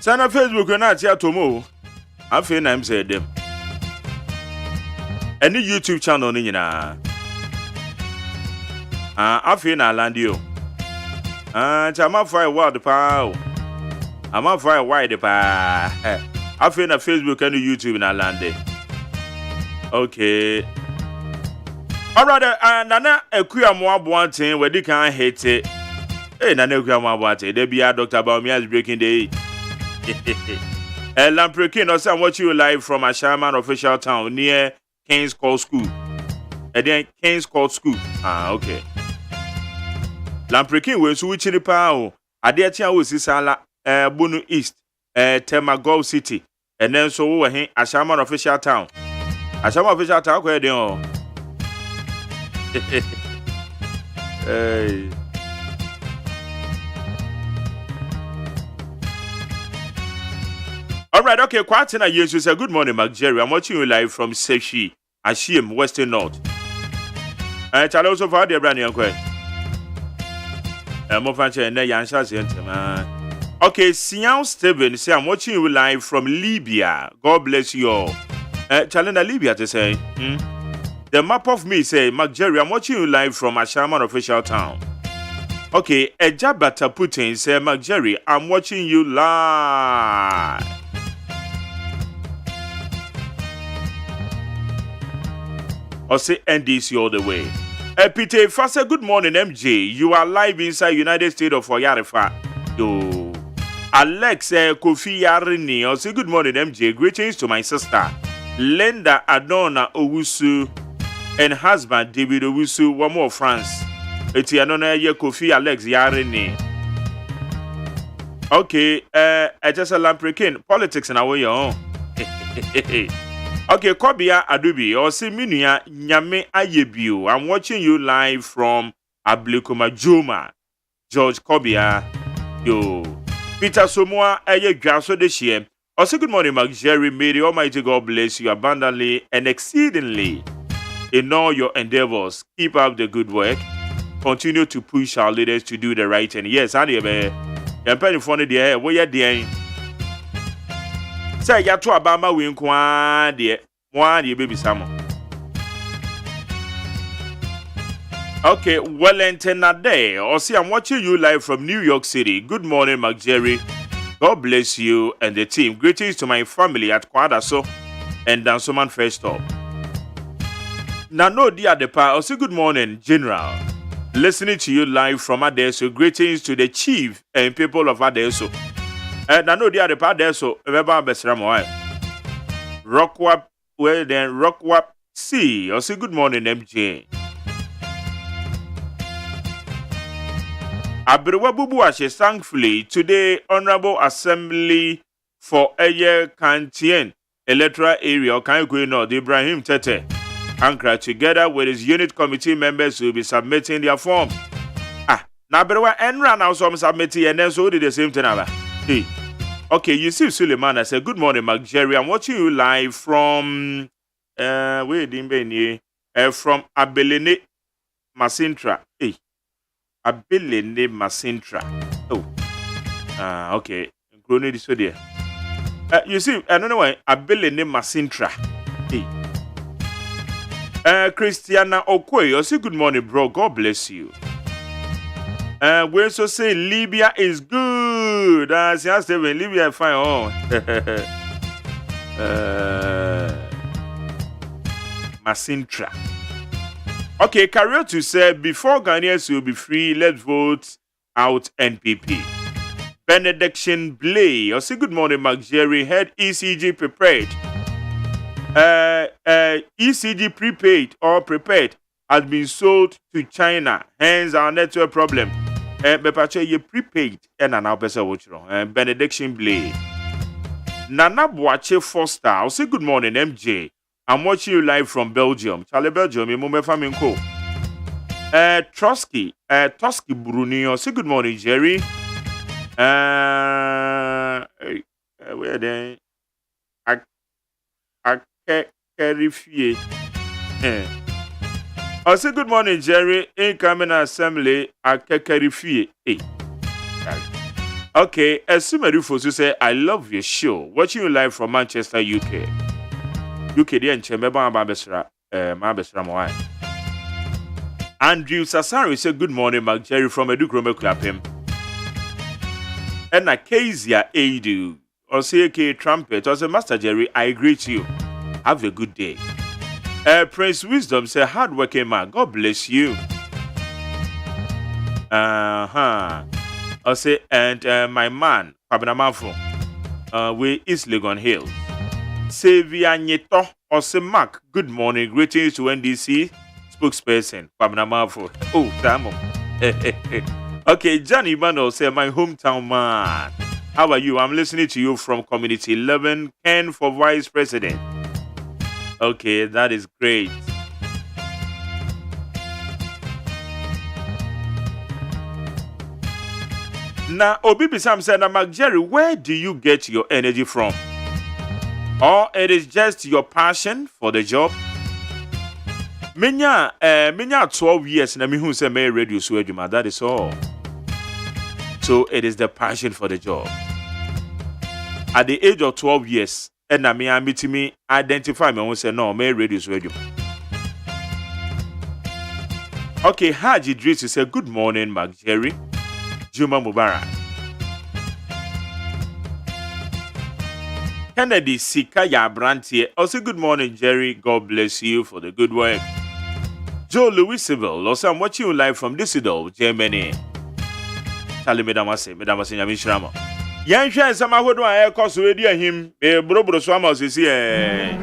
Sana Facebook na tia tomo. Afi na im say them. Any YouTube channel ni nyina. Afi na landio. Chama for a word pa. Ama for a wide pa. Afi na Facebook and YouTube na lande. Okay. Alright, nana ekuya mo aboanten we di kan hate. Nana ekuya mo aboanten. There be Dr. Baumia is breaking the Lamprekin also I'm watching you live from AGYEMAN official town near King's Court School. Then King's Court School. Okay. Lamprekin we switch the power. Ade tia wo sisala Bunu East, Temagol City. And then so we here AGYEMAN official town. AGYEMAN official town ko dey on. Hey. Alright, okay, Kwatina Jesus say good morning, Mark Jerry. I'm watching you live from Seshi, Ashim, Western North. Tell also for the brand new question. Okay, Sian Steven say I'm watching you live from Libya. God bless you all. Challenge Libya to say. The map of me say, Mark Jerry, I'm watching you live from AGYEMAN official town. Okay, Ejabata Putin say, Mark Jerry, I'm watching you live. Or say NDC all the way. Peter Fasa, good morning, MJ. You are live inside United States of Oyarifa. Yo. Alex Kofi Yarini. Or say good morning, MJ. Greetings to my sister, Linda Adona Owusu. And husband David Owusu, one more France. Eti anona ye Kofi Alex Yarini. Okay, I just a lamprekin politics na way on. Okay, Kobia Adubi or say Minia Nyame Ayebiu. I'm watching you live from Ablikoma Juma. George Kobia. Yo. Peter Somoa Aye Grasso de Shiem. Also good morning, Mark Jerry. May the Almighty God bless you abundantly and exceedingly. In all your endeavors, keep up the good work. Continue to push our leaders to do the right thing. Yes, I be. I'm penny funny there. Where you there? Say ya to Obama win kwa there. One ye baby Samo. Okay, Wellington Ade. Or see, I'm watching you live from New York City. Good morning, Mark Jerry. God bless you and the team. Greetings to my family at Kwadaso and Dansoman First Stop. Nano Dia Depa, also good morning, General. Listening to you live from Adeso. Greetings to the chief and people of Adeso. Nano Dia Depa Adeso, remember Besramo. Rockwap, well then, Rockwap C. Also good morning, MJ. Abrewabubu Ashe, thankfully, today, Honorable Assembly for Eye Kantien, Electoral Area, Kanyu North, Ibrahim Tete. Ankara, together with his unit committee members, will be submitting their forms. Now, but and run out some submitting and then so did the same thing. Hey, okay, you see, Suleiman, I said, good morning, Mark Jerry. I'm watching you live from, from Abelene Masintra. Hey, Abelene Masintra. Oh, okay, you see, I don't know why, Abelene Masintra. Hey. Christiana Okwe, you say good morning, bro. God bless you. We also say Libya is good. See, I say when Libya is fine. Oh, Masintra. Okay, Carrier to say before Ghanaians will be free, let's vote out NPP. Benediction Blay, you say good morning, Mark Jerry. Head ECG prepared. ECG prepaid or prepared has been sold to China, hence our network problem. But you prepaid and now person watch Benediction Blade. Nana Boache Foster, I'll say good morning, MJ. I'm watching you live from Belgium. Charlie Belgium, you move Faminko. Trotsky Bruni, I'll say good morning, Jerry. Where then? Carifie. I say good morning, Jerry. Incoming assembly at Carifie. Hey. Okay, Esumeri Fosu say, I love your show. Watching you live from Manchester, UK. UK, the Enchemeba Mabesra, Mabesra. Andrew Sasari say, good morning, Mark Jerry from Edukrome Clapham. And Acacia Adu, or CK Trumpet, or say, Master Jerry, I greet you. Have a good day. Prince Wisdom say, hardworking man, God bless you. I say, and my man, Pabinamafo, we East Legon Hill. Savia Nyeto, or say, Mark, good morning, greetings to NDC spokesperson, Pabinamafo. Oh, damn. Okay, Johnny Emmanuel say, my hometown man. How are you? I'm listening to you from Community 11, Ken for Vice President. Okay, that is great. Now, Obibi Sam said, Mark Jerry, where do you get your energy from? Or it is just your passion for the job? Menya 12 years na me who say me radio so adwuma, that is all. So it is the passion for the job. At the age of 12 years, and na me meet me identify me who say no, me radio so adwuma. Okay, Haji Idris say good morning, Mark Jerry. Juma Mubarak. Kennedy Sika Yabrantie. Also, good morning, Jerry. God bless you for the good work. Joe Louisville. Also, I'm watching you live from Düsseldorf, Germany. Tell me, Madamase, Yamishrama. Yan Shan Samahodo, I cost already him. A brobro swamos is here.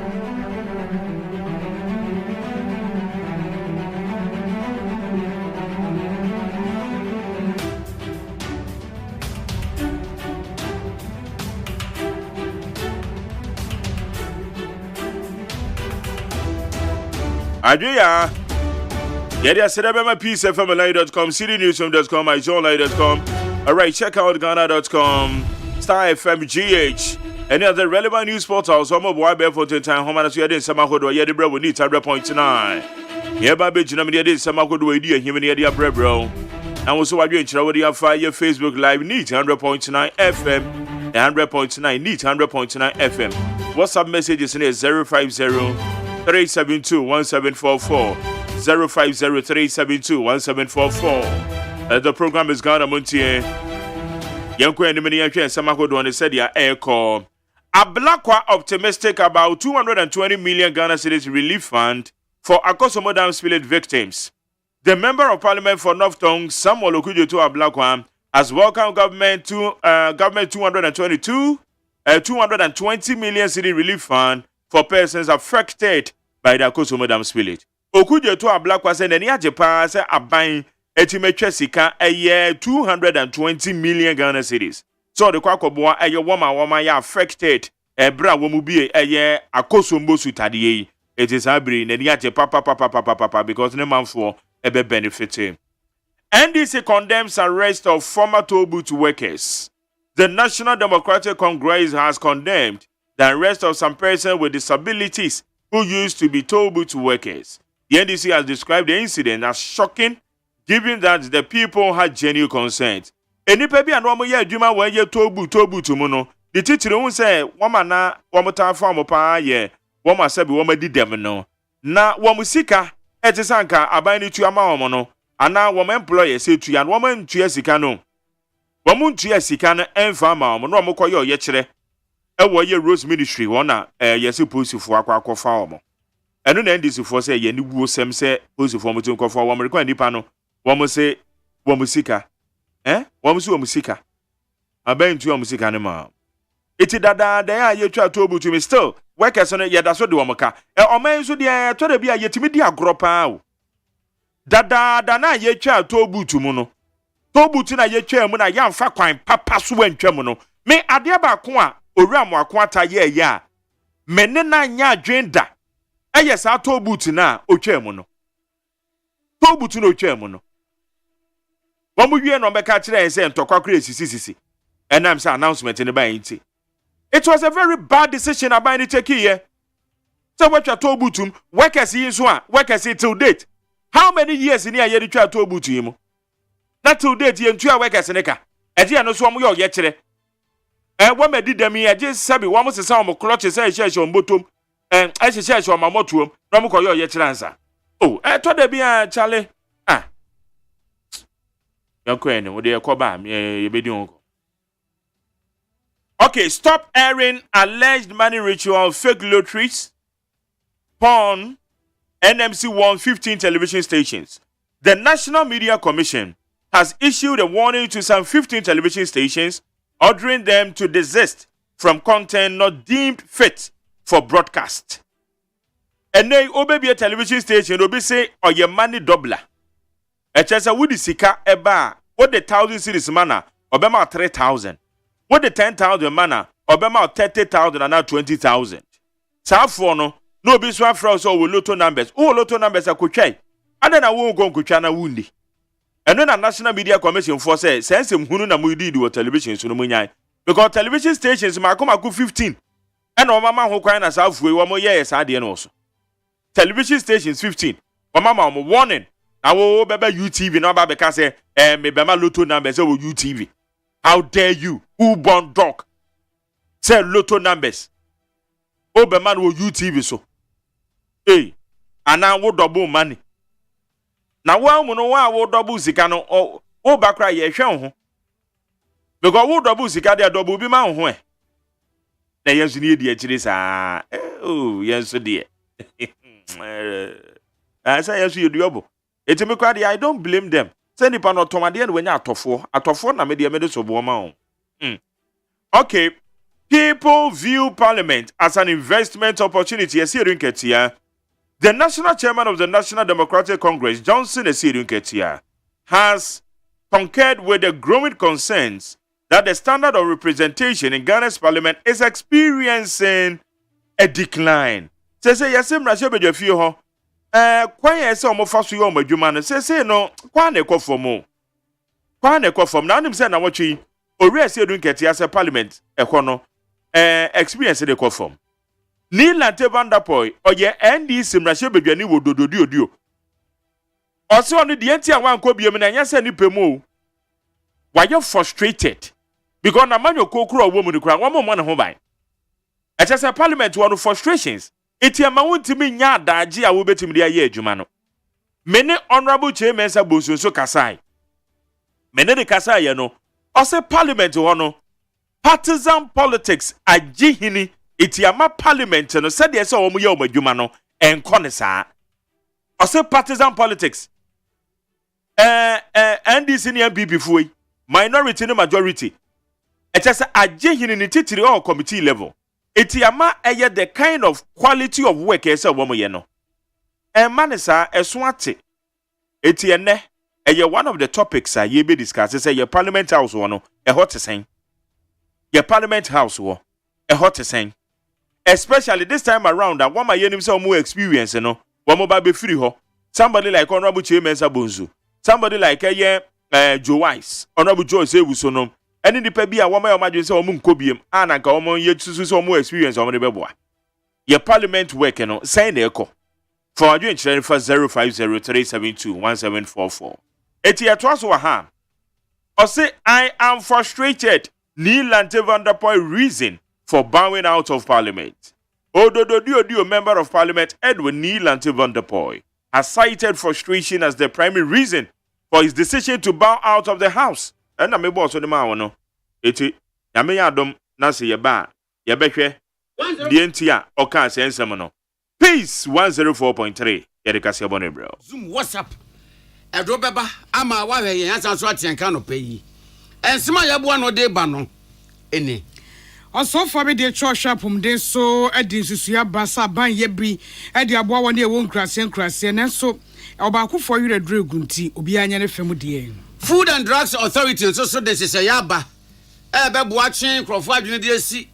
Adria, yeah, Sedabema PeaceFMLI.com, CityNewsroom.com, iJohnLI.com. All right, check out Ghana.com, Star FM GH, any other relevant news portals. Some of why for time, home and in Samahodo, yeah, the bro, we need 100.9. Yeah, Baby, Jinamidi, Samahodo, idea, him and the bread, bro. And also, I do in Chawadi Fire Facebook Live, need 100.9 FM, 100.9, need 100.9 FM. WhatsApp messages in 050 372-1744 050-372-1744. The program is Ghana MONTIE. Yanko and many and Samakodo said ya air call. Ablakwa optimistic about 220 million Ghana cedis relief fund for Akosombo Dam spillage victims. The member of Parliament for North Tongue, Samuel Okujo to Ablakwa, has welcomed government 220 million cedi relief fund for persons affected by the Akosombo Dam spillage. Okujo to Ablakwa said any ajepa say aban etimetwa sika a year 220 million Ghana cedis. So the kwakoboa a year woman ya affected bra womu bi a year Akosombo sutadie. It is abri any ajepa because no man for ebe benefiting. NDC condemns arrest of former toll booth workers. The National Democratic Congress has condemned the arrest of some persons with disabilities who used to be toll booth workers. The NDC has described the incident as shocking, given that the people had genuine consent. Enipa bi anwa mo ye adwuma wa ye toll booth mu no. The teacher who say woman na womota fa pa ye, woman sabi womadi dem no. Na womusika etisanka aban ni tu ama womo no. Ana woman employer say tu ya woman tu sika no. Woman tu sika no enfa ma womo no mokoye ye kire. Ewo ye Rose Ministry wona yesi posifo akwa fa omo eno na ndisi fo se ye ni buo sem se posifo mo tun ko fa wo American nipa no wo mo se wo musika wo mo se wo musika aban tu wo musika ne ma eti dada da ya ye twa to obutu me still workers no ye da so de wo mka o man so de to da bia yetimi di agoropa o dada da na ye twa to obutu mu no to obutu na ye twa mu na ya mfa kwan papa so wantwa mu no me ade ba ko a owura mo akwata ye ya menne na nya adwenda eye sa to boot na otwa mu no to boot na otwa mu no wo mu wie no beka kire ense ntokwa kure sisi enam say announcement ni ba yin ti. It was a very bad decision about ni take here. So what you to boot workers yin so a workers till date. How many years in here you twa to boot him? Not till date yin twa workers ne ka eje no so omo ye kire wa medi dem ye je sabi wa mo sesa omo clutch say she ombotom she omamotuom no mo koyo ye kire ansa oh to da bia chale yakweni wo de ekoba ye bedi onko. Okay, stop airing alleged money ritual, fake lotteries, porn, NMC 115 television stations. The National Media Commission has issued a warning to some 15 television stations, ordering them to desist from content not deemed fit for broadcast. And then, obebi a television station, obi say, or your money doubler. A chesa would sika eba, what the 1,000 cities mana, obema 3,000. What the 10,000 mana, obema 30,000 and now 20,000. Sa no be so afra so we lotto numbers. Oh, lotto numbers are kuchai. And then I won't go kuchana wundi. And then a National Media Commission for say, sense him hunu na muidi do television so no munyai. Because television stations ma come aku 15. And o mama ho kwan na safwe wo mo yes ade no so. Television stations 15. O mama mo warning. Na wo bebe UTV na ba be ka say me be ma lotto numbers so UTV. How dare you? Who born dog? Say lotto numbers. Oberman will UTV so. Hey, and now what double money? Now one will know why I double zikano or back cry ye show. Because what double zikada double be my own. Now yes, you need the chilies. Oh, yes, dear. I say yes, you double. It's me cry. I don't blame them. Send it on automadian when you're at four, na media medals of woman. Okay. People view Parliament as an investment opportunity. The National Chairman of the National Democratic Congress, Johnson Ketia, has concurred with the growing concerns that the standard of representation in Ghana's Parliament is experiencing a decline. Say yes, I'm not sure about your few. Kwanye se omo faso yo madwuma no se no kwa na ekofo mo kwa na ekofo na anim se na wotwe ori ase edun kete ase parliament ekono experience de ekofo ni lante vandapoy oye NDC mrahye bedwani wo dododio ose onu de enti an wanko biem na nya se ni pemu why you frustrated because na manyo kokuro wo mu ni kura wo mo ne ho ban e se parliament wo no frustrations. Iti amawuntimi nya adaji a wo betimi de aye adwuma no. Mene honorable chairman sa bosun so kasai. Mene de kasai no. Ose parliament ho no. Partisan politics agihini iti ama parliament no said yes o mo ye o madwuma no enko ne saa. Ose partisan politics. NDC ni MPP fuoi. Minority no majority. Etese agihini ni titiri o committee level. Etiama eye the kind of quality of work ese womo ye no. Manisa eso ate. Etienne eye one of the topics ye be discuss say your parliament house wo no e hot sen. Your parliament house wo e hot sen. Especially this time around that one my yenim say more experience no. Womo ba be free ho. Somebody like Honorable Chairman Sabonzu. Somebody like Joe Wise. Honorable Joe Sewuso no. Any the pe bia wama imagine say omo nkobiem ananka omo ye tusu so omo experience omo de beboa ye parliament work no say na eko for adwen kire for 0503721744 eti etwaso wa ha o say I am frustrated Nilante Vanderpoy reason for bowing out of parliament. Odododio member of parliament Edwin Nilante Vanderpoy has cited frustration as the primary reason for his decision to bow out of the house. And I'm able to the man, no. Eti, Yame Yadom, Nasi Yaba, Yabeke, Dientia, or can't say no. Peace 104.3, Ericas Bonebro. Zoom, what's up? A drobeba, I'm a wire, and answer what you can pay. And some one or day banner. Any. Also for me the church shop den so edinsusuya basa ban yebri e de aboa won e won krase na so obaku for you regunti obi anya ne fam de. Food and Drugs Authority so this is a yaba. Be boachen crofo adwene de asi.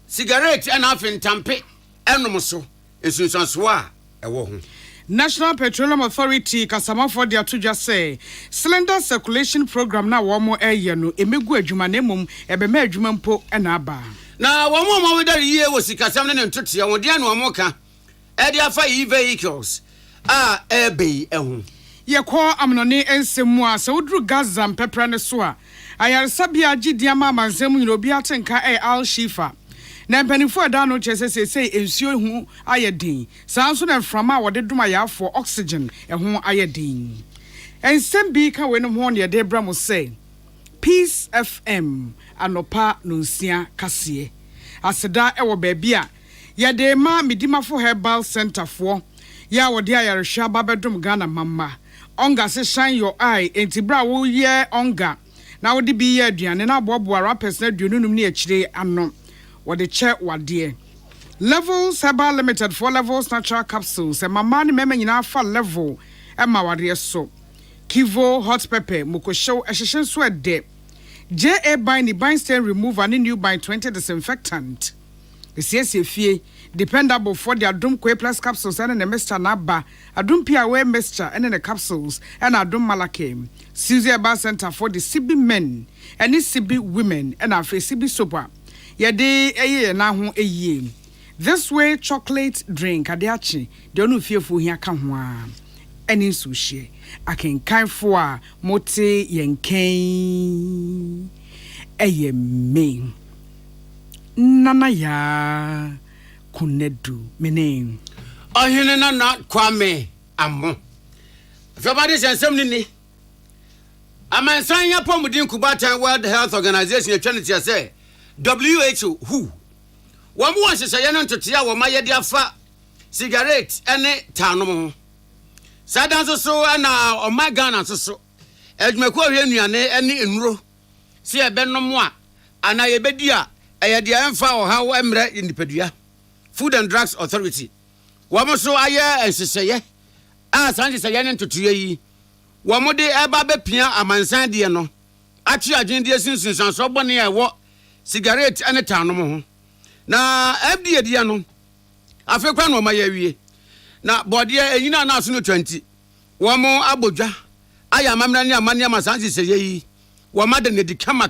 Cigarette and half in tampe enom so ensunsanso a ewo ho. National Petroleum Authority kasama for their to just say cylinder circulation program na womo eye no emegu adwuma na mum ebe ma adwuma mpo na aba na womo ma we dare ye wo sikasam ne ntote ya wode anu amoka e de afa vehicles ebe ehu ye ko amnone ensemu a se wodru Gaza pepra ne so a ayaresabia agyidia ma mansam nyina obi atenka Al Shifa na mpanifo da no chese sese ensuo hu ayedin saa nso na mframa a wode duma yafo oxygen eho ayedin ensem bi ka we no ho ne de bra mo say Peace FM anopa nonsia kase aseda ewo baabi a yede ma midimafo herbal center fo ya wode ayaresha babedum Ghana mama onga se shine your eye enti bra wo ye onga na wode bi ye aduane na aboaboa rappers na aduonunum ne akire ano wode che wade Levels Herbal Limited for Levels natural capsules e mama ne mema nyina fa level e ma wade so Kivo hot pepper mukoshow ehhehye so ede JA bind stain remover and new bind 20 disinfectant the CSFA dependable for the Adum Kwe Plus capsules and the Mr. Naba Adum Pia we mixture and the capsules and Adum Malakem Susie Bar Center for the CB men and the CB women and our CB sopa yede eye na ho eye this way chocolate drink adeachi de onu fiefo hia ka ho a eni sushi akenkan fo a mote yenken eye me nana ya kunedu menen ohene na kwame amo febadi sensem ni amansan ya pomudin kubatan World Health Organization etwaniti say WHO who wamu wasese ye no ntotia wo mayede afa cigarette ene tanom sadan so na omagana so edwumako hwe nuane ene enuro se ebenom a ana yebedi a eyede emfa ohawo emre indipadua Food and Drugs Authority wamu so aye enseseye a sanjese ye no ntotua yi wamu de eba bepia amansan de no atwe adwende sinsunsan so bone e wo cigarette ane tanom ho na FDA dia no afekwa no mayawie na bode enyina na aso no 20 womo abodwa aya mamna ne amane amasanse seyi womade ne di kama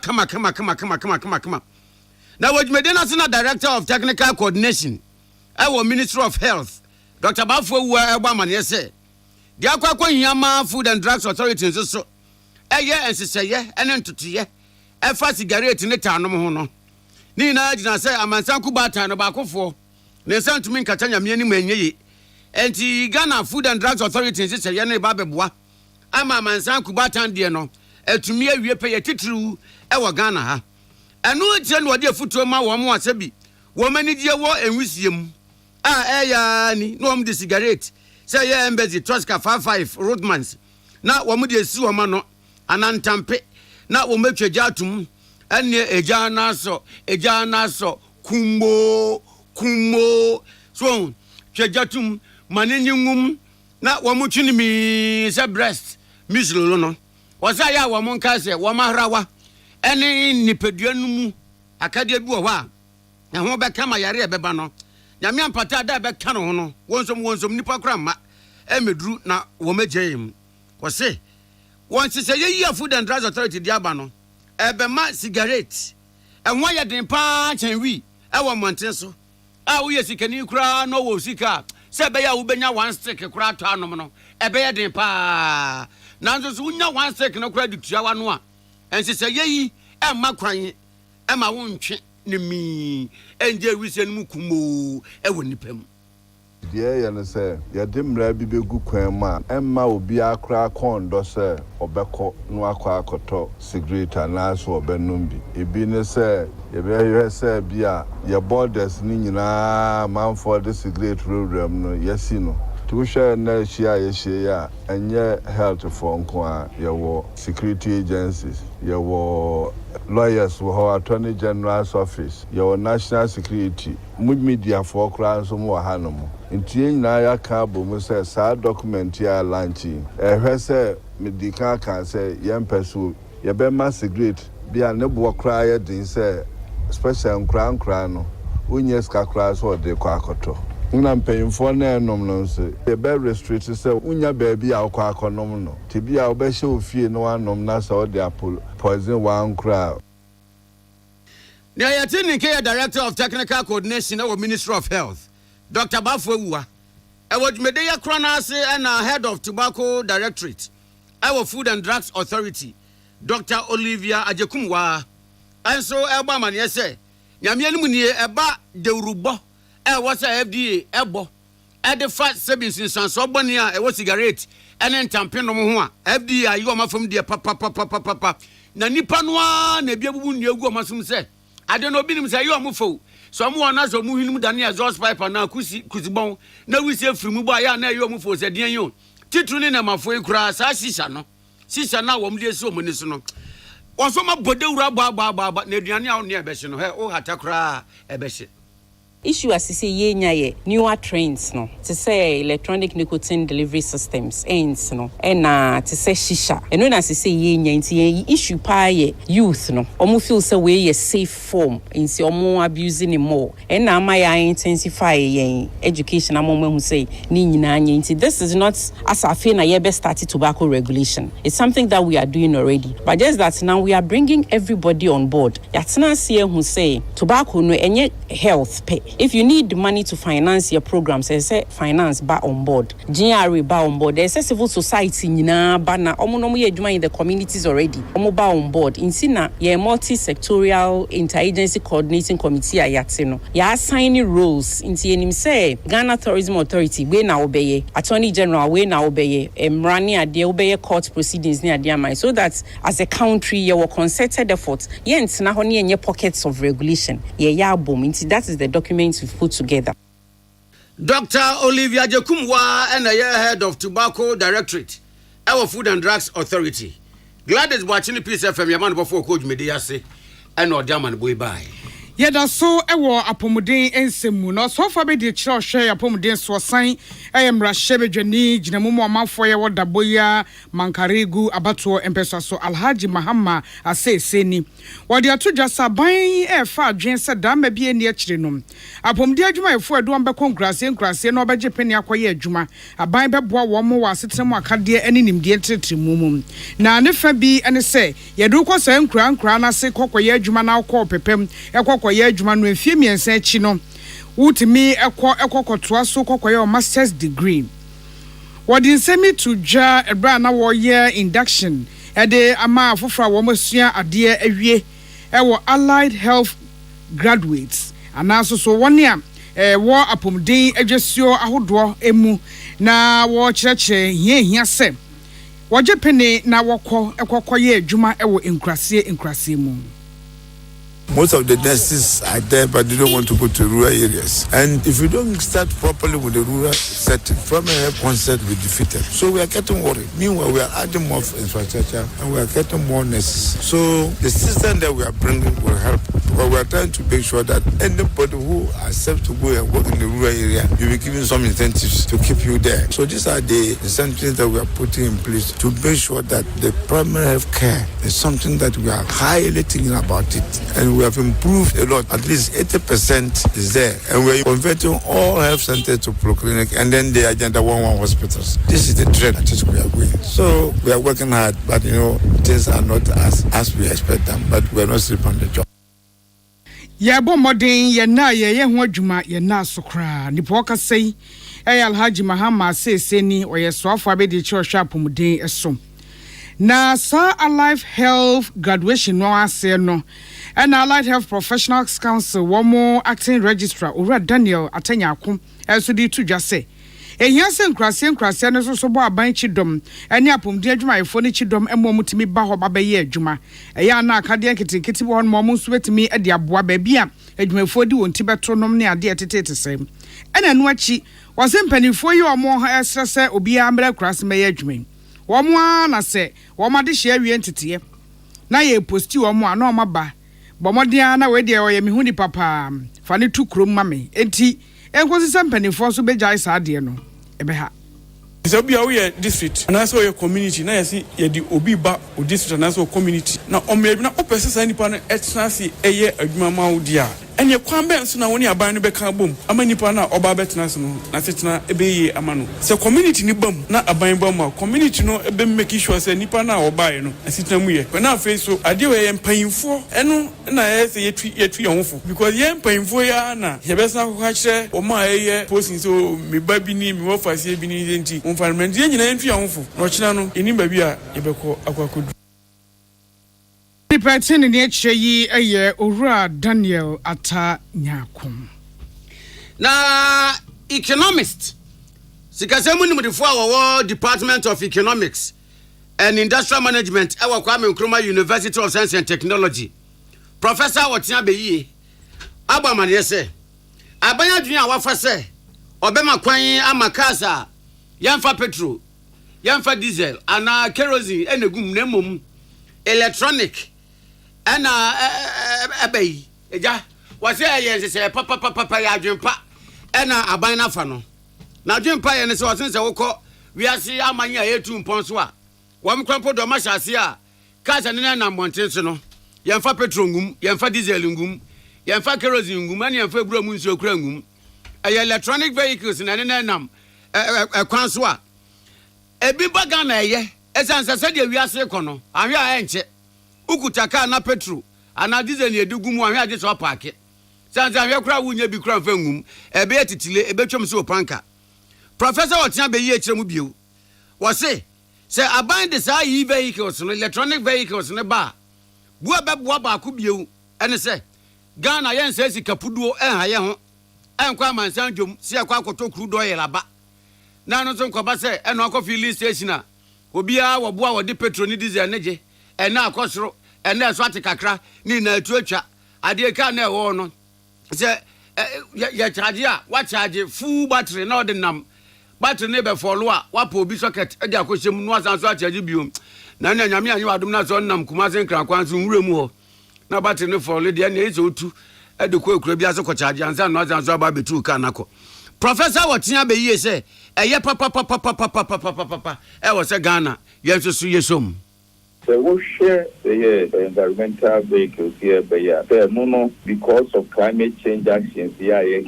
na wajumede na sina Director of Technical Coordination ewo Ministry of Health Dr. Bafo wu egba amane se dia kwakwa hiama Food and Drugs Authority so eye enseseye ene ntotoye efa cigarette ne tanom ho no ni na gina se amansan kubata no bakofo ne santumi nkata nyame ni manyeye enti Ghana Food and Drugs Authority se ye ne ba beboa ama amansan kubata de no atumi awie pe ye titiriu ewo Ghana ha eno je no de futuo ma wo mo asabi wo mani die wo enwisiem a eya ni no om de cigarette se ye embassy Tosca 55 Roadmans na wo mo de si wo ma no anantampe na wo metwaja atum ene eja na so kumbo so twajatum manenyingum na wo mo twini mi se breast mislo no wasa ya wo mo nka se wo mahrawa ene nipadua no mu akade bi wo a na ho be kama yare e beba no nyame ampata da be ka no ho no wonsom nipa kra ma emeduru na wo mageyem wose won se ye Food and Drugs Authority dia ba no ebema cigarette enwa ye den pa chenwi ewo monten so a wo ye sikani kura no wo sika se be ya wo benya one stick kura to anom no ebe ye den pa nanzo so unya one stick no kura ditua wa no a ense se ye emma kwan emma wo ntwe ne mi enje wise no mu kumo ewo nipam die ya no se ya demra bi begu kwan ma emma obi akra kondo se obekọ no akọ akoto cigarette na so obenum bi ebi ne se ye be se bia ye borders ni nyina man for the cigarette program no yesi no to share na shia ye shia enye health for nko a ye wo security agencies ye wo lawyers wo attorney general's office ye wo national security media for crowns mo hanom ntie nyina ya ka bo mu se sa document ya lanchi ehwe se medika kan se yempesu ye be ma cigarette bia ne bo kra ya din se special nkran no unye ska kra so de kwa akoto una mpemfo na enom no se ye be restrict se unya baabi a kwa akonom no tibia obe hye ofie no anom na se o de poison one crowd. Now, you're the Director of Technical Coordination of Ministry of Health, Dr. Bafo. I was Medea Kronase and Head of Tobacco Directorate, our Food and Drugs Authority, Dr. Olivia Ajekumwa enso eba mane say nyame anim nie eba dewrubo was a FDA ebo e de fat savings so boni a e wo cigarette ene ntampe no ho a FDA ayi o mafam de papa na nipa no a na bia bubu nua gu o masum say ade no obinim say yo mfo so mo na so mo hinum dane exhaust pipe na kusibon na wisi afirimu ba ya na yo mfo say den yo titru ni na mafo ikura sa sisa na wo mde so mo ni so no wo so ma bodewura ba na aduane a wo ne ebehye no he o hatakura ebehye issue as say ye newer trends no to say electronic nicotine delivery systems ends no na to say shisha eno na say ye nti issue pa ye youth no omo feel say we ye safe form nti omo abusing it more na ma ya intensify ye education among who say ni nyina anye nti this is not as I feel na ye be started tobacco regulation. It's something that we are doing already, but just that now we are bringing everybody on board. Yatna see who say tobacco no enye health pay. If you need money to finance your programs, say finance ba on board, GRA ba on board. There's a civil society nyina ba na omo no mo ye adwuma in the communities already. Omo ba on board. Insi na ye multi-sectorial interagency coordinating committee ayate no. Ya assigning roles inti enim say Ghana Tourism Authority we na obeye, Attorney General we na obeye, Mrani ade obeye court proceedings ni ade amai, so that as a country ye were concerted efforts. Ye ntina ho ne enye pockets of regulation. Ye ya bom inti that is the document we've put together. Dr. Olivia Jekumwa and the head of Tobacco Directorate, our Food and Drugs Authority. Gladys watching the piece of Yaman before Coach Media say, and no German boy by. Yeda so ewo apomuden ensemu no so fa be de kire ohwe apomuden so san emra shebe dwani ginamumu amanfo ye woda boya mankaregu abato empeso so Alhaji Mahama aseseni wode atodwa saban fa adwen se da ma bi eni akire no apomuden adwuma efo edo ambe konkrase no obeje peni akoye adwuma aban beboa wo mo wasetremu akade ani nimde entretremu na ne fa bi ene se yedo kosa nkura na se kokoye adwuma na akọ pepem koye adwuma no efie miensa achi no wutimi ekokotoa so kokoye o master's degree wodi nsemi to dwa ebra na wo ye induction ede ama afofra wo masua ade awie ewo allied health graduates anaso so woni a wo apomden adwesio ahodo emu na wo kyerɛkyerɛ hia se woje pene na wokɔ ekokoye adwuma ewo nkrase mu. Most of the nurses are there, but they don't want to go to rural areas. And if you don't start properly with the rural setting, primary health concept will be defeated. So we are getting worried. Meanwhile, we are adding more infrastructure and we are getting more nurses. So the system that we are bringing will help. But we are trying to make sure that anybody who accepts to go and work in the rural area, you will be given some incentives to keep you there. So these are the incentives that we are putting in place to make sure that the primary health care is something that we are highly thinking about it. And we have improved a lot. At least 80% is there. And we are converting all health centers to polyclinic and then the Agenda 11 hospitals. This is the trend that we are going. So we are working hard, but things are not as we expect them. But we are not sleeping on the job. Ya bo modern ye na ye ho adwuma ye na sokra ni poka sei Alhaji Mahama seseni oyesofo abedi church apomuden eso na sa alive health graduation no ase no and allied health professionals council womo acting registrar Ora Daniel Atanyako eso di tudwa se ehia se nkrase no so bo aban chidom ene apomden adwuma efo ne chidom emo mutimi ba ho babaye adwuma eya na akade kitikiti bo no mo nso betimi ade aboa ba bia adwumafo di wonti beto nom ne ade tetete sem ena no achi wase mpanifo yi omo ha esrese obi amra krase meye adwuma womo na se womo de hye awie ntete na ye posti womo ana omaba bomodia na we de oye mehuni papa fa ne tukrom mame enti enkosi sampanifo so bejai saade no ebeha so bia we district and also your community na yesi ye di obi ba o district and also community na omebi na opesesa nipa no etnasi eye adwuma ma wodia enye kwan be nso na woni aban no beka bom ama nipa na oba betnasi no na setena ebeye ama no se community ni bam na aban bam ma community no ebe make sure se nipa na oba ye no setena mu ye na afi so ade we ye mpanyimfo eno na yesi yetu yonfo because ye mpanyimfo ya na ye besa ko kire o ma ye posting so me ba bi ni me wofasie bi ni enti environment ye nyina entu yonfo no kina no eni ba bi a ye beko akwakodu Person in HAE a year Ura Daniel Ata Nyakum. Na economist. Sikasemu ni mudifua wa Department of Economics and Industrial Management ewa Kwame Nkrumah University of Science and Technology. Professor Watia Beyi Abaman yese. Abanya dunia wafa se obema kwan amakasa yamfa petrol yamfa diesel ana kerosene enegum nemom electronic ana abai eja wase yense se papa ya adwempa ena aban na fa no na adwempa ye ne se wasen se wokọ wiase amanya yetu mponso a wam krampo do ma hyase a kasa ne na monten so no yamfa petrol ngum yamfa diesel ngum yamfa kerosene ngum ana yamfa ebura mu nsu okura ngum electronic vehicles na ne nam kwan so a ebi baga na eye esanse se de wiase kọ no ahwe a enche ukutaka na petrol ana diesel ne edugumu ahwe ade so park sanse ahwe kura wunya bi kura mfa ngum ebe etitile ebe twom se opanka. Professor Watia Beyi ekire mu bio wo se aban de sa yi vehicles no electronic vehicles ne ba bua beboa ba ko bio ene se Ghana yen se sikapuduo enhaye ho enkwa mansan dwom se akwa akoto crude oil aba na no so nkoba se eno akọ filling station a obia wo boa wo de petrol ni diesel ne je ena akosoro ena so atekakra ni na atuatwa ade ka na ewo no se ya charge a wa charge full battery na ordinam battery ne be follow a wa pa obi socket e de akoshem no asan so charge biom na na nyame anyi wadum na so nam kumasen kran kwan so nwuremu ho na battery ne follow de na ezo otu e de ko ekura bia so ko charge ansa no asan so aba betu ka nako. Professor Watia Beyi say eye papa e wo se Ghana yenso so yesom. So we share the environmental vehicles here, but yeah, no, because of climate change actions, yeah, you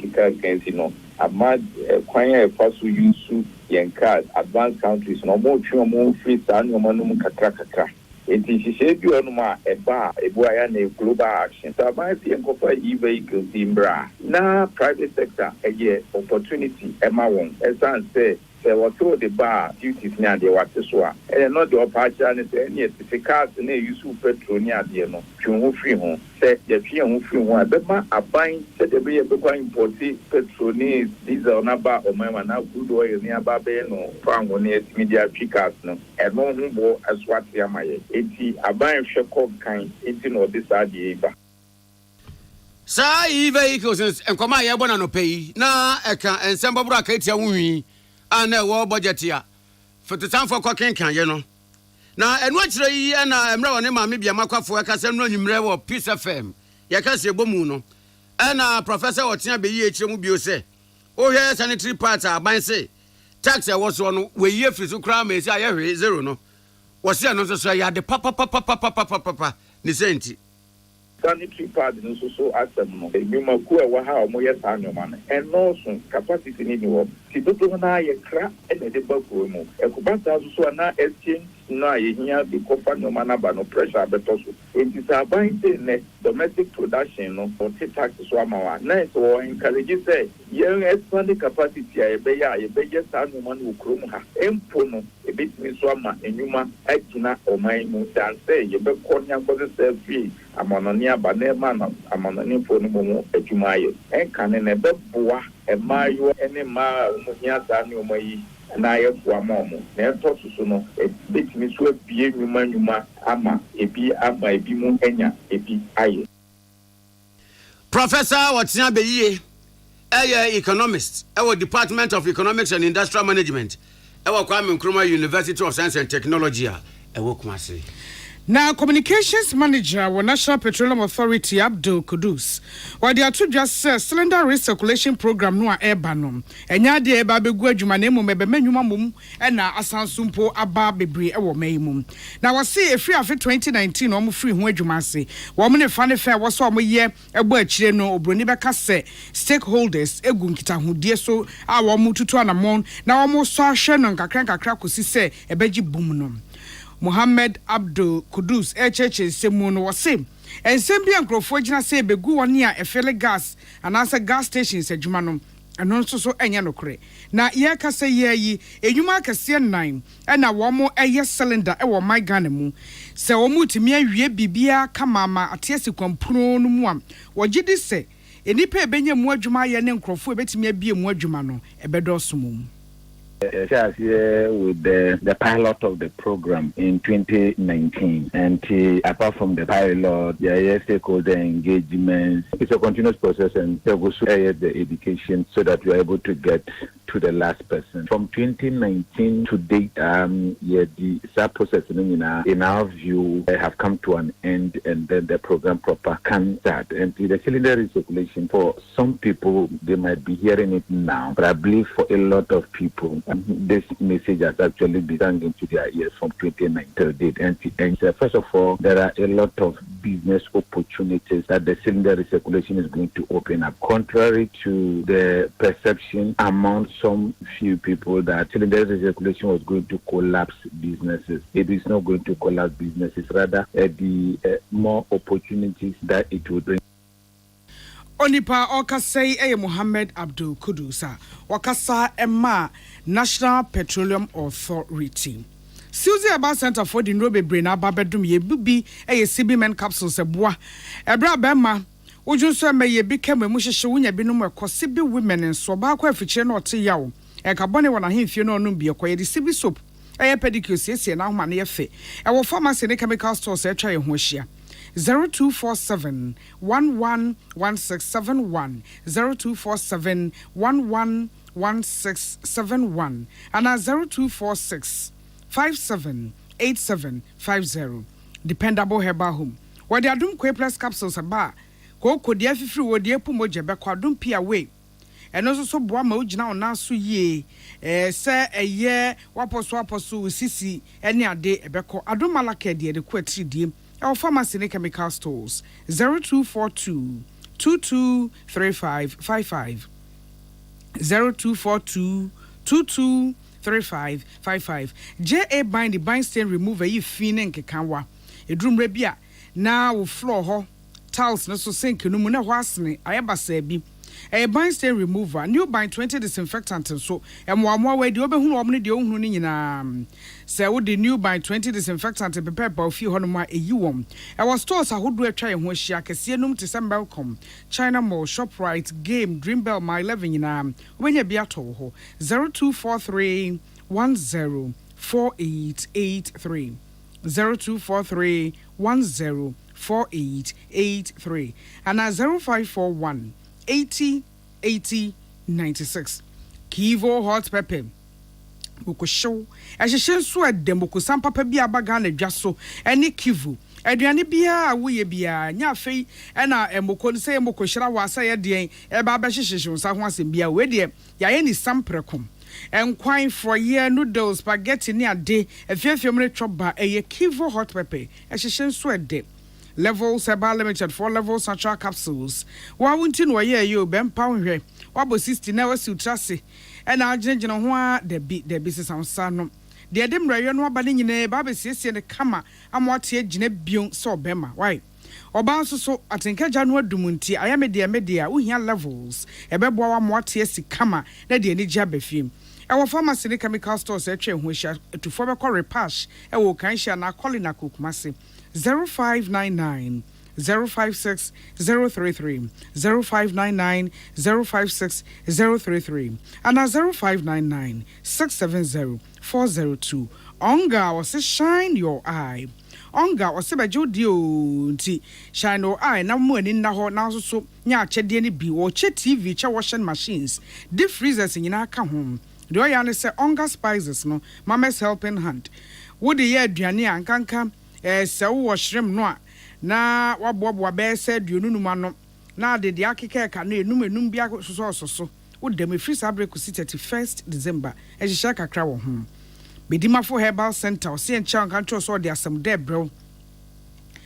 know, amad kwanya pasu yusu yenka advanced countries no more more free and no more kakra. It is shape you no eba ebuaya na global action. So my encofa e-vehicles imbra na private sector a opportunity ema won esan say was told the bar duties near the water soa and not the opportunity and any certificates and use petrol near the no free home said the fear who free one but a buying said the be a book imported petrol needs diesel number or my now good oil near Babeno found on it media pickers no and no more as what they are my 80 a buying shock of kind 18 or this idea. Sa e-vehicles and come my abona no pay na eka and some babura katia wi ana wo budget ya for the time for cooking kan ye no na enu akire yi na emre woni ma me bia makwafo ka se no nyimre wo Peace FM ye ka se bomu no na Professor Watia Beyi ekire mu bio se o hwe sanitary part aban se tax e wo so no we ye free so kra ma esi aye hwe zero no wo se no so ya de papa ni senti sanitary pad no so asem no enyuma ku e wa ha o mo ye sa nyoma no and also capacity ni wo ti do na ye kra e de ba ku mu e ku ba ta so na exchange na ye hia bi ko fa nyoma na ba no pressure beto so enti sa ban say ne domestic production no for tax so amawa na so encourage say ye expand capacity e be ye sa nyoma no kro mu ha empo no e be mi so ama enyuma agina o man mu dan say ye be ko nya ko say free amanoni abanema na amanoni fo no mo adwumaye enkane na beboa emayo ene ma muhia sa ne omayi na yefo amomo na eto susu no betimi so abie nyuma ama ebi mu enya ebi aye. Professor Watia Beyi economist Department of Economics and Industrial Management Kwame Nkrumah University of Science and Technology Kumasi. Now, communications manager wa National Petroleum Authority Abdul Kudus, while they are to just cylinder recirculation program no airbanom. Enya de eba begu adwuma na mu mebe menwuma mum na asansumpo aba bebre ewo mayimum. Na wase efri afi 2019 omo free ho adwuma ase. Wo mo ne fa ne fa wo so omo ye ebo akire no obroni beka se stakeholders egu nkitahudie so a wo mo tutu anamon na wo mo so ahwe no nkakra kosi se ebeji bum no. Mohammed Abdul Kudus HH Semuno was same. And Sambia Grofogina say Begu 1 year a fele gas and answer gas stations at Jumanum. ɛno nso so ɛnyɛ nokore na yɛkasa yi enyuma akɛseɛ 9 ɛna wɔn ɛyɛ cylinder ɛwɔ my Ghana mu sɛ wɔn tumi awie bibia kamama atiesi kwampuno no mu a wɔgye di sɛ enipa ebenya mu adwuma yɛ ne nkrɔfo ebetumi abie mu adwuma no ɛbɛdɔso mu with the pilot of the program in 2019, and apart from the pilot, the stakeholder engagement, it's a continuous process, and also the education so that we are able to get to the last person. From 2019 to date, the SAP process in our view have come to an end, and then the program proper can start. And the cylinder recirculation, for some people, they might be hearing it now, but I believe for a lot of people, this message has actually been sung into their ears from 2019 till date. And first of all, there are a lot of business opportunities that the cylinder recirculation is going to open up. Contrary to the perception among some few people that cylinder recirculation was going to collapse businesses, it is not going to collapse businesses. Rather, the more opportunities that it will bring. Onipa Okasei Muhammad Abdul Kudusa Wakasa Emma National Petroleum Authority. Susie Aba Center for the Nobe Brain Ababedum ye bubi CB men capsules eboa. Ebra bema Ujunso me ye became a mushe wunya binum CB women and soba kwa fiche no te yawo. Ekabone wana himfie no no bi ekwa ye CB soap. Pedicure siesie na homa na ye fe. Ewo pharmacy ne chemical stores e twa ye ho ahia. 0247 111671 0247 111671 and 0246 578750. Dependable herbal home. Where the Adum Kwe Plus capsules aba ko dia fifiri wo dia pu moje be kwa Adum pia we. And also so boa ma ugina ona so ye se eye waposo sisi ene ade ebeko Adum malaka de ko atiri die. Our pharmacy and chemical stores 0242 223555 0242 223555 JA bind the bind stain remover you feeling kekanwa edrum rebia na wo floor ho tiles no so sink no mu na hwasne ayebasa bi a bind stain remover new bind 20 disinfectant so emwamwa we de obehunu omne de ohunu ni nyina say wo the new bind 20 disinfectant prepare ba ofi ho no ma eyi wom e was stores ahodo atwa ye ho ahia kese num te sem welcome China Mall Shoprite Game Dreambell my 11 nyina obenya bia to ho 0243 104883 0243 104883 and 0541 8096 Kivo hot pepper Bukosho ehye so edem bukusam papa bi abaga na dwaso ene Kivu aduane bia woye bia nya afei na emoko se emoko hira wasa ye de e ba ba hyehyehye nsa ho asem bia we de ya ye ni samprekom enkwan froye noodles spaghetti ni ade efiefiem re twoba eye Kivo hot pepper ehye so edem Levels Parliamentary 4 levels natural capsules. Wa wunti no ye yo bempa hwe. Wa bo 60 na wasi utrase. E na agyegye ho a de bi sesansa no. De dem rayo no aba ne nyine ba be siesie ne kama amoate agyina bion so bema. Why? Oba nso so atenkaja no adumunti ayamede uhia levels. Ebebo wa amoate asi kama na de ani gya befim. Ewo pharmacy ne chemical stores etwe ho hia etufo be kɔ repash ewo kan hia na kolina kokumase 0599 056 033 0599 056 033 and 0599 670 402. Onga was shine your eye. Onga was bejo dio nti shine your eye na mo ani na ho na so nya akyede ne bi wo che TV che washing machines deep freezers nyina ka ho. Do ya ne say Onga spices no mama's helping hand. Wo de ye aduane ankanka se wo shrimp no a na waboaboa be se aduonunuma no na de akeka ka na enum bia so wo dem free sabre ku 31st December e hihya kakra wo ho bedimafo herbal center o se encha kan so de asem de brew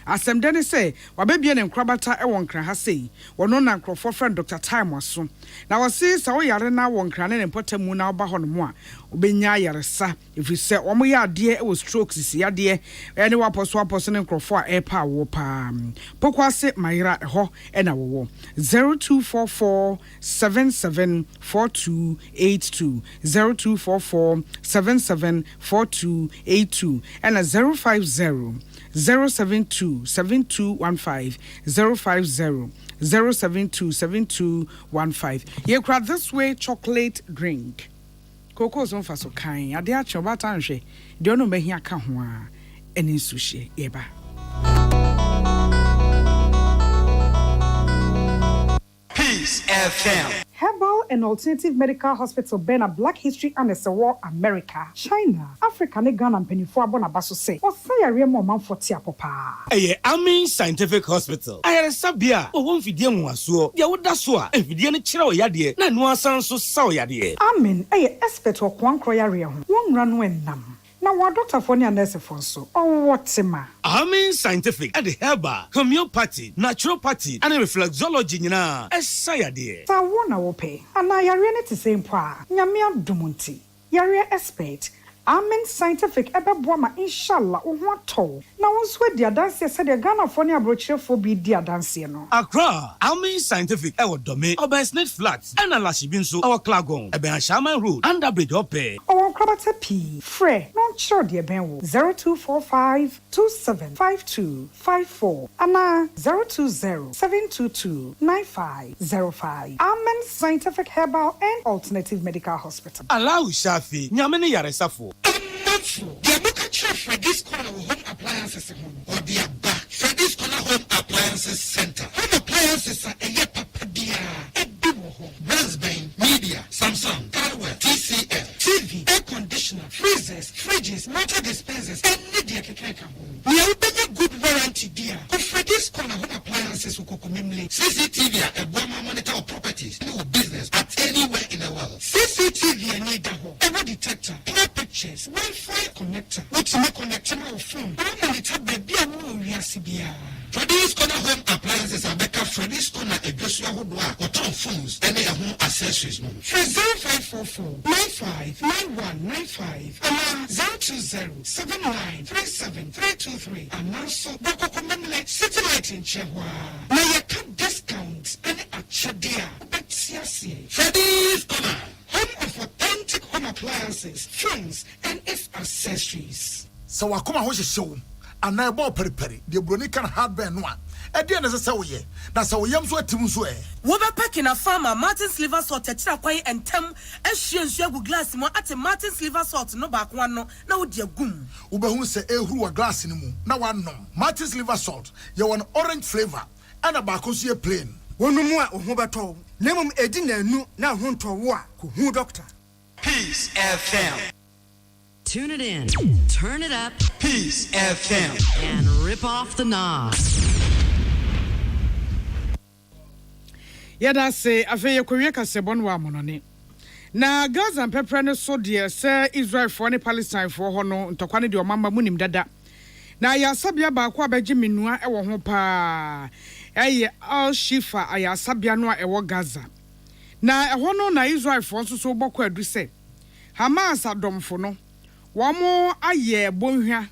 asem de ne se wababia ne nkrabata e won kran ha sei wono na nkrofo friend Dr. Time aso na wo se sa wo yare na won kran ne potamu na oba ho no mo a obenya yaresa if say omo ya ade e strokes si ade ene waposo ne nkrofo a epa wo pa pokwase mayira ho e na wo 0244 774282 0244 774282 and 050 072 7215 050 072 7215. Ye crowd this way chocolate drink. Cocoa so fa so kind. Ade a chobata nhwe. De ono behia ka ho a eni sushi eba. Peace FM. Herbal and Alternative Medical Hospital Bena Black History and War America, China, Africa, ne Ghana and Penifua Bonabaso say, or say a real man for Tiapopa. AGYEMAN Scientific Hospital. I had a sabia, or one fidian was so, Yawudaswa, and Fidian Chiro Yadi, Nanua Sanso Sao Yadi. Amen, expert or one croyaria, one run when nam. Now, what Dr. Fonia Nurse Fonso, or what's a ma? AGYEMAN Scientific at the herbal, homeopathy, naturopathy, and reflexology, na, as Sayadi. So I won't pay, and I are in the same pa, Yamia Dumunti, Yaria expert. AGYEMAN Scientific ebe boama inshallah o ho to na wonso dia dance said the Ghana for ne abrochire for bi dia dance no Accra AGYEMAN Scientific e wo dome Obersnet Flat and Alashibin so our Klagon ebe Shaman Road under bridge ope o krabata p free no sure dia ben wo 0245 275254 ana 020 722 9505 AGYEMAN Scientific Herbal and Alternative Medical Hospital. Allow Shafi nyamene yaresafo They look at Freddy's Corner Home Appliances or the back. Freddy's Corner Home Appliances Center. Home appliances are a papadia, a double home, Bransbane, Media, Samsung, hardware, TCL, TV, air conditioner, freezers, fridges, water dispensers, and media can home. We are a good warranty, dear. Freddy's Corner Home Appliances will CCTV a one monitor of properties, no business at anywhere in the world. CCTV and need a home, ever detector, clear pictures, Wi-Fi connector, which may connect our phone. I'm monitor baby and no CBR. Freddy's Corner Home Appliances are better. Freddy's Corner a Joshua Hodwa or Tom phones and their home accessories. 0544 959195 and 020 7937 323 and also Boko Community City Light in Chehwa. Now you can discount any Achadia. Freddy's Corner, home of authentic home appliances, phones, and its accessories. So wakoma ho hyehyɛ and na ebo periperi de broni kan hardware no a e de na se woye na se woyam so atim so e wo be packing a farmer Martin's liver salt e kira kwan entem ehwie nsu agu glass mo ate Martin's liver salt no ba kwa no na wo de agum wo be hu se ehuru wa glass ni mu na wanom Martin's liver salt ye won orange flavor and a ba ko so ye plain wonu mu a ho beto na mum edi na nu na ho nto wo a ko hu doctor. Peace FM. Tune it in, turn it up, Peace FM, and rip off the knob. Yada say afi yekowie kasebon wa monone. Na Gaza pepre ne so de say Israel for ne Palestine for ho no ntokwa ne de omamba munim dada. Na ya sabia ba kwa beji menua e wo ho pa. Eye Al Shifa aya sabia no a e wo Gaza. Na e ho no na Israel for so bokwa adu say Hamas adomfo no Wamo aye bonhwa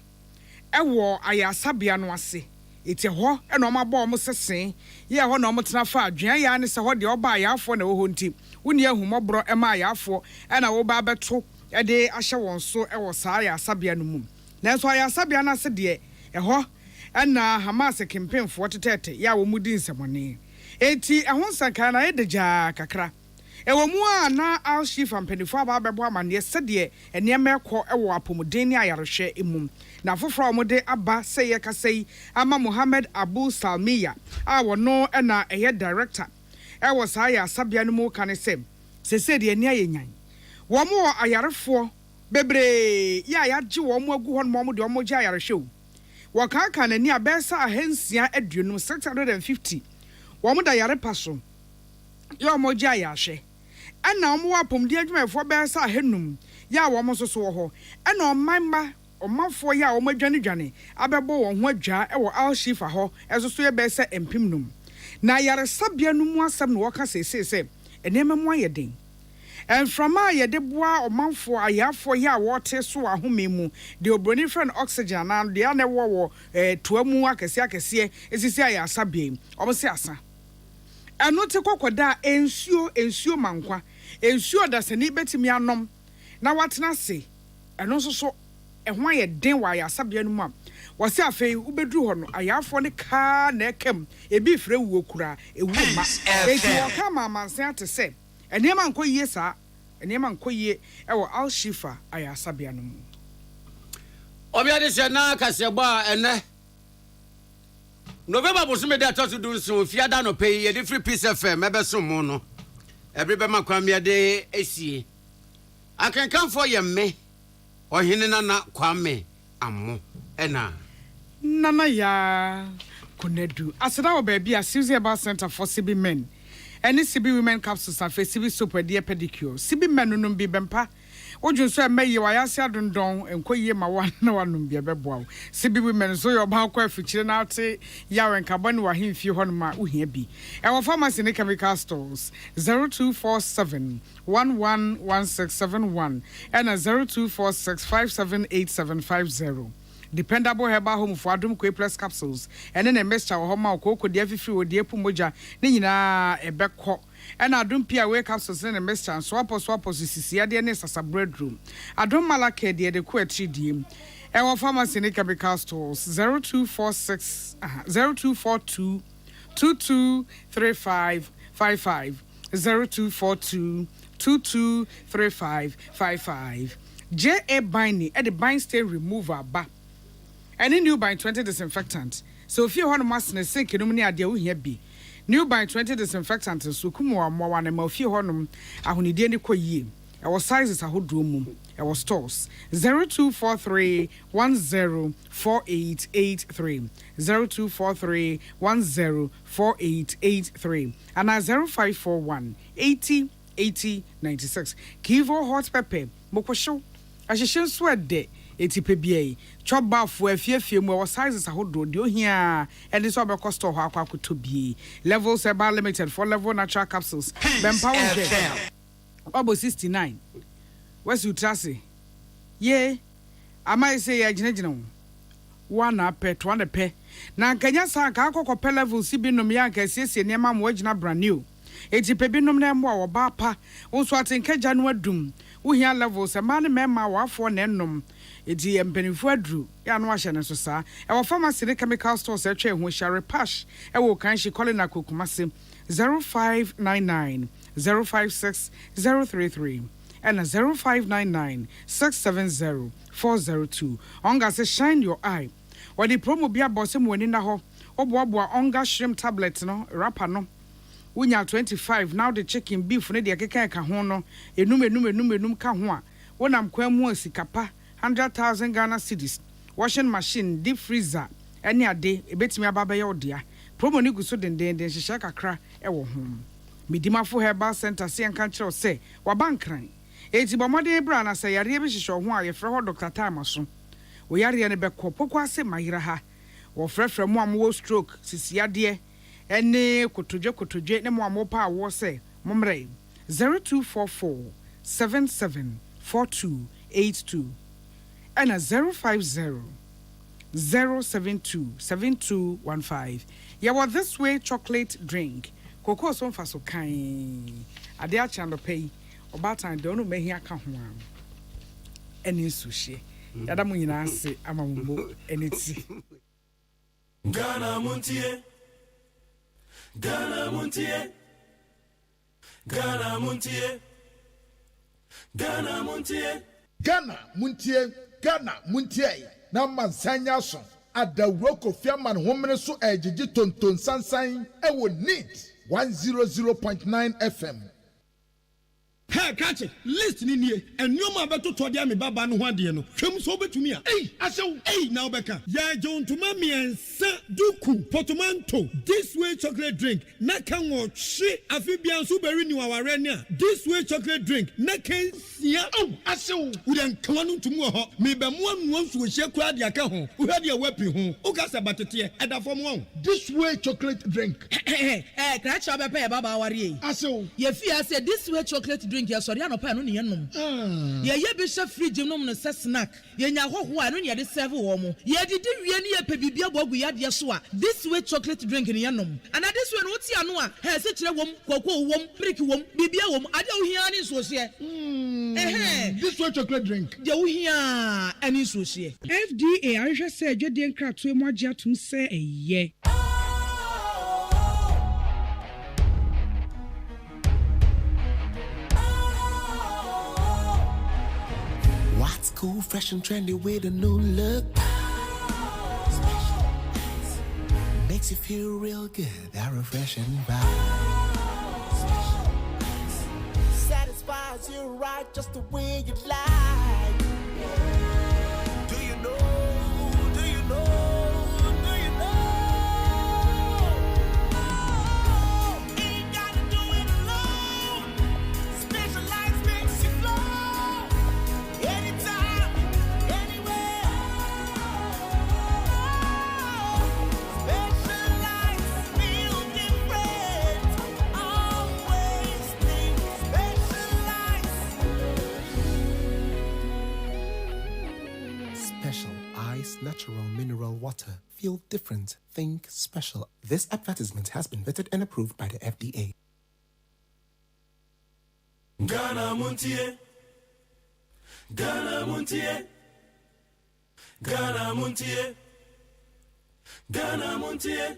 ewo ayasabia no ase ete ho e no mabọ mo sesen ye ho no mo tena fa adwen ya ne se ho de oba ayafo na wo ho nti woni ahumobro e ma ayafo e na wo ba beto e de ahye won so e wo saa ayasabia no mum na so ayasabia na se de e ho e na Hamas campaign fo tetete ya wo mudi nsemone enti ehon sanka na e de ja kakra ewo mu a na Al Shifa mpenifo aba bebo amane sede enema ekọ ewo apomuden ni ayarehwe emum na foforo omode aba seye kasei ama Mohammed Abu Salmiya a wono na eye director ewo saa ya sabia no mu kane sem sese de ani ayenyan wo mu ayarefo bebre ya gye wo mu agu ho no mo de wo gye ayarehwe wo kaka na ni abesa ahansia aduonum 650 wo mu da yare paso yo mo gye ayahwe ana omo apomdi adwumefo be sa henum ya wo mo soso wo ho ana omamba omafo ya wo madwane abebo wo ho adwa e wo Al Shifa ho esoso ye be se empim num na yare sabia no mu asem no woka sese enema mu ayeden and from a ye de boa omanfo ayafo ye a wote so ahome mu de obroni friend oxygen na de na wo toamu akese esisi aya asabie omo se asa eno te kokoda ensuo mankwa ensuo da se ni betimi anom na watena se eno so ehwan ye den wa ya asabie no mu a wase afei ubedru ho no ayafo ne ka na ekem ebi frɛ wuo kura ewu ma eti woka mamanse ate se enema nkoyie saa enema nkoyie ewo alshifa ayasabia no mu obia de se na kaseba ene November bosome de atoto do so fiada no pay ye de free peace fm ebeso mu no ebrebe makwamia de esie akenkan for ye me ohene na kwame ammo ena nana ya kunedu aseda wo baby a Susie Bar Center for CB men any CB women capsules and CB soap and pedicure CB men no bi bempa ojo so emaye wayase adondon enkoyie ma wa na wanum bi beboa CB women so your ba kwa afichire na ate yawen kabani wa himfie ho no ma uhia bi e wo pharmacy ne chemical stores 0247 111671 and 0246578750 dependable herbal home for Adum Kwe Plus capsules and then a mixture of homa okoko de afifi odi epumoja ne nyina ebekọ and Adum Pia Way capsules and a mixture and swap sisi ade ne sasa breadroom Adum Malake de ko atridie our pharmacy ne chemical stores 0242 223555 0242 223555 J.A. Biney at the bind stain remover ba. And new by 20 disinfectant. So if you want to mass in a sink, you know, here be. New by 20 disinfectant, so come more one and more few honum. I will need any quay. Our sizes are whole room. Our stores 0243 104883 0243 104883 and 0541 80 96 Kivo hot pepper mokosho ahihye nso ade etipe bia chop bafo afiefie mu sizes ahodo de ohia ene so be store ho akwakoto bi levels eba limited for level natural capsules bempower obo 69 wasu trase ye amai say ya ginagina wana pe to ane pe na nkanya sa ka akokopɛ level si bi nom ya nka siesie nema mo agina brand new etipe bi nom na mo a wo ba pa wonso atenka gya no adum wo hia levels e ma ne mema wafo na ennom eti empenifo adru ya no ahye ne so saa e wo pharmacy ne chemical stores e twa ho share pash e wo kan shi kolina kokumase 0599 056 033 and 0599 670 402 onga say shine your eye or the promo bia boss mo ni na ho oboaboa onga shrimp tablet no wrapper no Unya 25 now the chicken beef ne de keka ka ho no enum ka ho a wonam kwam ho asikapa 100,000 Ghana cedis washing machine deep freezer any ade ebetimi ababa ye odia promo ni guso den hihye kakra e wo ho Midimafo Herbal Center se enka kire se wabankran eti bomode bra na se yare bi hihye ho a ye frɛ ho Dr. Time so wo yare ne be kopoko ase mayira ha wo frɛfrɛ mo am wo stroke sisiade ene kotodwe ne mo amopa awo se momre 0244 774282 and 050 072 7215 yeah what this way chocolate drink cocoa so fa so kan ade a chando pay obatan de onu mehi aka ho am ene suhye yada mo nyina ase amambo ene ti Ghana Montie Ghana Montie Ghana Montie Ghana Montie Ghana Montie Ghana Montie na mansanya so adawro kofiaman homene so ejiji tonton sansan e wo need 100.9 FM. Hey, catch it. List ni nie. And you ma beto to dia me baba no ho ade no. Hwem so betumi a. Hey, asew. Hey, now beka. Ya John to mami ensa duku portmanteau. This way chocolate drink. Na kan wo hwe afibian so beri ni waware ni a. This way chocolate drink. Na kan sia. Oh, asew. We den kan no tumu ho. Me be mo anu so hye kura de aka ho. Wo hwe de wapi ho. O ka se batete e da fom ho. This way chocolate drink. Catch up be baba ware. Asew. Ye fi say this way chocolate drink drink ya sorry anopa no ne yenom ye ye bi hye fridge nom no se snack ye nya hoho a no ne de serve wo mo ye didi wie ne ye pe bibia bogu ya de so a this way chocolate drink ne yenom and this way no ti ano a he se kire wom koko wom brick wom bibia wom ade wo hia ne so hye this way chocolate drink de wo hia ani so hye FDA ahwehwe se adwede nkratoe mu agye atum se eye What's cool, fresh and trendy with a new look? Makes you feel real good, that refreshing vibe. Satisfies you right just the way you like. Do you know? Do you know? Do you know? Ain't gotta do it alone. Specialized makes you flow. Anytime, anywhere. Specialized feel different. Always think specialized. Special Ice Natural Mineral Water. Feel different. Think special. This advertisement has been vetted and approved by the FDA. Ghana Montie. Ghana Montie. Ghana Montie. Ghana Montie.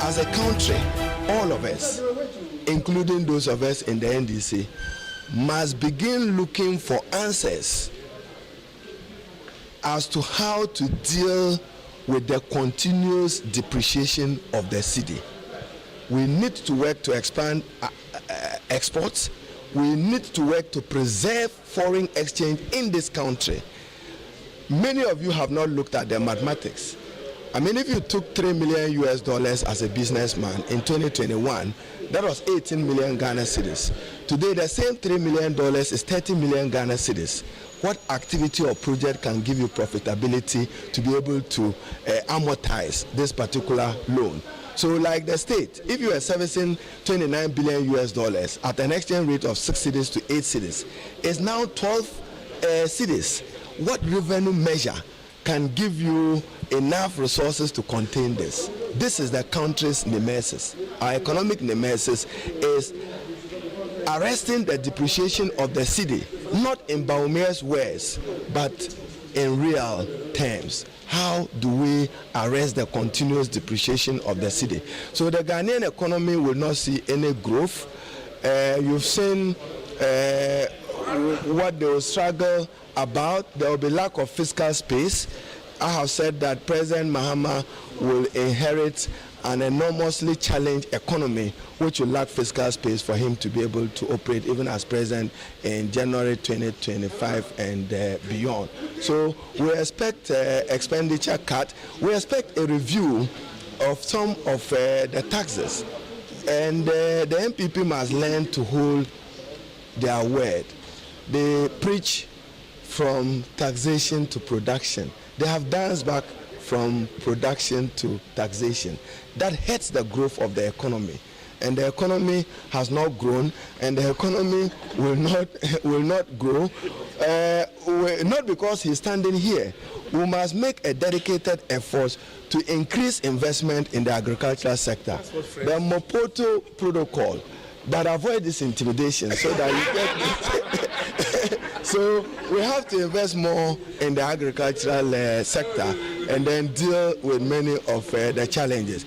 As a country, all of us, including those of us in the NDC, must begin looking for answers as to how to deal with the continuous depreciation of the cedi. We need to work to expand exports. We need to work to preserve foreign exchange in this country. Many of you have not looked at the mathematics. I mean, if you took $3 million as a businessman in 2021, that was 18 million Ghana cedis. Today, the same $3 million is 30 million Ghana cedis. What activity or project can give you profitability to be able to amortize this particular loan? So, like the state, if you are servicing $29 billion at an exchange rate of 6 cedis to 8 cedis, it's now 12 cedis. What revenue measure can give you enough resources to contain this? This is the country's nemesis. Our economic nemesis is arresting the depreciation of the cedi, not in Baumere's words, but in real terms. How do we arrest the continuous depreciation of the cedi? So the Ghanaian economy will not see any growth. You've seen what they will struggle about. There will be lack of fiscal space. I have said that President Mahama will inherit an enormously challenged economy which will lack fiscal space for him to be able to operate even as president in January 2025 and beyond. So we expect expenditure cut. We expect a review of some of the taxes, and the MPP must learn to hold their word. They preach from taxation to production. They have danced back from production to taxation. That hurts the growth of the economy, and the economy has not grown, and the economy will not grow. Not because he's standing here. We must make a dedicated effort to increase investment in the agricultural sector. The Mopoto Protocol, but avoid this intimidation so that you get. So we have to invest more in the agricultural sector, and then deal with many of the challenges.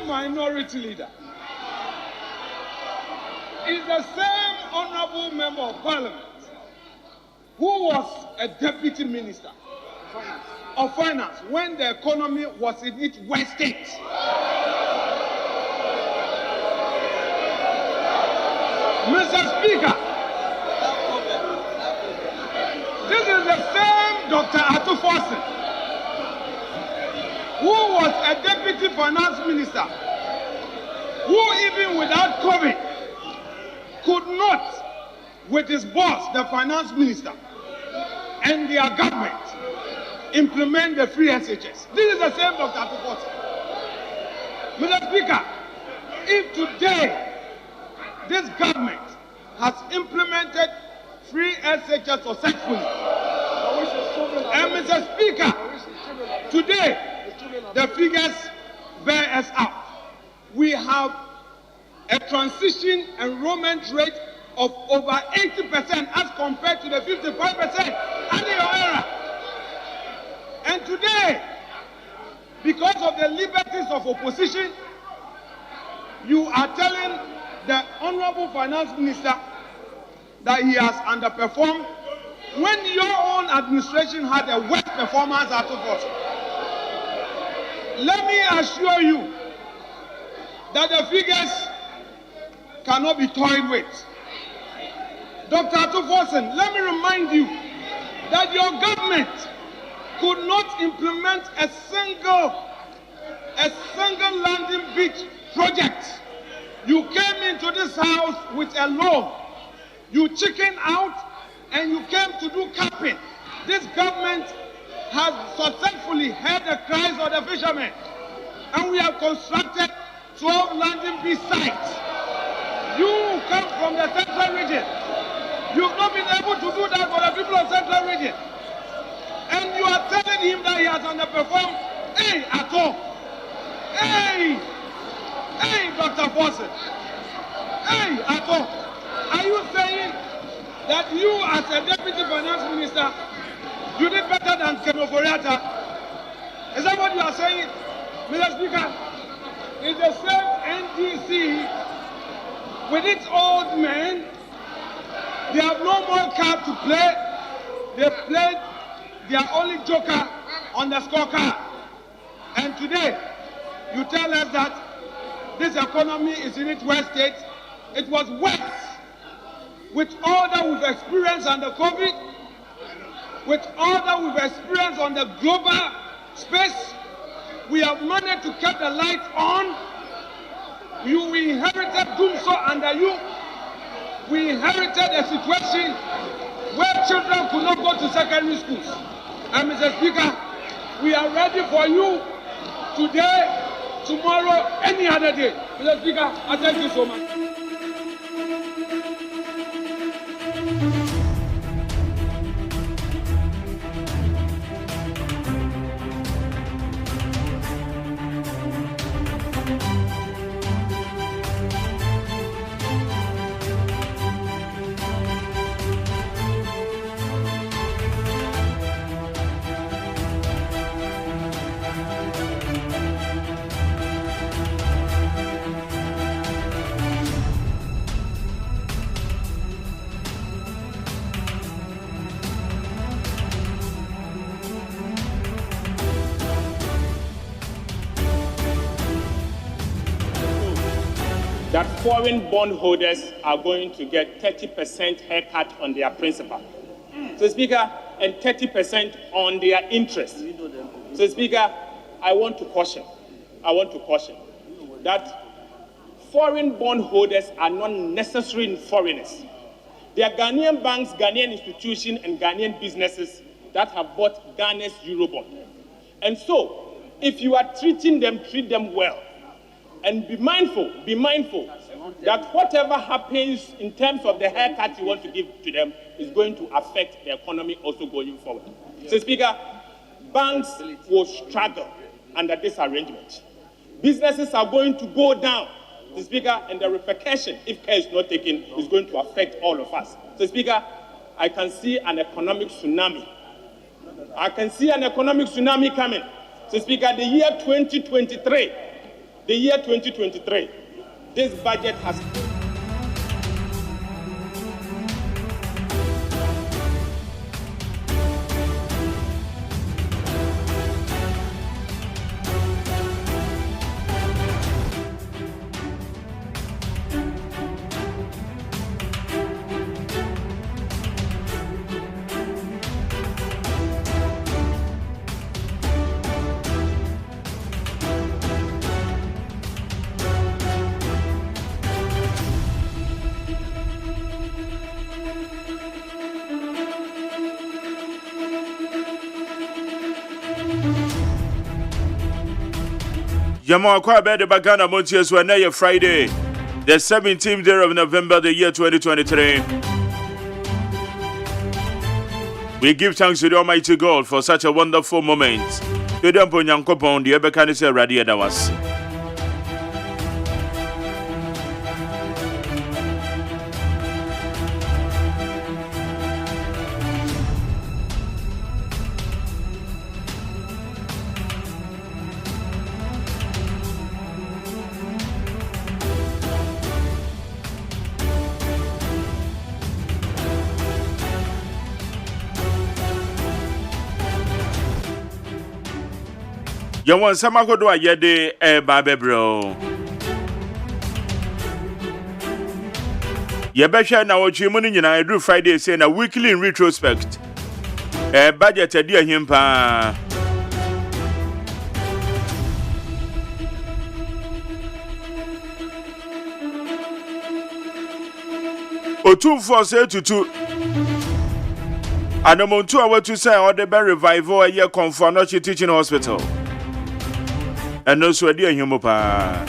Minority leader is the same honorable member of parliament who was a deputy minister of finance when the economy was in its worst state. Mr. Speaker, this is the same Dr. Atufosin who was a deputy finance minister, who even without COVID could not, with his boss, the finance minister, and their government, implement the free SHS. This is the same Dr. Atufosin. Mr. Speaker, if today this government has implemented free SHS successfully, and Mr. Speaker, today, the figures bear us out. We have a transition enrollment rate of over 80% as compared to the 55% under your era. And today, because of the liberties of opposition, you are telling the Honorable Finance Minister that he has underperformed when your own administration had a worst performance out of us. Let me assure you that the figures cannot be toyed with. Dr. Atufosin, let me remind you that your government could not implement a single landing beach project. You came into this house with a loan. You chickened out and you came to do capping. This government has successfully heard the cries of the fishermen, and we have constructed 12 landing beach sites. You come from the central region. You've not been able to do that for the people of central region. And you are telling him that he has underperformed. Hey, at all. Hey, Dr. Fossett. Hey, at all. Are you saying that you as a deputy finance minister, you did better than Kenoforiata? Is that what you are saying? Mr. Speaker, it's the same NDC with its old men. They have no more card to play. They played their only joker on the scorecard. And today, you tell us that this economy is in its worst state. It was worse with all that we've experienced under COVID, with all that we've experienced on the global space. We have managed to keep the lights on. We inherited doomsday under you. We inherited a situation where children could not go to secondary schools. And Mr. Speaker, we are ready for you today, tomorrow, any other day. Mr. Speaker, I thank you so much. That foreign bondholders are going to get 30% haircut on their principal. So, Speaker, and 30% on their interest. So, Speaker, I want to caution that foreign bondholders are not necessarily foreigners. They are Ghanaian banks, Ghanaian institutions, and Ghanaian businesses that have bought Ghana's Eurobond. And so, if you are treating them, treat them well. And be mindful that whatever happens in terms of the haircut you want to give to them is going to affect the economy also going forward. So, Speaker, banks will struggle under this arrangement. Businesses are going to go down, so, Speaker, and the repercussion, if care is not taken, is going to affect all of us. So, Speaker, I can see an economic tsunami. Coming. So, Speaker, the year 2023, this budget has... Yamo Akwa Bede Bagana Montie so na Friday, the 17th day of November, the year 2023. We give thanks to the Almighty God for such a wonderful moment. Today on Nyankopon, the Ebekani se Radia Dawas. You want some go do a yede babebro. You better now what you money I do Friday saying a weekly in retrospect. Budget a dear him pa. Otu for say to and among 2 hours to say all the revival a year Confirmatory Teaching Hospital. And also a dear humopa.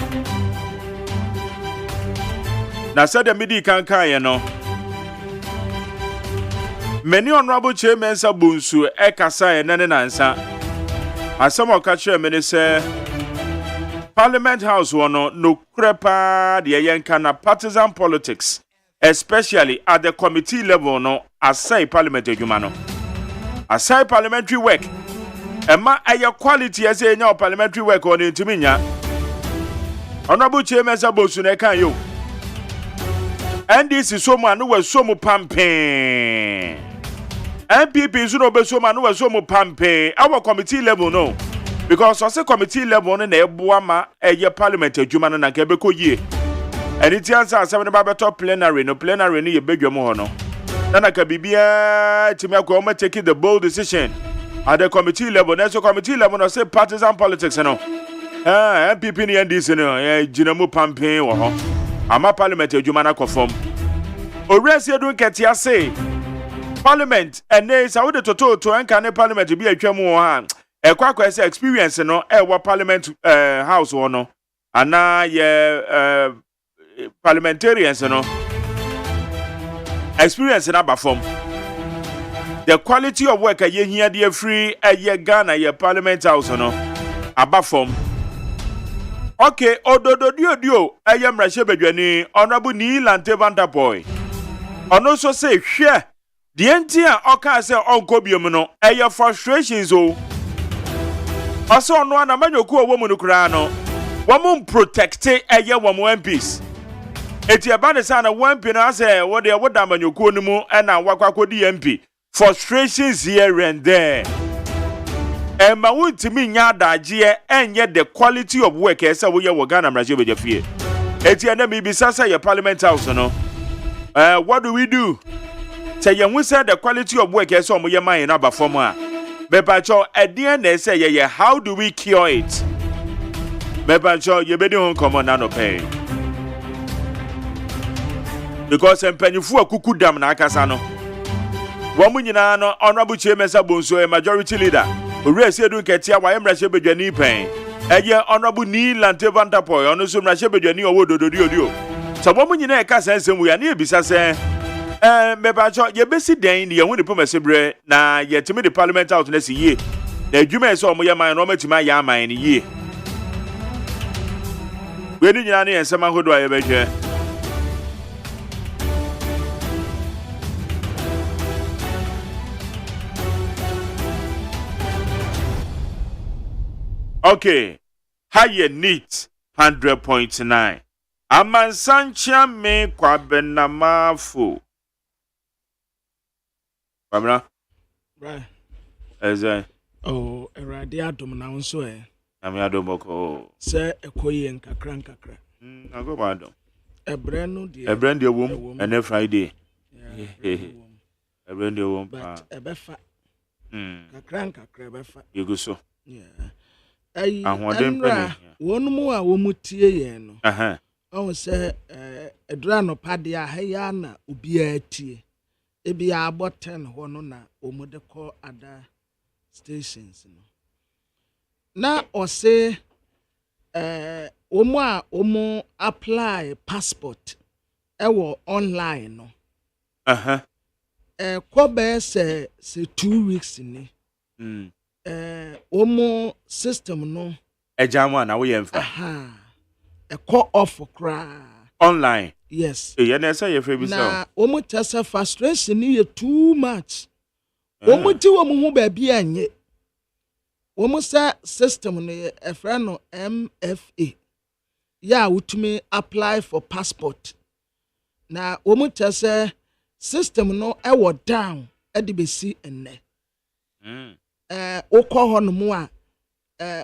Now, said the midi can kaya no. Many honorable chairmen sabunsu ekasa and nanansa. As some of catch many say Parliament House wano no crepa the yankana partisan politics, especially at the committee level no aside parliamentary humano. Aside parliamentary work. Emma aya quality as a parliamentary work on intiminya. Honorable Chairman Sabosu nekan yo. And this is someone who was so mu pampe. MPP so no be someone who was so mu pampe. Our committee level no. Because I say committee level no na eboa ma aya parliamentary juma na kebeko ye. And it answer seven about plenary no ye bedwam ho no. Na ka bibia timi akwa take the bold decision. At the committee level, so committee level, I say partisan politics, you know. MPP ni NDC, Jinamu Pampe, or Ama Parliamentary Jumana conform. Oresi don't get ya say Parliament, and they say, the total to Ankane Parliament to be a Chamu, a quack experience, you know, what Parliament House or no, and now, parliamentarians, you know, experience in our form. The quality of work a year here, dear free, a year Ghana, your Parliament House, no, above form. Okay, dio, I am Rashebedwani, Honorable Neil and Tevanta boy. And also say, share the entire Oka say Uncle Biomono, a your frustrations, oh. Also, no one a man who woman who crano, woman protected a year one MPs. It's about the son of one pin, say, what they would damn you kunumu and now Wakako DMP. Frustrations here and there. And my wound to me, yada, and yet the quality of work as a way of Ghana Brazil with your fear. Etienne maybe Sasa, your Parliament House, no. What do we do? Say, you said the quality of work as some of your mind about former. Bepacho, at the end they say, yeah, how do we cure it? Bepacho, you better don't come on no pay. Because I'm penny for a cuckoo dam na Casano. Woman, honorable chairman, Sabonso, a majority leader. Who raised you to get here, why am I shabby your knee pain? A year honorable Neil and Tevantapoy, on the sum Rashabby your knee or wood do. So, woman, you know, Cassan, we are near Bissas. Bepacho, your best day in the only Pumasebre, na yet to me the Parliament out next year. The Juma saw my mind to my yama in a year. Where did you and someone who do I ever hear? Okay, higher neat 100.9. Aman Sancha me kwabenamafu. Babra? Right. Eze. Oh, erade adom na nso e. Ami adom boko. Se ekoye nkakra. Ago badom. Ebre no de. Ebre de wom ene Friday. Ebre de wom pa. But ebefa. Nkakra ebefa. Yegu so. Yeah. Ai anra wonmu a womutie ye no. Aha. On say edra no pade a heya na obi atie. Ebi abo 10 ho no na omude call other stations no. Na o say omu apply passport ewo online no. Aha. Ko be say 2 weeks ni. Omo system no Ejama na we yemfa. Aha. A call off cry Online. Yes. Yeah, na say you free be so. Na omo tesa frustration ni too much. Omo ti omo hu ba bia anye. Omo sa system no e friend no MFA. Ya utumi apply for passport. Na omo tesa system no e wo down e de besi enne. Okọ ho no mu a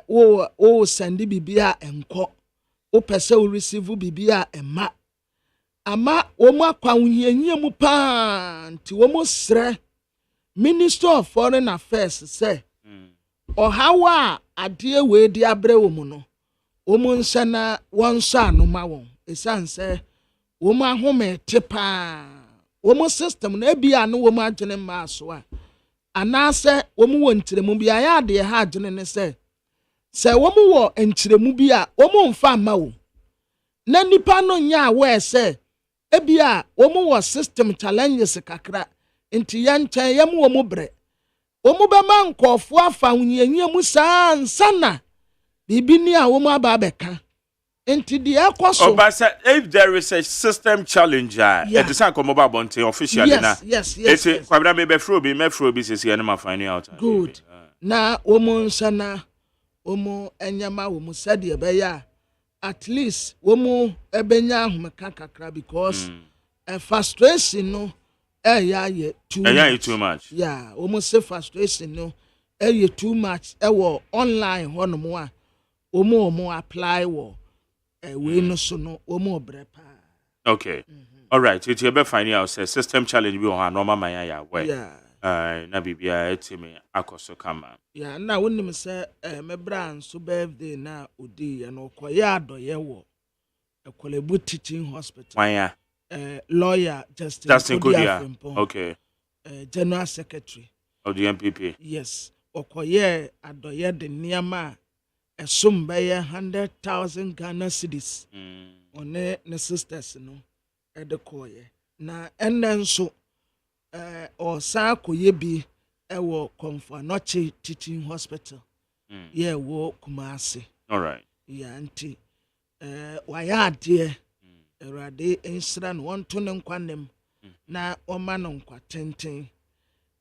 wo send bibia enko o pese o receive bibia emma ama wo mu akwanhia mu pa nti wo mu sre Minister of Foreign Affairs say o hawa ade we di abre wo mu no wo mu nsa na won so anoma won esan say wo mu ahome te pa wo mu system na bia no wo mu agene ma so a anase womu wo ntiremu bia ya de ha agene ne se womu wo ntiremu bia womu mfa ma wo na nipa no nya we se ebia womu wo system challenges kakra nti ya nchan yam womu bre womu be ma nkofo afa hunyanya mu sana bibi ni a womu aba beka nti de ekoso Obasa, if there is a system challenge it is a come about bonte officially na. Yes. It's kwabra me be fro bi sisi na ma find out. Good. Na womu nsana womu enyama womu sade be ya at least womu ebenya ahumeka kakra because frustration no ye too much. Yeah, womu say frustration no ye too much wo online honomo a womu apply wo we no so no womu obrepa. Okay. All right, it you be finding out say system challenge bi on normal man ya we. Yeah. Na bibia etimi akoso kama. Yeah, na wonim say me bra so birthday na odi ya no koya adoye wo Ekolebu Teaching Hospital. Why Lawyer Justin Kodia. Okay. General Secretary of the MPP. Yes. Okoye adoye de niama esum beye 100,000 Ghana cedis. One ne sisters no edekoye. Na enenso or sa koye bi ewo Komfanoche Teaching Hospital. Yeah, wo Kumasi. All right. Yeah, auntie. Waya ade erade ensra no wonto ne nkwanem na oma no nkwa tenten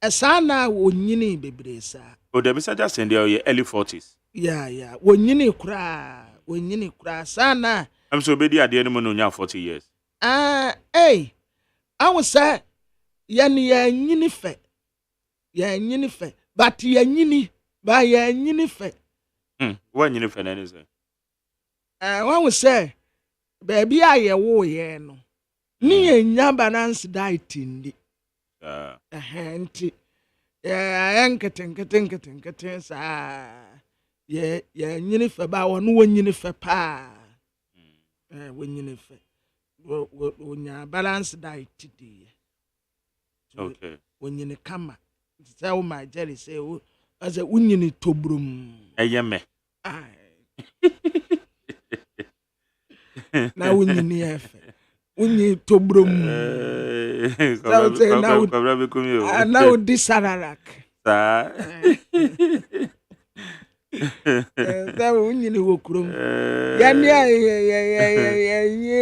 esa na wonyini bebre sa o de bisa just in the early 40s. Yeah, wonyini kura sana I'm so be the ade no no nya 40 years. I was say yani ya nyini fe but ya nyini ba ya nyini fe When you fe na ni say one was say baby aye wo ye no ni enya balance diet ndi nti Yeah, nketen sa. Yeah, nyini fe ba wonu wonyini fe pa. Wonyini fe. Wonya balance diet today. Okay. Wonyini kama. Say o my jelly say o as a wonyini tobrum. Eyeme. Na wonyini efe. Wonyi tobrum. Now this salarak. Sa. That wonyini wokrum. Ya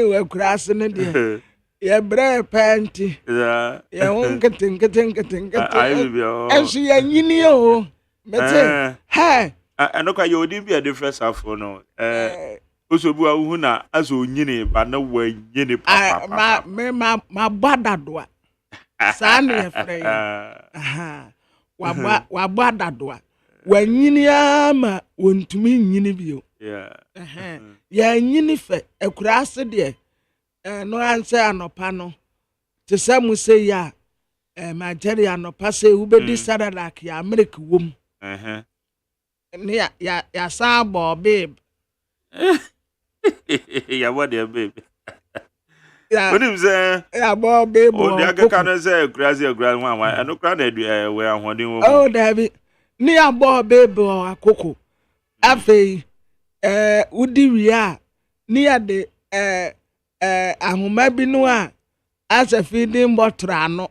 we kurase ne de. Ya bre panty. Ya nketen. Enso ya nyini o. Mete. Hey. Anoka you odi be a difference afo no. Osobu awu na aso nyini ba na wa nyini papa. Ma badadoa. Sa na ye frɛ. Wa badadoa. Wa nyini ama wontumi nyini bio. Ya nyini fe akurase de no anse anopa no. Te sɛ mu sɛ ya Nigeria anopa sɛ ubedi sadalak ya America wom. Ni ya sabo babe. Ya what there babe. What him say? Ya bo babe. Oh, the aka kan say crazy grand one. I no kra na we ahode wo. Oh, David. Ni ya bo babe akoko. Afei udi wi a ni ya de ahoma bi no a asa feeding bottle ano.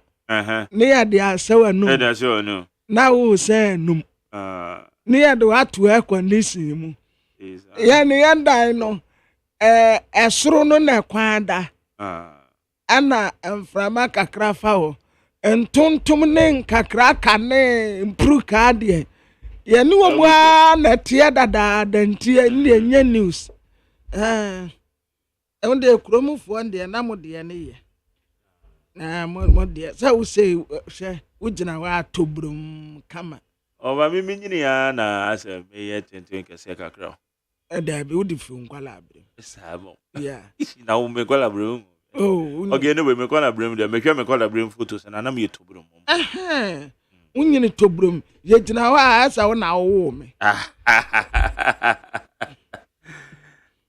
Ni ya de asawa no. Na so no. Na wo say num. Ni ya de atu air condition mu. Ya ni ya dai no. Esoro no na kwanda. Ana mframa kakra fa ho. Entontom ne nkakra ka ne impruka de. Ye ni wo mwa na tie dada dantie ne nya news. Onde kromufo nde na mo de ne ye. Na mo de sa wo say hwe wo gina wa atobrum kama. Oba mi nyini ya na asa me ye tenten kese kakra. Da be wo di fi nkwala abre. Sabo. Yeah. Na wo me kwala abre. Oh, okay, no, we me kwala abre de me hwe me kwala abre photos na na me tobrum. Unyini tobrum ye gina wa asa wo na wo me.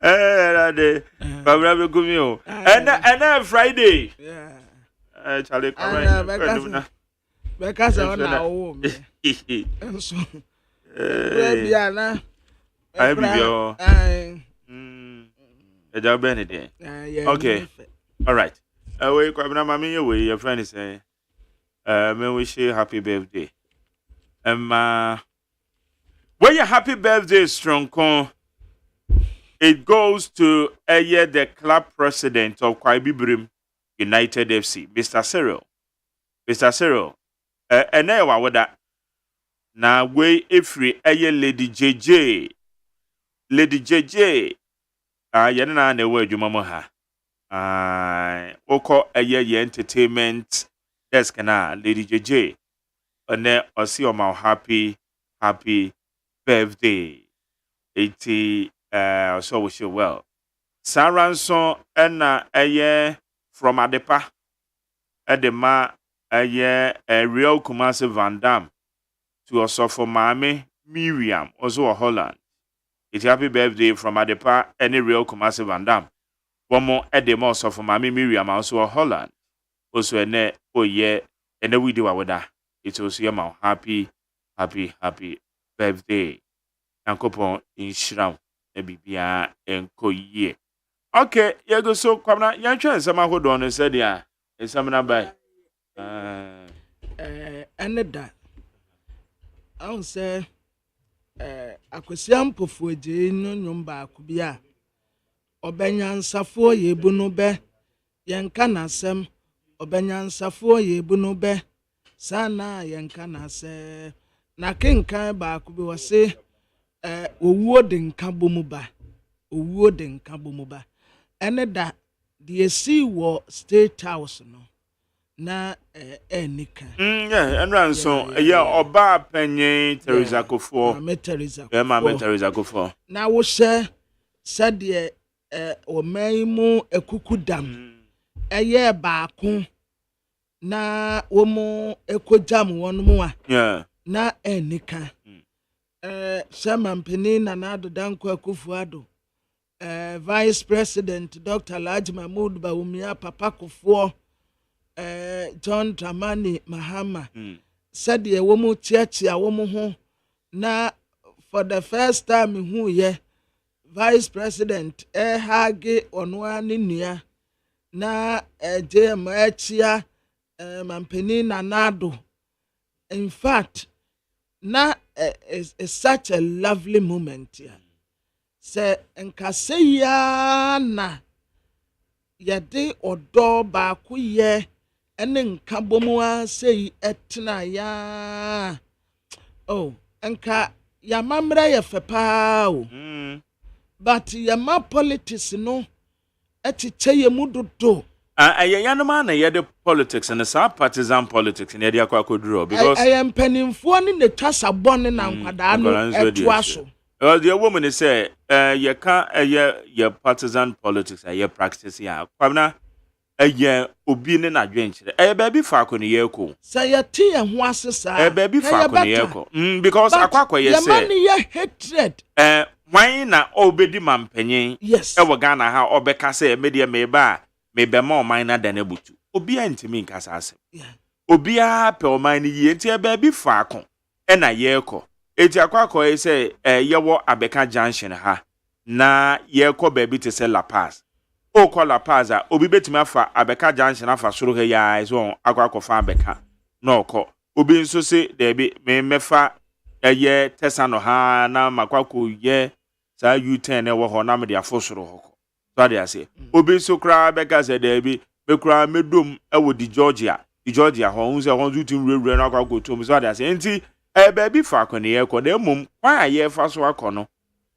Rade. Babra be gumi o. And Friday. Yeah. Charlie come. Because I na wo me. Enso. Baby ana. I be yo. Eja ben de. Okay. All right. We kwabna mama we your friend is saying me wish you happy birthday. When you happy birthday strong con it goes to the club president of Kwaibi Brim United FC, Mr. Cyril. Mr. Cyril, wa wada na we efri Lady JJ. Lady JJ, yana na we adwuma mo ha. Oko ye entertainment desk na Lady JJ. One osi o ma happy birthday. 80 so wish you well. Saranson na from Adepa. Edema real Kumasi Van Dam to also for Mami Miriam also a Holland. It's happy birthday from Adepa any real Kumasi Van Dam. One more edema also for Mami Miriam also a Holland. Also ene and we do awada. It's also your happy birthday. Yankopon in Shram. Bibia enko ye. Okay, you go so kwamna yanchwa sama hodo no said ya. Esamna bai. Aneda. I won say akwesiam pofueje no nyumba akubia. Obenyansafo ye bu no be. Yenka nasem obenyansafo ye bu no be. Sana yenka nase. Na kenkan ba akubi wase owuo de nka bomuba ene da de esi wo State House no na enika yeah enran so oba panyin Teresa Kofo Teresa Kofo na wo hye sade o maimu ekukudam eye baako na womo ekojam wonmo a yeah na enika Shaman Penina Nado Danko Akufuado Vice President Dr. Alhaji Mahmood Bawumia Papa Kufuor John Dramani Mahama said ye womu church ya womu ho na for the first time who ye Vice President hage onwa ni nua na JM achia Mampenina Nado. In fact na is such a lovely moment here. Se nkase ya na yade odo ba ku ye ene nka bomu a sei etna ya oh nka ya mamra ye fepa o but ya ma politics no etiche ye mudodo ayanoma na ye the politics and the partisan politics in area kwakoduro because I am penimfo ni netwa sabon na nkwada no etwaso the woman say ye can ye partisan politics ye practice ya kwabna ye obi ne na dwenchire baby fa ko ne ye ko say ye tie ho asesa baby fa ko ne ye ko because akwakwa ye say ye man ye hatred why na obedi mampanyin yes e wo Ghana ha obeka say me de me ba me be ma oman na da na butu obi antimi nkasa asem obi a pe oman ni ye ntia baby fa ko e na ye ko eti akwakwa ye say ye wo Abeka Junction ha na ye ko baby te say La Paz o ko La Paz a obi betimi afa Abeka Junction afa soro he ya so akwakwa fa Abeka no ko obi nso se debi me mefa ye tesano ha na makwakwa ye sa U10 e wo ho na me de afosoro ho ko so de ase obi so kra beka se debi me kra medom e wo di Georgia ho hu se ho zutin rewre na akwakwa to me so de ase enti baby fa ko ne ye ko na mum kwa ye fa so akono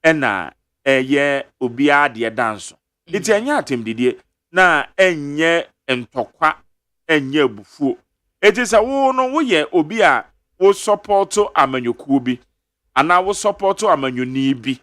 e na ye obi ade danso iti anya atem didie na enye entokwa enye abufuo eti se wo no wo ye obi a wo support amanyokuo bi ana wo support amanyoni bi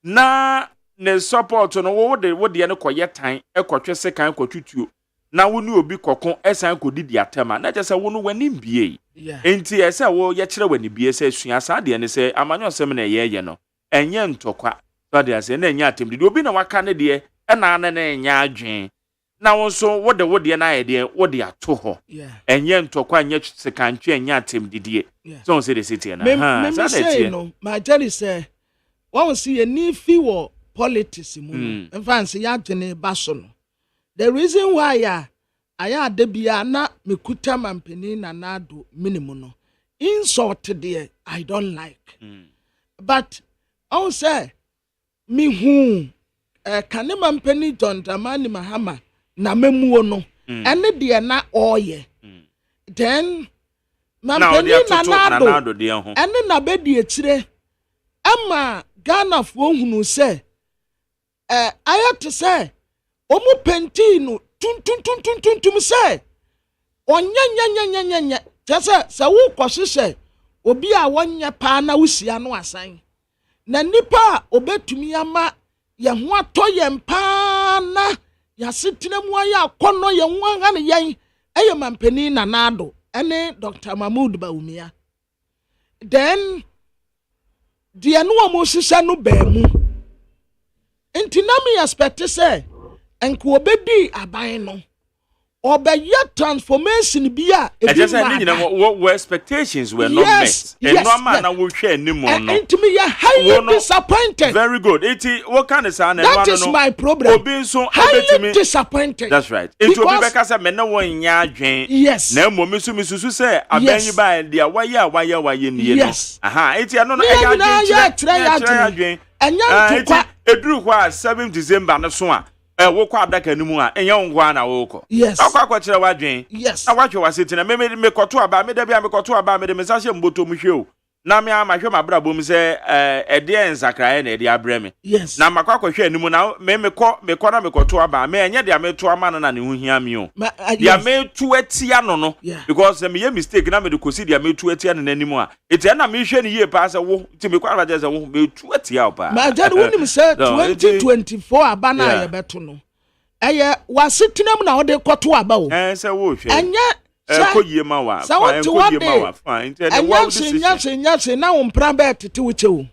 na ne support no wo de ne koye tan ekotwe sekan kotwutuo na wo ni obi kokon esan kodidi atema na je se wo no wani mbie enti ese wo ye kire wani bie se sua sa de ne se amanyo sem na ye no enye ntokwa so de ase na enye atem didi obi na waka ne de na enye adwen na wo so wo de na ye de wo de ato ho enye ntokwa enye sekantwe enye atem didi so se de city na ha sa de no my jelly say one see any fi wo politics mu in fact ya adwene ba so no the reason why I had bia na mekuta mampeni na nado minimum no insult there I don't like but I say me hu kane mampeni John Dramani Mahama na memuo no ene de na oye then mampeni na nado ene na be de akire ama Ghana fo hunu se ayat say omu pentino tuntum say onyanya tese se wo kwose obi a wonye pa na wusia no asan na nipa obetumi ama ye ho atoye mpa na ya setena mu aya akono ye ho anga ne yen eye mampeni na nado ene Dr. Mahmood Bawumia then die no omo sisa no ba mu intinami expect say enko obedi aban no obeye transformation bia e just what expectations were not met and no man na wo hwe animo no intimi ya highly disappointed very good eti what kind of sound that is my problem obi so obetimi disappointed that's right eti obi beka say me na won nya adwen na momisu say aban yi ba dia waye nie no aha eti ano no e ya adwen enya ntukwa eduru kwa 7 December no so a wo kwa abdaka nimu a enye ngwa na wo ko akwa kire wadwen na watwe wasetina me koto aba me da bia me koto aba me de mesase mboto mu hwe o na me amahwe mabrabo mu se ede ensakrae na ede abreme na makwa hwe animu na me ko na me koto aba me enye de me to ama na ne ho hia me o dia me tu atia no because me ye mistake na me de kosi dia me tu atia no nanimu a eti na me hwe ne ye pa se wo ti me kwa abaje se wo me tu atia o pa ma jade wonim se 2024 aba na ye beto no eye wasetinam na wo de koto aba o se wo hwe enye ko yema wa fine ko yema wa fine nti wa nyase na wo mpra ba tete wo chewo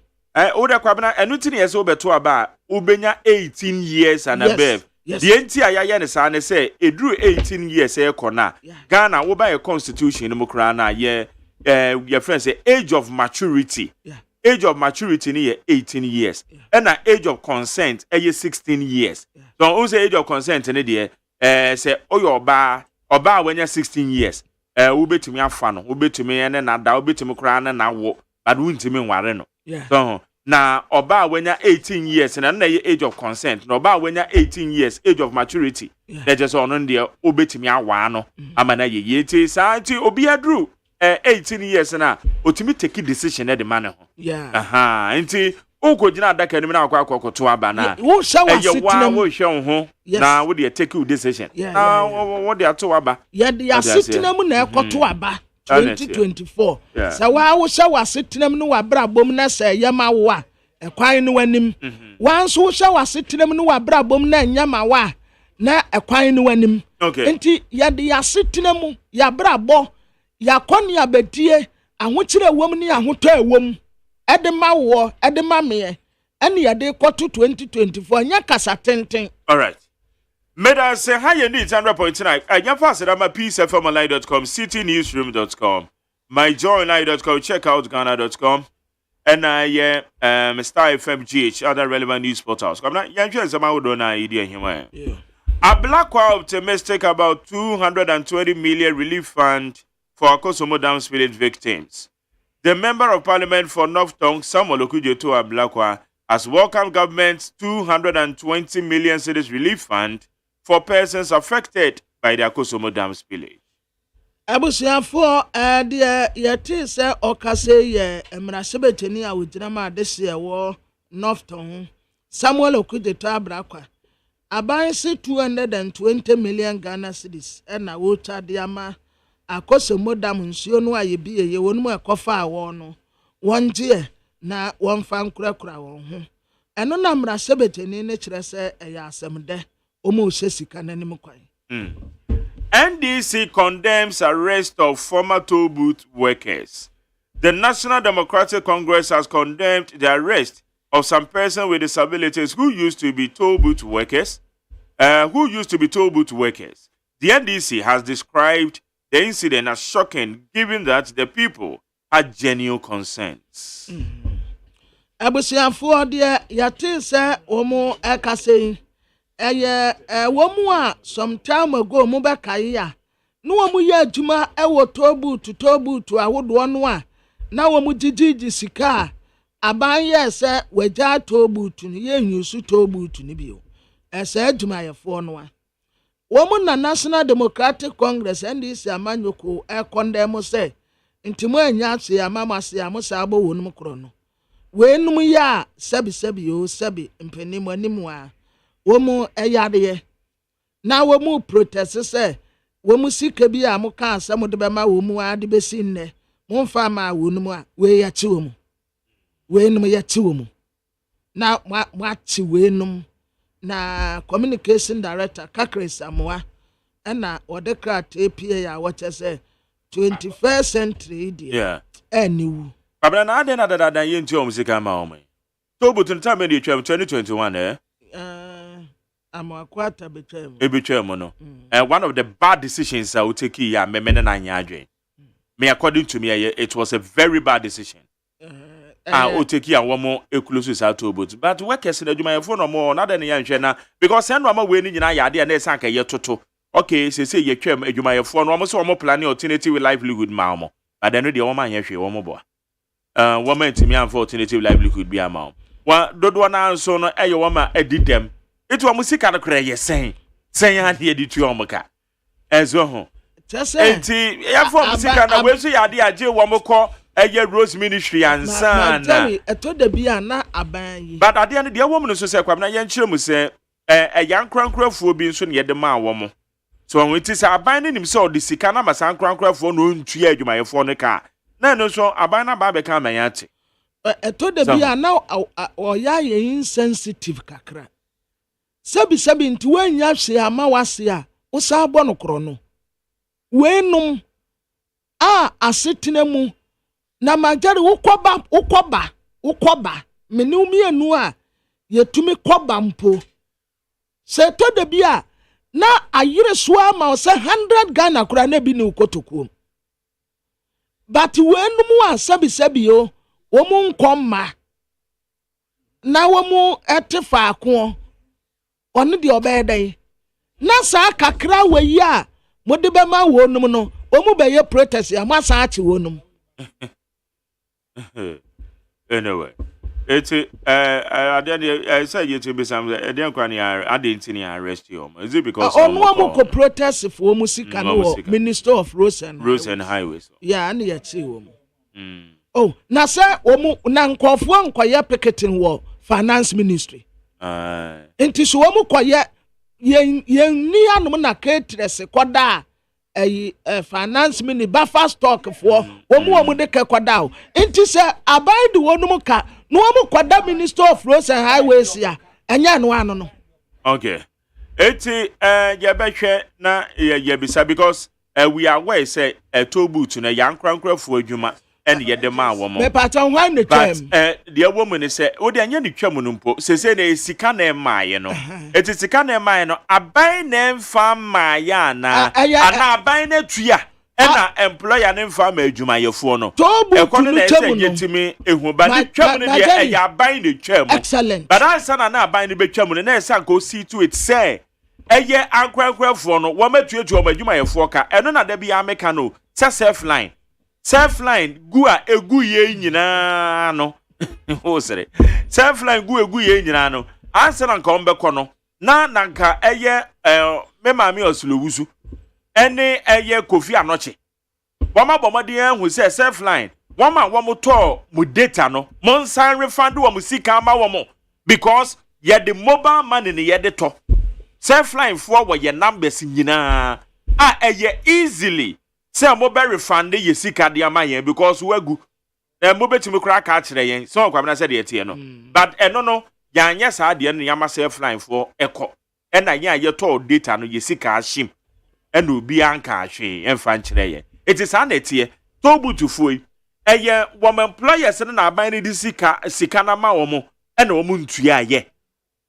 wo de kwabena enu ti ne yese wo beto aba ubenya 18 years and above the enti ayaye ne sa ne say eduru 18 years e kona Ghana wo ba your constitution no mukra na ye your friend say age of maturity age of maturity ni 18 years and age of consent 16 years so we say age of consent ni de say oyo oba when you 16 years wo betumi afa no wo betumi ene na da wo betumi kra na wo but wo ntimi nware no so na oba when you 18 years na age of consent na oba when you 18 years age of maturity that just on there wo betumi awa no amana ye yeti sa nti obi adru 18 years na otimi take decision na the man ho nti Oko jina adaka ni na kwa to aba na wo shawa sitinam wo hwe ho na wo de take you decision na wo de ato aba ye de asitinam na ekoto aba 2024 sa wo shawa sitinam no wa brabom na sa yama wo a ekwan no wanim wanso wo shawa sitinam no wa brabom na nyama wa na ekwan no wanim enti ye de asitinam ya brabo ya koni abedie ahokyere wom ni ahotɔ awom edema wo edema me ene yade kwoto 2024 nya kasa tenten. All right, meda say how you need 100.9 anya fast at my peacefmonline.com citynewsroom.com myjoyonline.com check out ghana.com and Star FM GH other relevant news portals come na yan hwe sama wodo na idea hima a black optimistic about 220 million relief fund for Akosomo Dam spill victims. The Member of Parliament for North Tongue, Samuel Okujeto Ablakwa, has welcomed government's 220 million cedis relief fund for persons affected by the Akosomo Dam spillage. Abusiafo de yeti se okase ye emrasebeteni a wojinama adese wo North Tongue, Samuel Okujeto Ablakwa. Aban se 220 million Ghana cedis na wo tadiama Akosomo Dam nsuo no ayebi ye wonum ekofa awo no wonje na wonfa nkurakura won ho eno na mra sebeteni ne kire se eya asemde omo sesika nanim kwan NDC condemns arrest of former toll booth workers. The National Democratic Congress has condemned the arrest of some persons with disabilities who used to be toll booth workers. The NDC has described the incident as shocking, given that the people had genuine concerns. Abusiafo de yati se omo ekase womu a some time ago mu be kai a no womu ye adwuma ewo tobu awodo no a na womu gigigi sika aban ye se wagya tobu tu ne ye nyusu tobu tu ne bio ese adwuma yefo no a womu na National Democratic Congress NDC amanyoko condemn say ntimo anya ase amama se amosa abo wonum kro no wenum ya sabi o sabi mpenimu animu a womu eyade na womu protest say womu sika bi a muka asem de bema womu ade besi nne mumfa ma wonum a we ya chi womu wenum ya chi womu na wa chi wenum na communication director Kakre Samoa na odekrat APA ya wacha say 21st century dia aniwu Abra na ade na dada yenti omsika ma omo tobu tunta me de twam 2021 amakwata betwam ebetwam no one of the bad decisions I would take ya me na anya adwen me according to me it was a very bad decision oteki awomo ekulusu sa tobot but workers na adwuma yefo no mo na de ne yanhwe na because send ama we ni nyina yade na esan ka yetoto okay say yetwam adwuma yefo no mo so mo plan alternative livelihood ma mo but then de wo ma yanhwe wo mo bo woman ntimi am for alternative livelihood bi ama wa dodo na anso no eye wo ma adidem etu wo sika no kra ye sen ade editu wo ka ezo ho enti ya for sika na we so yade age wo mo ko eye Rose Ministry ansana etoda bia na aban yi but ade ne de wo mu so se kwam na ye nkyere mu se yankrankrankrafuo bi nso ne ye de ma wo mo so won ti se aban ne nim se o de sika na masankrankrankrafuo no ntua adwumayefo no ka na no so aban na ba be ka manyate etoda bia na o ya ye insensitive kakra sabi nti wanya hwe ama wase a wo sa bɔ no kro no wenum asetena mu na magare ukoba menumi enu a yetumi koba mpo se to de bia na ayire so ama o se 100 Ghana kura na bi ni ukotokuo but wenum a sabi o womu nkomma na womu etefa ako onu de obedai na sa kakra wayi a mode be ma wonum no womu be ye protest ya masa achi wonum anyway it's I say you to be some then can I didn't arrest you. Is it because on one ko protest for musika no Minister of Roads and Highways? Yeah, and yet see oh na say omu na nkofo nkoye picketing wo finance ministry enti so omu koye yen ni anum na caterers koda finance ministry buffer stock for omu de koda enti say abide wonum ka no omu koda Minister of Roads and Highways ya enya no ano no okay eti ye behwe na ye bisa because we are aware say tobutu na yankrankrafo adwuma and ye de ma wo mo me pattern when the term the woman say o de anya ne twam no mpo se na sika na maaye no eti sika na maaye no aban na mfa maaye ana aban na tua ena employer na mfa ma adwuma yefo no ekono na ese yetimi ehu ba ne twam no de ya aban ne twam excellent but answer na aban ne betwam no na ese go see to it say eye ankwafo no wo matuatu o adwuma yefo ka eno na da bia meka no self line gu a egu ye nyina no o sere self line gu egu ye nyina no answer na nka ombekọ no na nka eye me maami osulowusu ene eye kofi anoche wama bomade hu se self line wama womo to mu data no mon san refund wo mu sika ma womo because ye the mobile money ne ye de to self line for wo ye numbers nyina eye easily say mobile refund ye sika de amaye because wagu mo betimi kura ka kire yen so kwamna say de tie no but eno no yanye sa de no yama self line for eko ena ye to data no ye sika ashim ena obi anka ahwe emfa nkire yen it is an etie to butufoi eye wom employers na aban ne di sika na ma wo mo ena wo mu ntua ye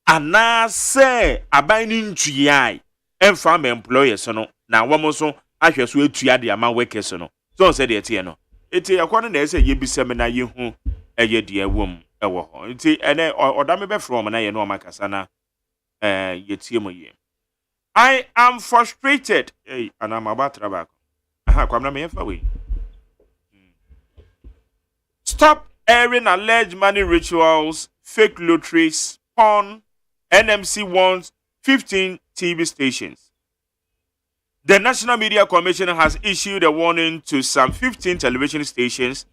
ana say aban ni ntua emfa ma employers no na wo mo so ahwe so etua de ama workers no so say de tie no eti yakwana na ese ye bisem na ye hu eye de awom ewo ho eti ene odame be from na ye no makasa na ye tie mo ye I am frustrated and I'm about to back kwamna me fa we stop airing alleged money rituals, fake lotteries, porn. NMC wants 15 TV stations. The National Media Commission has issued a warning to some 15 television stations,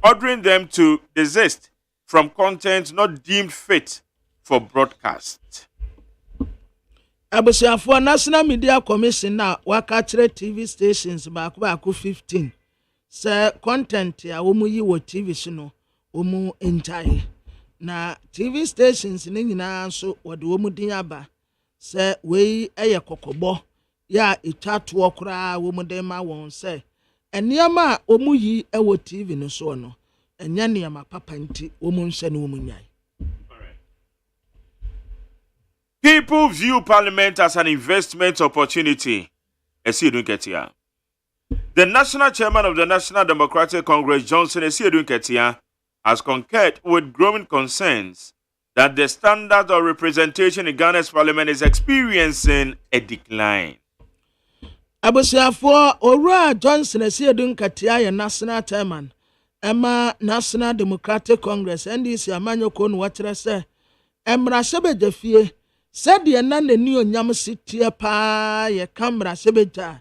ordering them to desist from content not deemed fit for broadcast. Abusiafo National Media Commission na wakachire TV stations baako 15. Say content ya womu yi wo TV no womu enjoy. Na TV stations ni nyina so wode womu din aba. Say we eye kokobo ya itatu okra womu den ma won say eniama womu yi ewo TV no so no enya niama papa nti womu nse no womu nyai. People view Parliament as an investment opportunity. Esiedun Ketia. The National Chairman of the National Democratic Congress, Johnson Esiedun Ketia, has concurred with growing concerns that the standard of representation in Ghana's Parliament is experiencing a decline. Abusiafo Ora Johnson Esiedun Ketia ye National Chairman, Emma National Democratic Congress, NDC amanyoko no wakyerɛ sɛ emra sebeje fie said ye na ne ni onyam sitie pa ye camera sebeja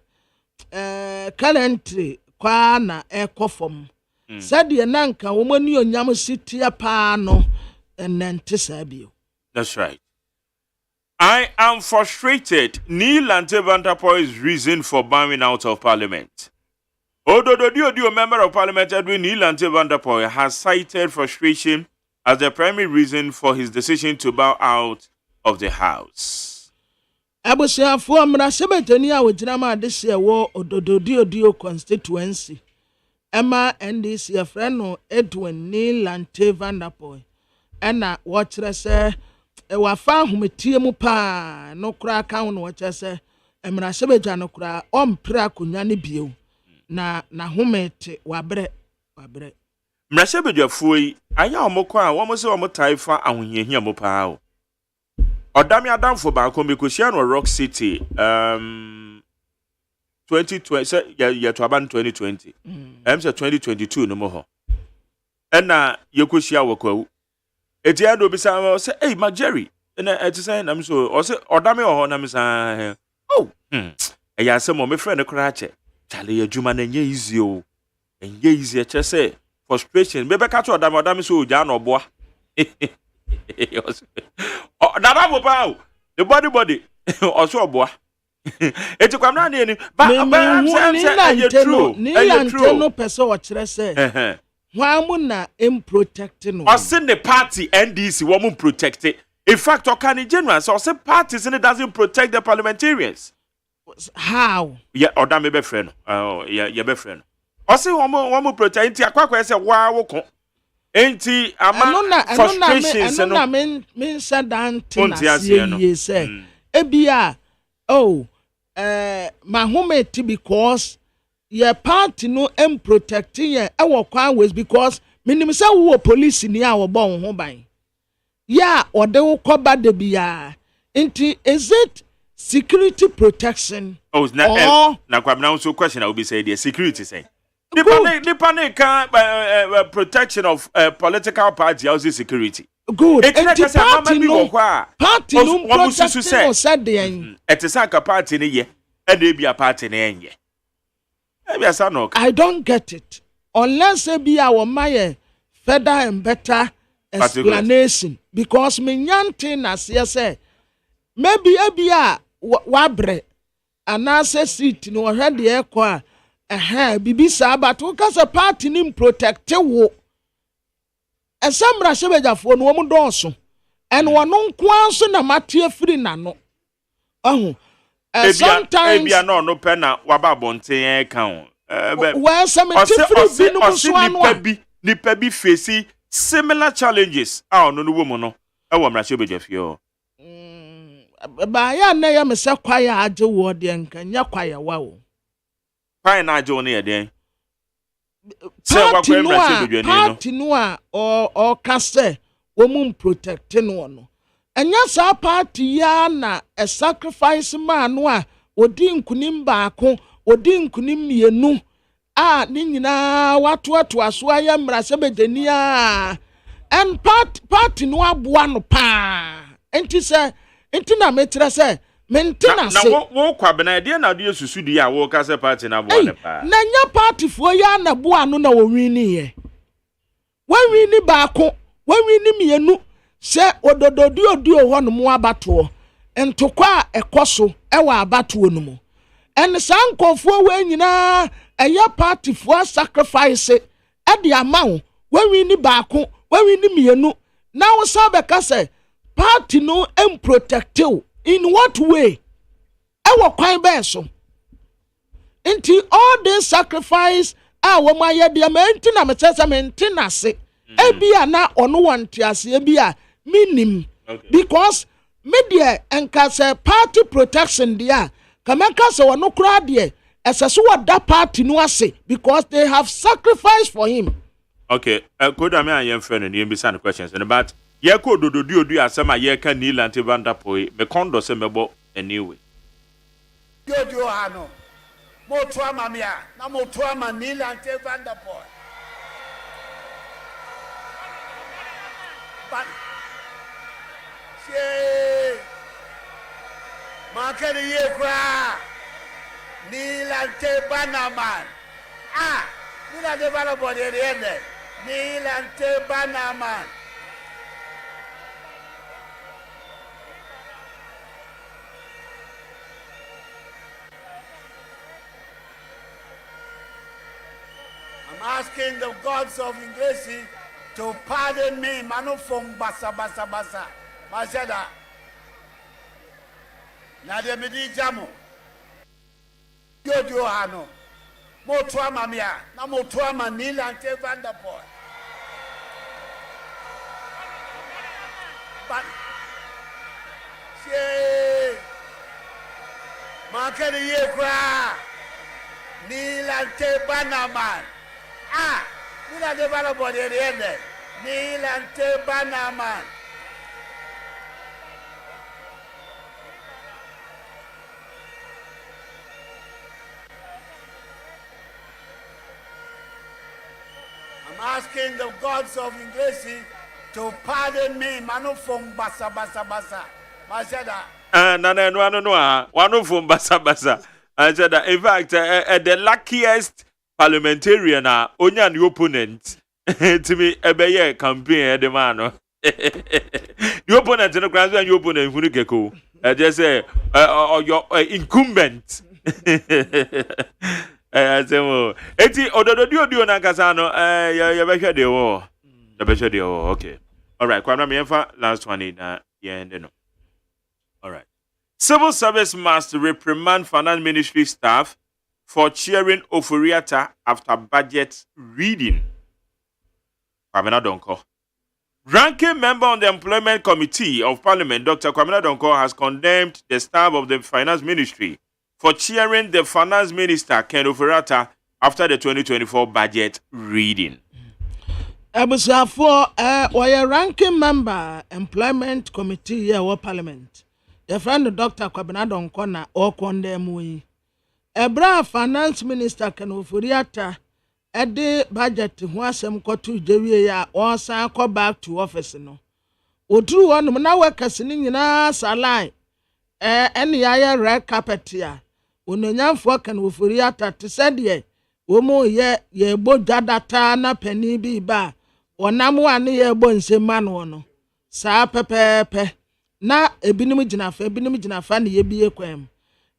currently kwa na ekofom said ye na nka wo mani onyam sitie pa no enente sabio. That's right. I am frustrated. Neil Vantapoy's reason for bowing out of Parliament. Odododio member of Parliament Edwin Neil Vantapoy has cited frustration as the primary reason for his decision to bow out of the House. Abusiafo amra sebetani a wojina ma de se wo odododio constituency Emma NDC a friend no Edwin Neil and Vanderpool. Ena wɔkyerɛ sɛ wafa ahometie mu paa no kora ka ho no wɔkyerɛ sɛ mmarahyɛbadwa no kora ɔmpere akonnwa no bio na homete wabrɛ mmarahyɛbadwafoɔ yi anya ɔmokɔ a wɔn sɛ wɔn tae fa ahohiahia mu paa o ɔdame adamfo baako mekohyia no Rock City 2020 sɛ yɛto aba no 2020 sɛ 2022 no mu hɔ ɛna yɛkohyia wɔ kwawu eti ya do bisa say hey ma Jerry na eti say na me so o say odame ho na me say oh eya say mo me friend kra che chale adwuma na nye easy o enye easy che say frustration be be ka to odame so oja na oboa dada mo pa o the body o so oboa eti kwam na ni ba say true no person o kire say Wamu na protecting. Or send the party NDC woman protect it. In fact, or can in general, so say parties and it doesn't protect the parliamentarians. How? Yeah, or that may be friend. Oh, yeah, your best friend. Or say woman protect it. I say wow, ain't he? Frustrations. I mean, said Auntie, say, Ebia, oh, my homemade because. Your party no protecting ye our ways because minim say wo police ni a bon ho ban ya or they will cover the bia inti is it security protection oh na kwam na so question I will be say the security say the panic protection of political party house security good it party no protecting said the it is a party ni ye and they be a party ni ye I don't get it. Unless it be our my further and better explanation. Because me nyantin as you say, maybe a bia wabre and I say seat no head the equa a hair bibi sabat because a party nim protect wo. And some rashabeja for no woman also. And one on kwanso na matia free nano. Oh. Sometimes no penna wababonte count. Well, some nipa bi face similar challenges. Ah, no woman no. I want to be you. Ba ya na ya me se kwaya age wo de nka nya kwaya wa wo. Kwaya na age wo ne de. Se wa kwaya mra se no. Party no a or kase wo mum protect no no. Enya sa party ya na a sacrifice man no a odi nkunim baako odi nkunim mienu a ni nyina watoato aso aya mrase bedani a and party no aboa no pa enti na metre se maintenance na wo kwabena de na de susu di a wo ka se party na aboa ne pa na nya party fo ya na boa no na wo wini ye wo wini baako wo wini mienu se odododi ho no mu abato entokwa ekoso ewa abato no mu en sankofo we nyina eya party fo sacrifice e de amawo we wini baako we wini mienu na wo sabeka se party no protect you in what way ewo kwan be so enti all this sacrifice wo maye de amenti na metesa menti na se ebia na ono wanti ase ebia minim because media enka say party protection dia kameka say wono kura de eseso wada party no ase because they have sacrificed for him. Okay, koda me ayen friend ni mbisa no questions but ye ko odu asema ye ka ni lante Vanderpool me kondo se mebo anyway. Yodio hano mo to amamia na mo to amani lante Vanderpool. But Makani ye kwa Nilante Banaman. Nilante Banaman ende. Nilante Banaman. I'm asking the gods of English to pardon me, manu from basa. Masada. Na de midi jamu. Yodio hano. Motua mamia, na motua manila ante Vanderpool. But she Market ye cry Nilante Banaman. Ah, Nila de Vanderpool at the end. Nilante Banaman. I'm asking the gods of Inglesi to pardon me, Manu from Basa Basa Basa. Mashada. No. One from Basa Basa. I said that, in fact, the luckiest parliamentarian, only an opponent to me, a bear campaign, the man. The opponent in the ground, and your opponent, Funiko. I just say, or your incumbent. Eti ododo na kasano ya besha de wo. Ya besha de wo. Okay. All right, kwamna me last one in no. All right. Civil service must reprimand finance ministry staff for cheering Oforiata after budget reading. Kwamina Donko. Ranking member on the Employment Committee of Parliament, Dr. Kwamina Donko, has condemned the staff of the finance ministry for cheering the finance minister Ken Oforiata after the 2024 budget reading. Abusafo were ranking member employment committee here or parliament. Your friend Dr. Kwabena Donko na o condemn we. Ebra finance minister Ken Oforiata ede budget ho asem kotu jewie ya o san ko back to office no. Oduru won na workers ni nyina salai ene ya red carpet ya. Ononyamfo Ken Oforiata te sede womo ye bodwa data na pani bi ba onam ane ye bo nsema no no saa pepepe na ebinim ginafa na ye bie kwam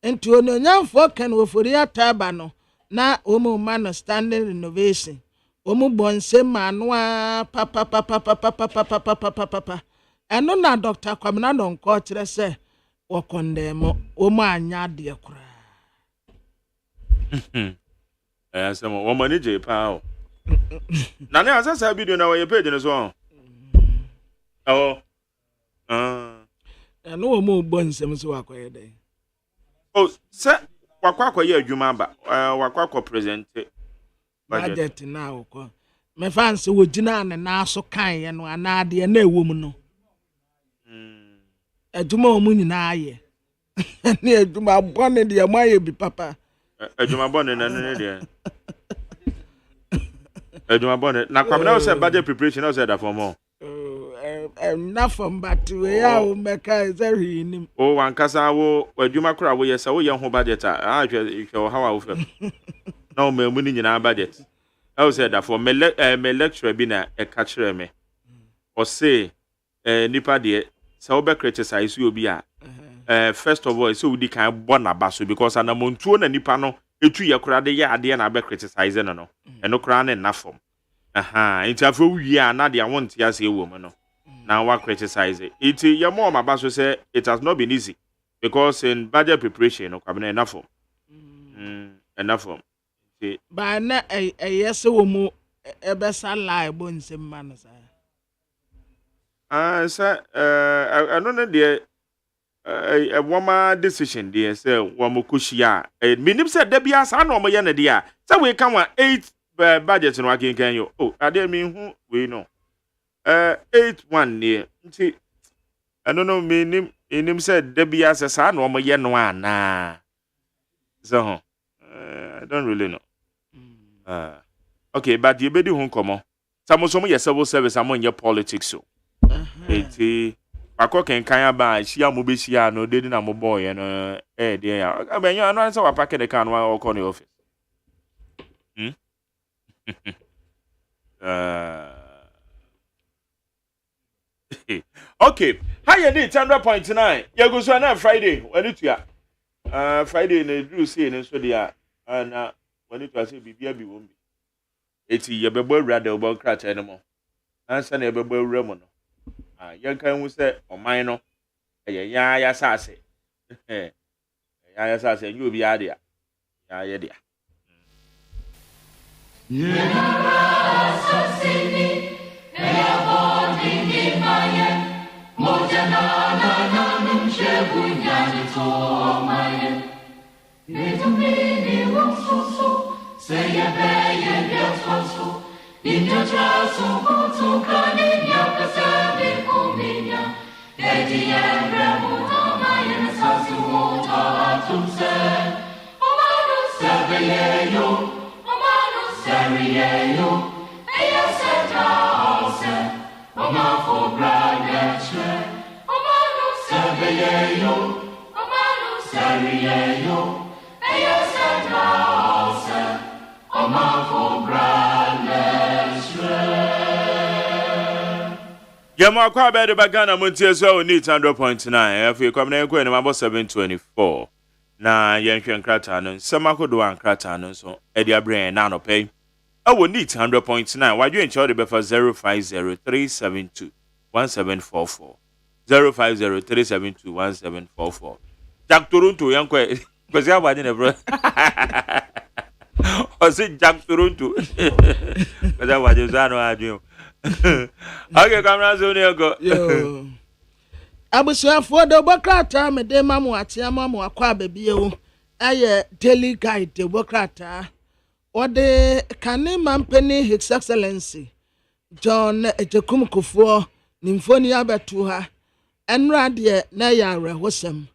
enti ononyamfo Ken Oforiata ba no na womo man standing renovation womo bo nsema no papa eno na Dr. Kwamina Donko kire se wo condemn womo anya de kura. Some woman in Japan. Nana, as I said, video now, you're paid as well. Oh, I know more bones, some so acquired. Oh, sir, Wakako, you remember, Wakako presented budget now. My fancy would Jinan and now so kind and one idea, no woman. A Jumo moon in aye. Near Juma bonnet, dear, my be papa. Juma bonnet and an idea. Juma bonnet. Now, come now, said budget preparation, I said that for more. Enough from but we are make a very oh, one casa wo, where Juma crowd, yes, so young budget. I show how I feel. No, me winning in our budget. I said that for me lecture being a catcher me. Or say, Nipa dear, so be criticize you be first of all, so we can born a basso because I'm a montuan and Nipano, a 2 year crowd, yeah, I didn't be criticizing no, and no crown enough from. It's a few year, not the I want to see a woman. Now, what criticize it? It's your mom, my basso say it has not been easy because in budget preparation, no coming enough from. Enough from. But na a yes, a woman, a best lie, bones and manners. Sir, I don't know, dear. A woman decision, dear, sir, Wamukushia. Minim said, Debbie, as I know my yana, dear. So we come 8 budgets and working can you? Oh, I didn't mean who we know. 8-1 near. See, I don't know, meaning in him said, Debbie, as a son, or my yana. So, I don't really know. Okay, but you better home come on. Some of your civil service among your politics, so. Ako ken kan ba hia mo be hia no dedi na mo boy no dey ya ben you no answer wa pack the can wa call the office okay how you need 100.9 you go so na Friday when it ya Friday na do say no so dia na when it was say bibia bi wo bi eti ye bebo awura da obo kra cha no answer na bebo awura mo no yan kan wu se oman no ya sase ya sase nyu obi ade ya ye dia Yama kwa bede bagana Montie so need 100.9 afi kwa na ekwe na 724 na yenhwe nkrata no samakodo ankrata no so edi abrɛ na no pay awo need 100.9 wadwe nche de befa 0503721744 0503721744 Jack Toronto yankwe kwesi abade ne bro Osi Jack Toronto kwesi abade zano adwe Okay, camera zone go. Yo. Abusuafo de bokrata me de mamu atia mamu akwa bebie wo. Aye daily guide de bokrata. Ode kane mampeni His Excellency John Ejekum Kufuor nimfoni abetu ha. Enra de na ya rehosem.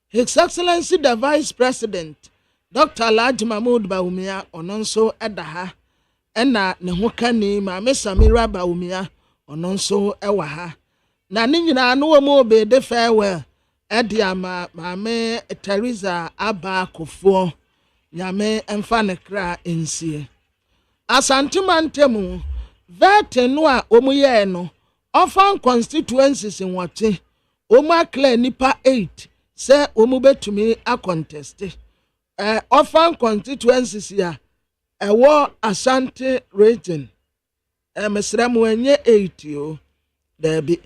His Excellency the Vice President Dr. Alhaji Mahmoud Bawumia ononso edaha. Ena ne ho kani ma Samira Bawumia ononso ewa ha na ne nyina no wo mo be de farewell edia ma me Teresa Aba Kufuor nyame emfa ne kra ensie asantemantem vete no a omuye no ofan constituencies nwote omu akla nipa 8 se omu betumi a contest ofan constituencies ya ewo Asante region mesremu enye 8 o debi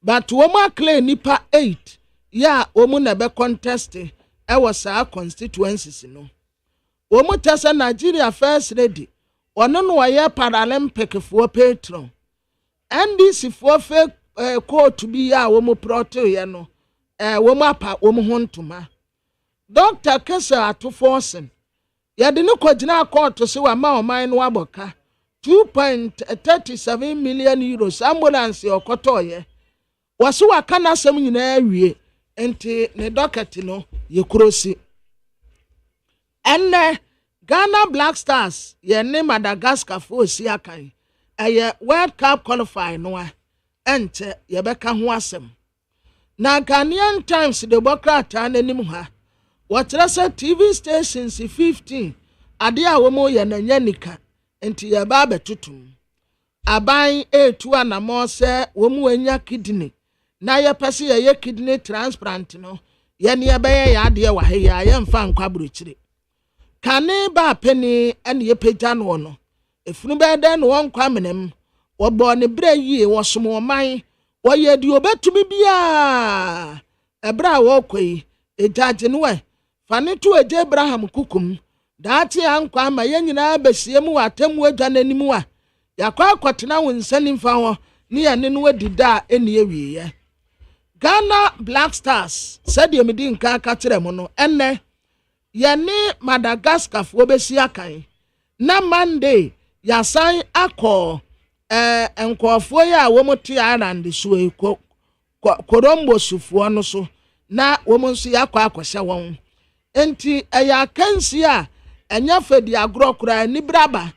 but womu akle nipa 8 ya omu na be contest ewo saa constituencies no womu tese Nigeria First Lady ono no waye Parliamentary for Petroleum NDC for fake court bi ya womu proto ye no womu apa womu hontuma Dr. Kesa Atuforsen yade ne kwagina court se wa ma oman no aboka 2.37 million euros ambulance okotoye waso waka na asem nyina awie enti ne docket no ye kurosi enne Ghana Black Stars ye ne Madagascar fo si akan eye World Cup qualify no a ente ye beka ho asem na Ghanaian Times de bokrata nanim ha Watrasa TV stations 15 ade a womo ye na nyanika enti ye ba betutum aban etu anamo se womu anya kidney na ye pese ye kidney transplant no ye ne ye be ye ade wa he ye mfa nkwa buruchire kane ba peni ene ye pagya no no efunu be de no wonkwa menem wobo ne bra yie wosomo man wo ye di obetumi bia ebra wo kwei ejaje no we fane to eje Abraham kukum daati ankwa ma yenyina besiemu atemu adwa nanimu a yakwa akwatena wonsani mfa ho ne ye ne no adida eni ewiye Ghana Black Stars said yemidi nka aka kire mo no enne ye ne Madagascar fo besi akan na Monday yasan akọ enkofo ya womote Ireland so eko korombo sufo no so na womonso yakwa akwhye won enti eya kansi a enya fedi agrokura ni braba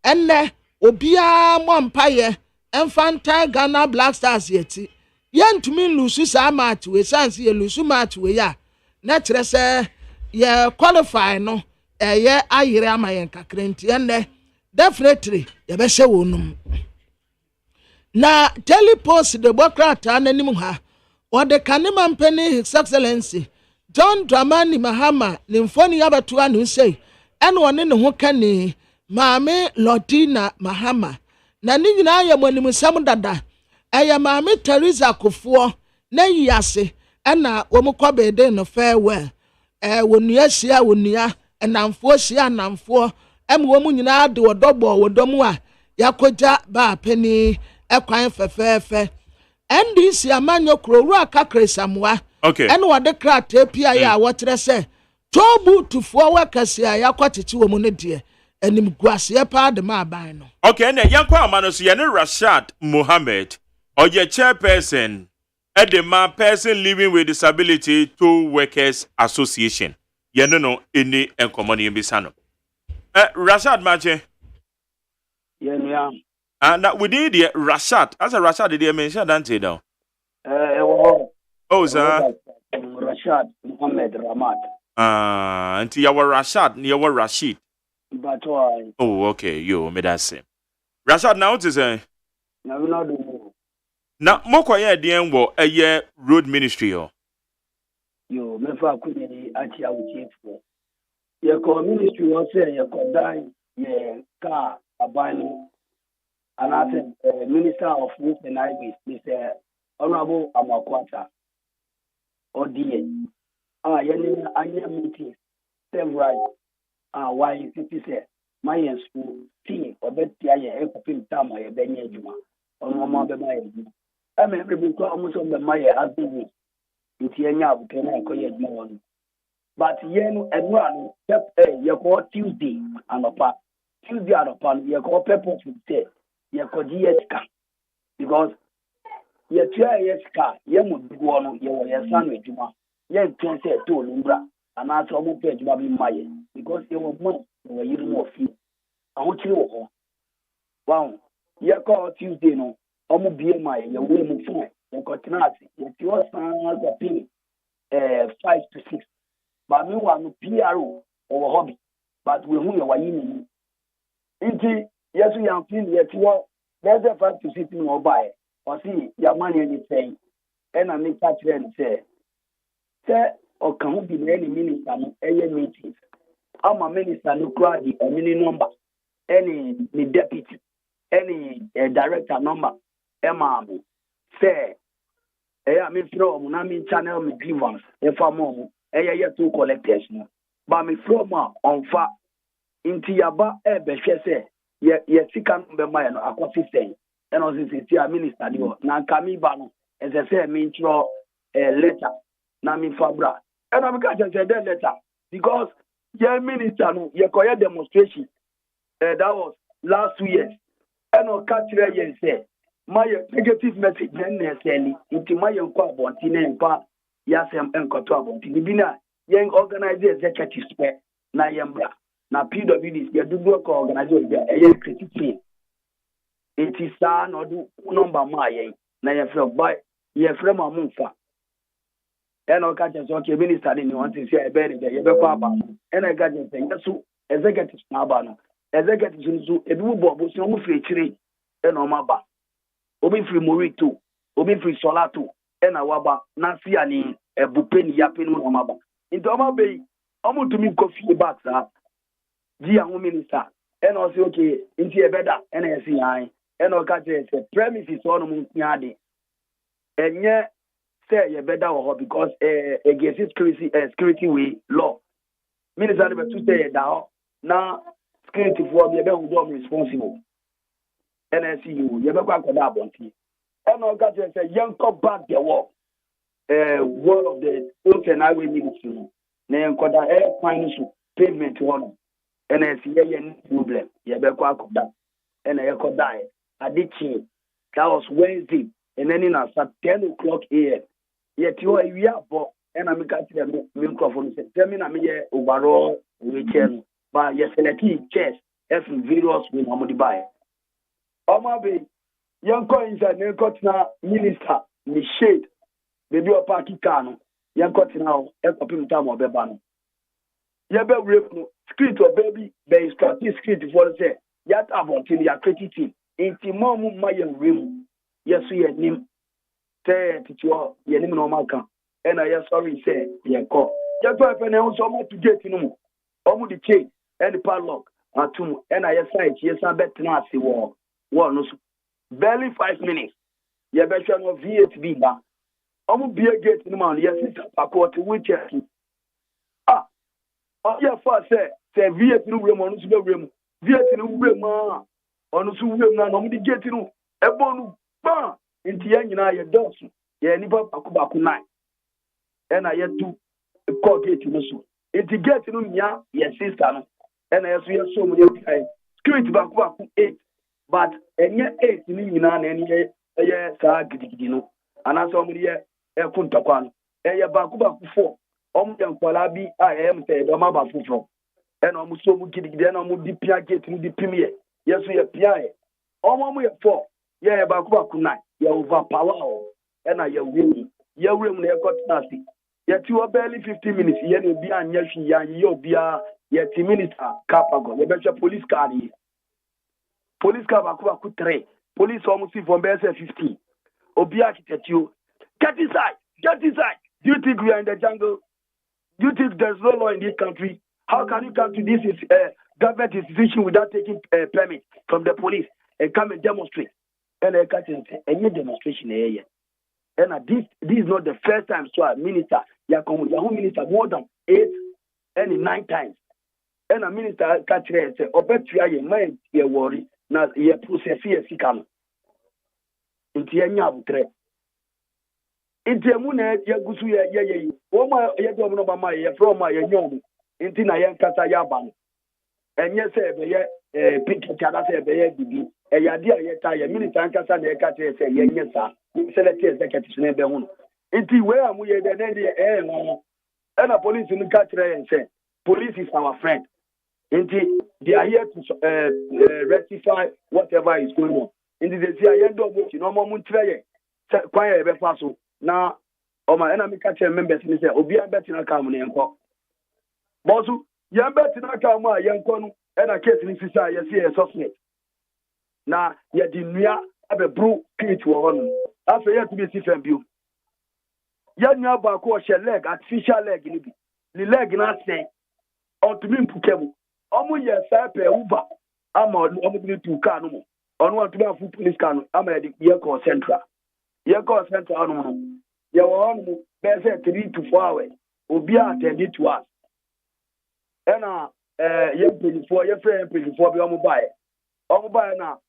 enne obia mompaye enfanta Ghana Black Stars yeti yentumi lusu sa match we sanse ye lusu match we ya na kire se ye qualify no eye ayire amayen kakrenti enne definitely ye be hye wonum na Daily Post de bokrata nanim ha ode kanema mpeni His Excellency John Dramani Mahama nimfoni abatu anu sei ene one ne ho kani maame Lodina Mahama na ni nyina ya monimusam dada eye maame Teresa Kufuor na yiase ena womukobede no farewell wonua sia wonua enamfo sia namfo wo mu nyina de odobɔ wo domu a yakoja ba peni ekwan fefefe NDC amanyo kroru akakre samwa ene wode krate pia ya wotre se tobu tufuo wakase a yakwatete wo mu ne de enim guase pa de ma ban no okay na yankwa amano so ye ne Rashad Mohammed oye chairperson Edema person living with disability to workers association ye no any enkomoni mbisano Rashad Mache yeah and that we did the Rashad as a Rashad did mention dante down oh sir Rashad Mohammed Ramat until you were Rashad you were Rashid but why oh okay yo me that same Rashad now to say na moko ye den wo eye road ministry yo me fa kuni ati awuchefo ye ko ministry wo say ye ko dan ye car abani and I said minister of youth and highways Mr. Honorable Amakwata odie ye ni anya meeting several why city say my school team obetia ye ekopim tam ye benye adwuma ono ma be ma ye everybody ko almost on the my husband nti enya abuke na ko ye adwuma won but ye no enwa no ye ko Tuesday anopa ye ko purpose say ye ko GSK because ye tia yeska ye mu dugo no ye wo ye sanu adwuma ye ntwen say to lumbra ana so mo pe adwuma bi maye because ye wo mo wo yiri mo fi aho kire wo ho wow ye ko Tuesday no omo bie maye ye wo mu fun ye ko tinasi ye ti o san go pin 5 to 6 but me wa no PRO or hobby but we hu ye wa yini nti yesu yan fin ye ti wo there's a 5 to 6 no buy or see your money anything and I make that trend say or can be any minister no any meeting I'm a minister no crowd the mini number any the deputy any director number Emma say I mean from na me channel me grievance if I'm on two collectors no but me from on fa inti yaba behwe say ye sika no be my no akwasi say and also say minister di na kami ba no as I say me intro letter na me fabra and I can say that letter because ye minister no ye koye demonstration that was last 2 years and o catch ye say my negative message na say inti my enko abonti na enko yasem enkoto abonti bi na ye organize executive spare na yembra na PWD ye do ko organize ye critique it is no do number my na ye free by ye free ma munfa and o catch so okay minister ni want to say e be dey ye be ko aba and I got say yesu executive na aba no executive so e bi bo so mo free kire e na o ma ba obi free morito obi free solato e na waba na sia ni ebupe ni yape no o ma ba into o ma be o mo to me coffee back sa di ahun minister and o say okay into e beda and e say han and o catch say premises on mo ntiade enye say ye better or because against security way law minister be to say that now security for be who responsible NSU ye be kwa koda abonti and o got say young come back the war wall of the open highway ministry na enkoda fine so pavement one NSU ye problem ye be kwa koda and ye koda adichi that was Wednesday and then at 10 o'clock a.m. Yet you are abo and I'm catching the microphone. Tell me, I'm here overall weekend, but yes, select chess, every various with Hamudi Bay. Oh, my baby, young coins and young cotton minister, the shade, baby or party cano, young cotton now, a copy time of Bebano. Yabel script or baby, there is practice script for the say, yet about till you are critical. Inti momu mayan rim, yes, we had him. Say to you, ye nim no maka. And I sorry say ye call. Just to happen also more to get no. Omu the chain and the padlock atum and I say yes I bet na see war. War no barely 5 minutes. Ye bet no V8 ba. Omu be gate no man yes sister akot we check. Oh yeah for say V8 no rem no so be rem. gate no wure ma ono so wure na no mudi gate no ebo no ba nti ya nyina ye dɔso ye nipa baako 9 ɛna ye tu call gate no so nti gate no nya ye sister no ɛna ye so ye so mu ye kai security baako 8 but enye 8 ni nyina na enye ye saa gidigidi no ana so mu ye kuntokwa no eye baako 4 omu de nkwala bi a em se do ma ba fufuro ena omu so mu gidigidi ena omu di pia gate ni di pimie yeso ye pia e omu ye 4 ye baako 9 ye overpower o ena ye win ye win na ye kotinasi ye ti o barely 15 minutes ye no bi anya hwi ya ye obia ye ti minister kapago ye be police car ni police car baako 3 police omu si from base 15 obia kitetio get inside. Do you think we are in the jungle? Do you think there's no law in this country? How can you come to this government institution without taking permit from the police and come and demonstrate? And I can't say any demonstration here. And this is not the first time. So a minister, Yahoo minister more than 8 and 9 times. And a minister can't say, "Oh, bet you mind you worry now. You process here, see come." Into your inti emu na ya gusu ye wo ma ye do no ba ma ye from ma ye nyom inti na ye nkasa ya ba no enye se be ye picture da se be ye bibi e ya dia ye ta ye minister nkasa na ye ka te se ye nye sa select executive na be hu no inti we amu ye de na de no na police ni ka tire ye say police is our friend inti they are here to rectify whatever is going on inti they say ye do mo ti no mo mu tire ye kwan ye be fa so na oma ena mi catch members ni say obi abeti na kam na yenko bosu ye abeti na kam a yenko no ena case ni sisa ye see suspect na ye di nua abebru kit wo hono afa ye to be si fam bio ye nua ba ko she leg artificial leg ni bi ni leg na say on to me mpukebu omo ye sa pe uba ama omo bi tu car no mo ono want to be a police car no ama ye call central. You go central no. You want to be 3 to 4 hours. Obi attend to us. And you pay before your friend pay before be on buy. On buy now.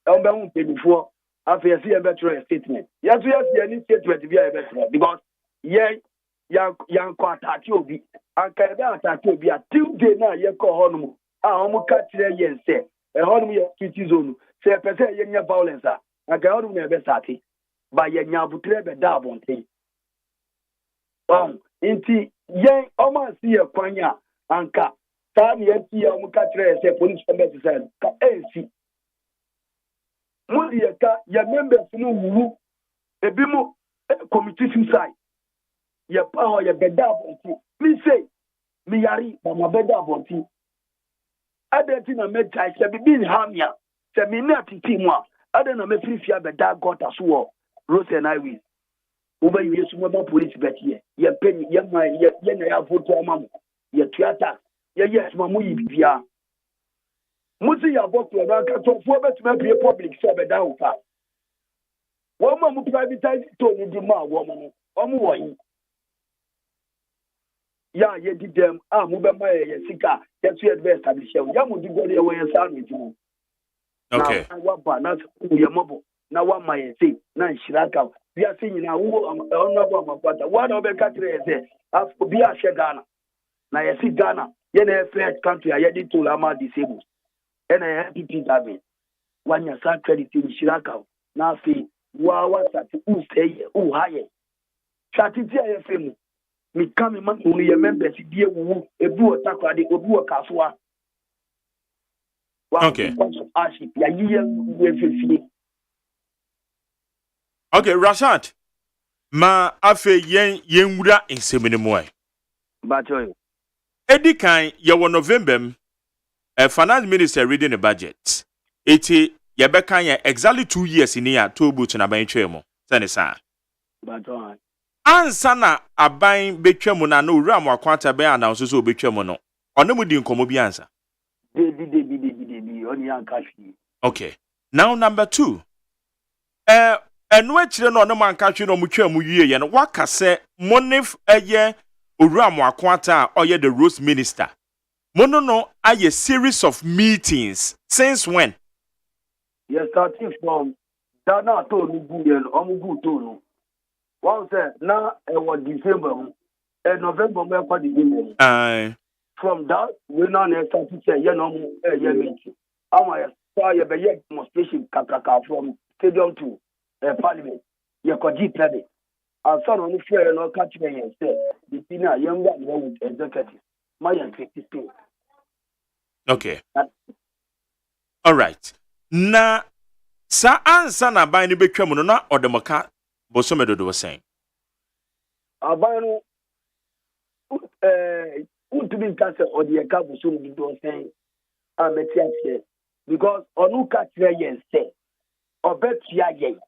On be pay before after you see a better statement. Yes, you need statement to be a better because young attack you be and can attack you be a 2 day now you call home. Almost catch there yes say. A home your city zone. Say a person young violence. I can home never sati. By ye nyabutre be da bonte inti ye oma si ye kwanya anka ta ne ye omu ka kire se police members say ka ensi mu ye ka ye members no wuru ebi mu committee suicide ye pa ho ye be da bonte mi say mi yari ba ma be da bonte adeti na me chai se bi hamia se mi na titi mu a adena me frifia be da gota so Rose and I will. Over you, some police bet here. Ye penny, ye na ya vote for mamma. Ye theatre. Yes, Mamu, Pia. Musi ya vote for a for to be a public servant down. One mamma privatize Tony Dima, woman, or ya, ye did them, Mubama, Sika, that's your best establishment. Yamu do go away and sound with you. Okay. Now, what not your mobile. Na one my say na shiraka we are saying na wo honorable amakwata one of the country say as be a Ghana na you see Ghana ye na first country ya dey to lama disabled and na happy government one ya sa credit in shiraka na fi wa sat who say who high strategy ya femu mi come man who ye members die wu ebu otakwa de obu okasoa okay ya ye we Okay, Rashad. Ma afe yen wura insemini mo ai. Bachoy. Edi kan ye wo November finance minister reading the budget. Eti ye be kan ye exactly 2 years in ya to boot na ban twemo. Sane sa. Bachoy. Ansa na aban betwemo na no wura mo akwanta be announce so betwemo no. Ono mu di nkomo bi ansa. Debi oni an kashi. Okay. Now number 2. Enu achire no man katwe no mutwa mu wie ye no waka se monif eye owura mo akwata oye the rose minister Mono no a series of meetings. Since when? Yes, starting from that now told me good good to one said now it was December and November for the beginning. From that we now start to say meeting. I saw a demonstration from stadium to Parliament. You could G play. And son on the fair and catch me and say the dinner young one with executive. My 50. Okay. All right. Na sa ansa na ban ni betwa mu no na odemoka bosomedo do sen. Abanu untumi kase odiyeka bosomedo do sen ametiatie because onu ka kire yen se obetua yen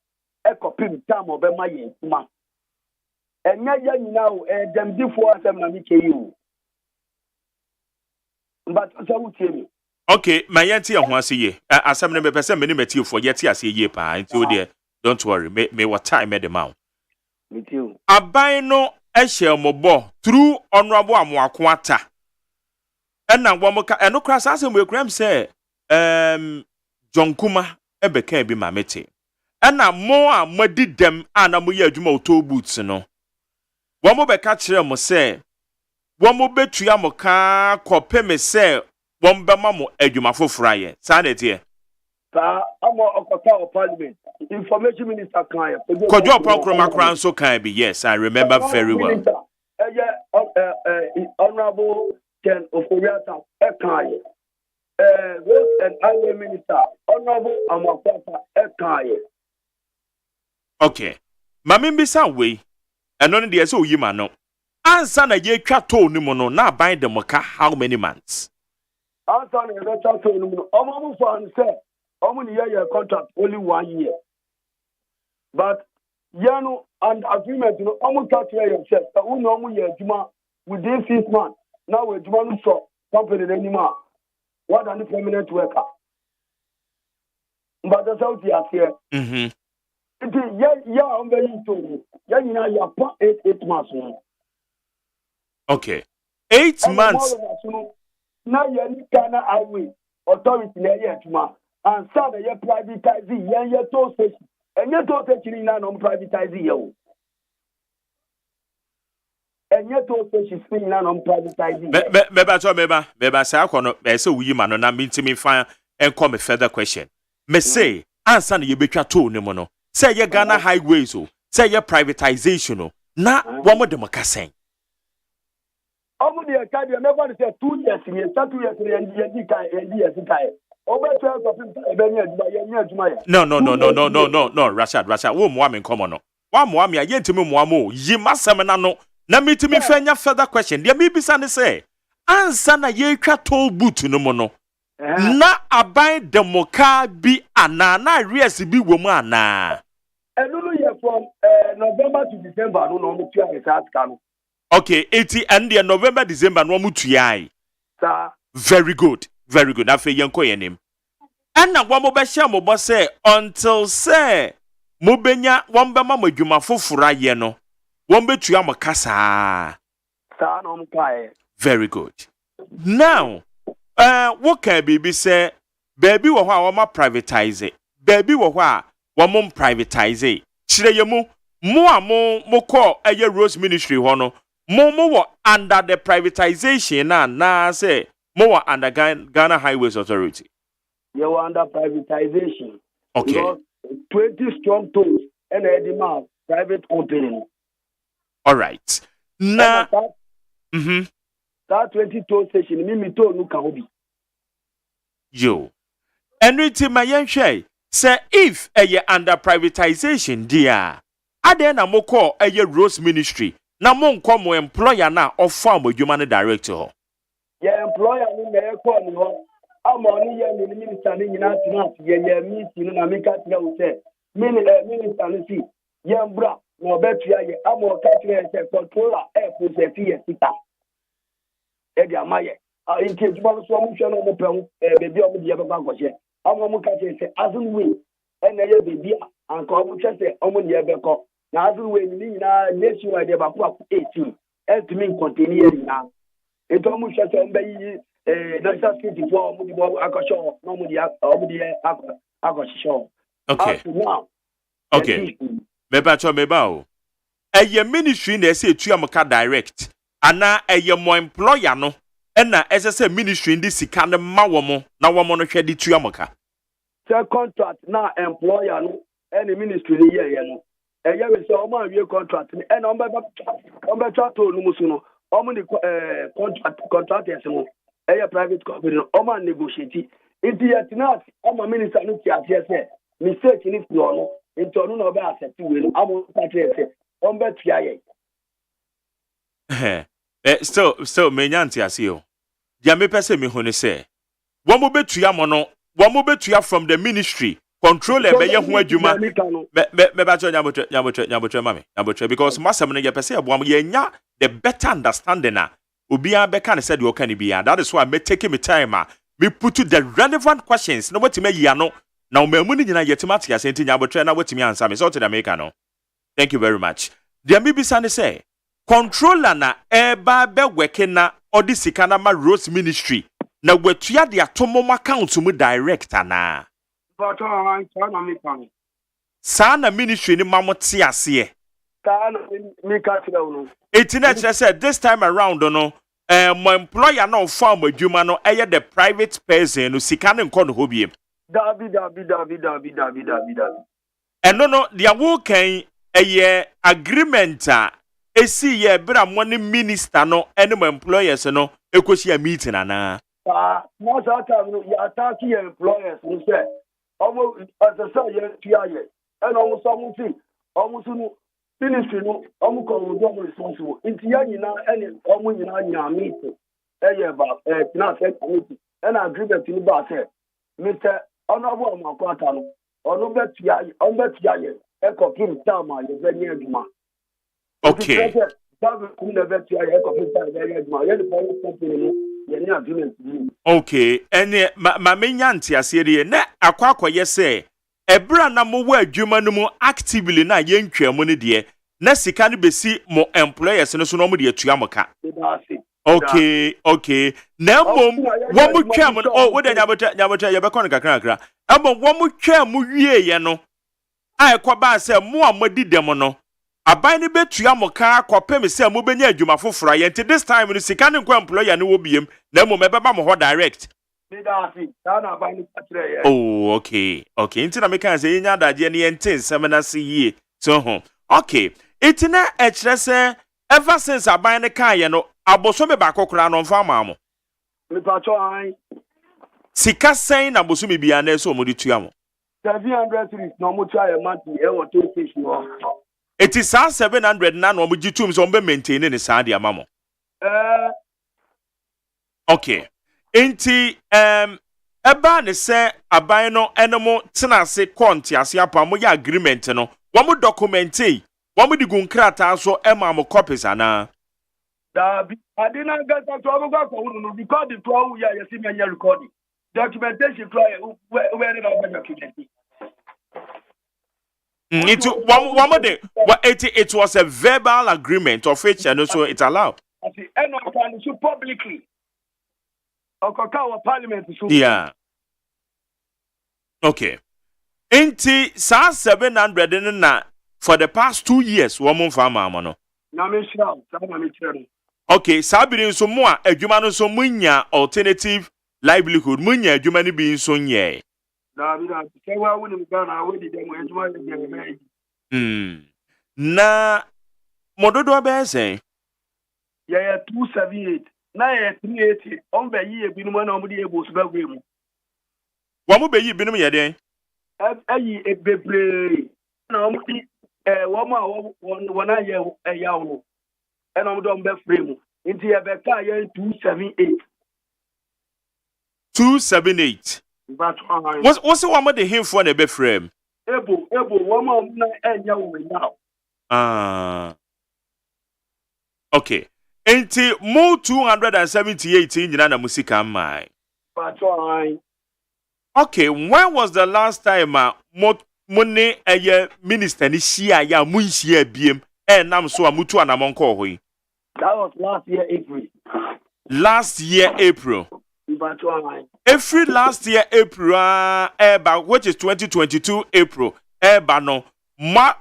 ekopim tam obema yen kuma enya ya nyina o dem difo asem na mi keyi o but so wutie mi. Okay, my yenti ho ase ye. Asem ne be person me ni meti for yeti ase ye pa. Until there, don't worry. Me what time me the mount. Me too. Aban no ehye mobo through honorable Amoakwata. Na womoka eno kra sa asem we kram say John Kuma ebeka bi ma mete. Na mo a madi dem ana mo ye adwuma auto boots no. Womo beka kire mo say womo betua mo ka kopeme say Bombama mo edwuma foforo aye sa na tie sa amo okota of Parliament information minister kan Kojo Pakroma kran so kan bi yes I remember very well honorable Ken Oforiata kan road and highway minister honorable Amoakwata kan okay mame mbisa we eno ne de se oyima no ansa na ye twa to ni mo no na ban de mo ka how many months answer the better so no omo for an say omo ni year contract only 1 year but yano and agreement no omo catch yourself so we no omo year adwuma within 6 months now we adwuma no so company anymore what an permanent worker but that's how it is here yeah on be to yeah you know you pa 8 months okay 8 months na yeni Ghana Highway Authority na ye adwuma and say na ye privatize ye toll station enye toll station na no privatize ye o enye toll station na no privatize ye meba say akono be say wuyi ma no na mintimi fan enko me further question me say ansa na ye betwa toll ni mo no say ye Ghana Highways o say ye privatization o na wo mo de mo kasen omo de ka de me go say 2 years ye start 2 years ye di kai obe 12 of him e be nya adwuma ye no Rashad wo mo am nkomo no wa mo am ya ye ntimi mo am o yi masem na no na mitimi fanya further question de me bisa ne say ansa na ye twa toll booth no mo no na aban demoka bi ana na res bi wo mu ana enu ye from November to December no mo tua research kan. Okay, 80 and the November, December, no mutuai. Very good. Na fe yanko yenim. And na wamo besha mo say until say mo benya wamba ma madwuma foforo ye no. Wombe tuya mo kasa. Sa no mkae. Very good. Now, what can be say baby wo ho a wama privatize it. Baby wo ho a wamo privatize it. Chire ye mo a mo call eye Rose Ministry ho no. Mo under the privatization na say mo under Ghana Highways Authority. You under privatization. Okay. Because 20 strong tolls and a private company. All right. Now, that 20 toll station me toll no can be. Yo. And it's my young say if a under privatization dear, then na mo call a Rose Ministry. Na mon komo employer na offer mo human director. Yeah, employer ni me call ni ho. Amoni ye ni minister ni nyina tena ye meeting na me ka tira wo say. Minister ni si ye mbra na obetua ye amo ka tira ye controller process ye sita. E dia maye. Inti djuma so mo hwe no mo pem bebi o mo de baba akose. Amo mo ka tira say azun we na ye bebi anka o mo hwe say o mo de beko. Na azun we ni nyina nation wa de ba ko 18 ultimate container na It's almost just on the national security for Akosho, normally Akosho. Okay. Now, okay. Meba. A ministry na say tuamoka direct. Ana a mo employer no. Ena ese ministry ndi sika ne ma womo na womo no hwe di tuamoka. Say contract na employer no any ministry ni ye no. Eye we say omo awie contract ni and on be chat to no musu no. Omo ni contractors no. Eye private company no omo negotiate. Inti yet na omo minister no ti ase say mistake ni fi ono. Inti ono na be accept we no omo contract say on be tia ye. Still menyanti asio. Dia me pese me hu ne say. Wo mo betua mo no, wo mo betua from the ministry. Controller be ye ho adwuma. Me ba cho nyabotwe mame. Nyabotwe because masam no ye pese ebo am ye nya the better understanding na. Obi a be kan said you can be. That is why me take me time me put to the relevant questions. No what me yi ano. Na o mamu ni nyina yetimati asenti nyabotwe na what me answer me so to the America no. Thank you very much. Dia me bisa ne say controller na eba be working na odi sika na ma Rose Ministry na wetua de atomom account mu director na but na me kan sana ministry ni mamote ase sana me ka tira no etina kire say this time around no my employer na farm adwuma no eye the private person no sika ne nko no hobiem dabi no dia wo kan eye agreement esi ye bra mo ne minister no ene mo employers no ekoshi a meeting ana most of the time you attack your employers you say almost as I say you tia ye and almost something almost no ministry no almost come do responsible inti ya nyina ene almost nyina nya meeting ba na say committee and agreement ni ba say Mr. Honorable Amakwata no onu betia ye e confirm time ye be ni adwuma. Okay. Okay. Ene ma menyanti asere na akwakoye say ebra na mo wa adwuma no mu actively na ye ntwamu ne de na sika ne besi mo employers no so no mo de atuamoka. Okay. Na mom wo mo twam no wo de nyabota ye be kon kakra. Abo wo mo twam wie ye no. Ai kwaba say mo amadi dem no. Aban ni betua moka kopem se mo benya adwuma foforo ye nti this time no sika ne kwa employer ne wo biem na mo mebeba mo ho direct. Oh, okay. Nti na me kan se yenya adaje ne yente nsem se yie. So ho. Okay. Itina e kire se ever since aban ne kan ye no aboso me ba kokora no mfa ma mo. Me pa cho an. Sika sen na aboso me bia na so mo di tua mo. 700 cities no mo tua ye monthly e wo to station no. It is 700 na no mugi tum so mbe maintain ne sa dia mamo. Okay. Enti eba ne se aban no enemo tenase konti ase apa mo ya agreement no. Wo mo documenti, wo mo digun krata so ema mo copies ana. Da bi adina get to abuga ko no because the pro ya you see me recording. Documentation try where the documentation. It was a verbal agreement of which and also it's allowed. Publicly. Parliament. Yeah. Okay. Inti sa 700 na for the past 2 years woman farmer no. Okay, sabiri so mo a adwuma no so munya alternative livelihood munya adwuma ni bi so nye. Na mododo be say yeah 278 na yeah 380 on be yi ebinum na omudi ebo so bagwe mu wa mo be yi ebinum ye den ayi ebebre na omudi wo ma wona ye ya wo na omudi on be frame nti ye be ka ye 278 What's the one with the him for the bed frame? Ebo, woman na enya wo now. Okay. Enti mo 278 nyina na musika mai. Okay, when was the last time money minister ni shia ya munshia biem nam so amutu anamonko hoi? That was last year April. last year April. But one. Every last year April, which is 2022 April, no. Ma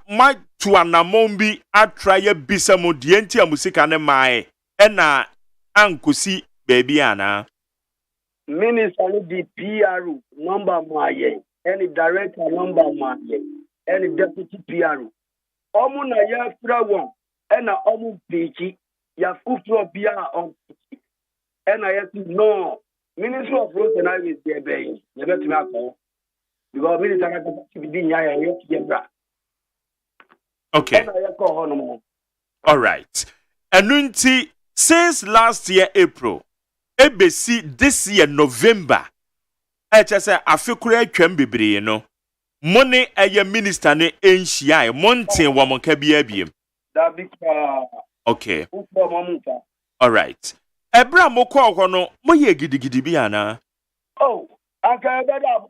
to anamombi atraye bisamo dienti amusika ne mae ena ankusi baby ana. Minister the PRO number maye, any director number maye, any deputy PRO. Omu na ya fra one, ena omu pichi, ya ufro bia on pichi. Ena ya no, Ministry of Roads and Highways there be, you got to make because minister na to be nya ya yebra. Okay. All right. Anunti, since last year April, ABC this year November, HSA Afikure Twembibri, no. Money a minister ne NCI, MONTIE Wamonkabia. Okay. All right. Ebra moko kono moye gidigidi biana. Oh, aka better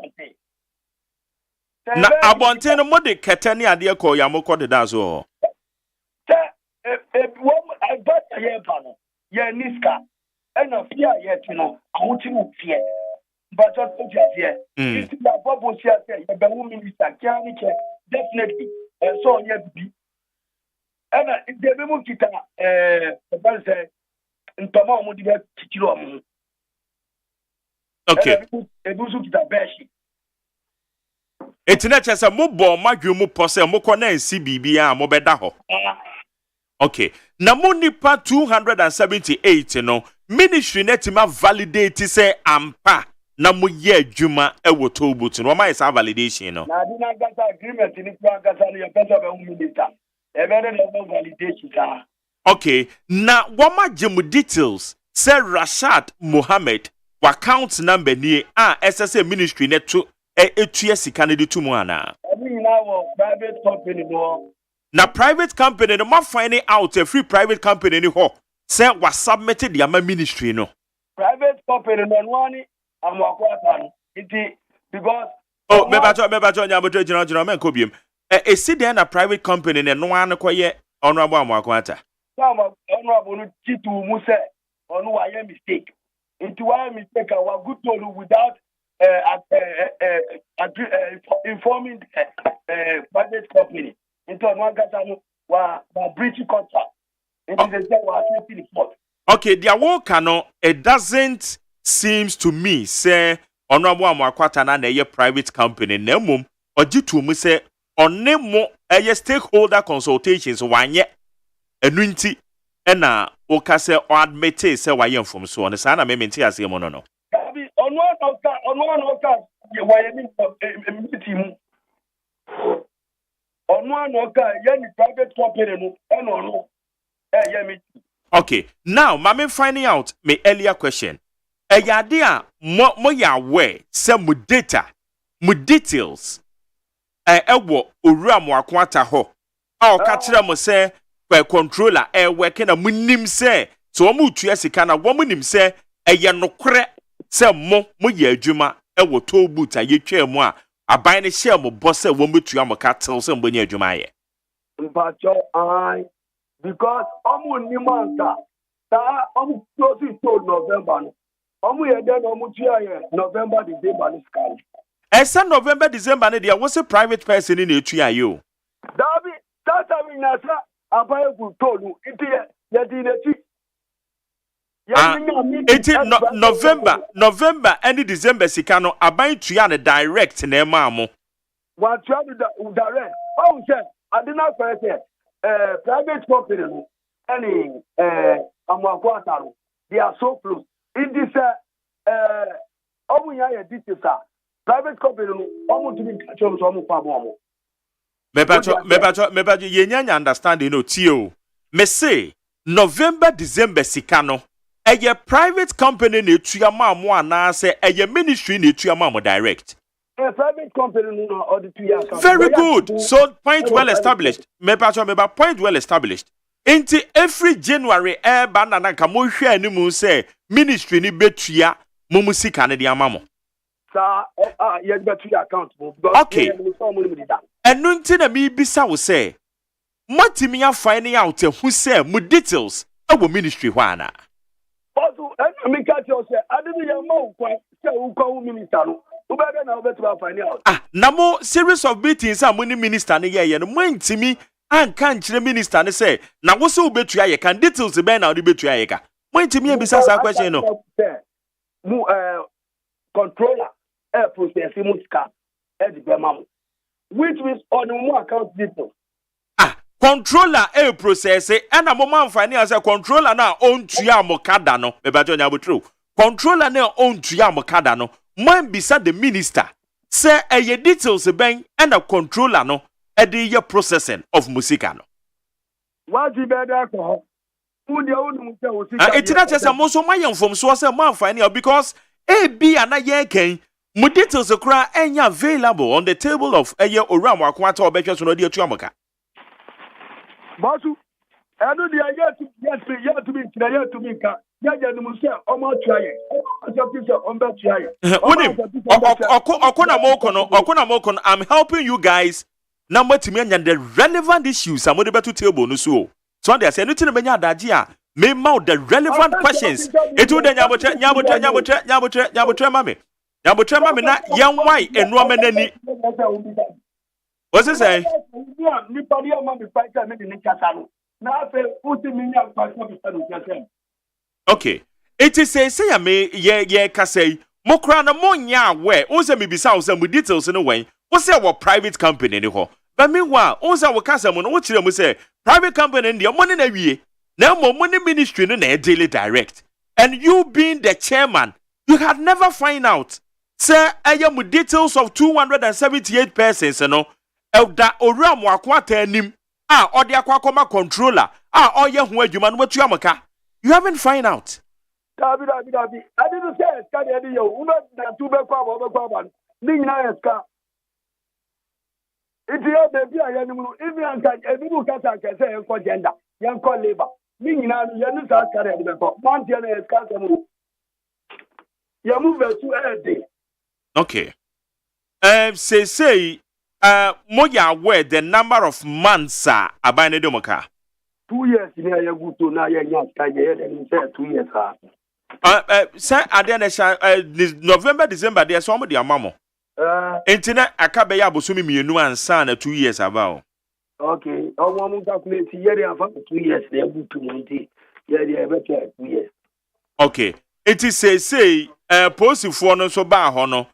na abonte no mode ketani ade ko ya moko de da so. I got a year panel. Yeah, Niska. And a fear yet, you know, I want to fear. But just here. This is the bubble here. The woman is a carry check. Definitely. And so, yet be. And the woman kita, the bell said, in Tama would get Kilo. Okay. A buzu kita beshi. It's not just a mobile, my you posse, Mokona and CBBA, Mobedaho. Okay. Namunipa 278, you know, ministry netima validate say ampa. Namuye Juma Ewotobutin. What my validation, no? I didn't get agreement in the validation. Okay. Now, what my Jimu details say Rashad Mohammed, what account number near SSA ministry net to a candidate to Moana. Private company. Na private company, no more finding out a free private company any ho. Say was submitted the ministry, no. Private company, no one. I'm because Kobium. A sit there in a private company and no one acquire honorable Amakwata. Some honorable Chitu Muse on who I am mistake. Into why mistake I was good told without informing private company. Into one Gatano was British contract. Okay, the award it doesn't seems to me say honorable Amakwata na a private company nemum or jitu mu say on nemo a stakeholder consultations wanye enunti ena okase or admit say waye from so on sana me menti ase mo no. On one private company no okay, now mama finding out my earlier question. Eyade mo ya aware say mu data mu details ewo owura mo akwata ho a o ka kire mo say per controller work na munim say so mo tua sika na wo munim say eye nokore say mo ye adwuma ewo toll booth a yetwa mu a aban ne share mo boss say wo metua mo ka tel say mo nya adwuma ye because nimanta ta close to November no November, December, this kind. Esa November, December, there was a private person in the you. That's how we know. I told you. November, and December, Sikano, I Triana direct in Mamo. What you have direct? Oh, sir, I did not say private company, any Amakwata, they are so close. It is private company almost to be controlled from Mebajo, you understanding no tio. Me say November, December, Sikano, a private company ne tuyama na say a ministry ne tuyama direct. A private company or the 2 years. Very good. So point well established. Mebajo, point well established. Into every January banana kamo hwe animu say ministry ni betua mumusika ne dia mamo. Sa ye betua account. Okay. Enunti na mi bisa wo say matimi ya finding out who say mu details our ministry hwana. Also, and me catch you say, I didn't hear more quite who call minister. Who better now better find out. Namo series of meetings are money minister ne ye no mwantimi anka nkyere minister ne say na wo se obetua ye kan details be na wo betua ye ka mwantimi ebisa sa question no mu controller process muska the bemam which means on mu account details controller process e na mo man fa ne as controller na ontua amokada no be ba to nya botru controller na ontua amokada no man bisa the minister say a details ben and a controller no e the year processing of musika no what you better ko who dey own musika it na just am so my from so say man find because be ana ye kan mu details kra enya available on the table of eye oram akwata obetwe so no dey atu amoka basu enu dey yet to be ka yaja ni musia omo tuaye asopisa omba tuaye okona moko no I'm helping you guys na matimi anya the relevant issues amode beto table no so they say anything menya adaje a me mouth the relevant questions etu de nyabotre mame na yanwai enuoma nani what's it say ni padi o mami paita me ni kasa no na afa uti mi nya kwasa bi sanu kasa. Okay. It is say me ye kasei mokra na monya we onse me bisa wo say mu details no wen wo say wo private company ni ho but meanwhile onse wo kasa mo no wo kire mu say private company ndi money na wie na money ministry no na daily direct and you being the chairman you had never find out say mu details of 278 persons no elda oram akwata anim odi akwakoma controller oye ho adwuma no watu amaka. You haven't find out. Dabi. I didn't say ska dey you. Uno na tu be kwa ba. Ni na ska. Iti ya baby ya ni mu. Ibi anka ebi bu kasa ka say enko gender. Enko labor. Ni na ya ni sa ska dey be kwa. Montie na ska ka mu. Ya mu be tu day. Okay. Say mo ya aware the number of months abane de moka. 2 years in a good to now, and say 2 years. Sir, November, December, there's somebody a mammo. Internet, a cabaya bosumi me no and son 2 years about. Okay, I want to calculate year and 2 years, they are good to Monty. Yeah, they are better 2 years. Okay, it is say, posting for no so bar honor.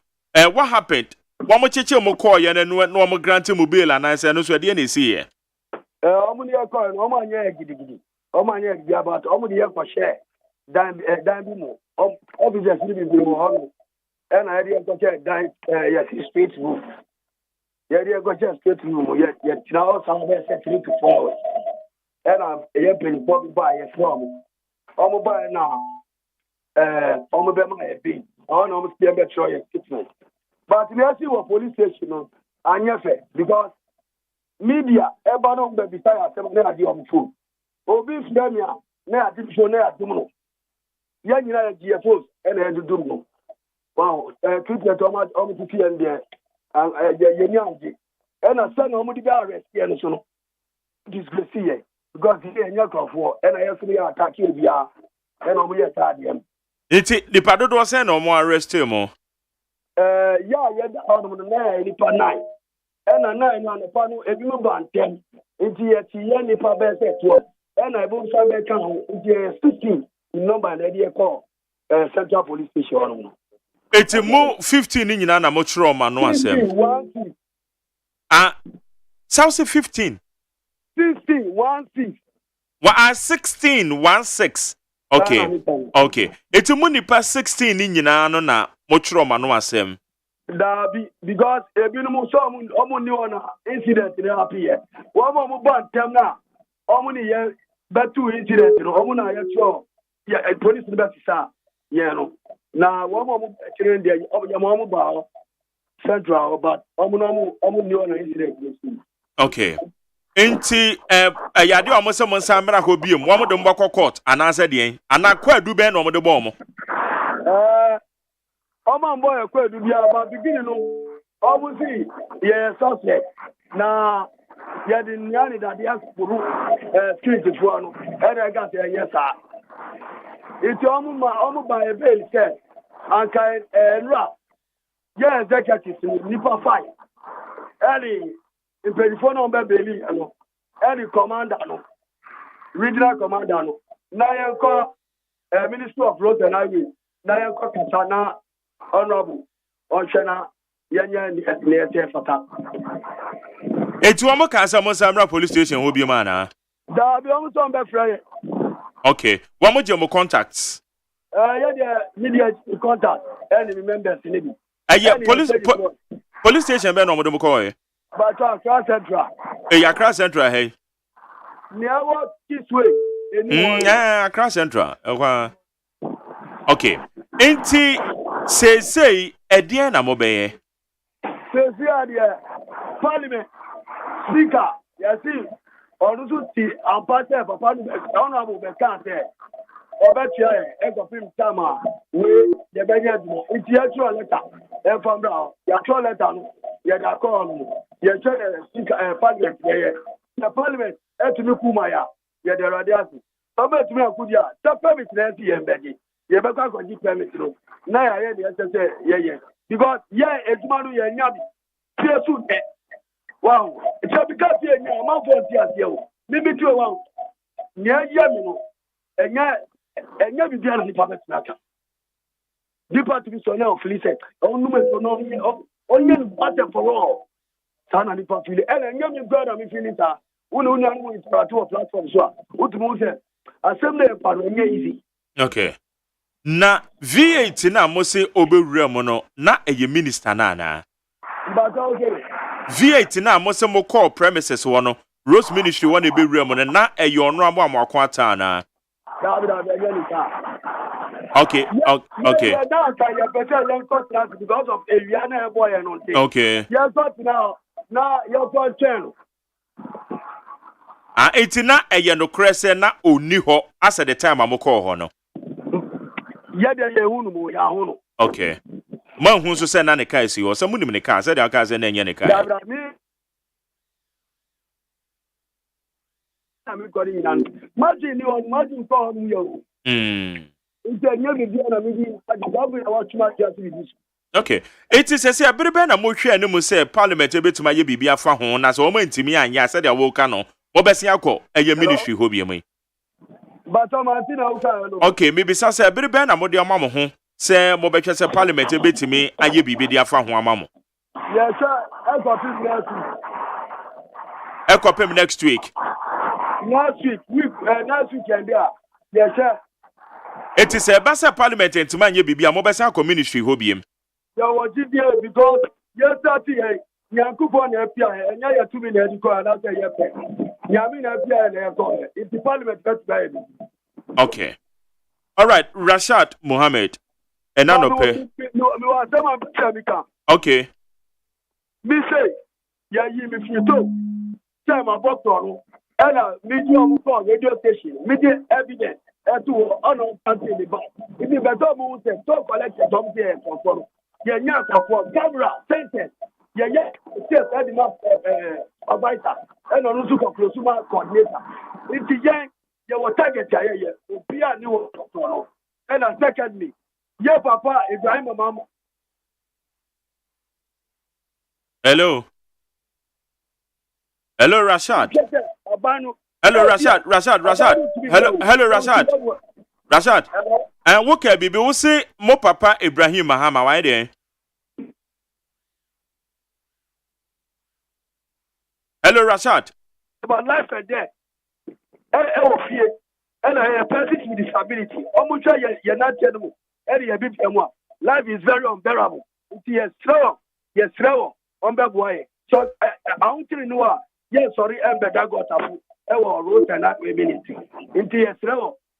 What happened? One more chichi mo call you and no more granting mobile, and I said, no, so the here. Omuni ekọ no omo anya gidigidi omo anya gidi about omuni ekọ share dan bi mo officers ni bi mo ho no na area ekọ share dan yes street roof ya area ekọ share street roof ya tina o some be 3 to 4 hours na ye pen po bi ba ye from omo ba na omo be ma e bi o na omo see be try ye statement but we see what police station no anya fe because media eba no be bisaya asem na ade on phone obi fdamia na ade phone na ade mu ya nyina ya GFOs na edudum no wow treatment o mu ti en de ya nyanji na say na o mu di arrest ye no so no disgrace ye because he enya crofo na ya so ya attack e bia na o mu ye tade em iti nipa dodo say na o mu arrest mo ya da on na nipa 9 ena na no pa no ebi mo bantem nti ye ti ye nipa be se to ena ebu so be kan nti 16 number na dey call Central Police Station no eti mo 15 ni nyina na mo chiro ma no asem South 15 16 16 okay eti mo nipa 16 ni nyina no na mo chiro ma no asem Dabi because ebinum so omo ni ona incident na happen here. Wo mo bantem na omo ni ye betu incident no omo na ye cho ya police ni betisa ye no. Na wo mo kire ndi ya mo ba central but omo ni ona incident. Okay. Enti yade omo se mo nsa mra ko biem wo mo de mbakọ court anasa de ana kwa adu be na omo de bo mo. Oman boy ekwedu bia ba beginning no obviously yeah suspect na ya di nyani da dia kuru street fo no e ga say yes It's almost by a bail said, and kind rap. Yeah, executives Nipa 5. Early in 24 number Bailey, early commander, regional commander, Nayanko, Minister of Road and Highway, Nayanko Katana, Honorable, Oshana, Yanyan, and Fata. Etuamo Samra police station will be a man. There be almost on Friday. Okay, one more Jomo contacts. Yeah, media contact, and members in it. Police station ben no mo call. But Accra Central. Accra Central hey. Near what this way. Accra Central. Okay. Enti say edien na mo be. Say Parliament Speaker, you see, also see and party papa honorable be can say. Obetia egofim tama we the benya do it actual letter e from down the actual letter no ye da call ye speaker parliament ye the parliament e to me kuma ya ye the radiasi obe to me akudia the permit na see ye mbedi ye be kwa konji permit no na ya ye the say ye because ye ejuma no ye nya bi tie su de wow it's because ye nya man for tie tie o me bi to wow nya ye mi no enya enya bi dia na nipa betinaka nipa to be so na of listen onu me so no onye battle for all sana nipa feel enya mi brother mi feel ta unu anu interact platform so utumu say asem na pa no easy. Okay, na V8 na mo se obewura mo no na eye minister na na but okay V8 na mo se mo call premises wo no Rose Ministry wo na ebewura mo na eye ono amo amako ata na. Okay. Because of Eliana boy and on. Okay. Yes, but now you're going to. Etina eye no krese na oni ho as the time amoko ho no. Ya de hunu mo ya hunu. Okay. Man hu so se na ne kai si ho se munim ne kai se de aka se na enye ne kai. I'm calling in. Imagine for you. Okay. It is say abere na mo hwe ne mo say parliament ebetuma ye bibia fa ho na so o mantimi anya say de wo ka no wo besi akọ eye ministry ho bia mai. But Martina uka. Okay, maybe say abere na mo de amamo ho say mo be hwe say parliament ebetimi aye bibi de afa ho amamo. Yes sir, Ekopem next week. Next week and there. Yes, sir. It is a Bassa Parliament and to man ye be a mobile ministry hobium. There was it because yes, Yankupon FPI and Yaya 2 minutes to call another year. Yamin FPI it's the Parliament that's baby. Okay. All right, Rashad Mohammed. And no pay. Okay. Me say, yeah, you me fito. Say my doctor. And medium for radio station, media evidence, and to honor country the back. If you better move to collect some there for your young for camera sentence, yeah, just had enough advisor, and also consumer coordinator. If the young, you will target your peer new and secondly, yeah, Papa Ibrahim Mama. Hello, Rashad. Hello, Rashad. Hello, Rashad. And what can be we say mo Papa Ibrahim Mahama why there? Hello, Rashad. About life and death. Fear. And a person with disability. Almost you're not general. Life is very unbearable. Yes, slow. Unbearable. So I want to know. Yes, sorry, that got up. Road and that minute. Into yes,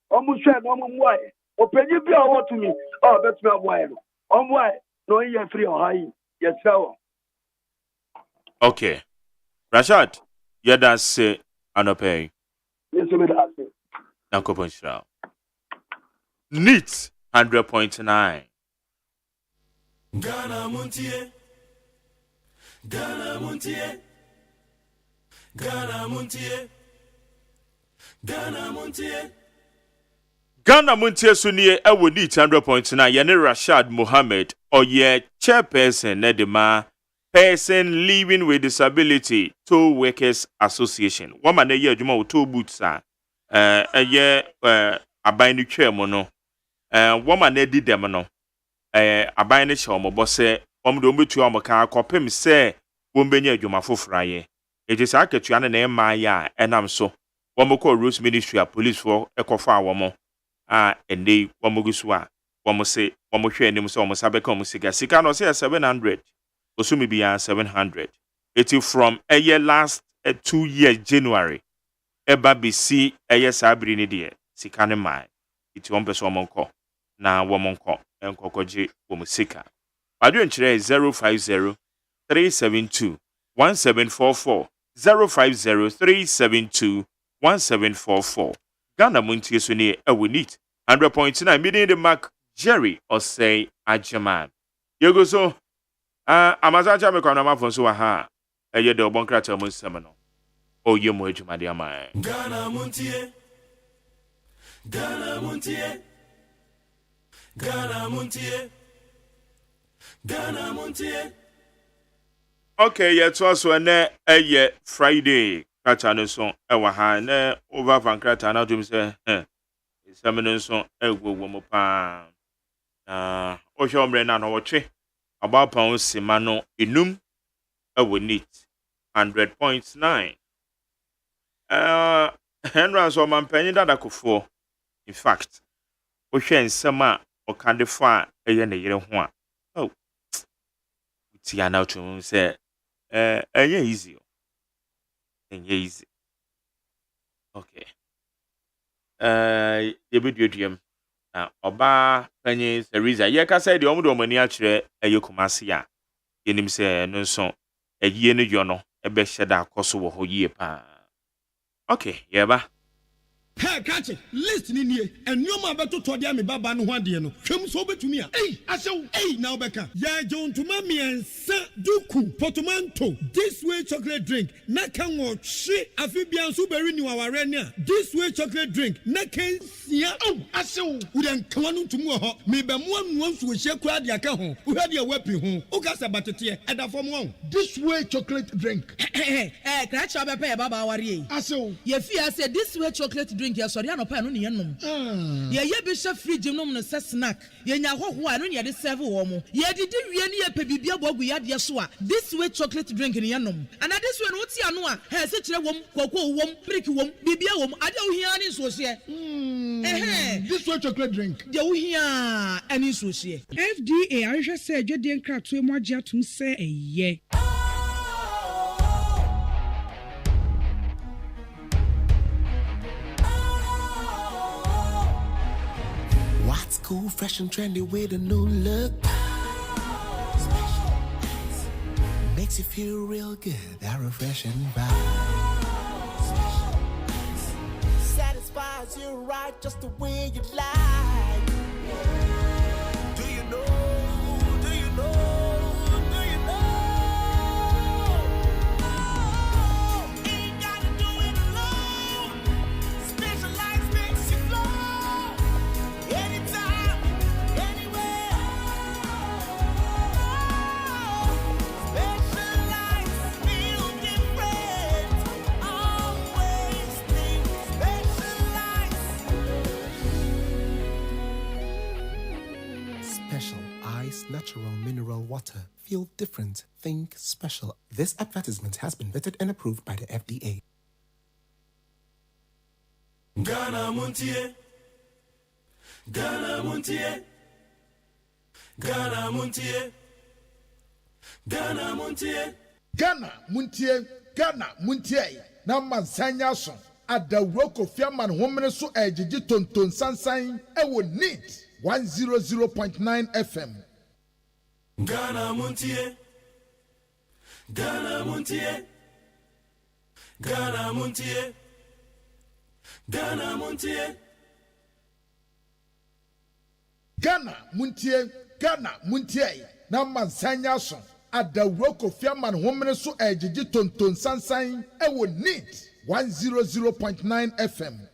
almost said, why? Open you be over to me. Oh, that's my why. Why? No, you're free or high. Yes, sir. Okay. Rashad, yeah, that's Anope. Yes, sir. Uncle Punchal. Neat 100.9. Ghana Montie. Ghana Montie. Ghana Montie. Ghana Montie. Ghana Montie Sunie ewo ni 100.9 yene Rashad Mohammed oye chairperson nedema person living with disability tow workers association. Woman ye adwuma wo tow boots a aban ni twem no woman edi dem no aban ni hye omobo se omdo mbetu amoka akopem se wombenya adwuma foforo aye. Ejisa aketua na ema ya enam so womko Rose Ministry a police for ekofa awomo ende wamugusuwa wamuse wamuhwe enim so wamusabeka wamusika sika no say 700 osumi bia 700 it from a year last 2 years January eba bisi eye sabri ni de sika ne mai it won person wamonko na wamonko enkokoje wamusika adwen kire 050 372 1744 050 372 1744 Ghana Montie Sunie ewo neat 100.9 meaning the Mark Jerry OSEI AGYEMAN. Yego so amazacha me kwa na mafon so ha eye de obon krata mo nsem no oye mo adwuma de ama. Ghana Montie Ghana Montie Ghana Montie Ghana Montie. Okay, yeah, to us when Friday krata no so ewa ha na over van krata na dum say semen so egwo wo mo pa o hwe omre na no wotwe about pound sima no enum ewo neat 100.9 Henry so man panyi dada kofo. In fact o hwe nsem a o kan de fa eye ne yere ho a oh ti ana to say easy. Easy. Okay. Yebeduadiem. Na oba panyi Seriza. Ye ka say de omudo mani a kire Kumasi a. Yenim say no so egie ne yo no ebe hyeda akoso wo ho yie pa. Okay, yeba. Hey, catch it. Listen in here. And you ma beto to dia me baba no ho ade no. Hwem so betumi a. Hey, asew. Hey, now beka. Ya John to mami ensa duku portmanteau. This way chocolate drink. Na kan wo hwe afibia so beri ni waware ne a. This way chocolate drink. Na kan sia. Oh, asew. Wo den kan no tumu ho. Me be mo anu nsu hye kura de aka ho. Wo hwe de wepi ho. O ka sa batete e da fom ho. This way chocolate drink. Catch up be baba aware. Asew. Ye fia say this way chocolate drink. Ye sorry anopa no ne yenom ye be hye fridge nom no se snack ye nya hoho a no ne de serve wo mo ye didi wie ne ye pe bibia bogu yade so a this way chocolate drink ne yenom and this way no ti ano a he se kire wom koko wom brick wom bibia wom ade wo hia ne so hye this way chocolate drink de wo hia ani so hye FDA ahwehwe se adwede nkratoe mo agye atum se eye. What's cool, fresh and trendy with a new look? Makes you feel real good, that refreshing vibe. Satisfies you right just the way you like. Do you know? Do you know? Do you know? Ain't gotta do it alone. Specialized makes you flow. Anytime, anywhere. Specialized, feel different. Always think specialized. Special Ice Natural Mineral Water. Feel different. Think special. This advertisement has been vetted and approved by the FDA. Ghana Montie Ghana Montie Ghana Montie Ghana Montie Ghana Montie Ghana Montie na mansanya so adawro Kofi Aman homene so ejiji tonton sansan ewo neat 100.9 FM. Ghana Montie Ghana Montie Ghana Montie Ghana Montie Ghana Montie Ghana Montie na mansanya so adawro Kofi Aman homene so ejiji tonton sansan ewo neat 100.9 FM.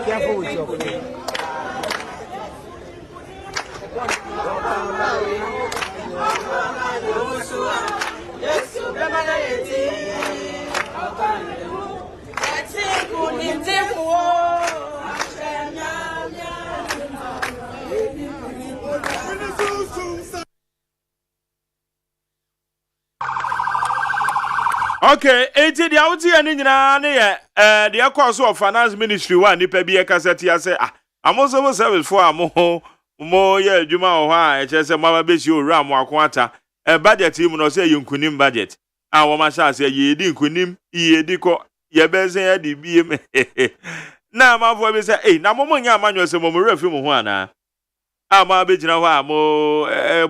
Careful with your Okay, 80 the out here in the course of finance ministry one nipa bi ekaseti ase amoso service for mo ye adwuma o ha e chese mama be si owura mo akwata budget mu no say yinkunim budget wo ma sha say ye di nkunim ye di ko ye be say ya di biem na ma fo be say na mo nya amanyo se mo refi mo ho ana ama be gina ho mo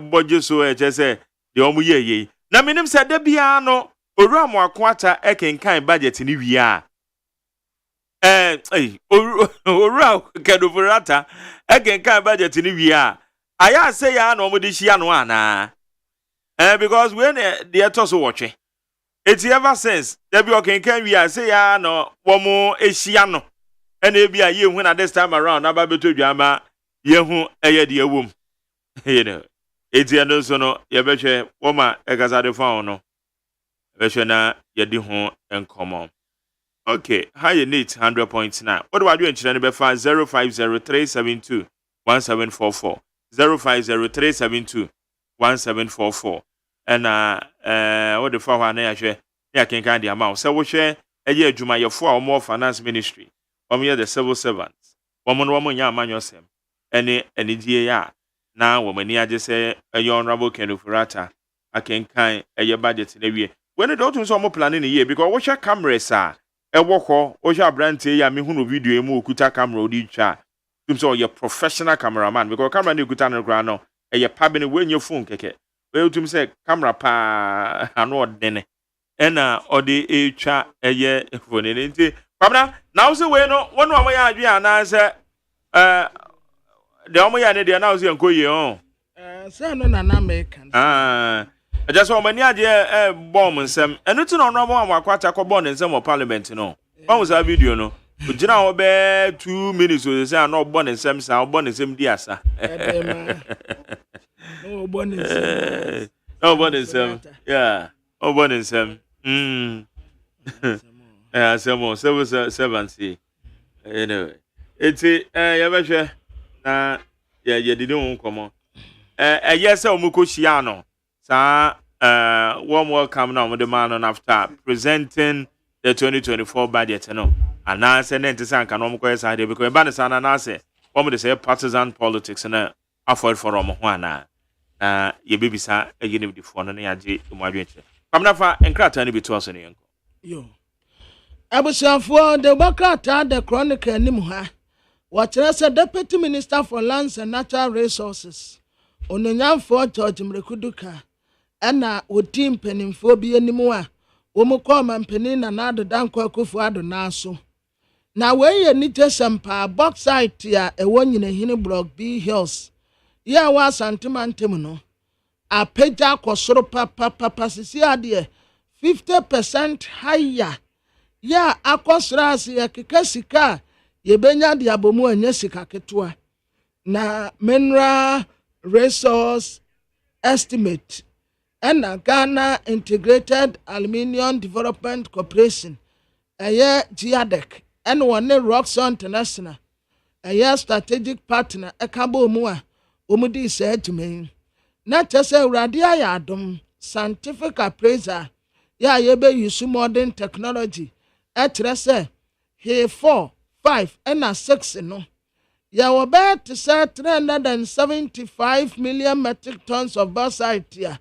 boje so e chese de o mo ye na minim se da bia no Owura mo akwata ekenkan budget ni wi a owura kedofurata ekenkan budget ni wi a aya say ya na omodi hia no ana because when the to so watch it ever since there be okenkan wi a say ya no wo mo ehia no na e bia ye hu na this time around aba beto dwama ye hu eye de awom you know it no so no ye behwe wo ma ekasade fa no Veshana yedi ho enkomo. Okay, high need 100.9. What do I do in China? 05037211744. 05037211744. And what the for one I share ya can kind the amount. So we share a year juma your 4 or more finance ministry. Year the civil servants. Woman ya man yourself. Any DA now woman ya just say a honorable Kenufurata. I can kind a year budget in a year. When it don't so more planning a year because what your cameras are a walker or your brand ya me who video mu kuta camera di cha. So your professional cameraman because camera ni kuta no grano e your pabini when your phone keke. We to say camera pa ano dene. Ena odi e cha e ye phone nti. Pabna now say we no one wa ya adwe ana say de omo ya ne de now say enkoye on. Say no na American. I just want many idea bomb and some and it's no normal akwata ko born in some parliament no. What was that video no? Ujina obe 2 minutes so say no born in some sa born in some diasa. No born in some. No born in some. Yeah. Oh born in some. Yeah, some civil servants. Anyway. It's you ever na yeah didn't come on. Yes omuko shiano. Warm welcome now with the man after presenting the 2024 budget. And I said, Nentisan can almost idea because Banisan and I say, what would they say, partisan politics and afford for Omohana. Ye baby, sir, a unity for an AG to my dream. Come now for and crack any between us and young. Yo, I was for the Wakata, the Chronicle Nimuha. What I said, Deputy Minister for Lands and Natural Resources. Ononyan for George Mrekuduka. Ena wotim penimfo bi animu a wo mo ko mampeni na nado danko akofo ado na so na weye ni tesempa bauxite ya ewo nyina hini block B hills ya wa santimantem no apeja kosoro papa sisi ade 50% higher ya akosra ase ya keka sika yɛbɛnya de abɔmu anya sika ketewa na mineral resource estimate ɛna Ghana Integrated Aluminium Development Corporation ɛyɛ GIADEC ɛna wɔne Roxon International ɛyɛ strategic partner ɛka bɔ mu a wɔn di sɛ adwuma yi na kyɛ sɛ awurade ayɛ adom scientific appraiser yɛ a yɛbɛyi modern technology ɛkyerɛ sɛ he 4, 5 ɛna 6 no yɛwɔ bɛyɛ te sɛ 375 million metric tons of bauxite a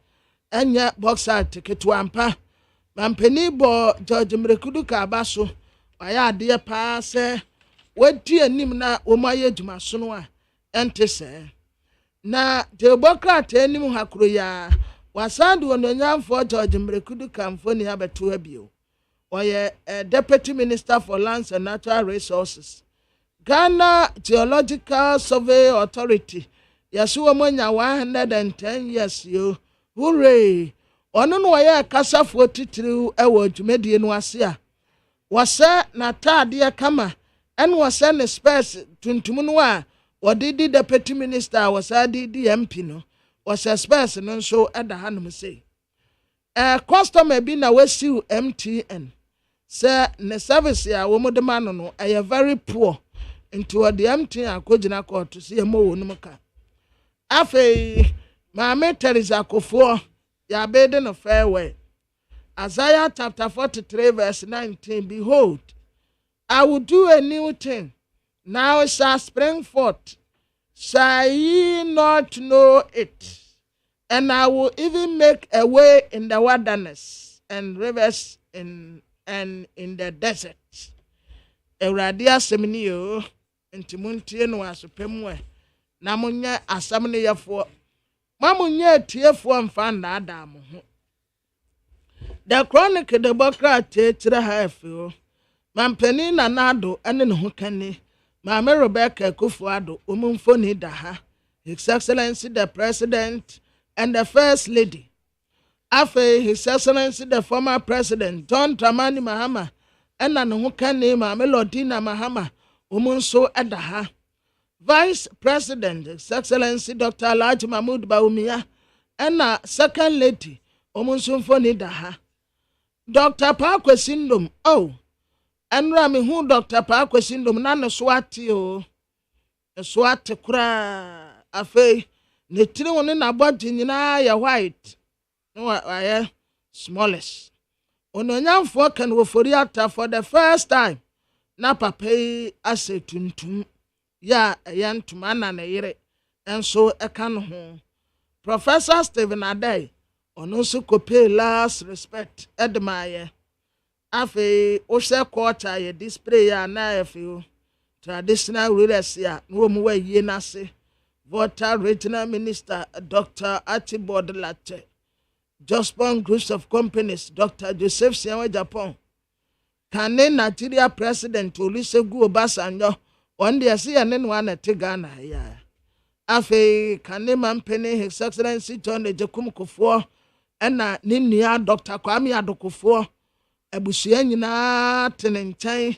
ɛnyɛ bauxite ketewa mpa mampani bɔ George Mrekudu Kaba so ɔyɛ adeɛ paa sɛ wɔdi anim na wɔn ayɛ adwuma so no a ɛnte sɛ na democrat anim hakoro ya wasande ononyamfo George Mrekudu Kamfo ni abeto abio ɔyɛ deputy minister for lands and natural resources Ghana Geological Survey Authority yaso wɔnya 110 years yo hooray ɔno no ɔyɛ kasafo titiriw ɛwɔ dwumadie no ase a wɔsɛ na taadeɛ kama ɛn wɔsɛ ne space tuntum no a wɔde di deputy minister wɔsɛ di MP no wɔsɛ space no nso ɛda hanom sei customer bi na wasiw MTN sɛ ne service a wɔn de ma no ɛyɛ very poor nti wɔde MTN akɔgyina court sɛ yɛ mo wɔ no ka afei maame Teresa Kofoɔ yɛabɛde no farewell Isaiah chapter 43 verse 19 behold I will do a new thing now it shall spring forth shall ye not know it and I will even make a way in the wilderness and rivers in the desert. Awurade asɛm ni yo nti montie no asopɛm na monye asɛm ne yɛfo ma monye tiefo mfa ndaada mo ho. The Chronicle Democrat kyerɛ ha afio mampani na nado ene ne ho kane Mama Rebecca Kufuado umumfoni daha His Excellency the President and the First Lady. Afe His Excellency the former President John Dramani Mahama ena ne ho kane Mama Lodina Mahama umunso edaha. Vice President His Excellency Dr. Alhaji Mahmoud Bawumia ena Second Lady umunso mfoni daha. Dr. Pakwesindom Enra me hu Dr. Pakwesindom na ne swati o. Swati kura afei ne tiri woni na body nyina ya white. No aye smallest. Ononyamfo kan wo foriata for the first time. Na papa ase tuntum ya yantuma na ne yire. Enso eka no ho. Professor Stephen Adai ono so kopay last respect edmaye. Afe ose quarter ye display ya na afe traditional rulers ya no mu wa yie na se Water Regional Minister Dr. Archibald Latte Jospon Groups of Companies Dr. Joseph Sianwe Japan Kane Nigeria President Olusegun Obasanjo on the asia ne no na te Ghana ya afe Kane Mampene His Excellency John Ejekum Kufuor ena ne nua Dr. Kwame Adokufo abusua nyina tene nkyɛn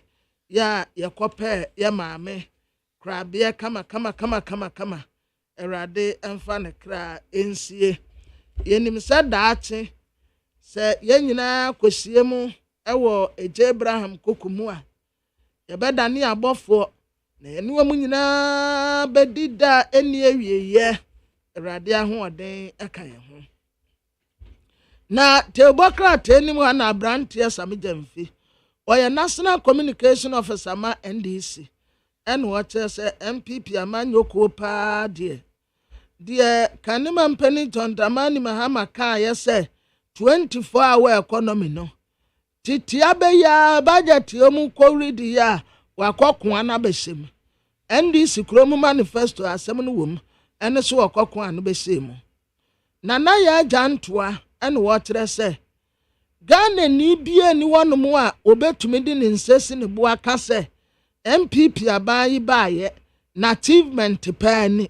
ya yakɔpɛ ya maame krabea kama erade emfa ne kra ensie yenim sɛ daakye sɛ yenyina kosie mu ɛwɔ Eje Abraham kokumu a yɛbɛda ne abɔfo na yɛne mu nyina bɛdida eni awieyɛ erade ahoɔden ɛka yɛ ho. Na Democrat anim na Brantia Samijemfi oya National Communication Officer ma NDC and what say MPP amanyoko pa de kanima mpani John Dramani Mahama ka say 24-hour economy no titia be ya budget yomu koridi ya wakoko ana besem NDC kromu manifesto asem no wom ene so wakoko ana besem nana ya jantoa and what say Ghana ni bia ni wonom a obetumi di ne nsesi ne bo aka se MPP abayi baaye na achievement pani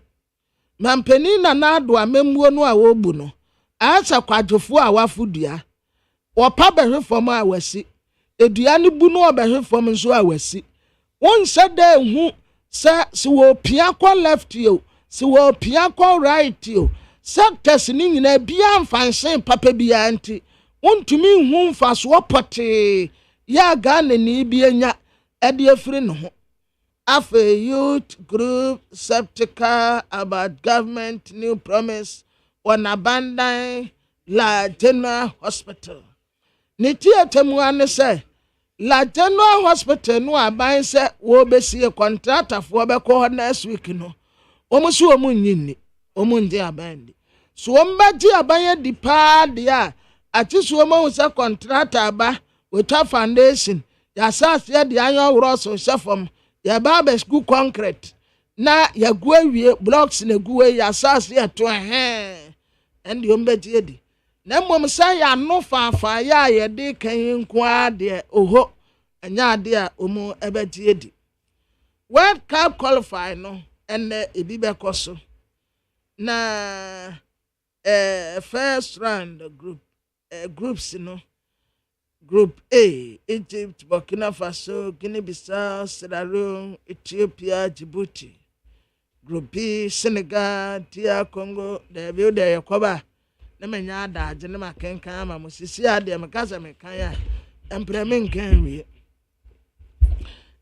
mampani na nado amemmuo no a wobu no asa kwadwofo a wafodua wopa behwefom a wasi edua ne bu no obehwefom nso a wasi One said there who said so piako left you, so piako right you. Sectors in a bian fancy papa bianti. One to me whom fast wapate. Ya gane ni bienya edia friend. Afe youth group skeptical about government new promise on abandon La General Hospital. Nitia temuane say La General Hospital no aban say wo besi a contractor for be ko next week no. Omusu omunyini omunje abandi. So ombaji aban di pa dia ati so omu say contractor ba with a foundation. Ya sas ya di anyo roso shefom ya baba school concrete. Na ya guwe blocks na guwe ya sas ya to and ombaji edi. Na mmom say ya no fa ya ye de kan nko ade oho anya ade a omu ebeti edi. World Cup qualify no and ebi be koso na first round groups no group A Egypt, Burkina Faso, Guinea-Bissau, Sierra Leone, Ethiopia, Djibouti. Group B Senegal, DR Congo, the build there Yakoba. Na menya da je na makenkan ama musisi ade mekasa mekanya employment kan wi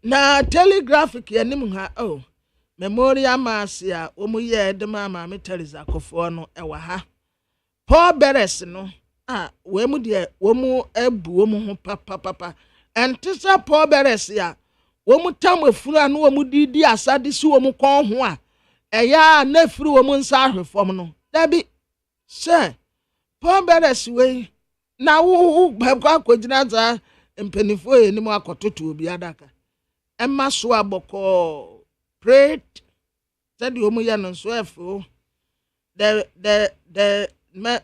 na telegraphic ya nim ha memorial mass ya omu ye de mama metaliza kofo no ewa ha Paul Beres no we mu de wo mu ebu wo mu ho papa entisa Paul Beres ya wo mu tam efura no wo mu didi asade si wo mu kon ho a eya na efiri wo mu nsa ahwefom no dabi se Paul Beres we na wo babwa akogina za mpenifo ye ni mu akototo obi adaka emma so aboko prayed said you mu ya no so efo the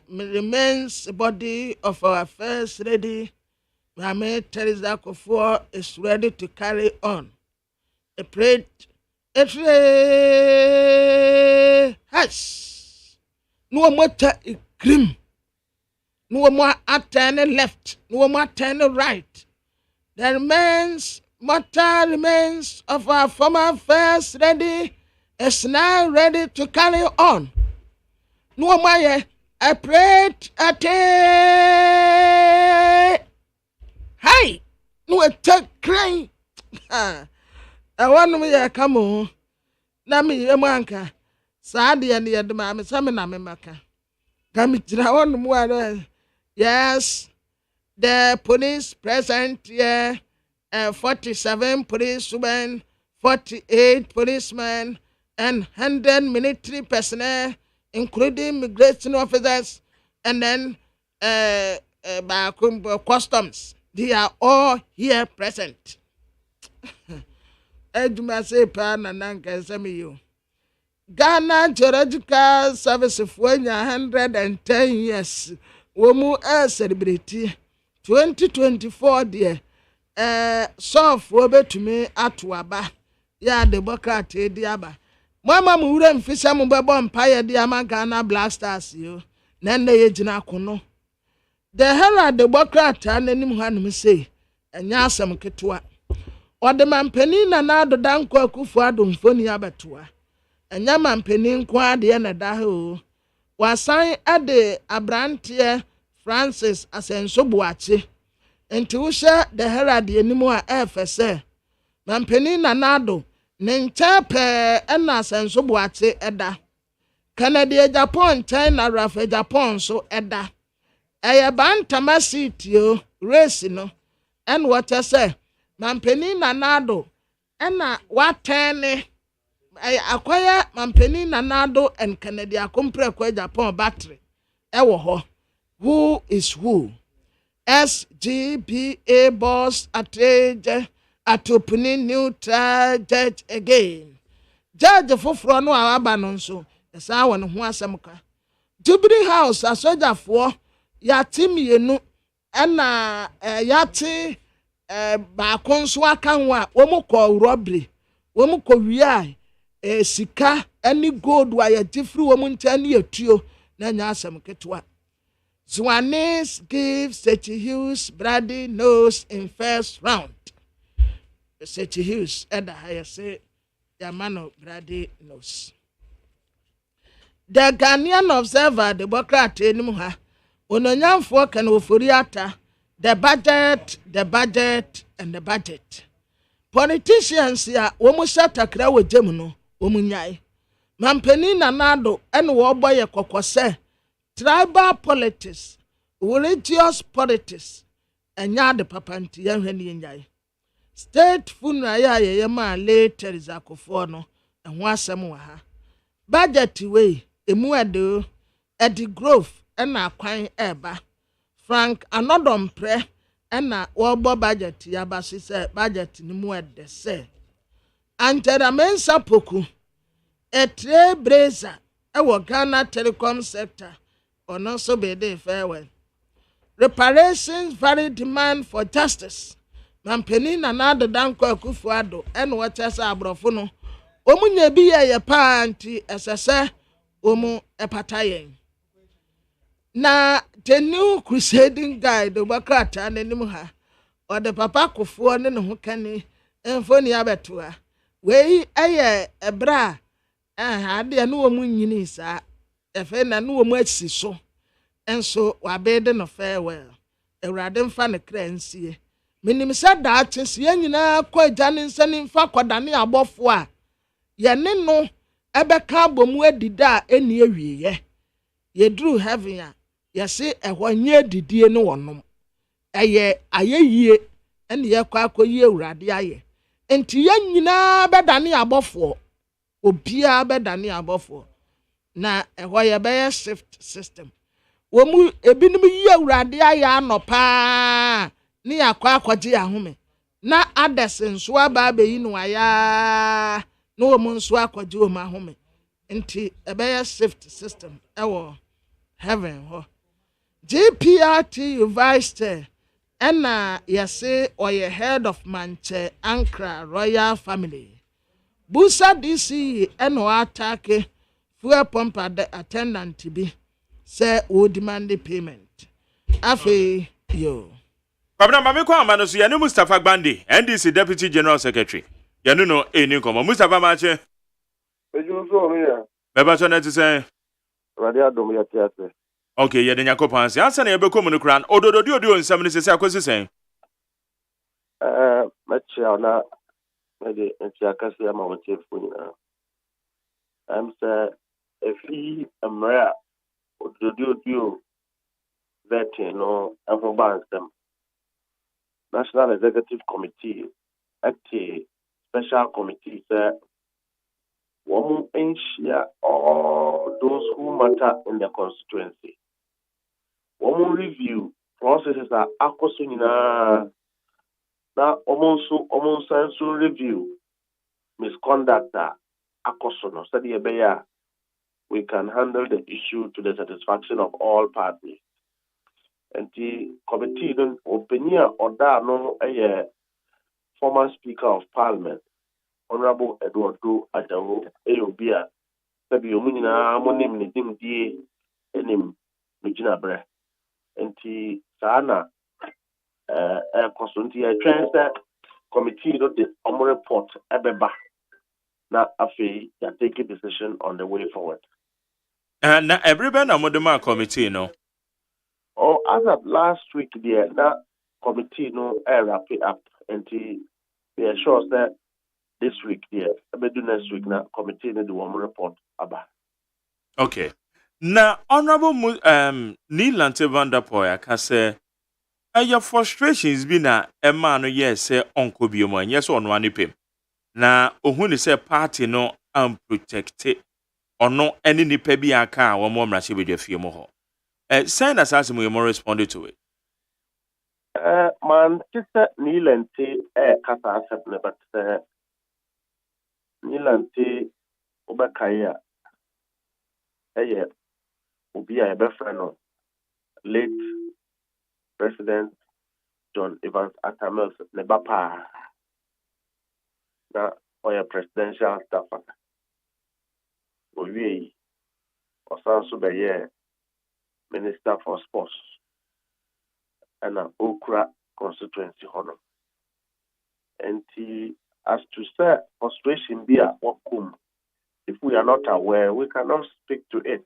remains body of our first lady Mama Teresa Kufuor is ready to carry on. A prayed has no more grim. No more turning left, no more turning right. The mortal remains of our former first lady is now ready to carry on. No more, I prayed at hi, no attack crying. I want me come on. Nami Yamanka, Sadi and the other mamma, Samina Maka. Come on, more. Yes, the police present here, 47 policemen, 48 policemen, and 100 military personnel, including immigration officers, and then customs. They are all here present. Eduma say pana nanka samiyo. Ghana Geological Service for 110 years. Womu celebrity 2024 dear soft wobetumi atwaba ya democrat diaba mama muure mfisa mu bebo empire diama Ghana Black Stars yo nenne ye gina kono the Herald Democrat ananim hanum say enya asem ketwa ode mampani na ado danko akufo ado mfoni abetoa enya mampani nko ade na da ho wasan ade abrantie Francis Asenso Boache enti wo hye the Herald enimu a efese mampani na nado ne nchepe na Asenso Boache eda Canada Japan China Rafa Japan so eda eye bantama sitio race no en what say mampani na nado na watene akwaya mampani na nado en Canada compre kwa Japan battery ewo ho. Who is who? SGBA boss at opening neutral judge again. Judge for no abandon so. Yes, I want to asamka. Jubilee House a soldier for yatim yenu and yati bakonso akanwa womuko robbery womuko wiai sika any gold wa yatifri womuntani etuo na nya asamketwa. Zwanis gives Sechi Hughes Brady nose in first round. Sechi Hughes ɛda ha yɛse yamano brade knows. The Ghanaian Observer, the Democrat anim ha ononyamfo kan ofori ata the budget and the budget. Politicians ya womu shatakra wejemu no womu nyai. Mampeni nanado ene wobo ye kokose tribal politics, religious politics, enya de papanti yenhwe nyai. State funeral ya yema late Teresa Akufo no enho asem wa ha. Budget way emu edi growth ena akwan eba. Frank Anodom pre ena wobo budget ya basi se budget ni mu ede se. Antera mensa poku etre breza ewo Ghana telecom sector ono so be dey farewell. Reparations vary demand for justice. Mampeni na nado danko Akufo-Addo ene wotesa abrofo no omunye bi ye pa anti esese omu epatayen. Na the new crusading guide Obakata n'anim ha or the papa Akufo ne ho kani emfoni abetoa wei eye ebra ade no omu nyini sa efe na no omu asi so enso wabede no farewell ewrade mfa ne kra nsie minim sa da atese nyina kwa agane nsani mfa kodane abofo a ye ne no ebeka abomu adida eni awiye ye dru heaven a yesi ehonye didie no wonom eye ayeyie ene ye kwa akoyi ewrade aye enti ye nyina bedane abofo obia bedane abofo na ehoye be shift system womu ebinim yi ewrade aye anopa ni akwa akwaje ahome na adesenso aba beyi no aya no womu nso akwaje o ma ahome enti ebe shift system ewo heaven ho. GPRT vice chair ena yase oye head of Manche Ankara royal family. Busa DC eno atake fuel pump attendant bi say wo demand the payment. Afi yo. Babna mame kwa amano so yane Mustafa Gbande, NDC Deputy General Secretary. Yane no eni komo Mustafa Mache. Eju so me ya. Beba so na ti say. Rade adom ya tiase. Okay, ye de nyakopan se. Ansa na ye bekom no kran. Odododi odi onsam ni sese akwesi sen. Mache na me de enti akase ya ma wote funi na. Say efi amra odododi o that no everybody them. National Executive Committee active special committee say woman ensure all those who matter in the constituency. Woman review processes are akosonina na omonso review misconduct akosono study ebeya we can handle the issue to the satisfaction of all parties. And the committee don't opinion or that no a former Speaker of Parliament, Honorable Edward Ajawo Eobia, Sabi Omunina, Monim Nidim D. Enim Nujina Bre. And the Sana Consulti, a transfer committee don't the report Ebeba. Now, Afi, they take a decision on the way forward. And everybody on the committee, no. Oh, as of last week, that committee no wrap it up and they assure that this week, maybe next week, na committee no do one report about. Okay. Now, Honorable Neilante Vanderpoya can say, your frustrations be na a man yes say Uncle Bioman, yes on one pim. Na ohun say party no unprotected or no any nipa bi aka or more mrashi with your few more. Send us as we more responded to it. Man, sister Nilante, Kata accept, but Nilante Obakaya, Ubi a befriend late President John Evans Atamels Nebapa, now or presidential staffer. Ubi or Sansubaye. Minister for Sports and an Okra constituency honor. And as to say frustration be a welcome, if we are not aware, we cannot speak to it.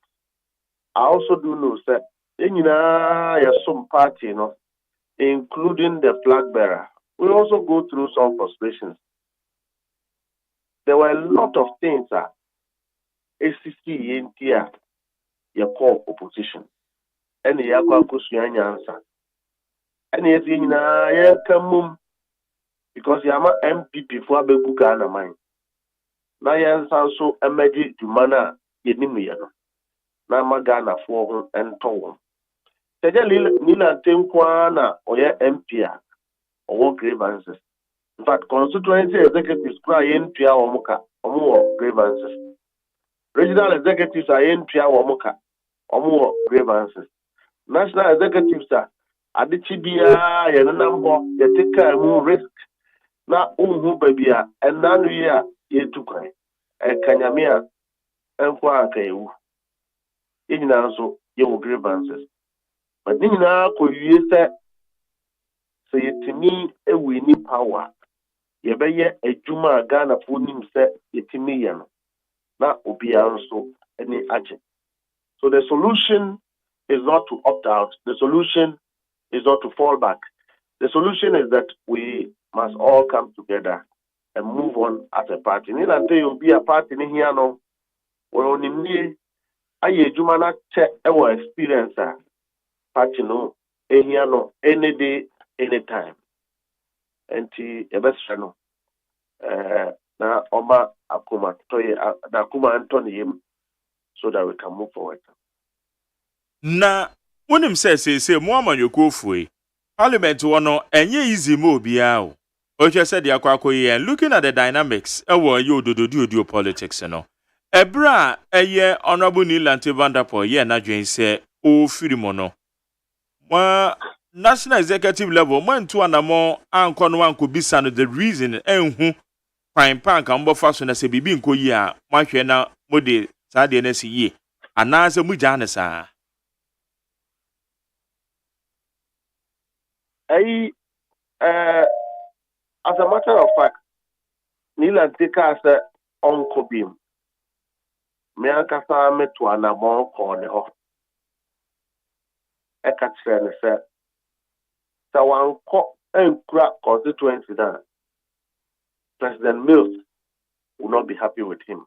I also do know that some party, including the flag bearer, we also go through some frustrations. There were a lot of things that ACC India your call opposition. And the Yakwakusian answer. And yes, come because Yama MPP for Abeku Ghana mine. Na yan also emerge Jumana Yenimiano. Na Magana for and Towon. Teja Nila Tenkwana or ya MPA or grievances. In fact, constituency executives cry NPA or Moka or more grievances. Regional executives are NPA or Moka or more grievances. National executives are Adichibia, Yanambo, Yatika, more risk. Na babia and nanu ya yetukwan kanyamia enkwa akayu yina so ye grievances but nina ko wie se yetimi ewini power ye beye adwuma Ghana fo nim se yetimi ye no na obia nso eni ache. So the solution is not to opt out, the solution is not to fall back. The solution is that we must all come together and move on as a party. Ni nante you'll be a party in here no. Or only me, aye jumana check our experience. Party no, here no, any day, anytime. And the best no. Na Oma Akuma Toye Akuma Anthony him so that we can move forward. Na when him say Muhammad Yokofwe. Parliament wano enye easy mo biao. Oche said yakwakoye and looking at the dynamics ewo yo politics no. Ebra eye honorable Nilante Vanderpool ye na dwen se o firimo no. Wa national executive level man to anamo anko no anko bisa no the reason enhu kwan pan kan bo fa so na se bibi nko yi a mahwe na mode sa de na se yi anaase mu gya ne sa. As a matter of fact, Nilan Tika as Uncle Beam. Meankasa me to an amount corner. Ekatren said, so one cock and crack constituency that President Mills will not be happy with him.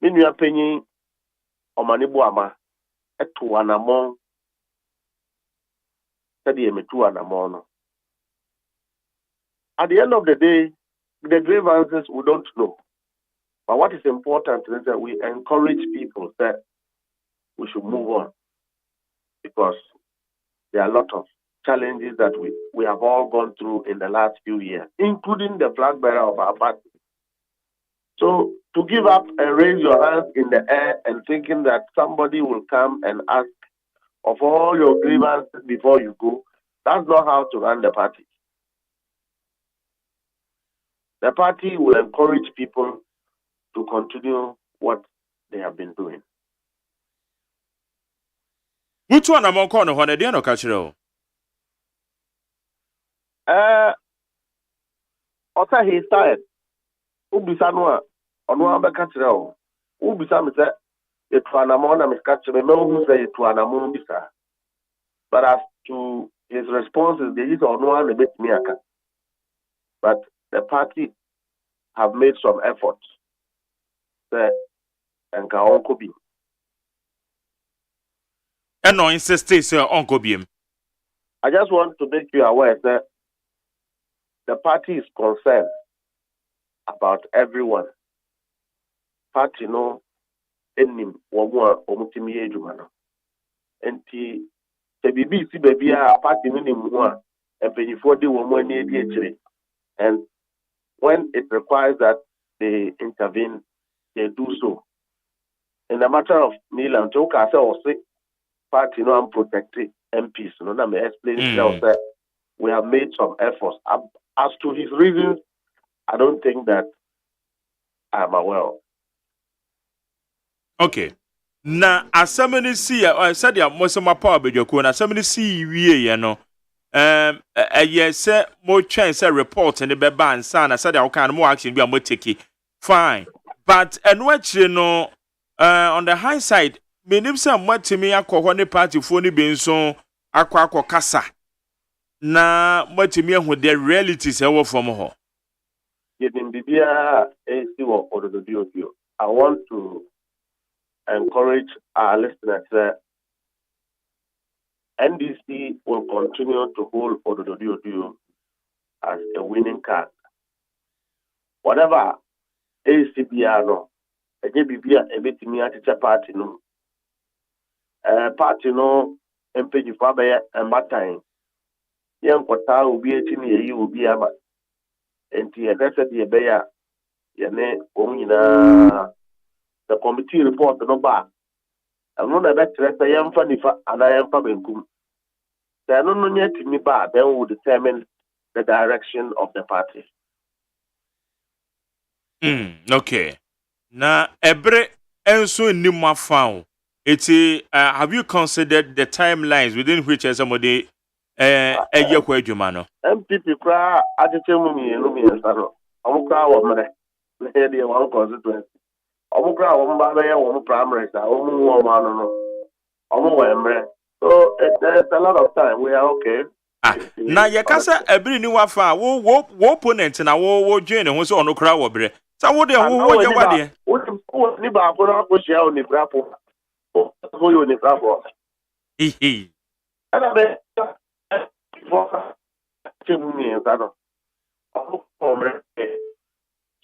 In your opinion, Omanibuama, to an amount. At the end of the day, the grievances we don't know. But what is important is that we encourage people that we should move on. Because there are a lot of challenges that we have all gone through in the last few years, including the flag bearer of our party. So to give up and raise your hands in the air and thinking that somebody will come and ask of all your grievances before you go, that's not how to run the party. The party will encourage people to continue what they have been doing. Which one among corner when they no cultural? Also he started. Ubisanwa onwa be cultural. Ubisa me say it for anamona me cultural. Me who say it for anamona bisa. But as to his responses, there is onwa me bet me aka. But the party have made some efforts. Say and ka onko bi. And no insist say onko bi. I just want to make you aware that the party is concerned about everyone. Party no enim womo omutimi edwuma no. Enti se bibi si baby a party no nim ho a empanyifo de womo ani edi akire. And when it requires that they intervene, they do so. In the matter of Milan, Joka say party no am protected MPs. No, na me explain that we have made some efforts. As to his reasons, I don't think that I'm aware. Okay. Na asamani si I said ya mosema power be joko na asamani si wie ye no yes say mo twen say report ne be ban san na say the kind more action bi a mo take fine but eno actually no on the high side menim say matimi akọ ne party fo ni be nso akọ kasa na matimi ahu the realities e wo from ho Getting bibia esi wo odododio. I want to encourage our listeners that NDC will continue to hold odododio as a winning card. Whatever ACBR no, bibia ebetimi aticha party no. Party no MPG for be matan. Yen kwata obi etimi eyi obi ama. Enti edese de beya yene omnyina the committee report no ba. Anu na be trese yemfa nifa ana yemfa benkum. The no nyetimi ba then will determine the direction of the party. Okay. Na ebre enso nimu found. Have you considered the timelines within which somebody kwa adwuma no? MPP kra adetemu mi nsaro. Omo kra wo mere. Na dey one constituency. Omo kra wo mba be wo primary sa omo wo ma no. Omo wo emre. So there's a lot of time. We are okay. Na ye kasa ebiri ni wafa wo opponent na wo join ho so ono kra wo bre. Sa wo de wo ye wade. Wo ni ba ko na ko share oni brapo. Wo yo ni brapo. Ana be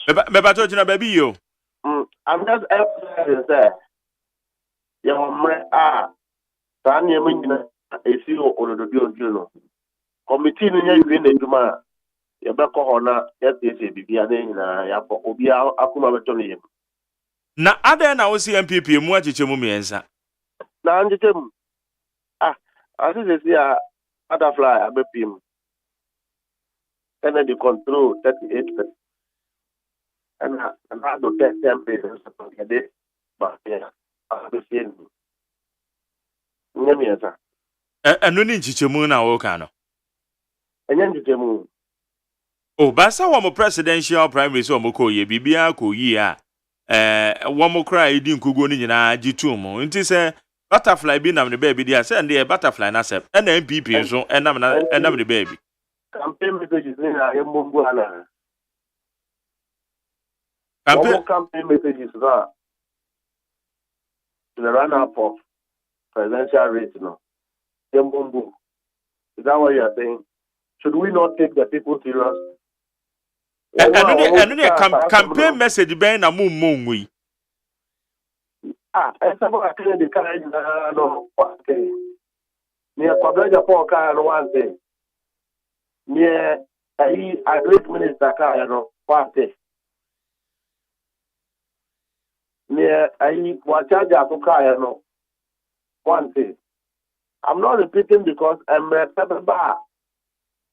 Beba to jina baby yo. I'm just emphasizing that your Tanya Mina is you or the Bio. Committee in your Juma, Yabako Hona, yes, Bibiana, Yapo, Obia, Akuma Betonium. Na ada na osi MPP mu achichemu mienza. Na anjichemu. As is here, butterfly, abepim. Energy control 38%. And I do 10% a day, but yeah, I'll be seeing. Nyamiasa. Anu ni nchichemu na wo ka no. Enye nchichemu. Oh, basa wa mo presidential primary so mo ko ye bibia ko yi a wa mo kra edi nkugo ni nyina gitu mo. Nti se butterfly bi nam ne baby dia say and butterfly na sep. Na MPP nso enam ne baby. Campaign messages ni na yembongo ana. Campaign messages na to the run-up of presidential race, Yembongo. Is that what you are saying? Should we not take the people serious? Campaign message ben na mumungwi. Esa ba kile de kana no okay. Ni akwabeja po ka no one thing. Ni a great minister ka no party. Ni wachaja ko ka no one thing. I'm not repeating because I'm ba.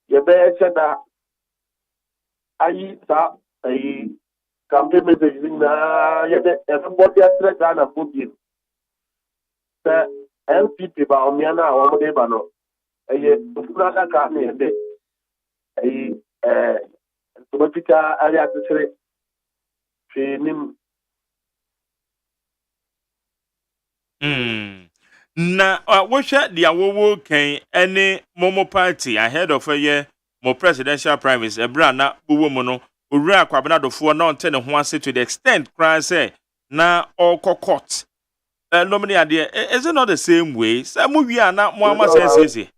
You better say that campaign message na everybody has tried to put in. The MPP ba omiana wa de ba no. Funa ka ni ende. Automatica area tsere. Finim. Na what share the awowo kan any momo party ahead of a year more presidential primaries ebra na buwo mo no owura akwabena dofo na onte ne ho ase to the extent cry say na all court nominee ade is it not the same way say mo wi ana mo ama sense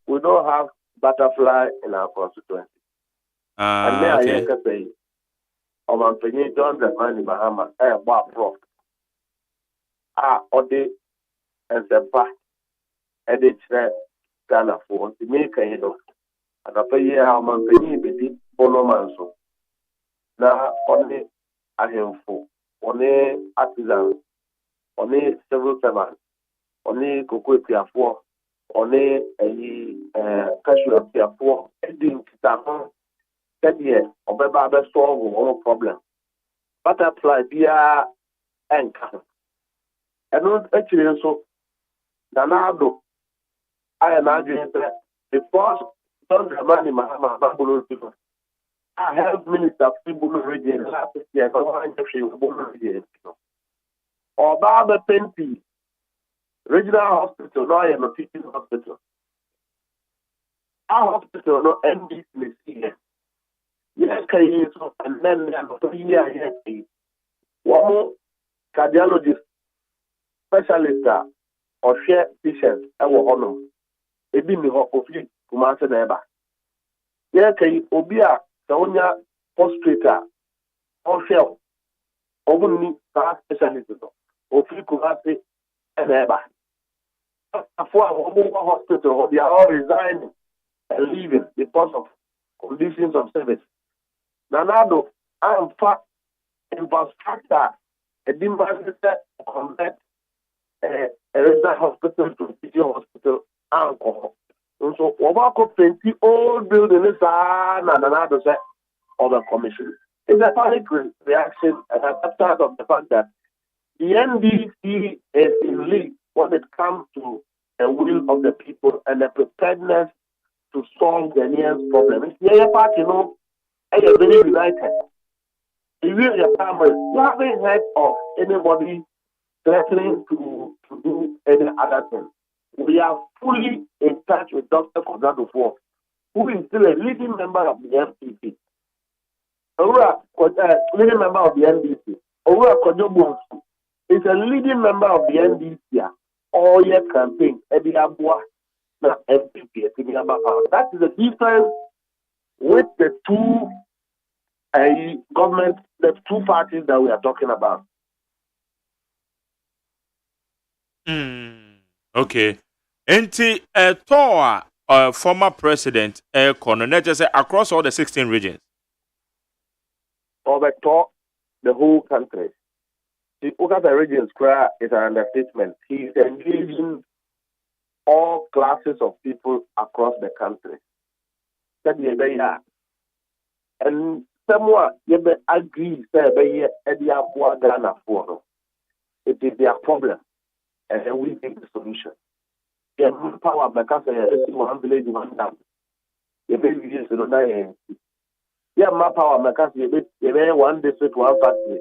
we don't have butterfly in our constituency and me okay. I can say Oman Penny John the man in Bahama Bob Prof ode and the back edit Ghana for the make and I pay how man penny be bono manso. Now only a handful, only artisans, only civil servants, only cocoa for, only a casual for, ending to 10 years, or by solve all problem. Butterfly beer and come. And not actually so. Nanado, I am arguing that the first John Dramani Mahama Babulu people. I helped Minister people region last year. I want to show you region. Or Baba Penti Regional Hospital, no, I am a teaching hospital. Our hospital, no NDC here. Yes, and then yes, one more cardiologist specialist or share patients. I will honor. Ebi mi hɔ kofi kumase na ɛba. Yɛ kai obi a sɛ wonya prostrator ɔhwɛ ɔmo ni saa specialist no ofiri kumase na ɛba. Afɔ a ɔmo wɔ hospital they are all resigning and leaving because of conditions of service. Nanado amfa infrastructure ɛdi mba sɛ convert a regional hospital to city hospital. Alcohol. So, Wabako 20 old building is another set of the commission. It's a panic reaction and acceptance of the fact that the NDC is in league when it comes to the will of the people and the preparedness to solve the Ghanaians' problem. It's the party, and you're very united. You really are primary. You haven't heard of anybody threatening to do any other thing. We are fully in touch with Dr. Kodado Ford, who is still a leading member of the MPP. Leading member of the NDC. Owura Kojobo is a leading member of the NDC. All year campaign, Eddie Abua, na MPP. That is the difference with the two governments, the two parties that we are talking about. Okay. Enti Toa former president Kono say across all the 16 regions. Overtop the whole country. The other regions is an understatement. He is engaging all classes of people across the country. And someone you agree say Ghana for it is their problem and we take the solution. Yeah, power because 1 village 1 dam. You be use no yeah, my power because you be 1 district 1 factory.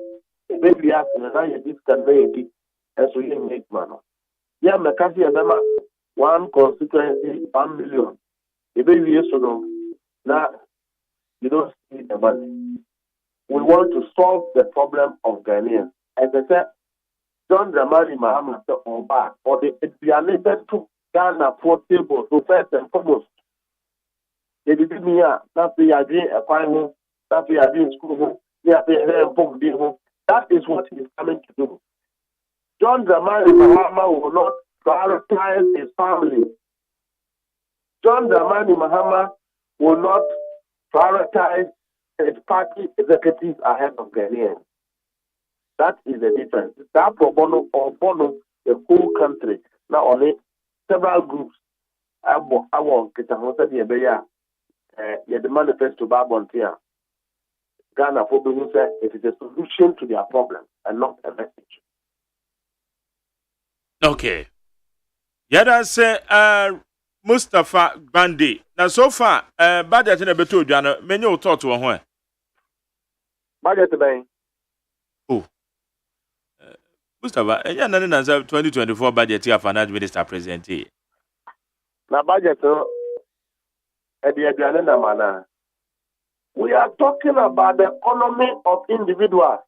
You be ask na you this can be and so you make man. Yeah, because you remember 1 constituency 1 million. You be use no now you don't see the money. We want to solve the problem of Ghanaians. As I said, John Dramani Mahama or the alienated to Ghana portable, so first and foremost. They did me here, that's the idea, a final, that's the idea in school, that is what he is coming to do. John Dramani Mahama will not prioritize his family. John Dramani Mahama will not prioritize his party executives ahead of Ghanaians. That is the difference. That pro bono or bono the whole country. Now only several groups. I want to the manifesto by MONTIE. Ghana for being said it is a solution to their problem and not a message. Okay. Yada say Mustafa Bandi. Now so far budget in a beto Jana many thought to one. Budget today. Oh. Mustafa, 2024 budget here finance minister present. Na budget we are talking about the economy of individuals.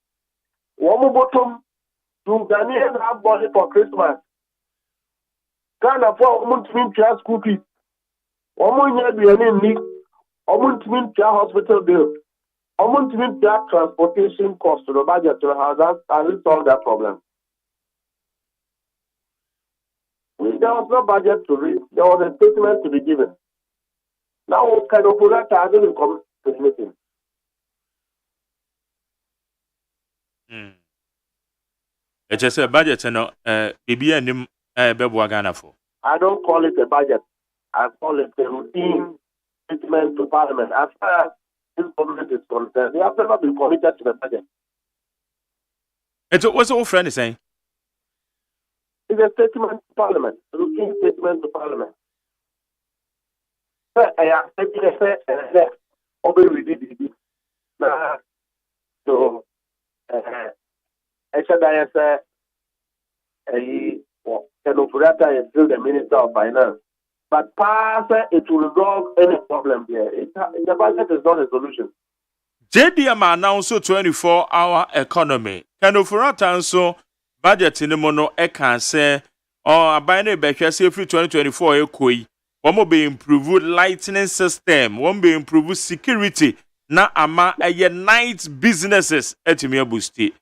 One bottom to Ghanaians have money for Christmas. Ghana for women school fees. Need hospital bill. Transportation cost to the budget to have that and solve that problem. There was no budget to read. There was a statement to be given. Now, what kind of product are they come to the meeting? It's just a budget, no. BBN Ghana for. I don't call it a budget. I call it a routine statement to Parliament. As far as this government is concerned, they have never been committed to the budget. And so, what's the old friend saying? It's a statement to Parliament, a routine statement to Parliament. say we did it. So I said Kenofurata is still the Minister of Finance. But it will resolve any problem here. The budget is not a solution. JDM announced 24-hour economy. Kenofurata also budget in the mono can say or abine bekia say free 2024 ekoi. One will be improved lighting system, one be improved security. Na ama a night businesses etimi boosti.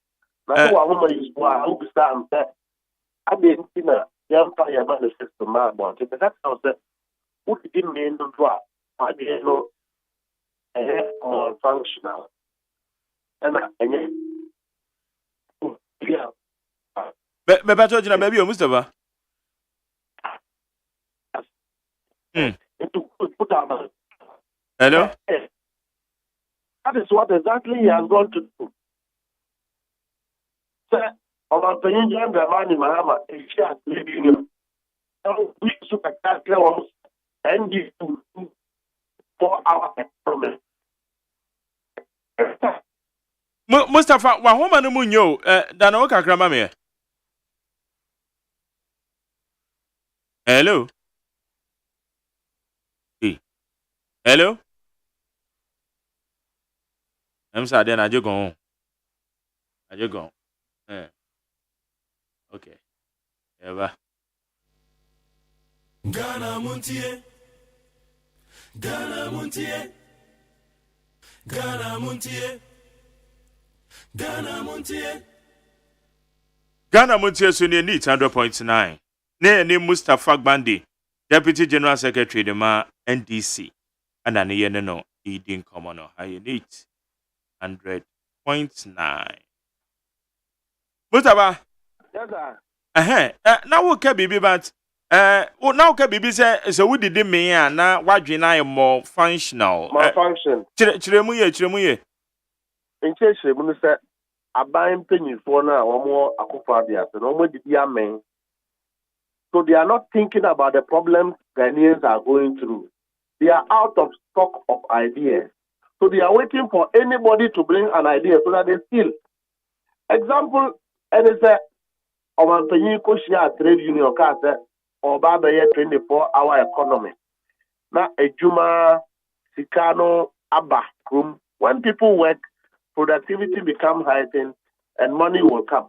That's what I hope I didn't see a young fire manifesto man about it, but that's how that what didn't mean to drop. I didn't know more functional. And yeah. Better than baby or Mustafa. Hello? That is what exactly he has gone to do. Sir, our opinion, the man in Mahama, is just living in we super ones and give 4 hours experiment. Mustafa, wa homa no munyo dana o kakra ma me. Hello? Hey. Hello? I'm sorry, then I just go. Okay. Eva. Ghana Montie. Ghana Montie. Ghana Montie. Ghana Montie. Ghana Montie so near 100.9. Ne Mustafa Gbandi, Deputy General Secretary de ma NDC. And an yen no leading common or high need 100.9. Mustafa. Yes, sir. Now we can be but now can be say so we did me na wadwina more functional. More function. Chiremu. In case you say aban penyifo na omo akofo dia so no mo didi amen. So they are not thinking about the problems Ghanaians are going through. They are out of stock of ideas. So they are waiting for anybody to bring an idea so that they steal. Example, and it's a trade union or 24-hour economy. Now, a Juma, Sikano, Abba, room. When people work, productivity becomes heightened and money will come.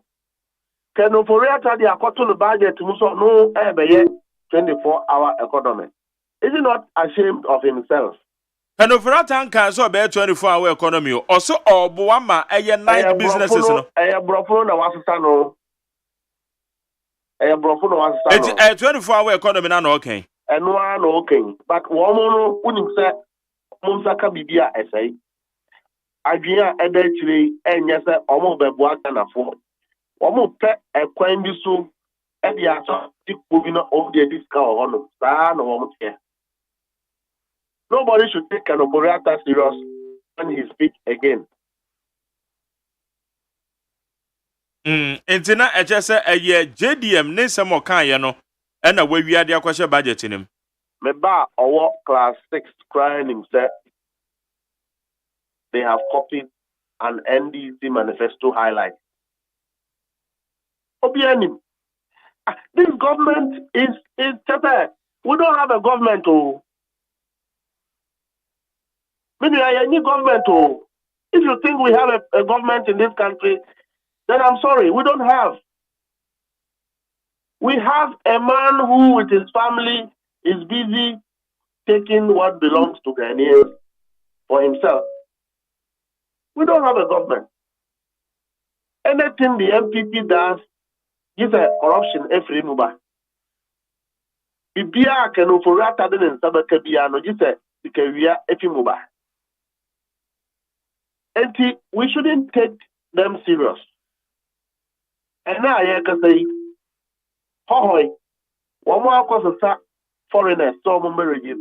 Can Kenoforiata the according to budget to no 24-hour economy. Is he not ashamed of himself? Kenoforiata can so be 24-hour economy. Also, or Buama a night businesses. A brofo na wasasa no. A brofo na wasasa no. It's a 24-hour economy na okay. No okay. But woman unim say mumsaka bibia esai. Adwia edachire enye say omo bebo aka na fo. Omo pe ekwan bi so e dia so tikpo na of the discount ono. Sa na omo tie. Nobody should take Kenoforiata serious when he speaks again. Entina ejese eye JDM ne samo kan ye no e na wawiade akwahye budget nim. Me ba owo class 6 crying himself. They have copied an NDC manifesto highlight. Obianim. This government is chepe. We don't have a government oh. Maybe I need government oh. If you think we have a government in this country, then I'm sorry, we don't have. We have a man who with his family is busy taking what belongs to Ghanaians for himself. We don't have a government. Anything the MPP does is a corruption every nuba. Ibia Kenoforiata den sabaka bia no just a career every nuba. And we shouldn't take them serious. And now I can say, hoy, one more cause of foreigners, so marriage is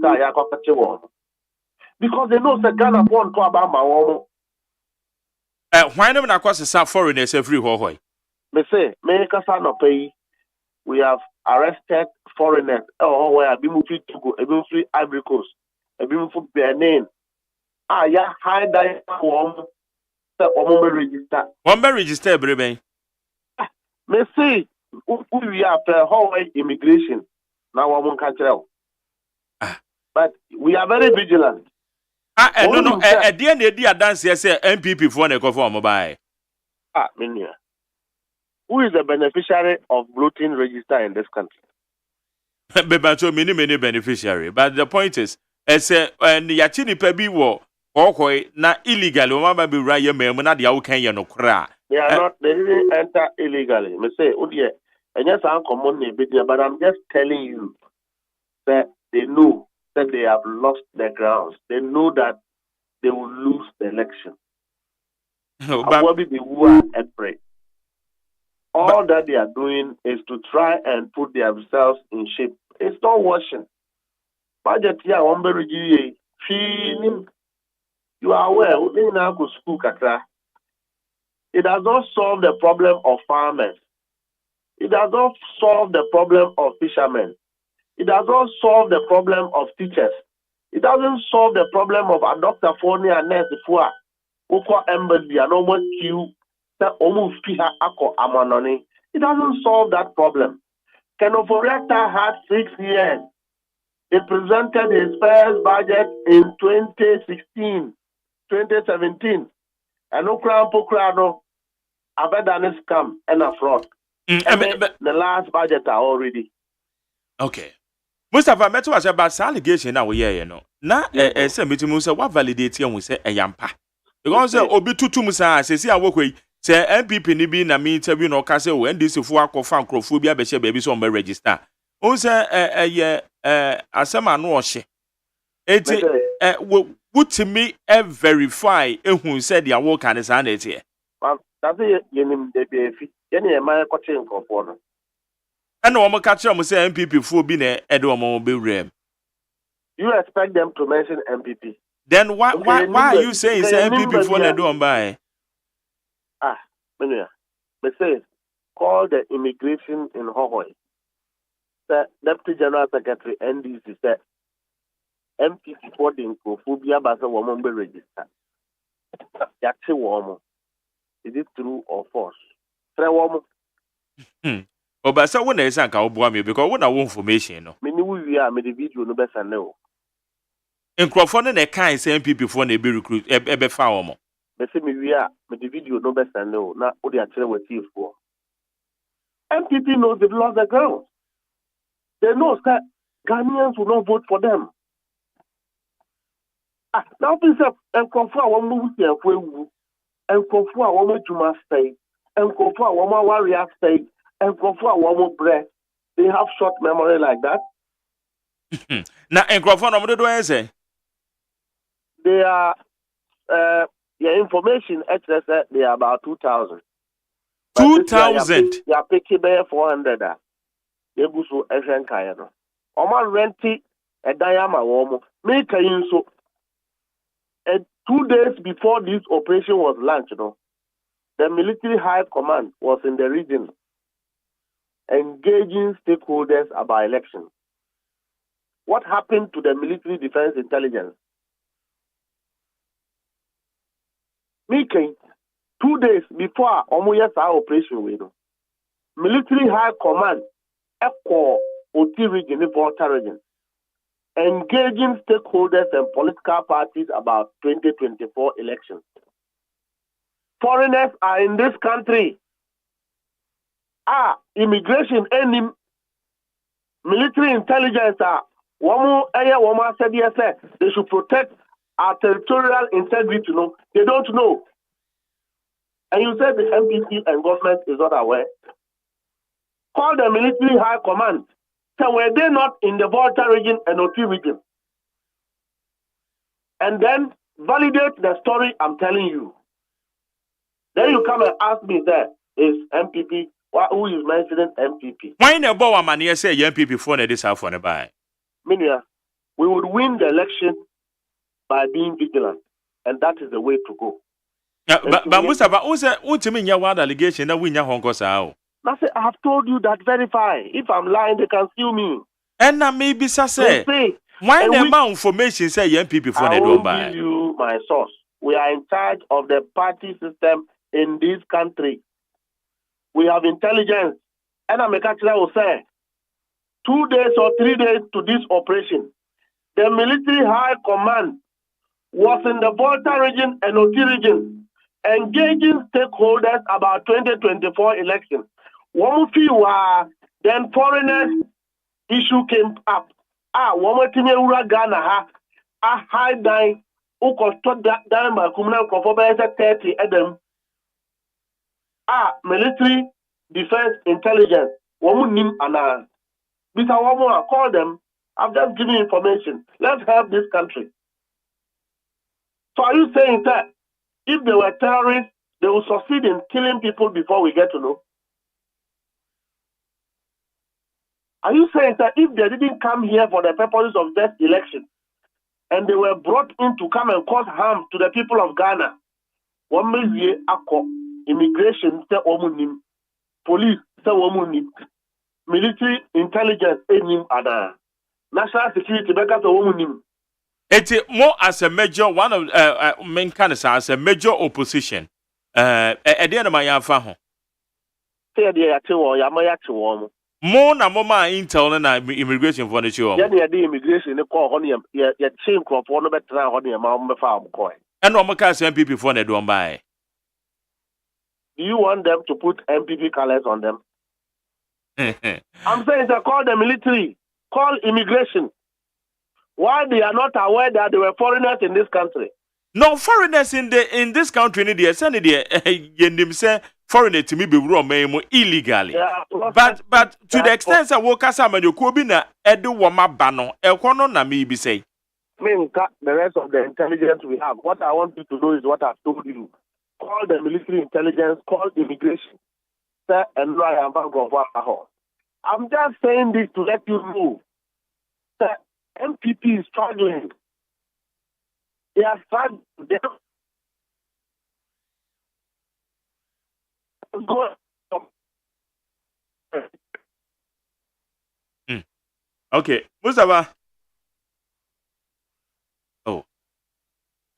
because they know the Ghana won't go about my woman. Why never na kwase sa foreigners every hoy? Me say, me kasa no pay. We have arrested foreigners. Oh, where be moving to go, even free Ivory Coast. ebi for Benin. Ya high die form the register. One be register brebe. Me say we are Hawaii immigration. Now I won't catch out. But we are very vigilant. No. At the end of the day, dance say MPP for na go for mobile. Minya. Who is the beneficiary of bloating register in this country? But so many beneficiary. But the point is, and yachini pebi wo na illegal. Mama be right me na dia wo kan ye no kra. They are not. They didn't enter illegally. Me say, oh dear, and yes, I'm common but I'm just telling you that they know that they have lost their grounds. They know that they will lose the election. What be the war and pray? All that they are doing is to try and put themselves in shape. It's not washing. Budget here, one very feeling. You are aware, we now go school katra. It does not solve the problem of farmers. It does not solve the problem of fishermen. It does not solve the problem of teachers. It doesn't solve the problem of a doctor for near nurse for Oko embassy and almost queue that almost piha ako amanoni. It doesn't solve that problem. Kenoforecta had 6 years. He presented his first budget in 2016, 2017. And Okran Pokrano, Abedanis scam and a fraud. The last budget are already. Okay. Mustafa Meto was about allegation now, you know. Now, say, Mitimusa, what validate you say a yampa? Because Obi Tutumusa says, I work with say MPP Nibi na me interview no case when this if work of Francophobia be baby so on register. Also, asema no she. What me verify who said their work and is on it here. That's it, you any my coaching for. And no catch them say MPP for being a do be rem. You expect them to mention MPP? Then why are you saying say MPP for the do by? They say call the immigration in Hawaii. The Deputy General Secretary NDC said MPP for the Incophobia Basa woman be registered. Yachi woman. Is it true or false? Three woman. But so when they say I will me because when I want information, no. Me we are me the video no better know. In Crawford and a kind say MPP for they be recruit ebe found mo. Me say me we are me the video no better know. Now what they are telling what you for. MPP knows they've lost their ground. They know that Ghanaians will not vote for them. Now this and confirm one move here for and confirm one more Juma state and confirm one more warrior state. And confirm one more breath. They have short memory like that. Now, and confirm what do I say? They are, your information, they are about 2,000. 2,000? They are picking there 400. They go so Asian Kayano. Oman renti a diama woman. Make a use so. And 2 days before this operation was launched, the military high command was in the region, engaging stakeholders about elections. What happened to the military defense intelligence? Making 2 days before Omoyas operation, military high command, ECO, OT region, Volta region, engaging stakeholders and political parties about 2024 elections. Foreigners are in this country. Immigration and military intelligence said yes, they should protect our territorial integrity. They don't know. And you said the MPP and government is not aware. Call the military high command. So were they not in the Volta region and OT region? And then validate the story I'm telling you. Then you come and ask me there, is MPP, who is mentioning MPP? Why no boy man here say MPP for this half on the buy? Minia, we would win the election by being vigilant, and that is the way to go. But Mustafa, who to me your one allegation that we nya honko sao? I have told you that verify. If I'm lying, they can sue me. And now maybe say Why the amount information say MPP for the I will Dubai? give you my source. We are in charge of the party system in this country. We have intelligence. And Amekachila will say, 2 days or 3 days to this operation, the military high command was in the Volta region and Oti region, engaging stakeholders about 2024 elections. One few then foreigners issue came up. One more thing Ghana high dine who construct that dime by Kumuna Kofoba 30 Adam. Military defense intelligence. One nim and because one more call them. I've just given information. Let's help this country. So are you saying that if they were terrorists, they will succeed in killing people before we get to know? Are you saying that if they didn't come here for the purposes of this election, and they were brought in to come and cause harm to the people of Ghana, one measure immigration say omunim, police say omunim, military intelligence enim ada, national security because omunim. It's more as a major one of main candidates as a major opposition. At the end of my yafa. Say the atiwo yamaya tiwo. More na mama intel na immigration for the show. Yeah, the immigration call on ya chain crop one better on your mom farm coin. And no more MPP for the Dubai. Do you want them to put MPP colors on them? I'm saying they call the military, call immigration. Why they are not aware that there were foreigners in this country? No foreigners in this country. They send it. Say foreigner to me be wrong, illegally. Yeah, but to the extent that workers are you could be na edu wama bano. Ekono na me be say. The rest of the intelligence we have. What I want you to know is what I've told you. Call the military intelligence. Call immigration. And I'm just saying this to let you know that MPP is struggling. They are struggling. Okay, Mustafa. Oh,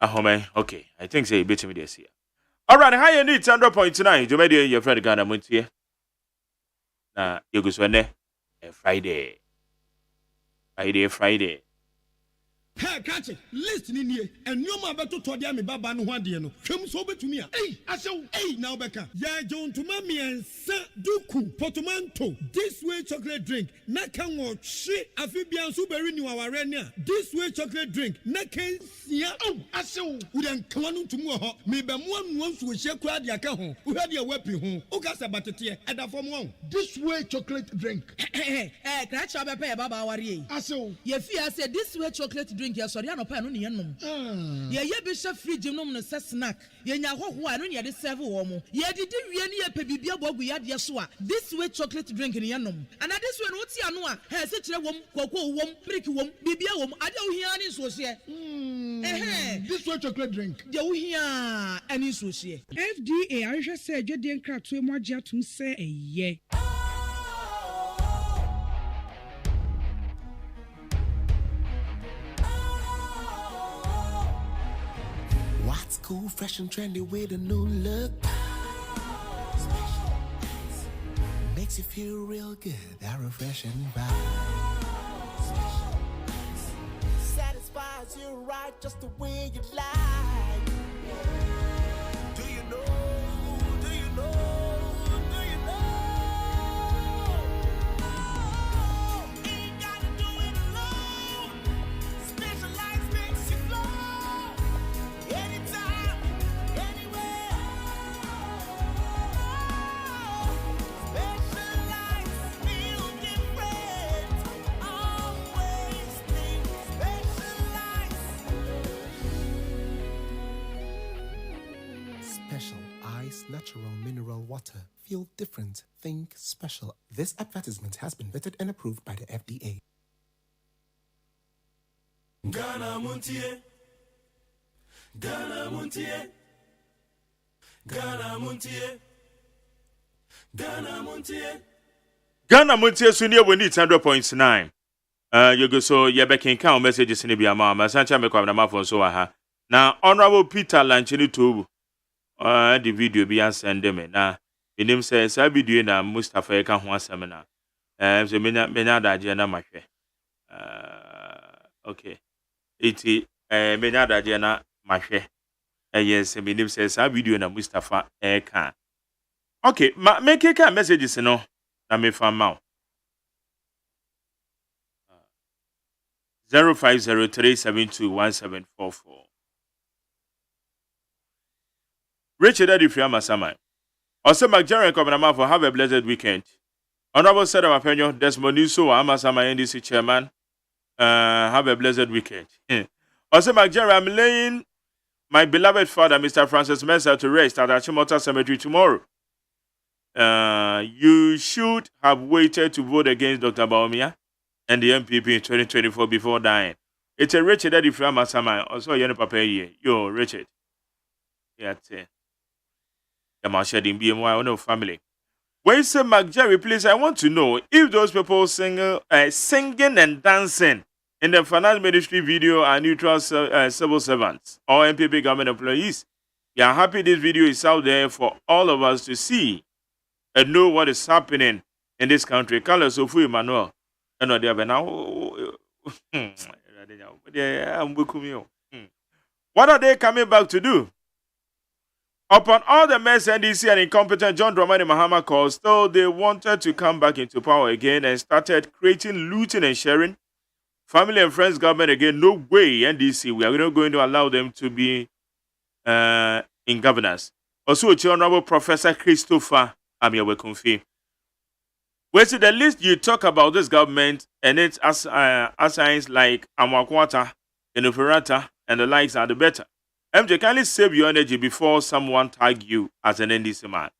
Ahome. Okay, I think say bit me this here. All right, how you need 100.9. You made your friend Ghana Montie. Na you go Friday. Friday. Hey, catch it. Listen in here. And you ma beto to dia me baba no hwade no. Hwem so betumi a. Hey, asew. Hey, now beka. Ya John to mami ensa duku potomanto. This way chocolate drink. Na kan wo hwe afibian so beri ni waware ni a. This way chocolate drink. Na kan sia. Oh, asew. We dan kwanu tumu ho. Me be mo anu nso hye kura dia ka ho. Wo hwade e wapi ho. O ka se batete e da fom ho. This way chocolate drink. Catch up be baba ware. Asew. Ye fi say this way chocolate drink. Ya sorry anopa no ne yenom ye be hye fridge nom no se snack ye nya hoho a no ne de serve wo mo ye didi wie ne ye pe bibia bogu yade so a this way chocolate drink ne yenom and this way no ti ano a he se kire wom kokko wom brick wom bibia wom ade wo hia ne so hye this way chocolate drink de wo hia ani so hye FDA ahwehwe se adwede nkratoe mu agye atum se eye What's cool, fresh and trendy with a new look? Makes you feel real good, that refreshing vibe. Satisfies you right just the way you like. Do you know? Do you know? Do you know? Ain't gotta do it alone. Specialized makes you flow. Anytime, anywhere. Specialized feel different. Always think specialized. Special Ice Natural Mineral Water. Feel different. Think special. This advertisement has been vetted and approved by the FDA. Ghana Montie. Ghana Montie. Ghana Montie. Ghana Montie. Ghana Montie so near we need 100.9. You go so you be can messages in the biama. Masancha me kwa na mafon so aha. Na Honorable Peter Lanchini to the video be send them na him says I video na Mustafa ka ho asem na. So menya da je na mahwe. Okay. Iti menya da je na mahwe. Yes, him says I video na Mustafa ka. Okay, make a messages no na me fam out. 0503721744. Richard Adifria Masama. Also, McJaren Kobanama for have a blessed weekend. Honorable Sir Mapenyo, Desmond Niso, Amasama NDC chairman. Have a blessed weekend. Also, McJaren, I'm laying my beloved father, Mr. Francis Mensah, to rest at Achimota Cemetery tomorrow. You should have waited to vote against Dr. Baumia and the MPP in 2024 before dying. It's a Richard Daddy from Masama. Also, you know, Papa, yo, Richard. Yeah, the Marshading BMY, no family. When you say McJerry, please, I want to know if those people singing and dancing in the finance ministry video are neutral civil servants or MPP government employees. We are happy this video is out there for all of us to see and know what is happening in this country. Carlos Ofu Emmanuel. What are they coming back to do? Upon all the mess NDC and incompetent John Dramani Mahama caused, still they wanted to come back into power again and started creating looting and sharing. Family and friends government again, no way NDC, we are not going to allow them to be in governance. Also, Honorable Professor Christopher Amiawekunfi. Well, see, the list you talk about this government and its assigns like Amakwata, Enoferata, and the likes are the better. MJ, kindly save your energy before someone tag you as an NDC man.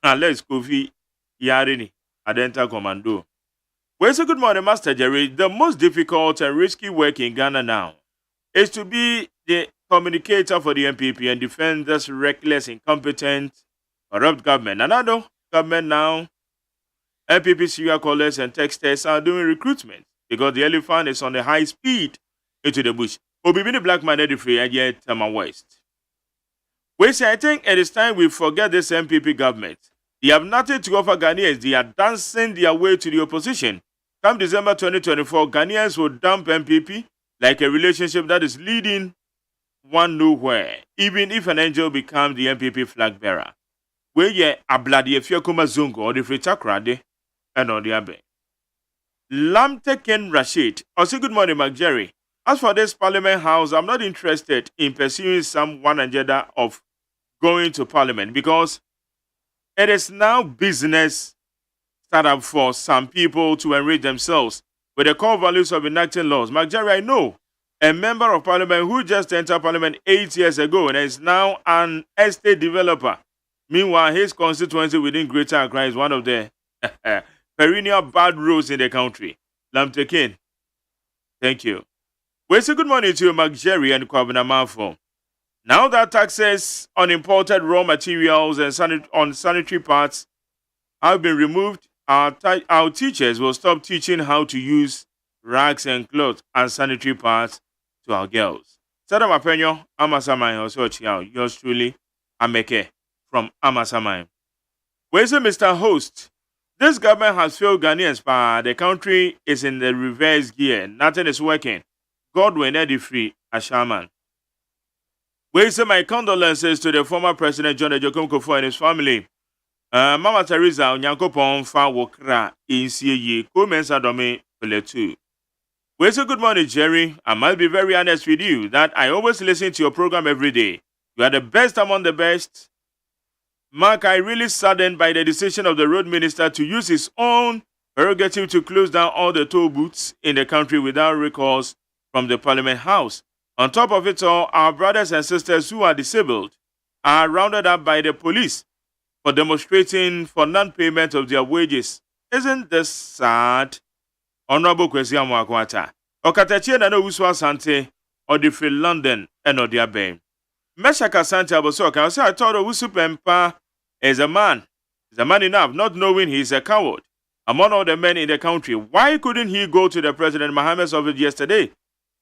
Unless Kofi Yarini, Adenta Commando. Well, so good morning, Master Jerry. The most difficult and risky work in Ghana now is to be the communicator for the MPP and defend this reckless, incompetent, corrupt government. Another government now, MPP serial callers and texters are doing recruitment because the elephant is on the high speed into the bush. Obibini black man free and yet Tama West. We say I think it is time we forget this MPP government. They have nothing to offer Ghanaians. They are dancing their way to the opposition. Come December 2024, Ghanaians will dump MPP like a relationship that is leading one nowhere, even if an angel becomes the MPP flag bearer. Where ye abladi efiakuma zungo or the free takrade and on the abe. Lamteken Rashid. Also, good morning, McJerry. As for this Parliament House, I'm not interested in pursuing some one agenda of going to Parliament because it is now business startup for some people to enrich themselves with the core values of enacting laws. McJerry, I know a member of Parliament who just entered Parliament 8 years ago and is now an estate developer. Meanwhile, his constituency within Greater Accra is one of the perennial bad roads in the country. Lamtekin, thank you. We say good morning to you, McJerry and Kwabena Mafo. Now that taxes on imported raw materials and sanitary parts have been removed, our teachers will stop teaching how to use rags and clothes and sanitary parts to our girls. Sada Mapenyo, Amasamai, also yours truly, Ameke from Amasamai. We say, Mr. Host, this government has failed Ghanaians, but the country is in the reverse gear. Nothing is working. God will not be free, Ashaman. We say my condolences to the former President John Ejokum Kufuor and his family. Mama Teresa Onyankopon fa wokra insiye Komensa Dome Peletu. We say good morning, Jerry. I must be very honest with you that I always listen to your program every day. You are the best among the best. Mark, I really saddened by the decision of the road minister to use his own prerogative to close down all the toll booths in the country without recourse from the Parliament House. On top of it all, our brothers and sisters who are disabled are rounded up by the police for demonstrating for non-payment of their wages. Isn't this sad? Honorable Kwesi Amoakwata. Okatachie na no Uswa Sante or the free London and or the Bay. Meshaka Sante Abosoka. I thought Usu Pempa is a man. He's a man enough, not knowing he's a coward. among all the men in the country. Why couldn't he go to the President Mohammed's office yesterday?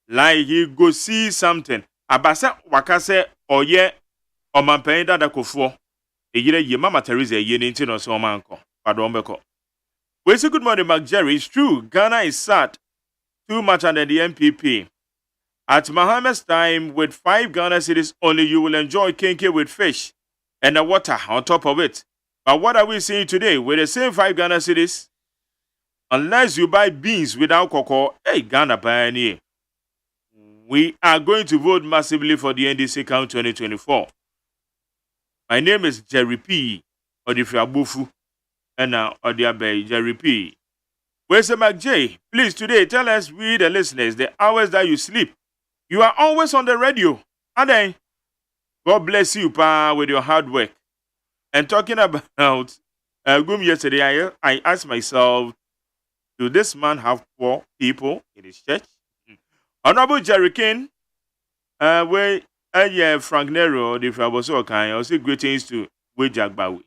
Like he go see something. Abasa wakase oye omanpen dada kofo. Eyire ye Mama Teresa ye ninti no so manko. Padombeko. We say good morning, Mark Jerry. It's true. Ghana is sad too much under the MPP. At Mohammed's time, with 5 Ghana cities only, you will enjoy kinky with fish and the water on top of it. But what are we seeing today? With the same 5 Ghana cities, unless you buy beans without cocoa, hey, Ghana pioneer. We are going to vote massively for the NDC count 2024. My name is Jerry P. Odifiabufu. And now, Odiabe Jerry P. Where's Mark J? Please, today, tell us, we the listeners, the hours that you sleep. You are always on the radio. And then, God bless you, Pa, with your hard work. And talking about Gum yesterday, I asked myself, do this man have poor people in his church? Honorable Jerry King, where Frank Nero, the Fraboso kind, also greetings to Wejak Bawi.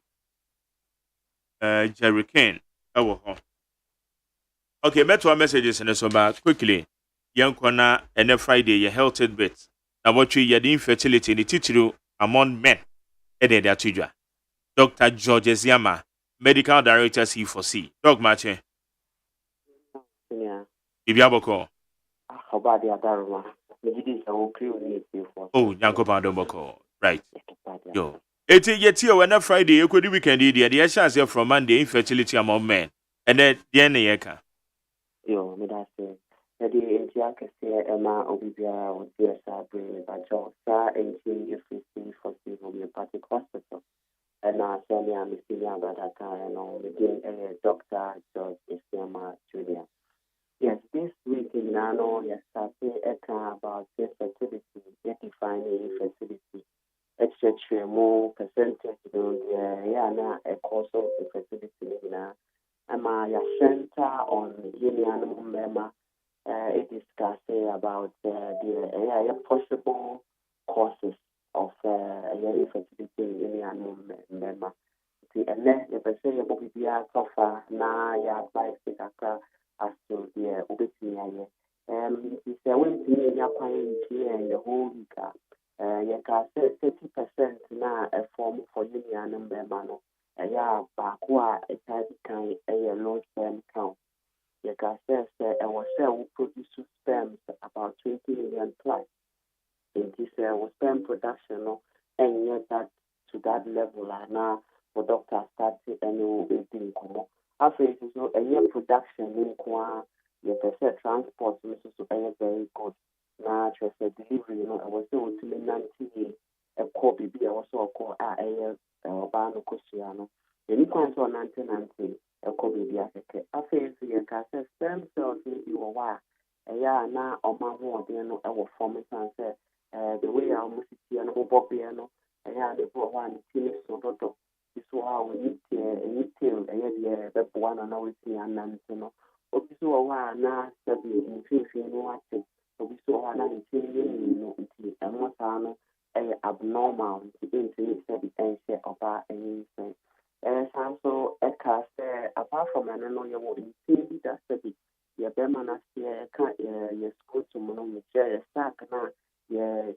Jerry King. Okay, met our messages in the sober quickly. Young corner and Friday, your health bit. Now, what you the infertility in the titulu among men. Ede their teacher. Dr. George Yama, Medical Director C4C. Dog Mache. Yeah. Ibiaboko. How about the Adaruma? Oh, Yanko Pandomoko. Right. Yo. It's yet here when Friday, you could weekend, the chance from Monday infertility among men. And then the Yeka. Yo, me that's it. The NGA can say Emma Obibia or DSR bring by Joe, Sir, and G for homeopathic hospital. And now, Sammy, I'm senior about that time, and we Dr. George Isiama Jr. Yes, this week in Nano, yes, I say about infertility, defining infertility. Extra more percentage, now a cause of infertility now. And my center on Union Member, it discusses about the possible causes of infertility in Union Member. And then the percentage will be so far now, advice as to the obesity. It's a way to the whole week. You can say 30% now a form for union and Bemano. Bakua a type kind a long sperm count. You can say I was will produce sperms about 20 million plus. In this sperm production, and yet that to that level now for doctors starting and waiting. After it is a year production in Kwa, you can say transport, which is very good. Now, just a delivery, I was able to make a copy, I also call a Bano Cosiano. The new ones on 1990, a copy, I feel you can say stem cells in your wire. A year now, on my word, our former son said, the way I almost see an Obopiano, a year the poor one, Tilis Soto. This is how we need the one and always see an answer. Obiso wa na sabi infection no ate obiso wa na ntinye no nti emota no abnormal nti ntini sabi ense oba ense sanso eka say apart from an no ye wo nti that sabi ye be mana say ka ye school to mo no me je sack na ye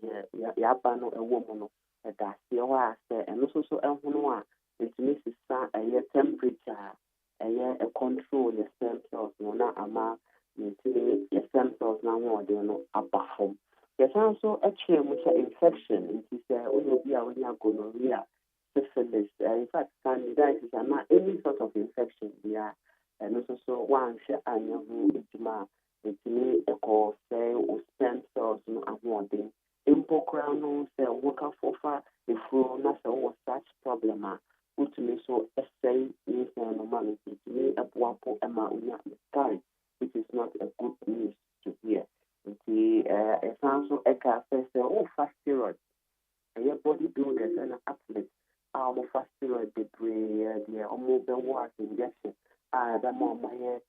aba no ewo mo no da se wa say eno so ehunu a ntini sisa temperature a control your stem cells no ama maintain your stem cells now more than about home. There's also actually much infection. It is when you gonorrhea, syphilis. In fact, candidiasis are not any sort of infection. Yeah, and also one share annual intima. It may cause say stem cells no more than impocrano say worker for far if you not such problem. Which means so essay means normality to me a wapo emma sky, which is not a good news to hear. The also eka says fast steroids. Your bodybuilders and athletes are fast steroid debris, the mobile work injection. The more my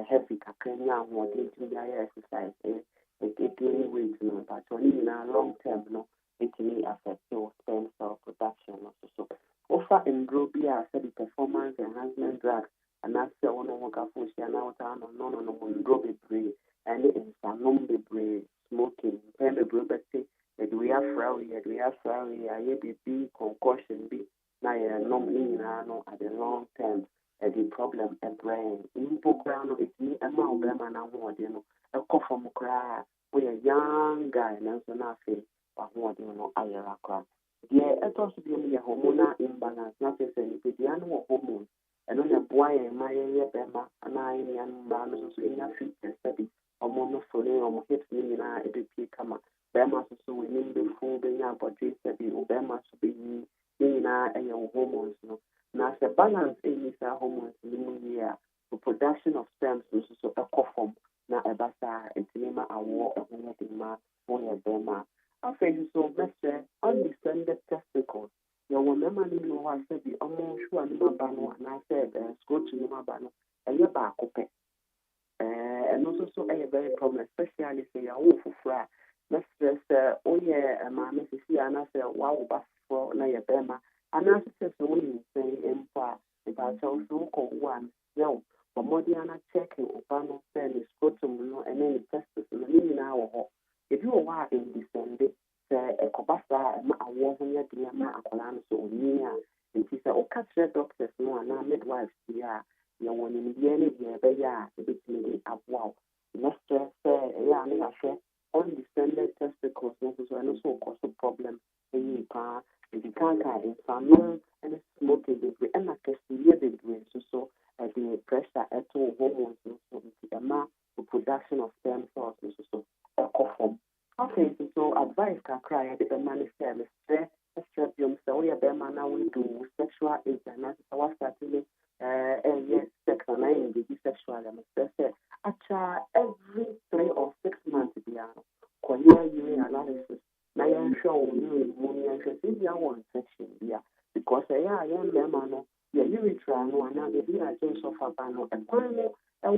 heavy kakenya more into the exercise. It gain weight, but only in a long term, it may affect your stem cell production also. Offer Endrobia said the performance enhancement drugs and I say, "Oh no, what I push you now? No, drop it free, and it's a number free smoking, pen the brubati, we are frowny, I be concussion be, now no meaning at the long term, the problem a brain. In Pocrano, it's me and my Obama and I want, a cough from cry. We a young guy, and so nothing, but what I cry. Yeah, it also be a hormonal imbalance, not as any animal hormones. And on a boy, my Bema, and I am man, so in a future study, or monophony, or hips, me and I, a bit come. Bema, so we need the full being out, but this study, Obama should be in and your hormones. Now, the balance in these hormones in the year, the production of sperm cells, so a cough, now a basa, and cinema, a war, and anything more, for your Bema. I think so, Mr. Undescended testicles. Your woman, I said, the almost one bano, and I said, scotch in my bano, and your back, okay. And also, so a very problem, especially say, a wolf fry. Mr. Oh, yeah, my Mrs. and I said, wow, but for Naya Bema, and I said, so we say, Empire, if I tell so called one, no, but Modiana checking, Obama said, scrotum, and then testicles, and the hour. If you are in descended, a cobasa, a woman, a colano, so near, and she said, oh, catch your doctors, no, and our midwives, yeah, you want in the end, yeah, the big lady up, wow. Master said, yeah, I said, undescended testicles, and also cause a problem in your car, if you can't get in family, and smoking degree, and I guess the year degree, so the pressure at all hormones, so the amount of production of stem cells, so okay, so advice can cry at the manifest. Estrogen, so we are better now we do sexual internet. I was starting yes, sex and I be sexual. I say, actually, every 3 or 6 months, urine analysis. Now I'm sure you if you want section, because I am better yeah, you try no, and now the beer just of a panel and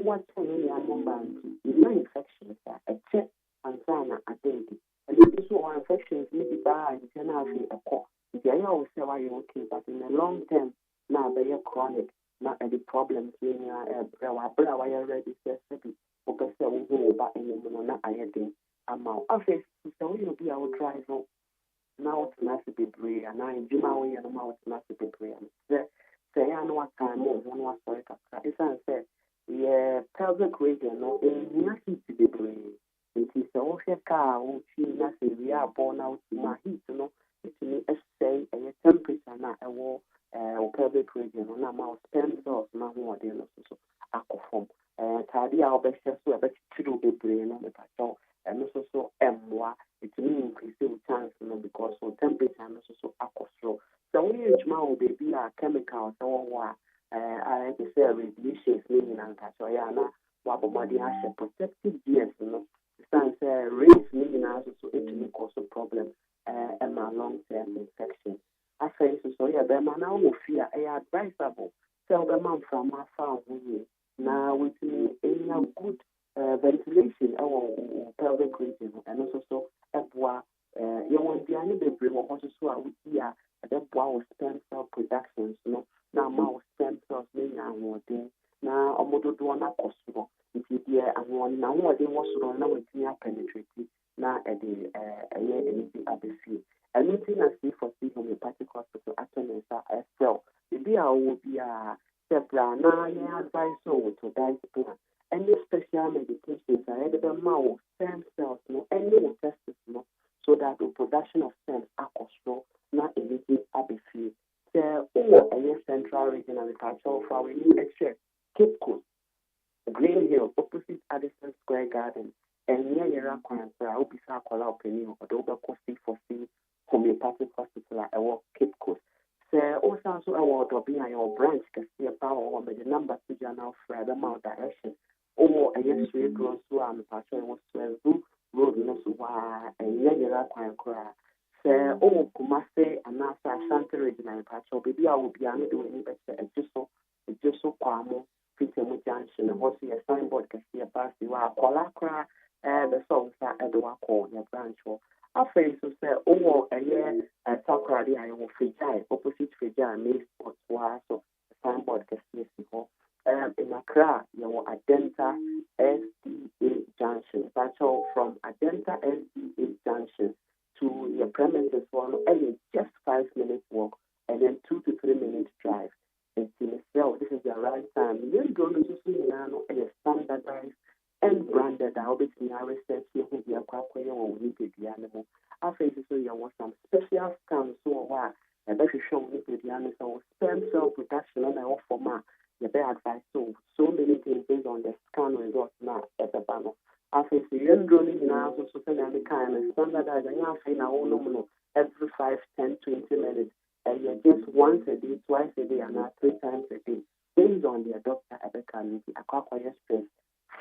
what time you are number, infections, a check. And Sana a day. And if this one infections maybe bad, you can have a cough. If you always say why you're okay, but in the long term, now they are chronic, not any problems when you are already said, because they will go back in the not I think. Amount of it, so you'll be our driver. Now it's massive debris, and I do my way and now it's massive debris. Say, I know what time more, one was sorry, it's unfair. Yeah, pelvic region, no, in heat debris. It is all your car, which we are born out to my heat, no, it's me a say a temperature, not a war, or pelvic region, or now stem cells, no more than also alcohol. Tidy our best, so I bet you do brain on the patrol, and also MWA, it means increasing chance, because so temperature and also alcohol. So we will be a chemical, so I say radiation, meaning and Catayana, what body has a protective gears, Stands raise meaning also it may cause a problem and my long-term infection. I say so yeah, the man now fear a advisable. Tell the man from my farm now with me in a good ventilation or pelvic region and also so you want the only baby or also so I would hear that wow stem cell productions, no now my stem cells meaning I'm working now I'm going to do an acoustic. If you dear and one now, what they was on now, it's near penetrating now at the anything at the sea. Anything I see for see homeopathic hospital actually as well. The beer will be a separate now, advice so to die plan. Any special medications are either mouth, stem cells, no, any testis, no, so that the production of stem acoustic, not anything at the sea. Or any central region agricultural for we need extra Cape Coast. Green Hill, opposite Addison Square Garden, and near Yera Quantra, Obisa Kola Opinion, or Doba Costi for C, Homeopathic Hospital at Cape Coast. So, also, I want to be on your branch, because the power or the number to journal for the mount direction, or a yes, we go to our pastor was 12 road, no, and Yera Quantra. So, Kumase and Nasa Shanty Regional Patrol, baby, I will be able to do any better, and just so Kwamo. Petermu Junction, and what's your signboard? Can see a pass you are Colacra, the songs are at the Wako, your branch. I face to say, oh, a year at Takradi, I will Fijai, opposite Fijai, May Sports, so signboard can see before. In Accra, you know, Adenta SDA Junction. That's all from Adenta SDA Junction to your premises one, and just 5 minutes walk, and then 2 to 3 minutes drive. And so this is the right time. You don't know and standardized and branded. I'll be seeing our research here with your quack or we need the animal. I face so you want some special scams so why I bet you show me the animal stem cell production and I offer my the better advice so many things based on the scan results now at the panel. I face the young drawing now so send any kind of standardized and I say now no every 5, 10, 20 minutes. And you're just once a day, twice a day, and not 3 times a day, based on their doctor Advertisements, acquire stress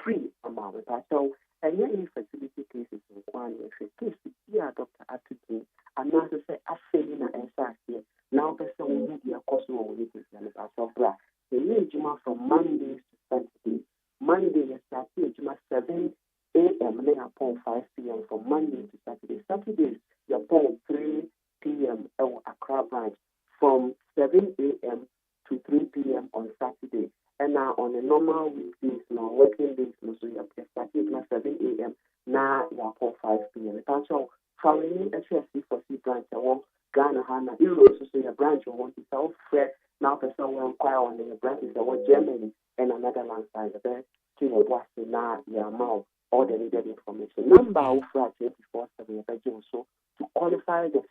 free amount. So, and yet, fertility cases in one, if a case is here, doctor Attuki, and now to say, I fail in an here. Now, person will need your cost of this and about software. The year Juma from Mondays to Saturday. Monday, you start here, Juma 7 a.m., then upon 5 p.m. from Monday to Saturday. Saturdays, you're upon 3 p.m. at Accra branch from 7 a.m. to 3 p.m. on Saturday. And now on the normal weekdays, now working days, so you have started at 7 a.m. Now you are 5 p.m. That's all. Following HSC for C branch, I want Ghana, Hana, Europe, so your branch, I want to sell fresh. Now, person will inquire on the branches, I want Germany and another land side. The best to your boss, now your mouth, all the needed information. Number of 24/7, so to qualify the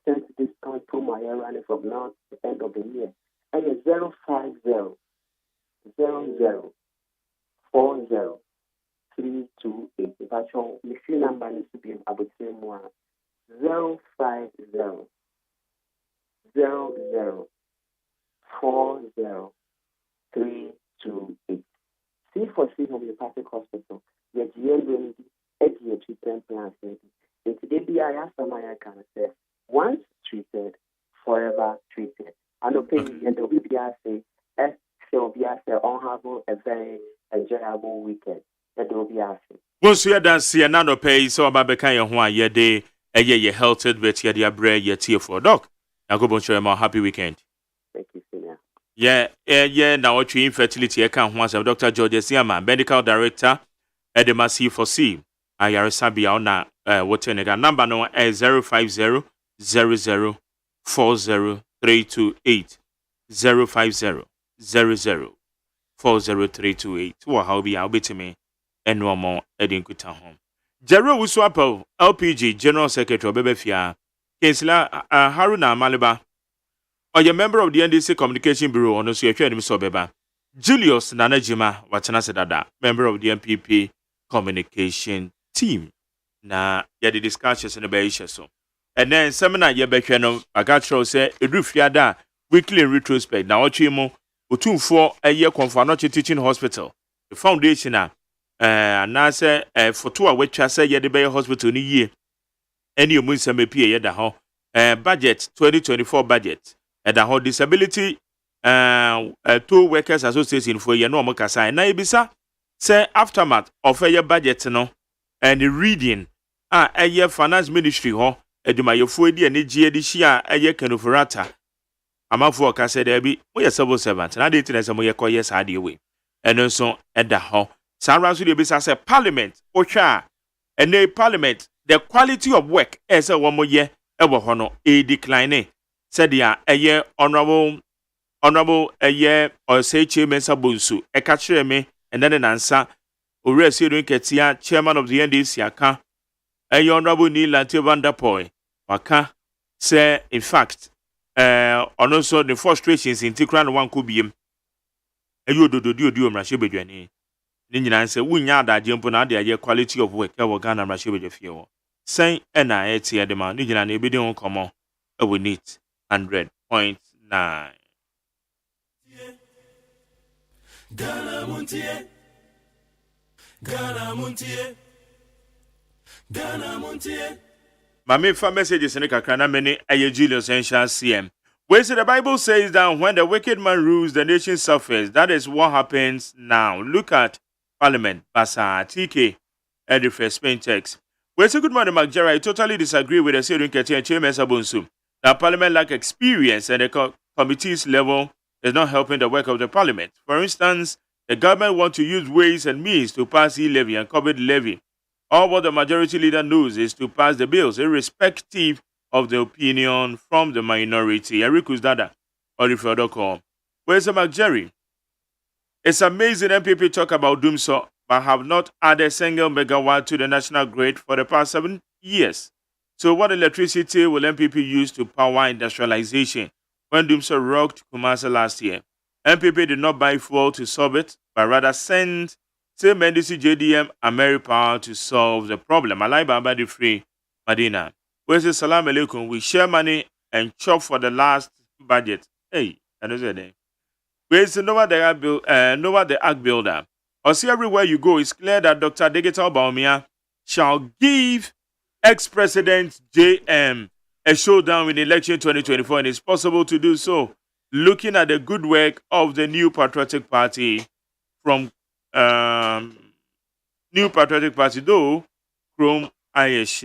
50% discount promo I running from now to the end of the year. And it's 050 00 40 328. If I show machine number needs to be about the same one. 050 00 40 328. C for C Homeopathic Hospital. The GM AGA treatment plans. And today, I asked somebody I can say, once treated, forever treated. And the pain and the WBR say, SLBR say, on have a very enjoyable weekend. The WBR say. Once you are done, see another pay, so about the kind of one, your day, a year, your health, but your dear bread, your tear for a dog. Now go on, show him a happy weekend. Thank you, Senior. Yeah, now what you infertility account once of Dr. George Siama, medical director at the Massive for C. I are Sabia na what number no 050 00 40 328 050 00 40 328. What how be I'll be to me and no more Edin Kuta home. Jero Uswapo, LPG General Secretary Bebefia, Kinsla Haruna Maliba, or your member of the NDC Communication Bureau on the Beba, Julius Nanajima Watanasa, member of the MPP Communication Team. Na ya the discussions in the Baisha so. And then seminar ye bekeno agatro say edufiada weekly in retrospect. Na ochimo otumfo eye Konfanoche Teaching Hospital. The foundation na say photo a wetwa say ye the Bay Hospital ni ye. Any omu nseme pie ye da ho. Budget 2024 budget. And the whole disability two workers association for ye no mo kasa. Na ebisa say aftermath of a budget no and the reading a finance ministry ho edumayefo edi ene gie di hia aye kanoforata amafo ka say there be we civil servant na dey tin say mo ye koye sa de we eno so eda ho sanra so dey be say parliament o hwa and parliament the quality of work say wo mo ye ebo ho no e decline said ya aye honorable aye OSEI chairman sabonsu e ka kire me and then answer Owuresi Ketia, chairman of the NDC, aka, Honorable Neil Vanderpoy, waka, say, in fact, and also the frustrations in Tikran one could be you do Rashibejani. Ninja say, we know that jump on the quality of work, our Ghana Rashibejafio. Say, and I ate the man, Ninja and Ebidion Common, we need 100.9. Ghana Montie. Ghana Montie. Ghana Montie. Mami fa messages in the Kakrana many a Julius Essential CM. Where the Bible says that when the wicked man rules, the nation suffers. That is what happens now. Look at Parliament, Basa, TK, and the first Spain text. Where it's a good morning, Mark Jerry. I totally disagree with the Syrian Keti and Chairman Sabunsu. That Parliament lack experience and the committee's level is not helping the work of the parliament. For instance, the government wants to use ways and means to pass e-levy and COVID levy. All what the majority leader knows is to pass the bills, irrespective of the opinion from the minority. Erikus Dada, Orifio.com. Where's the McJerry? It's amazing MPP talk about Doomso, but have not added a single megawatt to the national grid for the past 7 years. So what electricity will MPP use to power industrialization when Doomso rocked Kumasi last year? MPP did not buy fuel to solve it, but rather sent same NDC, JDM, AmeriPower to solve the problem. Alai Baba the Free Madina. Where's the Salam Alaikum? We share money and chop for the last budget. Hey, I know that. Where's the Nova the Ark Builder? Or see everywhere you go, it's clear that Dr. Digital Baumia shall give ex-president JM a showdown in election 2024, and it's possible to do so looking at the good work of the New Patriotic Party from New Patriotic Party, though Chrome ISH.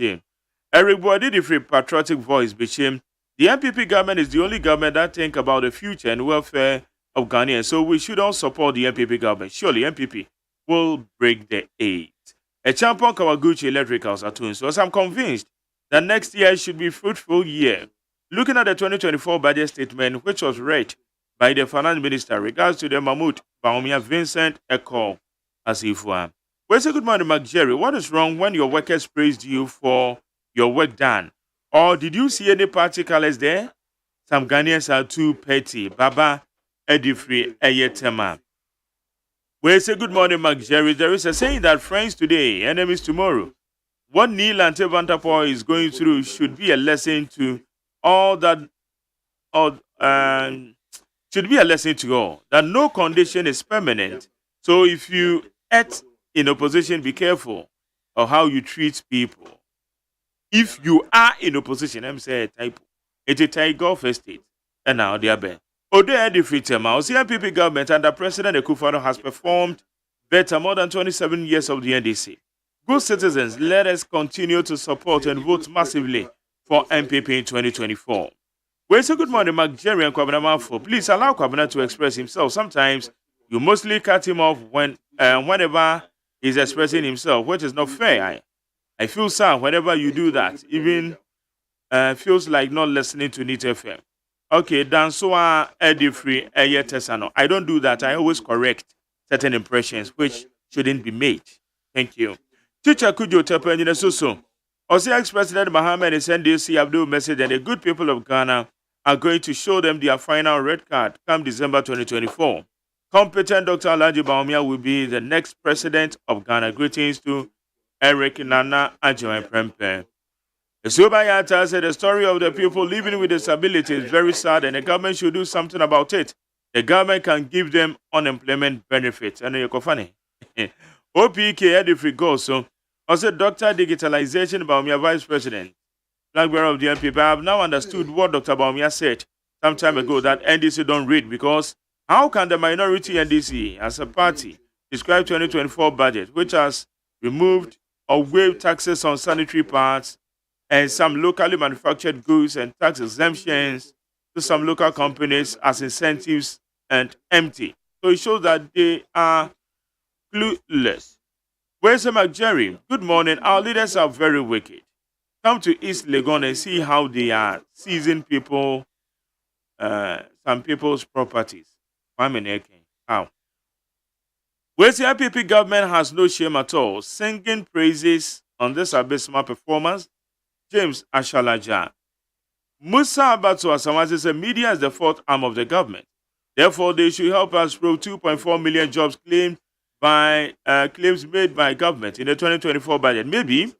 Everybody the free patriotic voice became the MPP government is the only government that think about the future and welfare of Ghanaians, so we should all support the MPP government. Surely MPP will break the 8. A champion Kawaguchi Electricals are tuned, so I'm convinced that next year should be a fruitful year. Looking at the 2024 budget statement, which was read by the finance minister, regards to the Mahmoud Baumia Vincent Eko Asifua. Well, say good morning, Mark Jerry. What is wrong when your workers praised you for your work done? Or did you see any party colors there? Some Ghanaians are too petty. Baba Edifree Eyetema. Well, say good morning, Mark Jerry. There is a saying that friends today, enemies tomorrow. What Neil and Tevantapo is going through should be a lesson to all that, should be a lesson to all that no condition is permanent. So if you act in opposition, be careful of how you treat people. If you are in opposition, I'm saying type, it's a Thai Gulf estate, and now they are bad. Ode Edifritema, CNPP government under President Akufo-Addo has performed better more than 27 years of the NDC. Good citizens, let us continue to support and vote massively for MPP in 2024. Well, so good morning, Mark Jerry and Kwabena Mafo. Please allow Kwabena to express himself. Sometimes you mostly cut him off whenever he's expressing himself, which is not fair. I feel sad whenever you do that. Even feels like not listening to NIT FM. Okay, Dansoa Edifree Eyetesano. I don't do that. I always correct certain impressions which shouldn't be made. Thank you. Teacher Kujo Tepenjine Susu. OSEI ex-President Mohammed is NDC Abdul message and the good people of Ghana are going to show them their final red card come December 2024. Competent Dr. Alhaji Baumia will be the next president of Ghana. Greetings to Eric Nana Ajoy Prempe. Subayata said the story of the people living with disability is very sad and the government should do something about it. The government can give them unemployment benefits. And you're funny. OPK Edifree Goso also Dr. Digitalization Baumia Vice President. Blackbearer of the MPP. I have now understood what Dr. Baumia said some time ago that NDC don't read, because how can the minority NDC as a party describe 2024 budget which has removed or waived taxes on sanitary parts and some locally manufactured goods and tax exemptions to some local companies as incentives and empty? So it shows that they are clueless. Where's the Jerry? Good morning. Our leaders are very wicked. Come to East Legon and see how they are seizing people, some people's properties. How? Where's the IPP government has no shame at all, singing praises on this abysmal performance. James Ashalaja. Musa Abatu Asamazi said media is the fourth arm of the government. Therefore, they should help us prove 2.4 million jobs claims made by government in the 2024 budget. Maybe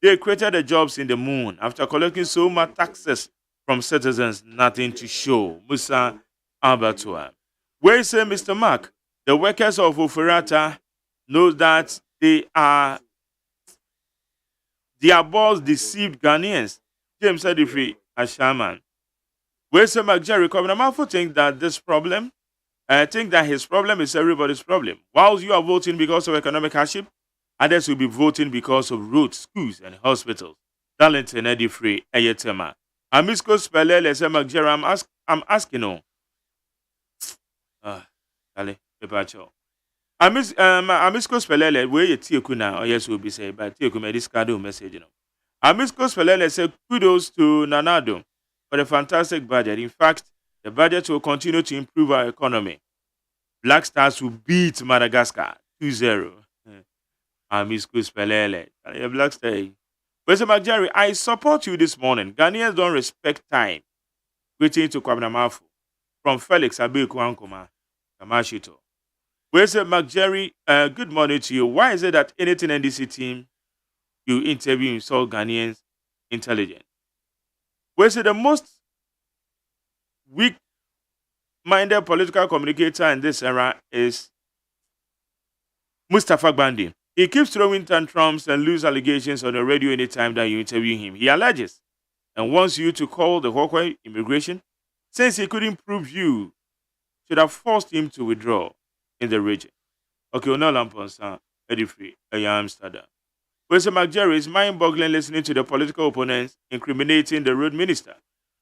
they created the jobs in the moon after collecting so much taxes from citizens, nothing to show. Musa Abatua. Where is Mr. Mark? The workers of Ufurata know that their boss deceived Ghanaians. James Edifree Ashaman. Where is Mark Jerry? Kobenamafo think that this problem, I think that his problem is everybody's problem. Whilst you are voting because of economic hardship, others will be voting because of roads, schools, and hospitals. Darlington Edifree Eyetema. Amisko Spelele Mark Jerry, I'm asking you. Ale, pepacho. Amisco Spelele, where you Tiokuna, or yes, will be said, but Tioku Mediscado message. Amisco Spelele said kudos to Nanado for the fantastic budget. In fact, the budget will continue to improve our economy. Black Stars will beat Madagascar 2-0. Amisco Spelele. Black Star. Where's Jerry? I support you this morning. Ghanaians don't respect time. Greeting to Kwabena Mafu from Felix Abeku Ankoma, Kamashito. Where's Jerry? Good morning to you. Why is it that anything NDC team you interview insult Ghanaians intelligent? Where's the most weak-minded political communicator in this era is Mustafa Gbandi. He keeps throwing tantrums and loose allegations on the radio anytime that you interview him. He alleges and wants you to call the Hawkeye immigration. Since he couldn't prove you, should have forced him to withdraw in the region. Okay, no lamponsa, Eddie Free, Amsterdam. Where's Jerry is mind-boggling listening to the political opponents incriminating the road minister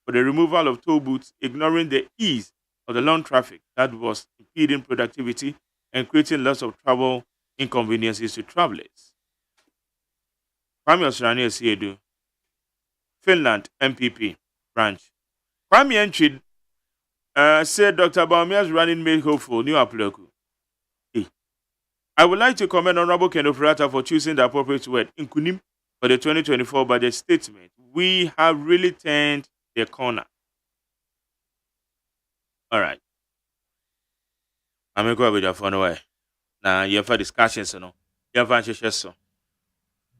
for the removal of toll booths, ignoring the ease of the long traffic that was impeding productivity and creating lots of travel inconveniences to travelers. Kwame Osrani Esiedu, Finland MPP branch. Kwame Entry said Dr. Baumia's running made hopeful new Aploku. I would like to commend Honorable Ken Ofurata for choosing the appropriate word, Inkunim, for the 2024 budget statement. We have really turned the corner. All right. I'm going to go with your phone away. Now, you have a discussion, so no. You have a so.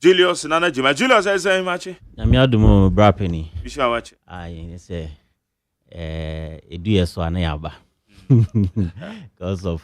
Julius, Nana Jima. Julius, I say, Machi. I'm here to move Brapini. You shall watch it. I say, do you so anayaba? Because of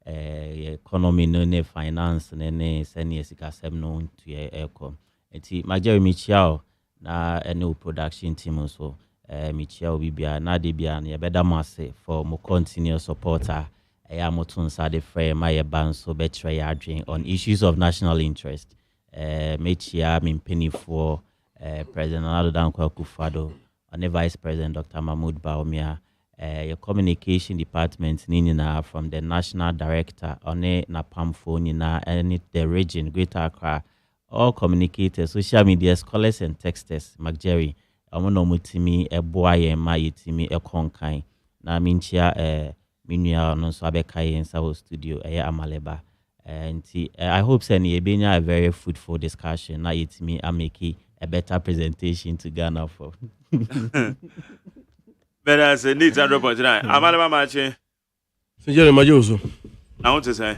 economy, no finance, no senior sikasem no to your aircom. Eti Majeri Michiao na new production team also. Michiao Bibia, Nadibia, and Yabeda Masse for more continuous supporter. Motun Sade Frey, my ban so betray on issues of national interest. Mechia Mimpeni for President Ronaldo Kufado, and the Vice President Dr. Mahmoud Baumia, your communication department Nina from the National Director on Napam phone and the region, Greater Accra, all communicators, social media scholars and texters, McJerry, Amonomutimi, a boy and my timi a conkai. Na minchia Minya no so abeka in South Studio Amaleba. And I hope Seni Ebenya a very fruitful discussion. Now it's me I make a better presentation to Ghana for. But as a need 100.9. Amaleba Machi. Sejere Majoso. I want to say.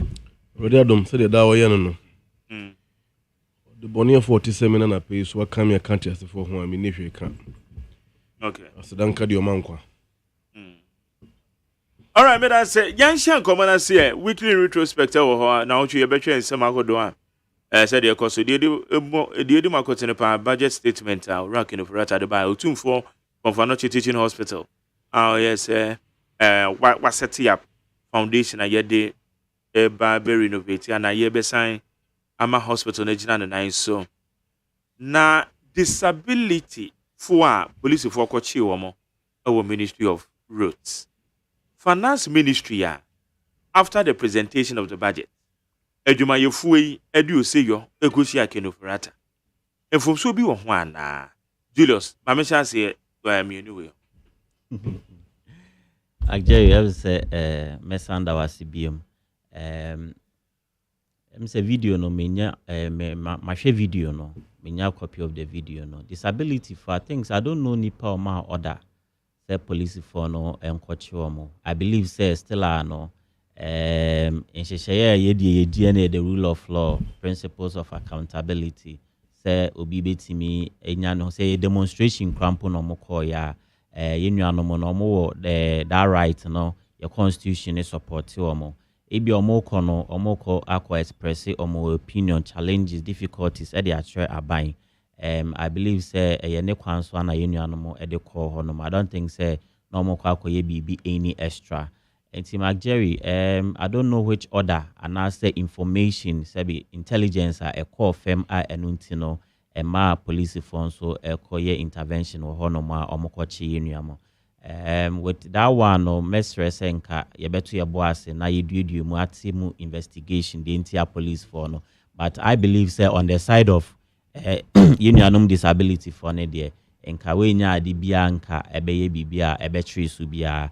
Rodadom said the Dawa Yano. The Bonia 47 and a piece what come your country as for whom I mean if you can. Okay. As a danka dio manqua. All right, but I say, Yanshan Commander say weekly retrospective of now to your better and some Agodoan. Said the cost of the Makotene budget statement, ranking of Rata the Bio 2-4 from Fanochi Teaching Hospital. Oh, yes, what set up foundation a year day, a barber renovate, and a year beside Ama Hospital, Najan and so. Na disability for police for Kochi our Ministry of Roads. Finance Ministry after the presentation of the budget. Ejuma yefui edu seyo egosi akeno ferata. Enfomso bi wo ho ana. Julius, mamesha say me anyway. Actually, I say mesanda wasibiem. Say video no menya ma share video no menya copy of the video no. Disability for things I don't know nipa or ma order. Say police for no encochuomo. I believe say still are no in share the rule of law, principles of accountability. Say obi betimi enya no say demonstration crampo no moko ya yenua no mo that right no your constitution is support omo. Ebi omoko no omoko akwa express omo opinion challenges difficulties e dey atwe aban. I believe say ne kwan so na yenua no mo e dey call ho no. I don't think say no mo kwa akoye bibi any extra. Enti Jerry, I don't know which order and I say information say intelligence a call fem a enuntino e ma police phone so e koye intervention wo ho no ma omoko chi yenua mo. With that one, no, mesre senka yebeto yeboase na yeduedu mu atimu investigation the India police for no. But I believe say on the side of union disability for ne there enka we nya ade bia nka ebeye bibia ebetri su bia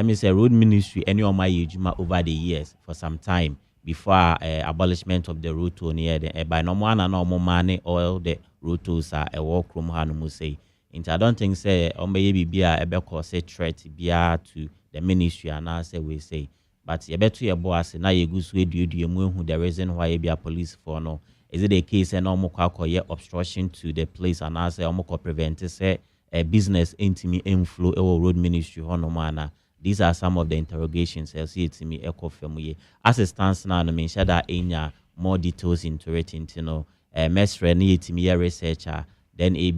me say road ministry any of my ejuma over the years for some time before abolishment of the road toll near the by no one and no money all the road tolls are a walk room hanu say. I don't think say ombe be a say threat bia to the ministry and I say we say. But you better your boss na you go so do who the reason why you be a police for no. Is it a case and obstruction to the place and I say omoko prevent say a business intimi inflow or road ministry hono mana. These are some of the interrogations I see it to me echo from ye. As it stands now, I mean share that in more details into it into no mesre ni to me researcher. Then a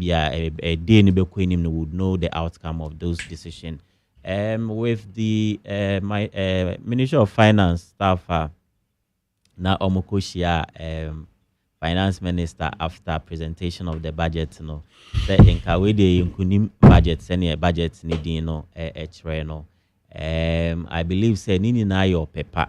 day would know the outcome of those decisions. With the my Ministry of Finance staff na omokoshia Finance Minister after presentation of the budget no say enka we dey inkunim budget senior budget needing no no. I believe say nini na your paper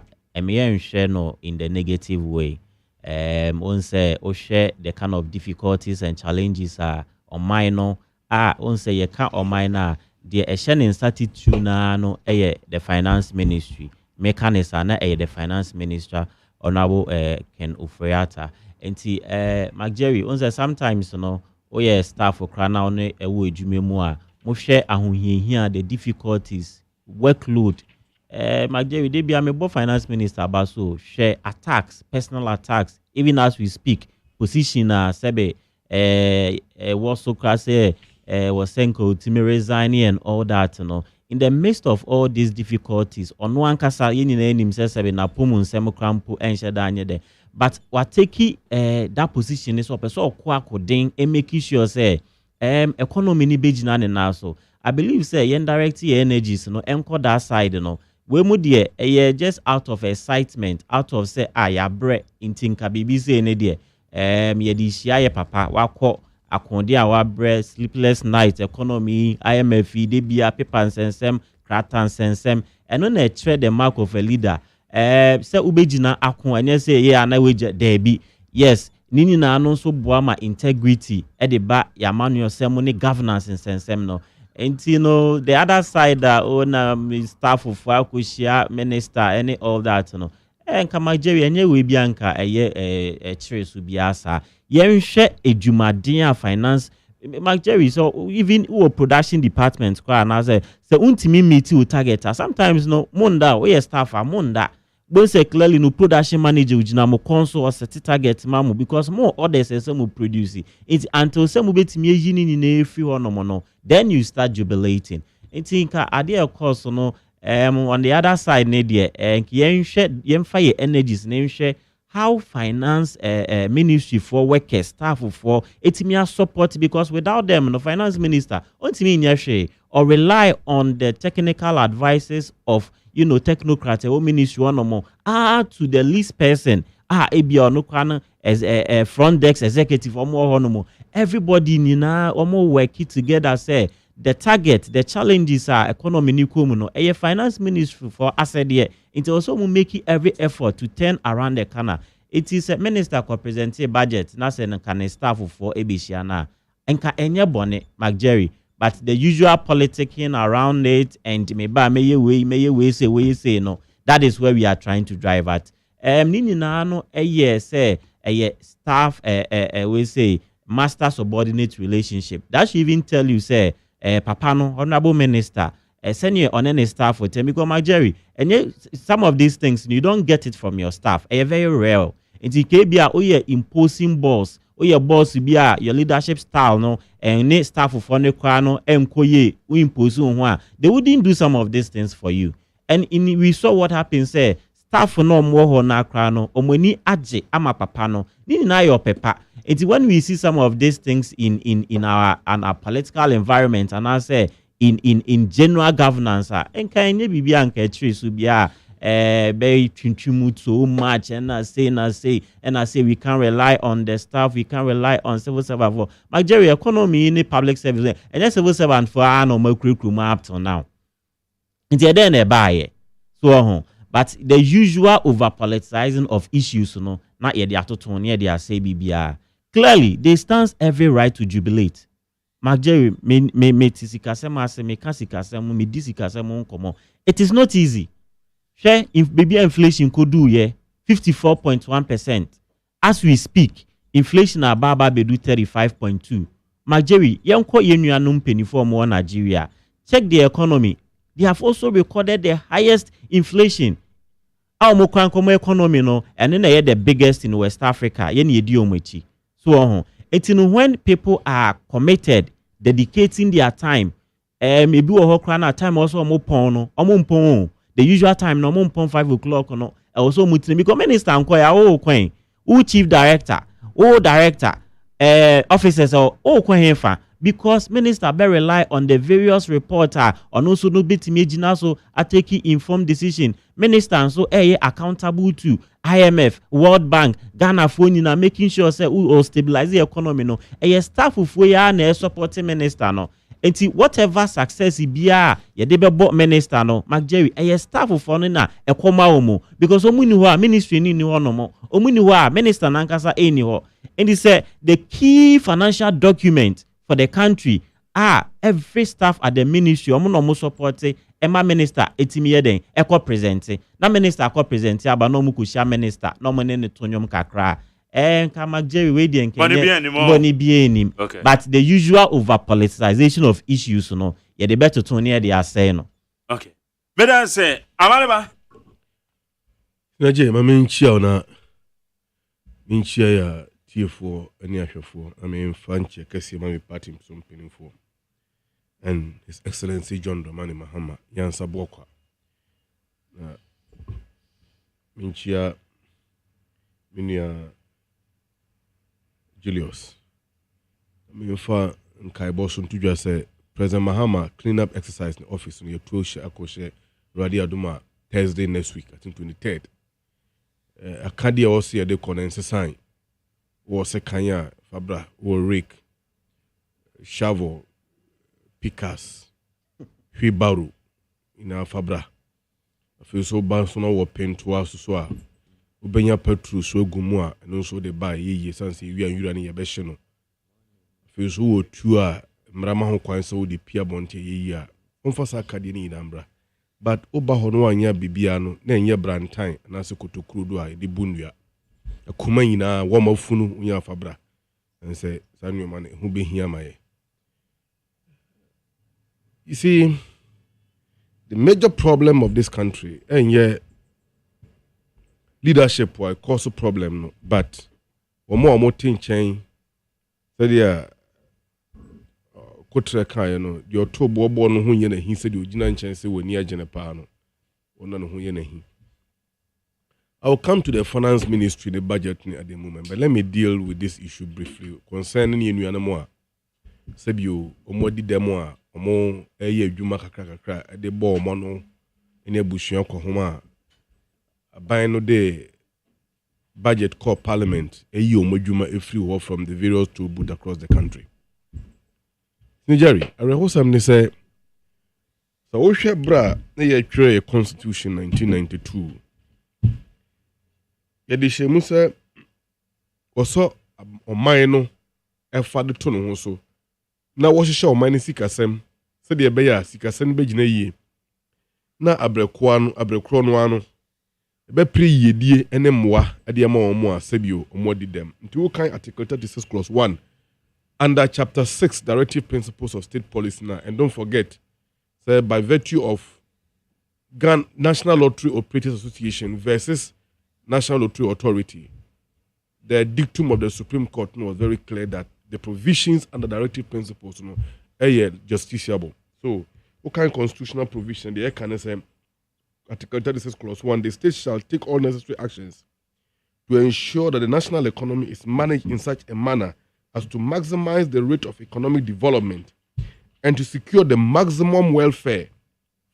share no in the negative way. On say share the kind of difficulties and challenges are on minor on say you can't on minor the in statute na no the finance ministry mechanism na the finance minister honorable Ken Ufreata enti Jerry on say sometimes no staff okra na on ewo edwuma mu a mo share ahohiahia the difficulties workload Jerry, they be a finance minister, but so share attacks, personal attacks, even as we speak. Position sebe was so class was senko to me resigning and all that, you know. In the midst of all these difficulties, on one kasa yin himself na pumun semokrampo and shadanye. But what take that position is up so kwako and making sure say economy ni bejina na so. I believe say yen direct energies, you know, enco that side, you know. We mudie just out of excitement, out of say ya bre intinka bibi say ne die ye di hia ye papa wako akonde a wa bre sleepless night economy IMF de bia paper nsensem krata nsensem eno na trade the mark of a leader say ubegina akon anya say ye ana we debi yes nini na anu so boa ma integrity e de ba ya manual sem ne governance nsensem no. And you know the other side that staff of Wakushia minister any all that you know and Kamajeri and we bianca a trace will be asa yen share a jumadia finance Jerry so even production department kwa and I say so untimi meet you target sometimes no munda we staff munda but say clearly no production manager ujina mo console or set target mamu because more orders say some produce it until some betimi yini ni efi hono no then you start jubilating. I think idea of course no on the other side nedia and yen fire energies name share how finance ministry for workers staff for etimia support because without them the finance minister ontimi or rely on the technical advices of technocrats or ministry one or more to the least person ebia no kwana as a front desk executive or more everybody nina or more working together say the target the challenges are economy ni komu no finance ministry for asset here it also will make every effort to turn around the corner. It is a minister ko present a budget na say can staff for ebisiana enka enye bone Jerry but the usual politicking around it and may say no that is where we are trying to drive at nini na no say staff we say master subordinate relationship that should even tell you say papa no honorable minister send you on any staff with because Jerry and some of these things you don't get it from your staff very rare into KBA imposing boss your boss be your leadership style no and staff of one no we impose on they wouldn't do some of these things for you and we saw what happens staff no more na krano omoni aje ama papa no ni na your papa it's when we see some of these things in our political environment and I say in general governance enka nye bibia nka tree so bia very so much, and I say we can't rely on the staff, we can't rely on civil servant for Nigeria economy in the public service, and then civil servant for our normal curriculum up to now. Until then, they buy so but the usual over politicizing of issues, not yet the attorney, they say BBR. Clearly, they stand every right to jubilate. Jerry, it is not easy. Share if baby inflation could do 54.1%. As we speak, inflation ababa be do 35.2. Jerry, yanko yenuanum penny for more Nigeria. Check the economy. They have also recorded the highest inflation. Our mokrankomo economy no, and then they the biggest in West Africa. So it's when people are committed, dedicating their time. Maybe we have time also the usual time no 5 o'clock no. Also because minister who chief director, director, officers or because minister be rely on the various reporter on also no bit imagine so are taking informed decision. Minister so accountable to IMF, World Bank, Ghana phone making sure say who stabilize the economy no. Staff of we are na supporting minister no. And whatever success be ye debe bought minister no, Jerry, staff of na omo because omuni ho ministry ni ho no mo. Omuni ho minister nankasa ni ho. And he said the key financial document for the country every staff at the ministry omo support Emma minister etimi den eko present na minister eko present aba no mu kushia minister no mo ne tonyom kakra kama Jerry we dey boni bi enim but the usual over politicization of issues no ye the better to near they are saying no okay better say amaleba na je ma menchia na menchia ya tiefo ani ahwefo amen fanche kase ma me party some penifo and His Excellency John Dramani Mahama Yansa Bokwa. Minchia Minia Julius. Minfa Nkaibosun to just say President Mahama clean up exercise in the office in your 12 Akoshe Radi Aduma Thursday next week, I think 23rd. Akadia also the condense sign was a kanya fabra or rake shovel Pikas, Hibaru, in our Fabra. I feel so bad, so now we're paying to us to swear. Ubenya Petru, so Gumua, and also the buy ye, Sansi, we are Urani Yabeshano. I feel so two Mramaho Quanso, the Pia Bonte ye, Umfasa Cadini Nambra. But Obahono and Ya Bibiano, then ya brand time, and Asako to Crudua, the Bundia. A Kumaina, warm of Funu, Unya Fabra, and say, Samuel Man, who be here, my. You see, the major problem of this country, and leadership will cause a problem, no, but more thing change. So there, Kotreka, you know, your two born who he said you didn't chance when near Jenepano, or none who he. I will come to the finance ministry, the budget at the moment, but let me deal with this issue briefly concerning you and more. Said you, Omodi Demoa. Omo adwuma kakra de bo mo no ene abusuan ko homa aban no de budget call parliament omo adwuma free war from the various to boot across the country. Nigeria arehosam ni say so wo hwe bra na ye twerɛ constitution 1992 ye de shemu say oso oman no efa de to no ho so na wo hwehwɛ oman ni sikasɛm sɛ de ɛbɛyɛ sikasɛm bɛgyina yie na abrekro no ano ɛbɛpre yedie ene mmoa ɛde ma wɔn mo a sɛbio ɔmo di dem nti wo kan article 36 clause 1 under chapter 6 directive principles of state policy now, and don't forget say by virtue of National Lottery Operators Association versus National Lottery Authority, the dictum of the Supreme Court was very clear that the provisions under directive principles justiciable. So, what kind of constitutional provision the can say Article 36 clause 1, the state shall take all necessary actions to ensure that the national economy is managed in such a manner as to maximize the rate of economic development and to secure the maximum welfare,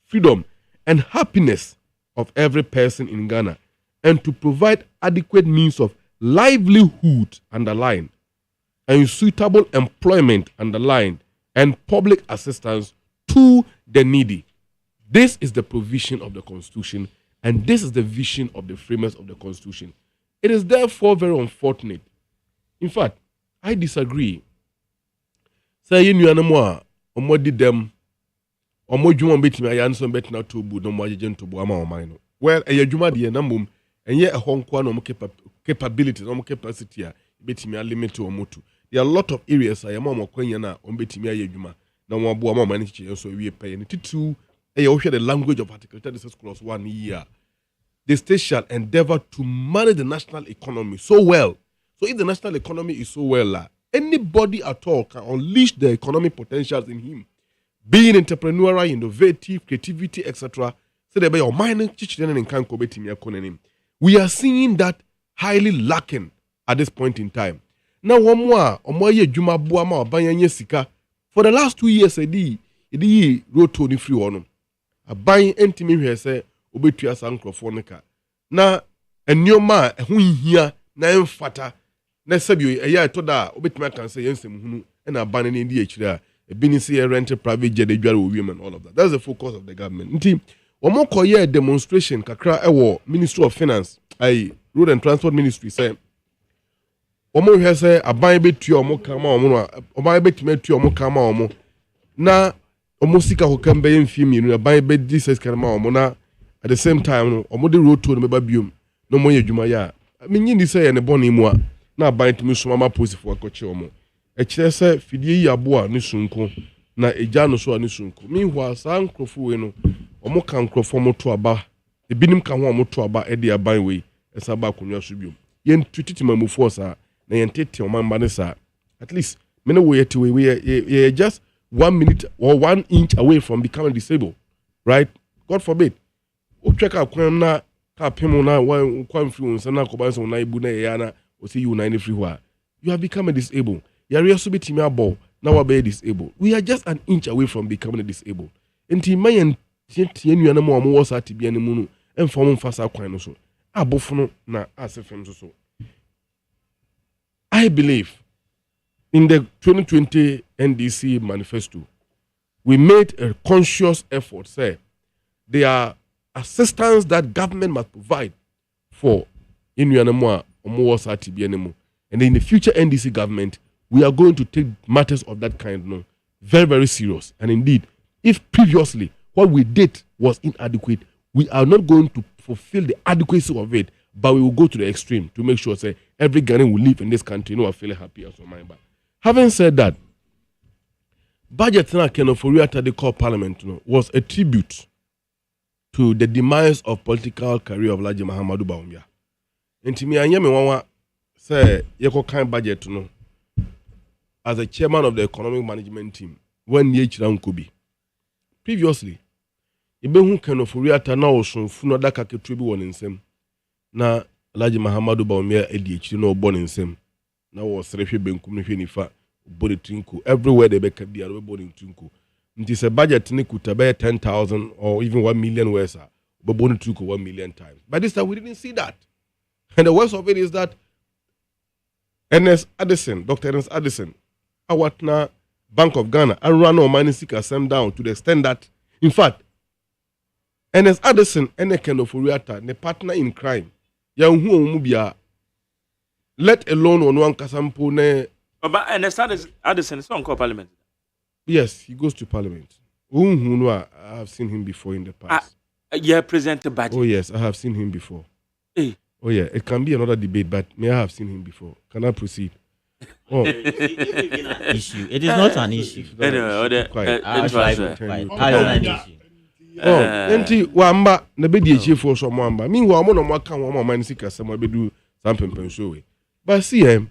freedom, and happiness of every person in Ghana and to provide adequate means of livelihood, underlined, and suitable employment, underlined, and public assistance to the needy. This is the provision of the Constitution, and this is the vision of the framers of the Constitution. It is therefore very unfortunate. In fact, I disagree. Say you know omo di dem omo dwuma betimi ayanso betina to bu no mo agyen to bu ama o man no. Well, e dwuma de na mum enye e honko na omo capability na omo capacity a betimi a limit omo to. There are a lot of areas I am omo kwanya na omo betimi aye dwuma na omo abu ama man chiche so wie pay ne titu e wo hwe the language of article 36 clause 1 year. The state shall endeavor to manage the national economy so well. So if the national economy is so well, anybody at all can unleash the economic potentials in him, being entrepreneurial, innovative, creativity, etc. So that by your mind, we are seeing that highly lacking at this point in time. Now, for the last 2 years, I wrote Tony free one. A buying intimate here say, Obetua Sankrofonica. Na enyoma ehun hia na emfata na sabio eya toda obetuma kan say yensem hunu na aban ne ndi akira e bi ni say rent private jet adware women all of that. That's the focus of the government. Nti omo koye demonstration kakra ewo Ministry of Finance Road and Transport Ministry say omo hwe say aban betua omo kama omo no omo betuma tua omo kama omo na omo sika hokambe yemfie mienu aban be dis kama omo na at the same time, no, omode road to no babium no mo yedwuma ya. Me nyindi say ne boni mu a na ban timi so mama post for akoche omo. E kire say fidie yi abo a ne sunko na eja no so a ne sunko. Meanwhile, san krofo we no omo kan krofo mo to aba. Ebinim kan ho omo to aba e de aban we esa ba konwa so biom. Yen twititi mamu force a na yen tete o man ba ne sa. At least me no we yet we just 1 minute or 1 inch away from becoming disabled. Right? God forbid. Ocheka kwam na ka pemu na kwam free unsa na ko banso na ibu na ya na o see you na any free wa you have become disabled you are so betimi abo na wa be disabled we are just an inch away from becoming disabled enti mayen tie nua na mo wo sa tibia ne mu no emfo mo mfasa kwan no so abofo na asefem so I believe in the 2020 NDC manifesto we made a conscious effort say there are assistance that government must provide for Inuanamo Omo Tibianemo. And in the future NDC government, we are going to take matters of that kind very, very serious. And indeed, if previously what we did was inadequate, we are not going to fulfill the adequacy of it, but we will go to the extreme to make sure say every Ghanaian will live in this country, are feeling happy as well. But having said that, budget na Kenoforiata they call Parliament was a tribute to the demise of political career of Laji Mahamadou Bawumia. Enti mi anya me wanwa say yeko kan budget no as a chairman of the economic management team when ye chira nkobi. Previously, ibehu Kenoforiata na osonfu no daka ketu bi won nsem na Laji Mahamadou Bawumia edi echiri na obo nsem na wo srehwe benkum no hwe nifa body tinku everywhere they be kabia no body tinku. It is a budget ni kuta be 10,000 or even 1 million words, but bonus took 1 million times. But this time we didn't see that. And the worst of it is that Dr. Ernest Addison, Awatna Bank of Ghana, I ran on money seeker sent down to the extent that, in fact, Ernest Addison, any kind of Uriata, ne partner in crime, young who mubia, let alone on one casampo ne. But Ernest Addison is on Parliament. Yes, he goes to Parliament. I have seen him before in the past. Yeah, present a budget. Oh yes, I have seen him before. Hey. Oh yeah, it can be another debate, but may I have seen him before? Can I proceed? Oh, issue. It is not an issue. Enti wamba na be die chiefo so mwamba. Meanwhile, mo no mwaka wo ma man sika sama bedu sampempen so we. But see him.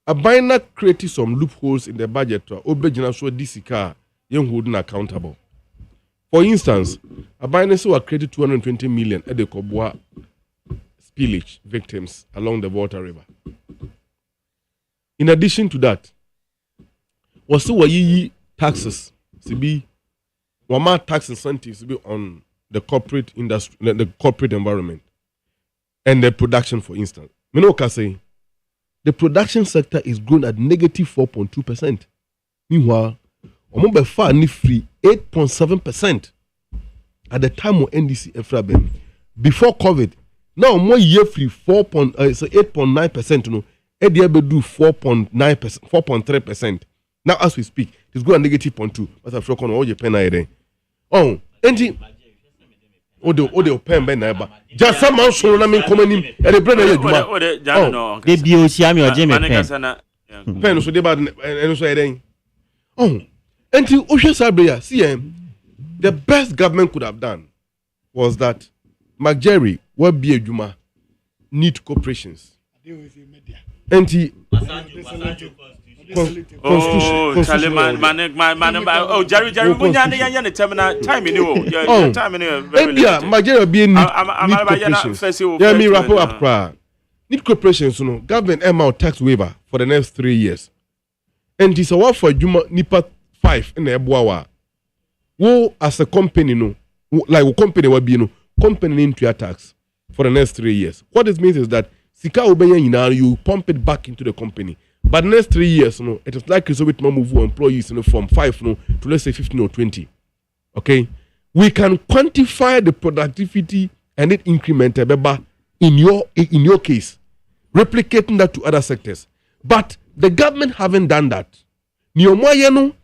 Abina created some loopholes in the budget to obejina so disika yen holding accountable. For instance, Abina so created 220 million at the Kobwa spillage victims along the Volta River. In addition to that, was so yi taxes to be wama tax incentives to be on the corporate industry, the corporate environment, and the production, for instance. You know what I say? The production sector is growing at negative 4.2%. Meanwhile, Omombe far ni free 8.7% at the time of NDC Efraben. Before COVID, now more year free 8.9%. No, Ediabe do 4.3%. Now as we speak, it's going at negative 0.2. But I've forgotten all your pen there. Oh, and the pen ben neighbor. Just some man show na me come nim. E dey brain na eduma. Oh, dey bi o sia me o je me pen. Pen so dey bad and so eden. Oh, until Osha Sabria, CM, the best government could have done was that McJerry will be a Juma need corporations. And he Jerry, time in you. Time in McJerry being need corporations. Yeah, me wrap up cry. Need corporations, you know, government amount tax waiver for the next 3 years. And it's a war for Juma Nipa 5 in the Ebuawa. Wo as a company, no, like a company will be no company into your tax for the next 3 years. What this means is that Sika Obey, you pump it back into the company. But next 3 years, no, it is likely so with more move employees, you know, from 5 no to let's say 15 or 20. Okay, we can quantify the productivity and it increment in your case, replicating that to other sectors. But the government haven't done that. Niomoyeno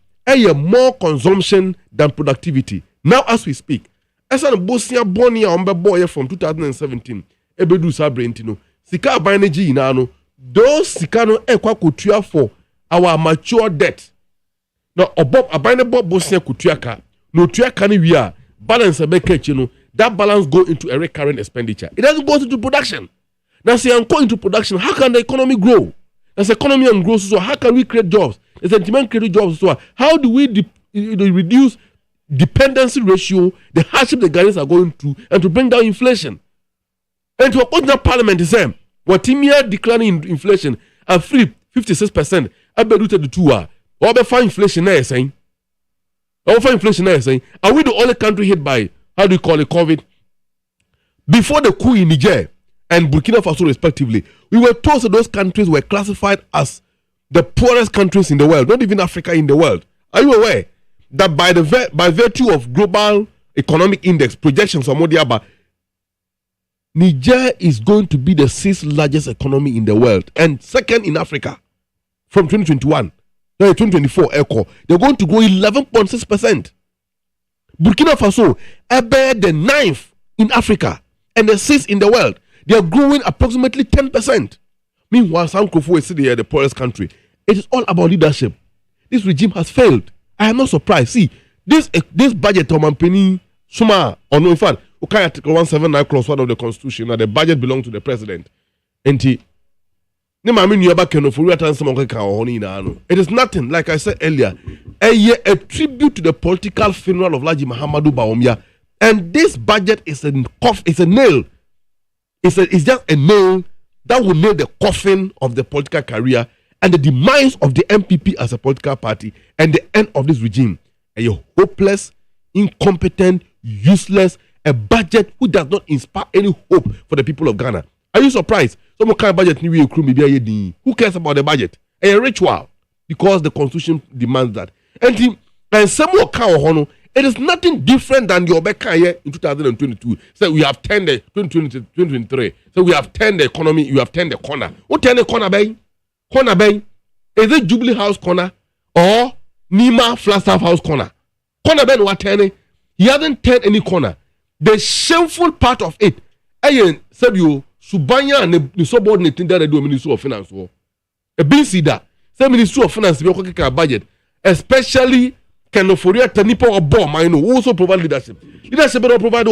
more consumption than productivity. Now as we speak, as an Bosnia Bonia boy from 2017, Ebedu Sabrentino, Sika Banergy Inano, those Sikano Equa Kutua for our mature debt. Now, above a binary Bosnia Kutiaka, no Tuakani we are balance a bekechino, that balance go into a recurrent expenditure. It doesn't go into production. Now, say I'm going into production, how can the economy grow? As economy and growth, so how can we create jobs? As sentiment create jobs, so how do we reduce dependency ratio, the hardship the Ghanaians are going through, and to bring down inflation? And to oppose that parliament is saying, what Timia declining inflation and flip 56%, I bet you to the 2 hours. Or be fine inflation now saying. Or fine inflation now saying. Are we the only country hit by, how do you call it, COVID? Before the coup in Niger and Burkina Faso respectively, we were told that those countries were classified as the poorest countries in the world, not even Africa in the world. Are you aware that by virtue of global economic index projections or Modiaba, Niger is going to be the 6th largest economy in the world and 2nd in Africa from 2021. 2024 echo. They're going to grow 11.6%. Burkina Faso, the 9th in Africa and the 6th in the world. They are growing approximately 10%. Meanwhile, Sankofu is sitting here, the poorest country. It is all about leadership. This regime has failed. I am not surprised. See, this budget of Mampeni, Suma, or no, in fact, okay, Article 179 clause 1 of the Constitution, the budget belongs to the president. And it is nothing, like I said earlier, a tribute to the political funeral of Laji Mahamadou Bawumia. And this budget is a nail. It's just a nail that will nail the coffin of the political career and the demise of the MPP as a political party and the end of this regime. A hopeless, incompetent, useless, a budget who does not inspire any hope for the people of Ghana. Are you surprised? Some kind of budget who cares about the budget? A ritual, because the Constitution demands that. And some more it is nothing different than the Obeka here in 2022. So we have turned the 2023. So we have turned the economy, you have turned the corner. What turn the corner bay? Corner bay? Is it Jubilee House corner or Nima Flagstaff House corner? Corner bay what turning? He hasn't turned any corner. The shameful part of it, I said you Subanya and the subordinate thing that they do Ministry of Finance. A BC say Ministry of Finance be a budget, especially Kenoforia Tanipo or Bomb, I know, also provide leadership. Leadership don't provide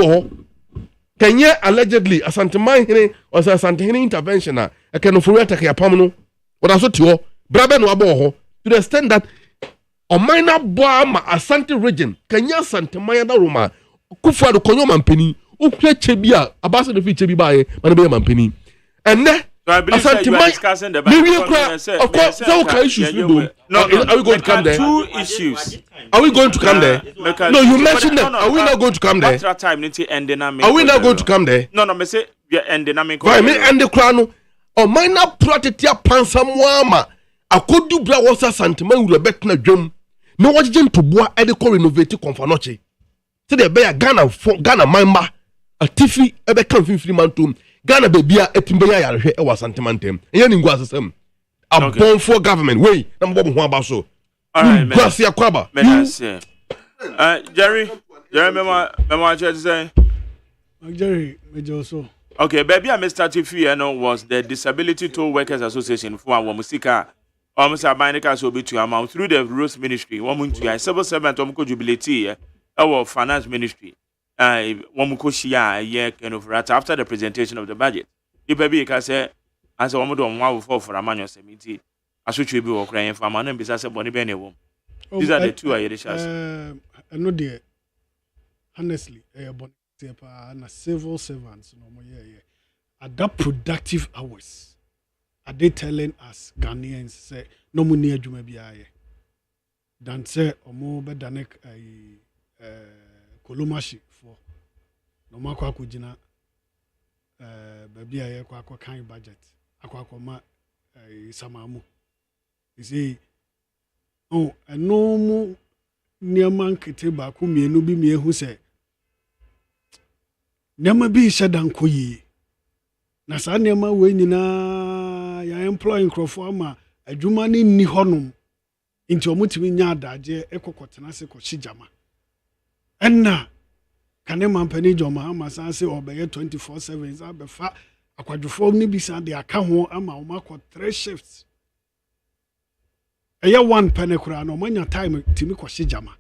Kenya allegedly a Santamai or a Santahini intervention, a Kenoforia Takiapamano, what I saw to you, Braben Waboho, to the extent that a minor Boama, a Santi region, Kenya Santamaya Roma, Kufa the Konyoman Penny, who play Chebia, a bastard of Chebi by Manabia Penny. And then So I believe that you are discussing the of course, there are issues. No, are we going to come there? Two issues. Are we going to come there? No, you mentioned them. Are we not going to come there? Are we not going to come there? No, me say we are ending. Why me end the crown? O minor pratitia pansamwama. Akodu bra wasa sentiment will bet na dwom. No what gen to boa edeko renovate konfanoche. Say the bear Ghana mamba a tiffy ebe kan free man to Ghana baby a etimbeya ya e was sentimentem. Yen ngwa asem. A born for government way na mbo ho aba so. Gracia kwaba. Jerry memo just say. Jerry mejo so. Okay, baby, I Mr. Tiffy was the Disability Toll Workers Association for our musika. Almost a binding so be to amount through the Rose Ministry. One to a civil servant jubilate our finance ministry. One shia kind of rat after the presentation of the budget. The baby can say, as a woman don't want for a manual committee. I should be or crying for my name besides a bonny benny woman. These are the two I know, dear. Honestly, and civil servants no more at that productive hours are they telling us Ghanaians say no money adwuma biaye dan say omo be danek kolomashi for no makwa kugina baby aye kwa kan budget akwa ma samamu you see oh no mo niaman kete ba ku mienu bi miehu say nema bi shedan koyi na sa nema we nyina ya employing crofo ama adwuma ni ni honum nti omutimi nya adaje ekokotena se ko hijama enna kane mampani joma ama san se obeye 24/7 za befa akwadwofo ni bi san de aka ho ama o makọ 3 shifts eya one penekura no manya time timi ko hijama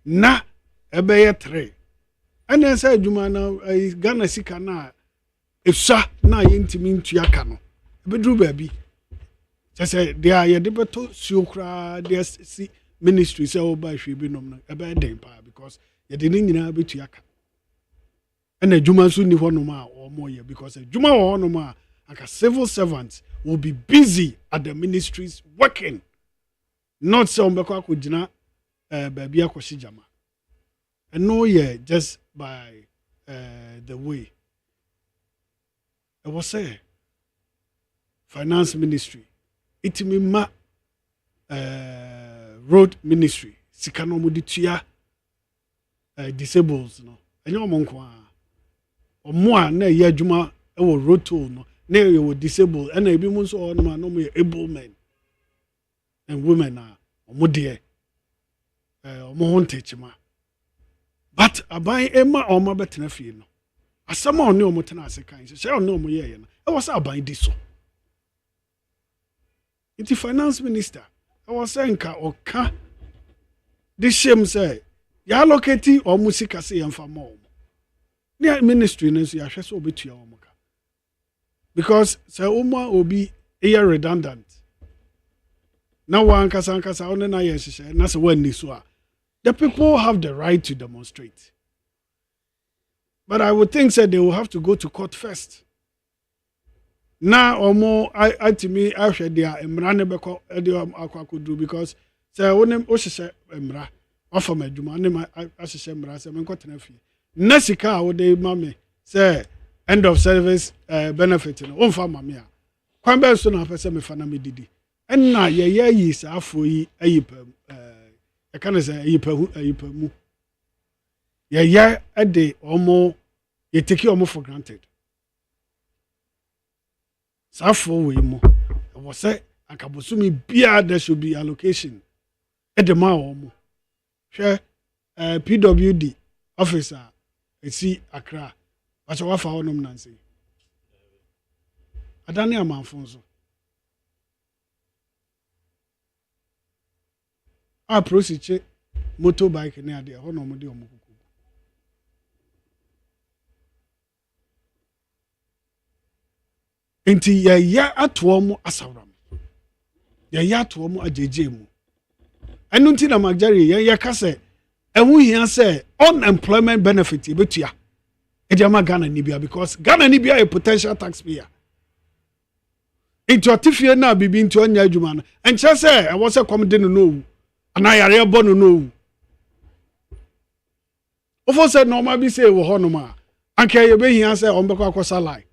na ebeye 3 ene say adwuma na Ghana sika na efsa na yentimi ntua ka no ebedru baabi say dia ye de beto suokra dia si ministry say oba hwe bi nom no ebe den pa because ye de nyina betua ka ene adwuma so ni honom a omo ye because adwuma wo honom a aka civil servants will be busy at the ministries working not so mbekwa ko gina baabi akoshi jama and no yeah just by the way I was say finance ministry it me ma road ministry sikano muditua disables no enyo omonko a omo a na ye adwuma e wo road toll no na ye wo disabled and ebi mu so no ma no me able men and women are omo de omo hontechima but aban ema oma betena fie no asama oni omo tena ase kan se oni omo ye no e was aban di so iti finance minister I was saying ka oka the shame say ya allocate omo sika se yemfa ma omo ni ministry no so ya hwe so obetua omo ka because say omo obi e redundant na wan kasa oni na ye hye na se wan ni so a the people have the right to demonstrate. But I would think that they will have to go to court first. Now or more, I to me, I should their emranebeko could do because say onem oshe emra offer me juma nema ashe emra say men kotenafi. Nesika wo dey mame say end of service benefit no on fa mame a. Kwan be so na pese me fa na me didi. Enna ye yi sa afo yi ayipam I can't say yipamu. Yeah, a day or more, you take you almost for granted. Safo we mo. I was say, I can assume there should be allocation at the mile. Share PWD officer, I see Accra. What's your offer on Nancy? I don't know, Manfonso. A proceed motorbike near the honorable omukuku. Enti ya atwomu asawram. Ya atwomu ajejemu. Enu nti na Magjari ya kase ehu hia say unemployment benefit betua. E dia ma Ghana ni bia because Ghana ni bia a potential taxpayer. into atifie na bibi into anya adwuma no enche se e wo se kom de no no ana yare ebo no no ofo se normal bi say wo ho no ma anka ye be hia se on be kwa kosa lie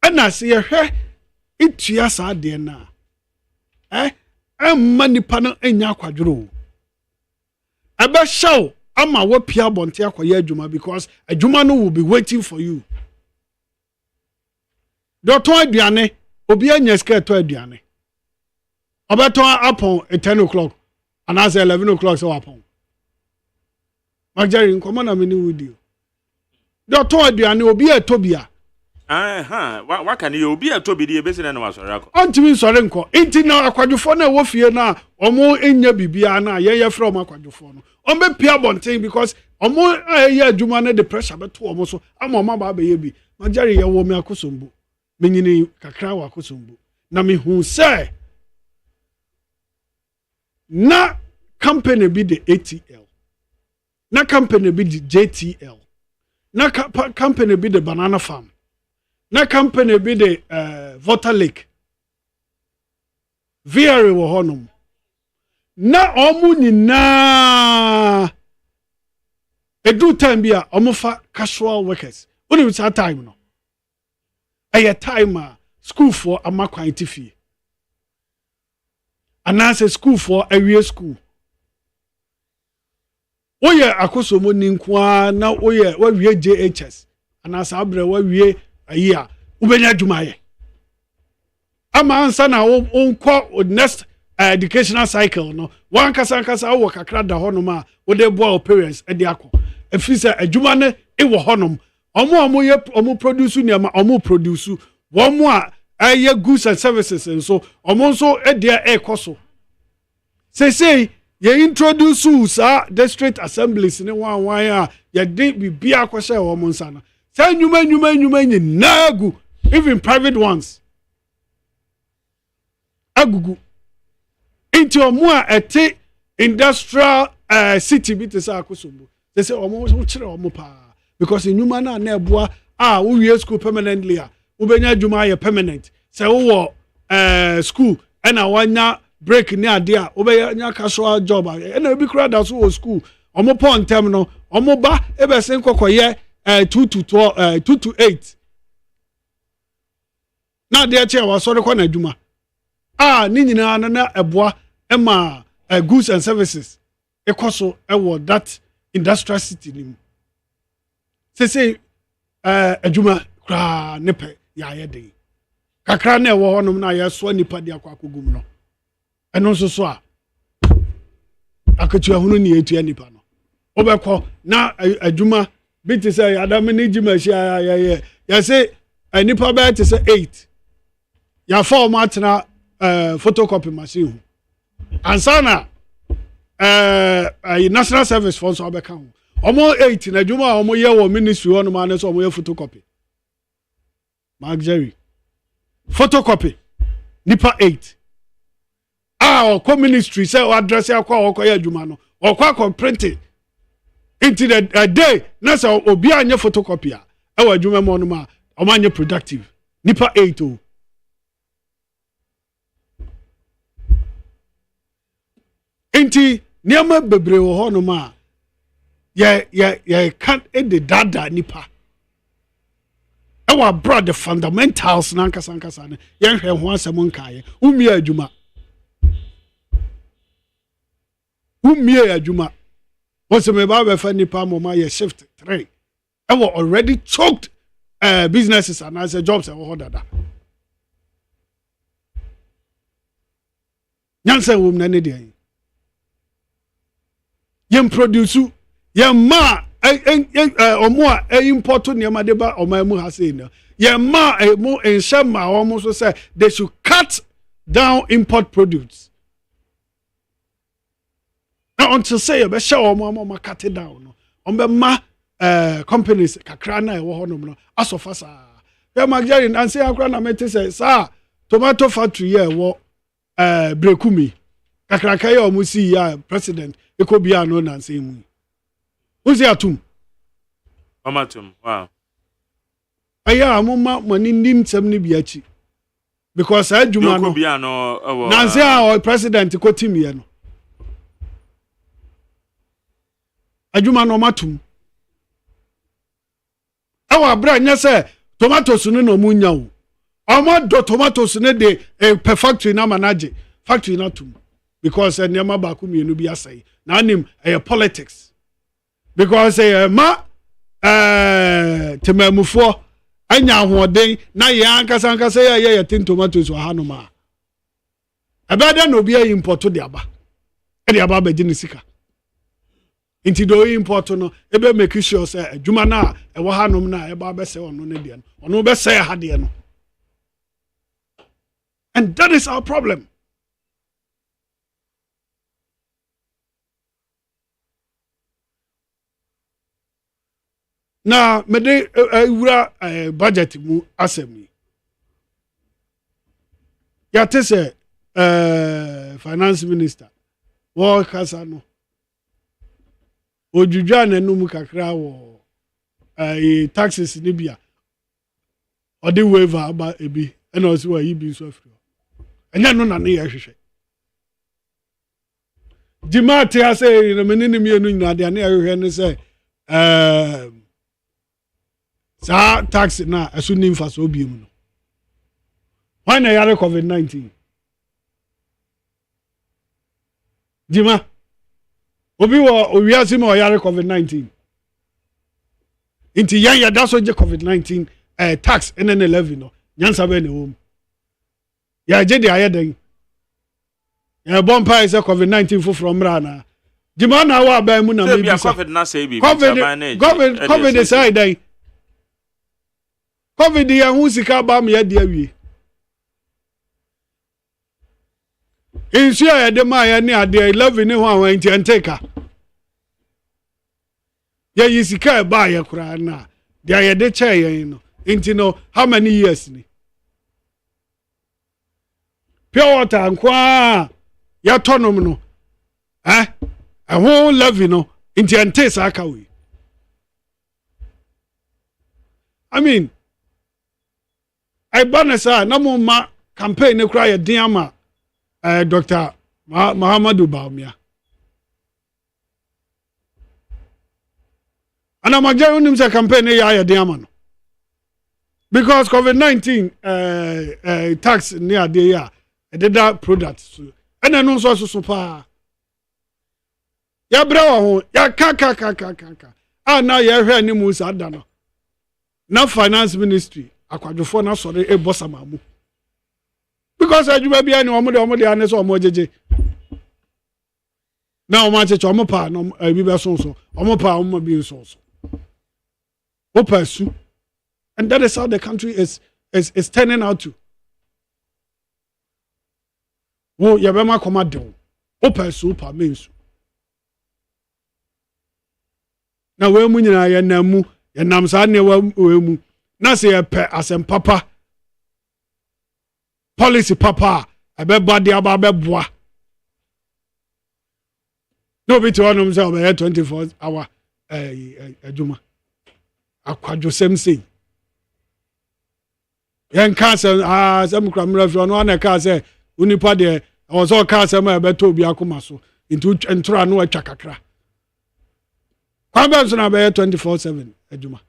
ana se ye hwe itua sa de na emma nipa no enya akwadworo ebe show ama wo pia bonte akoye adwuma because adwuma no will be waiting for you. Dɔtɔn aduane obi anya sika tɔ aduane ɔbɛtɔn apɔn 10 o'clock anaasɛ 11 o'clock sɛ wapɔn magyari nkɔmɔ na mene wudi dɔtɔn aduane obi ɛtɔ bia waka ne obi ɛtɔ bi de ebesi na wasɔre akɔ ɔntimi nsɔre nkɔ nti na akwadwofo na ɛwɔ fie na ɔmo enya bibia na yɛyɛ frɛ ɔmo akwadwofo no ɔmo pia bonten because ɔmo ayɛ adwuma na the pressure bɛto ɔmo so ama ɔmo ba bɛyɛ bi magyari yɛ wɔ me akosombo menyini kakra wa kosombo na me hu say na company bi de ATL na company bi de JTL na company bi de Banana Farm na company bi de Water Lake VR wo honum na omu nyina edu time bi a omu fa casual workers oni with that time no a time school for amakwan tifie anase school for awie school oye akosomo ninkwa na oye wawie JHS anase abre wawie ayia ubenya adwumaye ama ansa na onko next educational cycle no wan kasa wo kakra da honom a wo de boa parents e de akọ efisa adwuma ne e wo honom omo produce niama omo produce womo a aye goods and services and so omo so e de ekoso say ye introduce sa district assemblies ne wan a ye de bibia akwose womo nsa na say nyuma nyinagu even private ones agugu into omo a ete industrial city bit say akosombo say omo so kire omo pa because nyuma na eboa wo wie school permanently a wo benya adwuma ye permanent say wo school na wanya break ni ade a wo benya casual job na obi kura da so wo school omo pon tem no omo ba e be sen kokoye 2 to 8 na de che wa sori kwa na adwuma ni nyina na eboa ema goods and services ekoso ewo that industrial city ni say adwuma kra nepe ya yede kakra na ewo honom na ya so nipa de akogum no eno so a akatua hunu ni etua nipa no obekọ na adwuma bit say adam ni jima sha ya say nipa ba te say 8 ya format na photocopy machine ansana national service funds obeka ho omo 8 na adwuma omo ye wo ministry ono ma ne so omo ye photocopy Mark Jerry photocopy nipa 8 o ministry say o address akwa o ye adwuma no o kwa print into the day na say obi anye photocopy a e wa adwuma mo no ma o ma anye productive nipa 8 o enti niama bebre wo ho no ma can't eat the dada nipa. Our brother fundamentals nankasa ne yen hwe ho asem nkae. Umie adwuma. What's me ba be fa nipa mo ma ye shift 3. Our already choked businesses and as jobs e ho dada. Nyansa wom na ne de. Yen produce yema omo a import niam de ba omamu ha say no yema mo enshama omo so say they should cut down import produce now until say you be show omo cut it down no ombe ma companies kakra na e wo honom no asofasa ya magari and say akra na mete say sir tomato factory here wo brekumi kakra kai omo si ya president ekobia no na say mu Uzi atum. Mamatum. Wow. aya amoma mani ndim nsɛm ne bi akyi because adwuma no nanse a president ko timie no adwuma no matum awa bra nya sɛ tomatoes no no munya wo do tomatoes ne de per factory na manage factory na tum because nneɛma baako mienu bi asɛe na anim politics because ma temamufo anya ahoɔden na yɛ ankasa yɛ tin tomatoes wɔ hanom a ɛbɛda na obi ayi import de aba bɛgye ne sika nti do import no ebe make sure sɛ adwuma na ɛwɔ hanom na ɛba bɛsɛ ɔno ne deɛ no ɔno bɛsɛ ha deɛ no and that is our problem. Na mede wura budget mu asɛm ya te sɛ finance minister wɔ kasa no odwudwa n'anum kakra wɔ taxes ne bia ɔde waiver aba ebi ɛna ɔsi wɔ yi bi nso afiri ɛnyɛ no na ne yɛ hwehwɛ gyima te ase na mene ne mienu nyina de ne yɛ hwehwɛ ne sɛ saa tax na ɛso ni mfa so bi mu no why na yare covid-19 gyima obi wɔ owiase ma ɔyare covid-19 nti yan yɛda so gye covid-19 tax ɛne ne levy no nyansa bɛ ne wɔ mu yɛagye de ayɛ den yɛbɔ mpae sɛ covid-19 foforɔ mmra na gyima na awɔ aban mu na mebisa covid sɛ ɛdɛn covid yɛ ho sika ba me yɛde awie nsu a yɛde ma yɛ ne adeɛ 11 ne ho awɔ nti ɛnteka yɛyi sika ɛba yɛ koraa na deɛ yɛde kyɛɛ yɛn no nti no how many years ni pure water nkwa yɛtɔ nom no ɛho levy no nti ɛnte saa ka wei I mean ɛba ne saa na mo ma campaign ne koraa yɛ den ama Dr. Muhammadu Baumia ana magya unim say campaign e ya den ama no because covid-19 tax ne ade ya ededa products ena no so pa ya bra wo ho ya ka ana ya hwe ni mu sa da no na finance ministry akwadwofo na sori e bosama mu because adwuma bia ni omo de ane so omo jeje na omo acheche omo pa no bi be so omo pa omo bi so pursue and that is how the country is turning out to wo ya be ma koma de wo pursue pa mensu na we mu nyina ya namu ya nam sa ne we mu na se ya pe asem papa policy papa abeba de ababeboa no bi to onum say obe 24 hour adwuma akwadwo sem sei yen ka say sam kramra fi ono na ka say unipa de o so ka say ma beto obi akoma so into entura no atwa kakra kwaba so na be 24/7 adwuma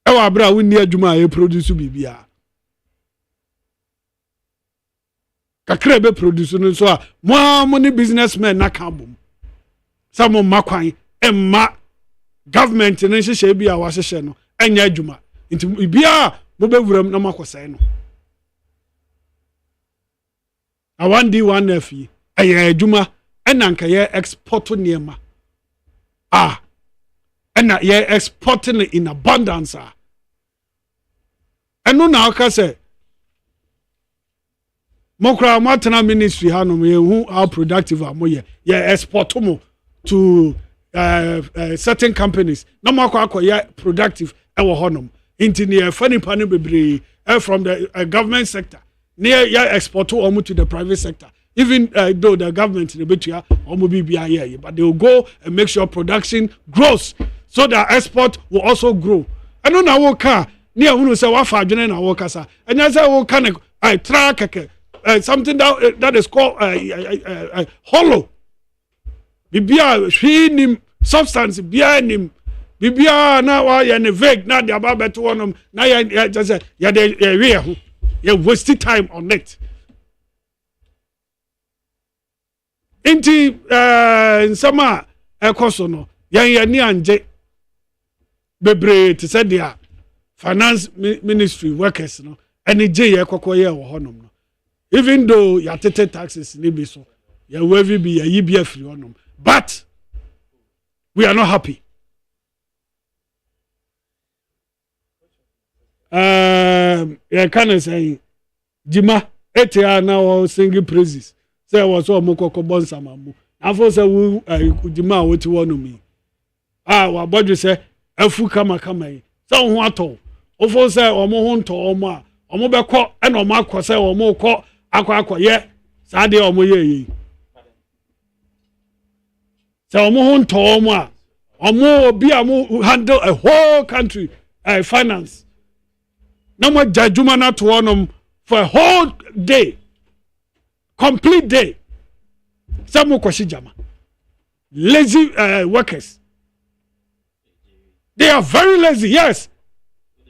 e wa bra wonni adwuma e produce bibia kakra be produce no so a mo ni businessmen na ka bom some makwan emma government ne hyehyɛ bi a wahyehyɛ no enya adwuma nti bia mo be wuram na makɔsɛe no a 1D1F ɛyɛ adwuma ɛna nka yɛ export niema ɛna yɛ exporting in abundance ɛno na aka sɛ mokra matana ministry hanom yehu how productive amoye ye export mo to certain companies na makwa ye productive ewo honom inti ne funny pan bebre from the government sector near ye export to the private sector even though the government the betua omo bibia here but they will go and make sure production grows so that export will also grow ɛno na wo ka ne ahunu sɛ wafa adwene na wo kasa ɛnya sɛ wo ka ne tra keke something that is called hollow bibia hwee substance bia nim bibia na wa ye ne vague na de aba beto wonom na ye just say ye de we ho ye waste time on it inti nsama ekoso no ye ni anje bebre to say dia finance ministry workers no any je ye kokoye wo honom no even though ya tete taxes ni bi so ye wavy bi ye yi bi afri honom but we are not happy. Yeah, can I say, Jima, etia now singing praises. Say was all moko bonsa mamu. Afo say we Jima what you want me. Wa body say afu kama yi. So ho ato. Ofo say omo ho nto omo a. Omo be kọ e na omo akọ say omo kọ akọ ye. Sa de omo ye. So omo ho nto omo a. Omo bi amu handle a whole country finance. No more judgment to one for a whole day, complete day. Some jama, lazy workers. They are very lazy. Yes.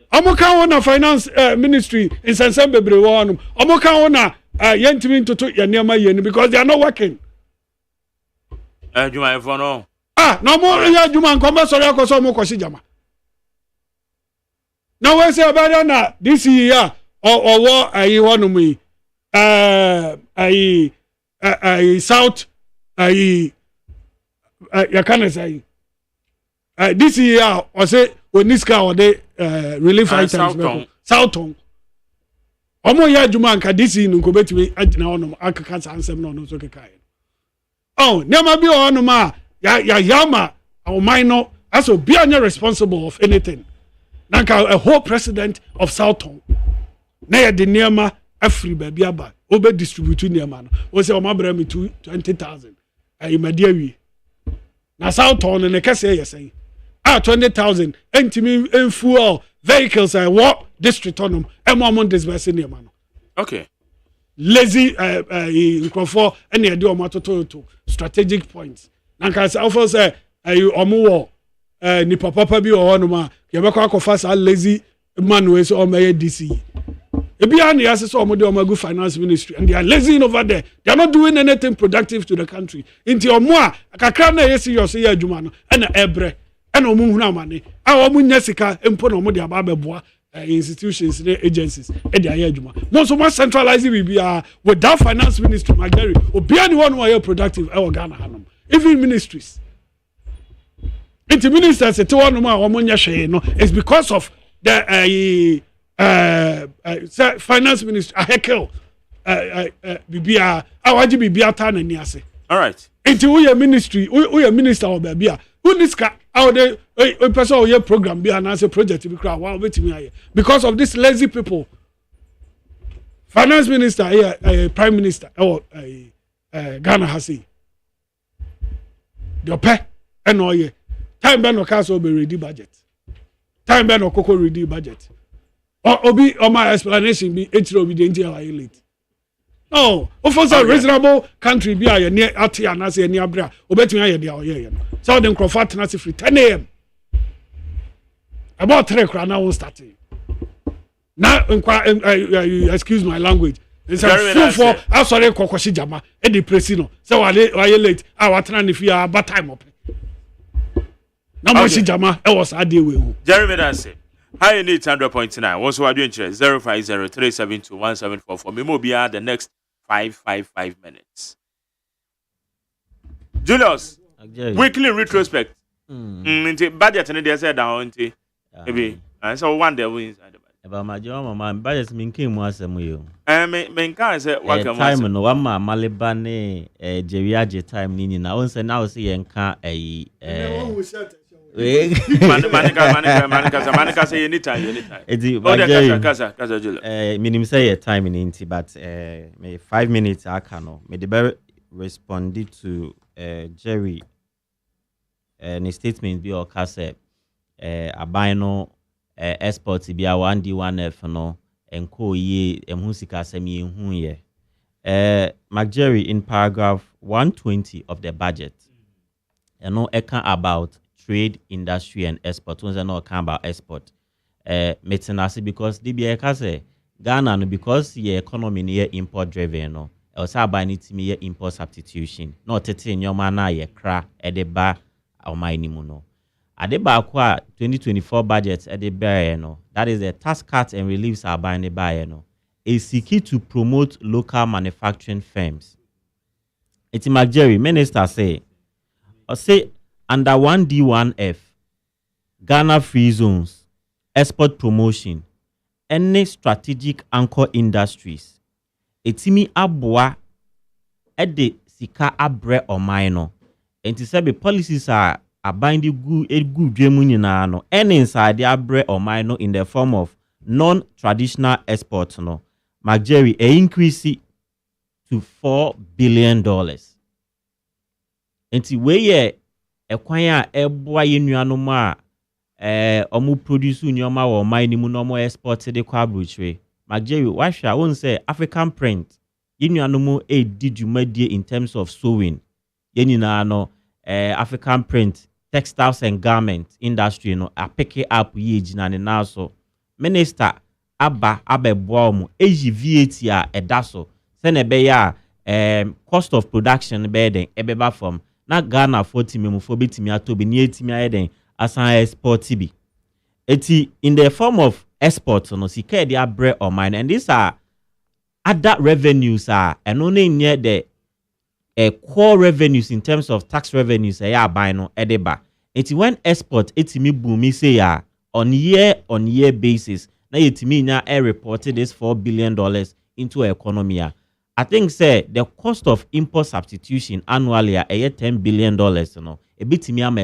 Amoka ona finance ministry in Sansembe Brewanum. Amoka ona yentimin to yanema yen because they are not working. Juma efono. No more ya juma nkomba sori akoso mo koshi jama. Now we say about na this year or what I want me south you can say this year or say when this car or the relief items south on omo ya juma nka this year nko betimi agina ono akaka ansem no no so kekai oh nema bi ono ma ya yama our minor as be responsible of anything. Nanka a whole president of Southton. Na ye de niema afri baby aba. Obe distribute niema no. O se o mabra me 20,000. Imadia wi. Na Southton ne kase ye say. 20,000 entimi enfuel vehicles what district onum emomon disburse niema no. Okay. Lazy for any idea o matoto strategic points. Nanka se offer say omo wo ni papa bi o honoma yebekwa akofa sa lazy man we so omeye DC ebia na yase so omode omagu finance ministry and they are lazy over there. They are not doing anything productive to the country inti omo a kakra na yesi yo so ya adwuma no na ebre na omo hunu amane a omo nya sika empo na omo de aba beboa institutions and agencies e de aye adwuma mo so mo centralize bibia without finance ministry magari obia ni one way productive e Ghana hanom even ministries. Inti ministers say one more omonya hwe no is because of the finance minister ahekel bibia awaji bibia ta na ni ase. All right. Inti we ministry we minister of bibia uniska how they person we program bia na say project bi kra wa betimi aye because of this lazy people. Finance minister prime minister Ghana has say the pay and all ye time ben no caso be ready budget. Time ben no koko ready budget. Obi my explanation be etiro be danger late. No, of a reasonable country be a near Atia and as a near Bra, obetting aye dia oye. So then Crawford na free 10 a.m. About 3 o'clock now starting. Now excuse my language. It's a for I'm sorry kokoshi jama e de presino. So why late? Our turn if you are bad time up. Na mo shi jama e was ade we hu. Jeremy Danse. High in 100.9. What's what doing 050372174 for me mobile the next 5 minutes. Julius, weekly retrospect. Budget and they said down maybe so one day wins. About my job, my budget mean came once a meal. Men can't say what time no one ma Malibane Jeriaje time nini na once now see and can't Manica say anytime. Minim say a time in inti, but may 5 minutes I can may the bear responded to Jerry and his statement be or cassette a bino export bi a 1D1F no enko ye emhu sika sem ye hu ye McJerry in paragraph 120 of the budget account about trade, industry and export. Once no account about export. Metenase because DBA say Ghana no because your economy near import driven no. Also buy need to me import substitution. No tete in your mana ye kra edeba or my no. Adeba kwa 2024 budget edeba no. That is the tax cuts and reliefs are buying the buyer no. Is key to promote local manufacturing firms. It's McJerry minister say under 1D1F, Ghana free zones, export promotion, any strategic anchor industries. Etimi abwa ede sika abre or minor. And to say policies are binding good nyina no. Any inside the abre or minor in the form of non-traditional exports no. McJerry increase to $4 billion. Enti weye ekwan a eboa yenuanom a omu produce nyoma wo man ni mu no mo export de kwa brochre McJerry wahwa won say African print yenuanom di dwumadie in terms of sewing yenina no African print textiles and garment industry no a pick it up ye gina ne na so minister abeboa mu VAT a edaso se na be ya cost of production be den ebeba from na Ghana 40 memufo betimi atobi ni etimi ayeden asan export bi eti in the form of export no sika dey abre or mine and these are other revenues are and only near the core revenues in terms of tax revenues ya buy no edeba eti when export etimi boom say ya on year basis na etimi nya reported this $4 billion into economy. I think say the cost of import substitution annually $10 billion no a bit me am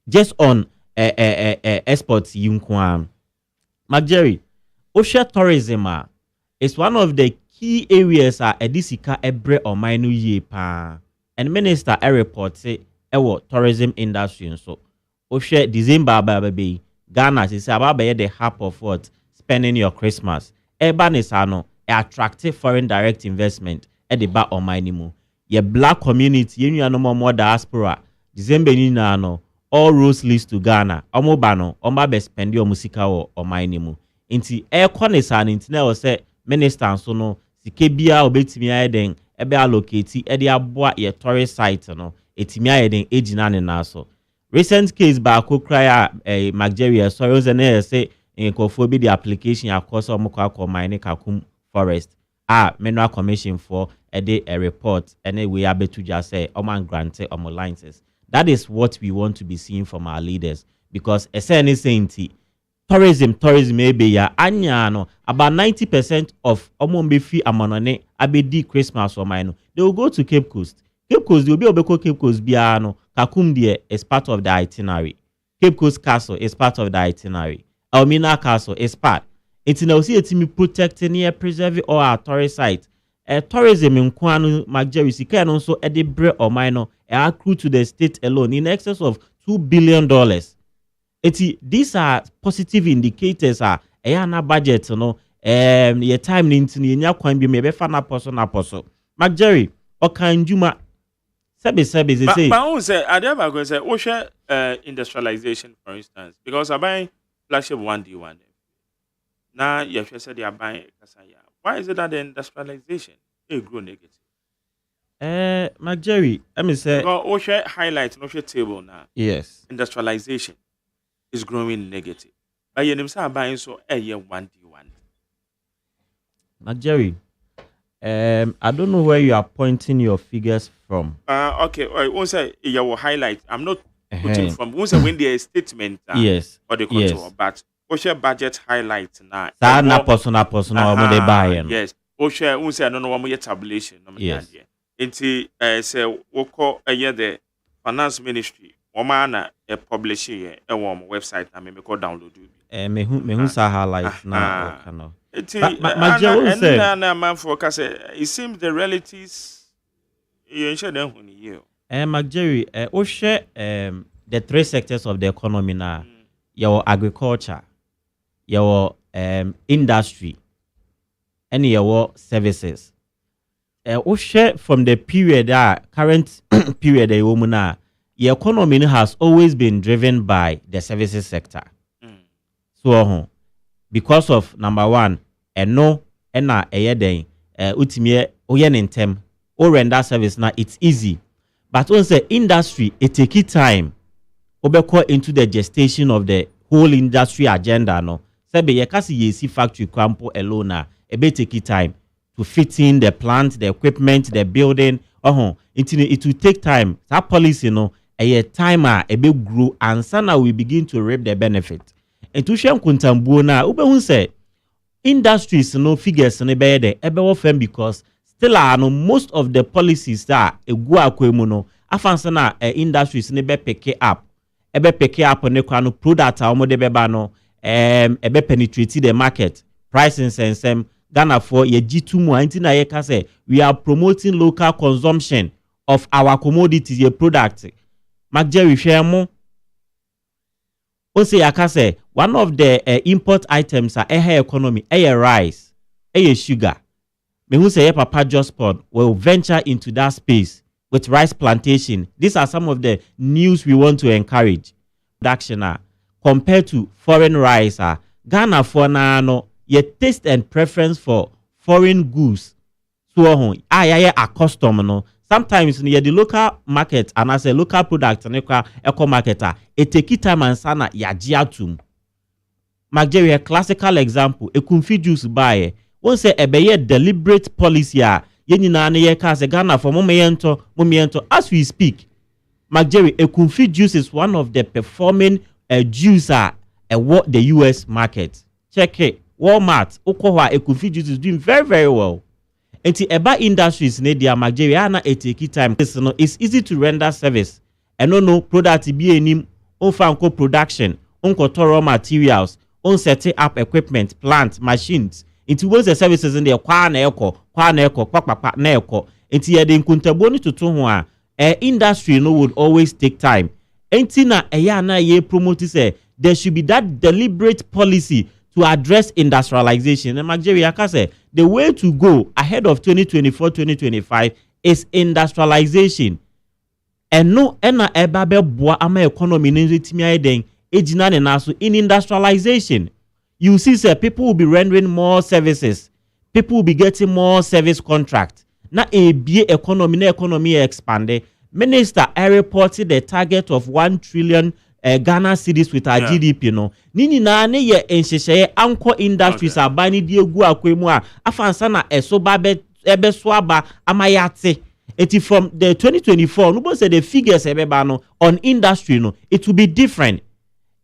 just on exports yunkwan. McJerry, ocean tourism is one of the key areas edisika ebre or minu ye pa and minister report say tourism industry so ocean December baby Ghana is about the half of what spending your Christmas urbanisano attractive foreign direct investment at the back on my nimu. Ye black community, you no more diaspora. December ni na no all roads leads to Ghana. Omobano, omba spend your musika or my nimu. Inti air connesan intina say minister so no sikebia obetimi ayeden ebe allocate edi aboa ye tourist site no etimi ayeden ejina ne na so. Recent case ba akokra McJerry sorry say in kofobi the application across omokwa mine kakum forest mineral commission for a report and we are to just say oman grante licenses. That is what we want to be seeing from our leaders because saying tourism maybe ya anyano about 90% of omombe fee amanone abedi Christmas or mine they will go to Cape Coast they will be obeko Cape Coast biano kakum there is part of the itinerary. Cape Coast Castle is part of the itinerary. Elmina Castle is part. It's now see it protecting here, preserving all our tourist sites. Tourism in Kwanu McJerry Sika and also Edinburgh or minor accrue to the state alone in excess of $2 billion. These are positive indicators. Ayana budget, your time into your kwan be maybe fan apostle. McJerry, Okanjuma Sebi say. But I say I never go say ocean industrialization, for instance, because I buy flagship 1D1. Now, you said they are buying Kasaya. Why is it that the industrialization is grow negative? McJerry, let me say. Because OSHA highlights OSHA table now. Yes. Industrialization is growing negative. But you are buying so a year 1D1. McJerry, I don't know where you are pointing your figures from. Okay. Once you will highlight, I'm not putting from. Once when there is statement. Yes. Or the control, but OSHA budget highlight now. Na personal de buy. Yes. OSHA unse no no mo tabulation no me yes. Enti say wo call the finance ministry wo ma na publish here e wo website na me ko download me hu sa highlight na kana. Enti na man for ka say it seems the realities you share them on here. McJerry OSHA the three sectors of the economy na your agriculture your industry and your services. Share from the period current period the economy has always been driven by the services sector. So because of number one, no ena den utime oyen intem or render service now it's easy. But once the industry it take time obeko into the gestation of the whole industry agenda no. Sebe ye kasi yesi factory kwampo alone ebe take time to fit in the plant, the equipment, the building. It will take time. That policy, a time ebe grow and sana we begin to reap the benefit. And to share kuntambu na ube say industries figures ebe firm because still most of the policies that a go akwemuno afansana industries ebe pick up ne kwano product de beba no ebe penetrate the market pricing sense Ghana for ye G2 antina ye ka say we are promoting local consumption of our commodities ye product. Magjerry share say yaka say one of the import items are economy rice, sugar. Me who say Papa Josport will venture into that space with rice plantation. These are some of the news we want to encourage. Production compared to foreign rice Ghana for no your taste and preference for foreign goods. So a custom no. Sometimes near the local market and as a local product and eco marketer, it take time and sana yajiatum. Magjerry, a classical example, a kumfi juice buy. One say a deliberate policy yenina ne ye ka se Ghana for momiento as we speak. Magjerry, a kumfi juice is one of the performing juice what the US market. Check it. Walmart, Okowa, Ekufi juice is doing very, very well. And the Eba industries, Nadia Mageriana, take time. It's easy to render service. And no product be any unfanko production, unko raw materials, set up equipment, plant, machines. Into was the services in the Kwana Eko, Papa Neko. Into the Kuntaboni to Tunwa, industry would always take time. Entina Ayana ye promote say there should be that deliberate policy to address industrialization. And Magjerry say the way to go ahead of 2024-2025 is industrialization. And no ena ebabe boa ama economy nitimi den ejina ne naso in industrialization. You see say people will be rendering more services. People will be getting more service contract. Na ebie economy expande. Minister reported the target of 1 trillion Ghana cities with our GDP no. Nini na ne ye enhyehyeye anko industries abani die gu akwemu afansa na esoba ebe swaba amayate. Eti from the 2024 no say the figures ebeba no on industry no it will be different.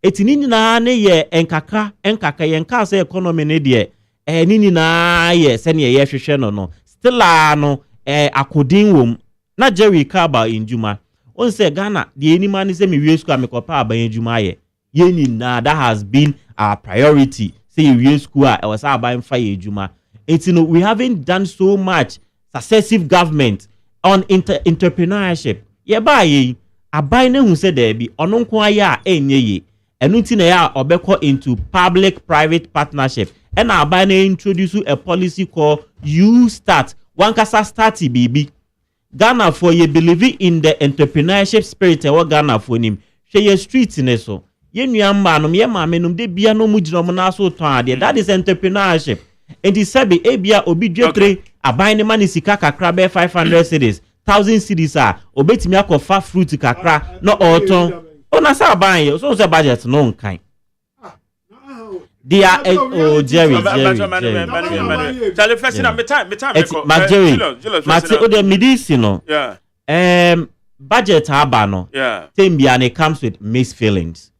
Eti nini na ne ye enkaka yenka say economy ne de nini na ye se ne ye hwehwe no still no akodin wom na Jerry Kaba in Juma. On say Ghana, the any man is a school amekopa abayen jumaye. Yeni na that has been our priority. Say we school I was abayen fire juma. It's we haven't done so much successive government on entrepreneurship. Ye ba ye abayen who said there be ononkwa ya enye ye. Enuti ya obeko into public private partnership. And abayen introduce a policy called You Start. One kasa starty baby. Ghana for ye believe in the entrepreneurship spirit e Ghana for nim hwe ye street ne so ye nuamba no ye maame no de bia no mugiro mo na so ton ade that is entrepreneurship and the sabi ebia obi dwetre aban ne mani sika kakra be 500 cedis 1000 cedis obetimi akofa fruit kakra no oton ona sa aban ye so budget no nkan. They are Jerry. Tell first time. Magjerry. Mate o de medicine. Yeah. Budget abano. Yeah. Tembiane comes with mixed feelings.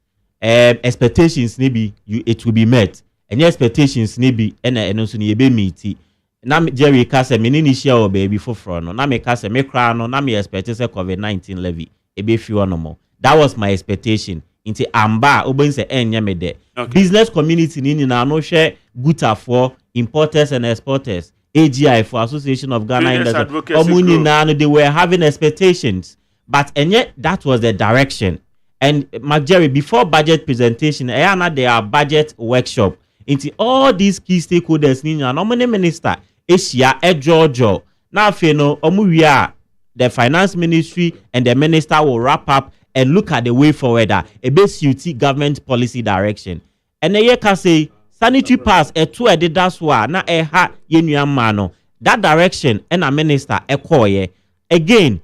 Expectations maybe it will be met. And expectations maybe eno so ni ebe meet. Na Jerry ka say me ni share o baby for no. Na me ka say me kra no na me expect say COVID-19 levy ebe fi no more. That was my expectation. Into amba oben se enye me de business community ni na no share guta for importers and exporters AGI for Association of Ghana Industry they were having expectations but enye that was the direction. And Magjerry, before budget presentation there are budget workshop Into all these key stakeholders ni na no minister Asia Georgia. Now no omuwia the finance ministry and the minister will wrap up and look at the way forward a base government policy direction. And ye can say sanitary pass a two that's why na ha yenua mano that direction and a minister ekoye again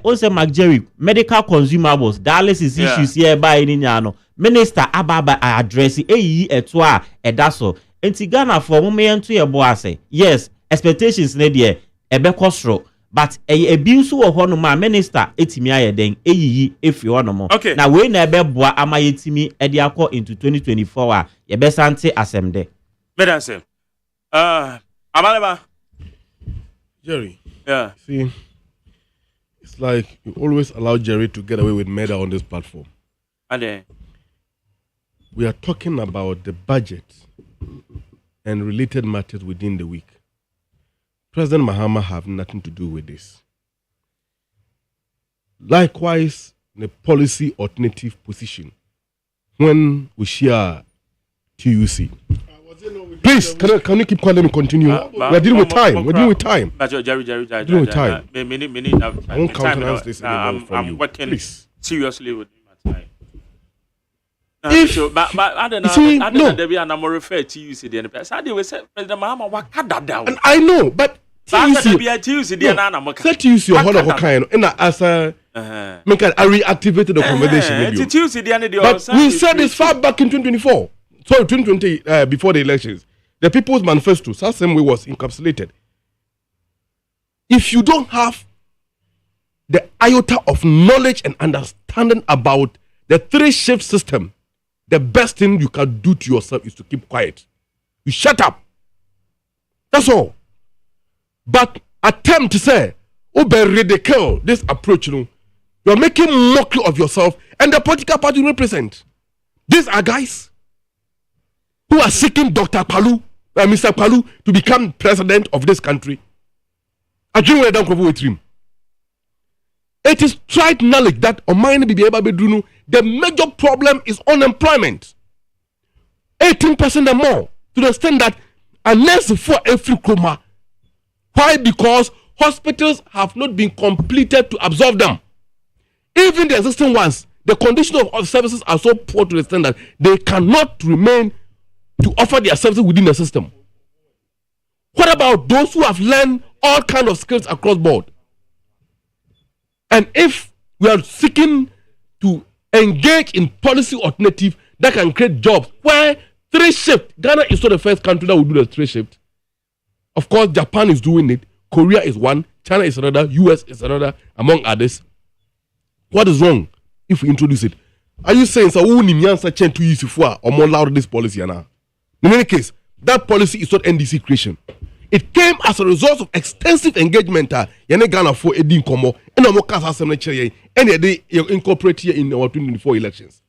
also McJerry medical consumables dialysis issues here by ninyano minister ababa address etwa edaso enti Ghana for moment to your boase yes expectations ne there ebekosro but a biusu wo hono ma minister etimi ayeden eyiyi efi hono mo na we na ebeboa amayetimi ede akọ into 2024 a ye besante asemde medanse amaleba Jerry. Yeah. See, it's like you always allow Jerry to get away with murder on this platform. And we are talking about the budget and related matters within the week. President Mahama have nothing to do with this. Likewise, the policy alternative position when we share TUC. Please, can you keep quiet? Let me continue. We're dealing with time. We're dealing with time. Jerry. Dealing with time. I won't countenance this anymore from I'm you. working Please. Seriously with my time. But I don't know. There be an I'm refer to you. The NPS. I do say President Mahama wakada down. And I know, but TUC or whole kind. And as a make I reactivated the conversation. But we said this far back in 2024. Sorry, 2020, before the elections, the People's Manifesto, that same way was encapsulated. If you don't have the iota of knowledge and understanding about the three-shift system, the best thing you can do to yourself is to keep quiet. You shut up. That's all. But attempt to say, ridicule this approach, you're making mockery of yourself and the political party you represent. These are guys who are seeking Mr. Palu to become president of this country. It is tried knowledge that the major problem is unemployment. 18% and more, to the extent that unless for every coma. Why? Because hospitals have not been completed to absorb them. Even the existing ones, the condition of services are so poor to the extent that they cannot remain to offer their services within the system. What about those who have learned all kinds of skills across board? And if we are seeking to engage in policy alternative that can create jobs, where three shift, Ghana is not the first country that will do the three shift. Of course, Japan is doing it. Korea is one. China is another. US is another, among others. What is wrong if we introduce it? Are you saying so? Who need answer change to use for or more loud this policy now? In any case, that policy is not NDC creation. It came as a result of extensive engagement. Ghana for Edin Komo and and they incorporate here in our 2024 elections.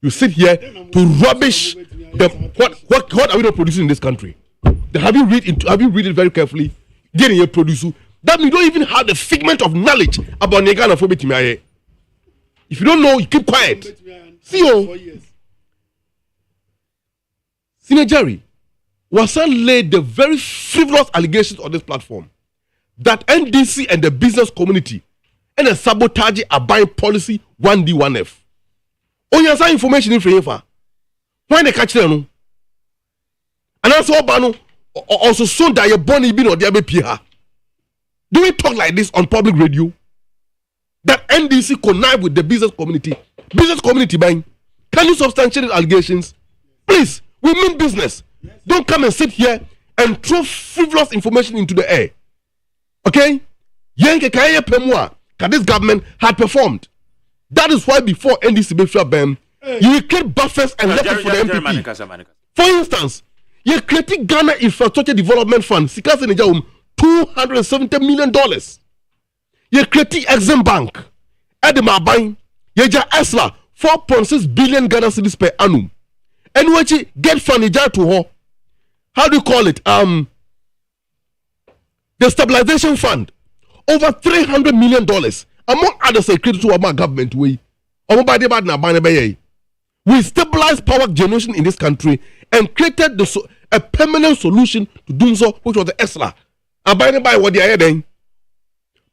You sit here to rubbish the what are we not producing in this country? Have you read it very carefully? Getting a producer that we don't even have the figment of knowledge about Ghana for Betimiaye. If you don't know, you keep quiet. See you. Senior Jerry, Wasan laid the very frivolous allegations on this platform that NDC and the business community and the sabotage are buying policy 1D, 1F. Oh, you have some information in favor. Why they catch them? And also, also, so that you're born in or the ABPH. Do we talk like this on public radio? That NDC connive with the business community? Business community buying? Can you substantiate allegations? Please. We mean business. Don't come and sit here and throw frivolous information into the air. Okay? This government had performed. That is why before NDC Befra BEM, you will create buffers and levels for the MPP. For instance, you created Ghana Infrastructure Development Fund, 270 million dollars. You created Exim Bank, Edema Bank, Yeja Esla, 4.6 billion Ghana cedis per annum. And what you get from the jar to her, how do you call it? The stabilization fund, over $300 million, among other securities to our government. We stabilize power generation in this country and created a permanent solution to doing so, which was the ESLA. Abiding by what they are then.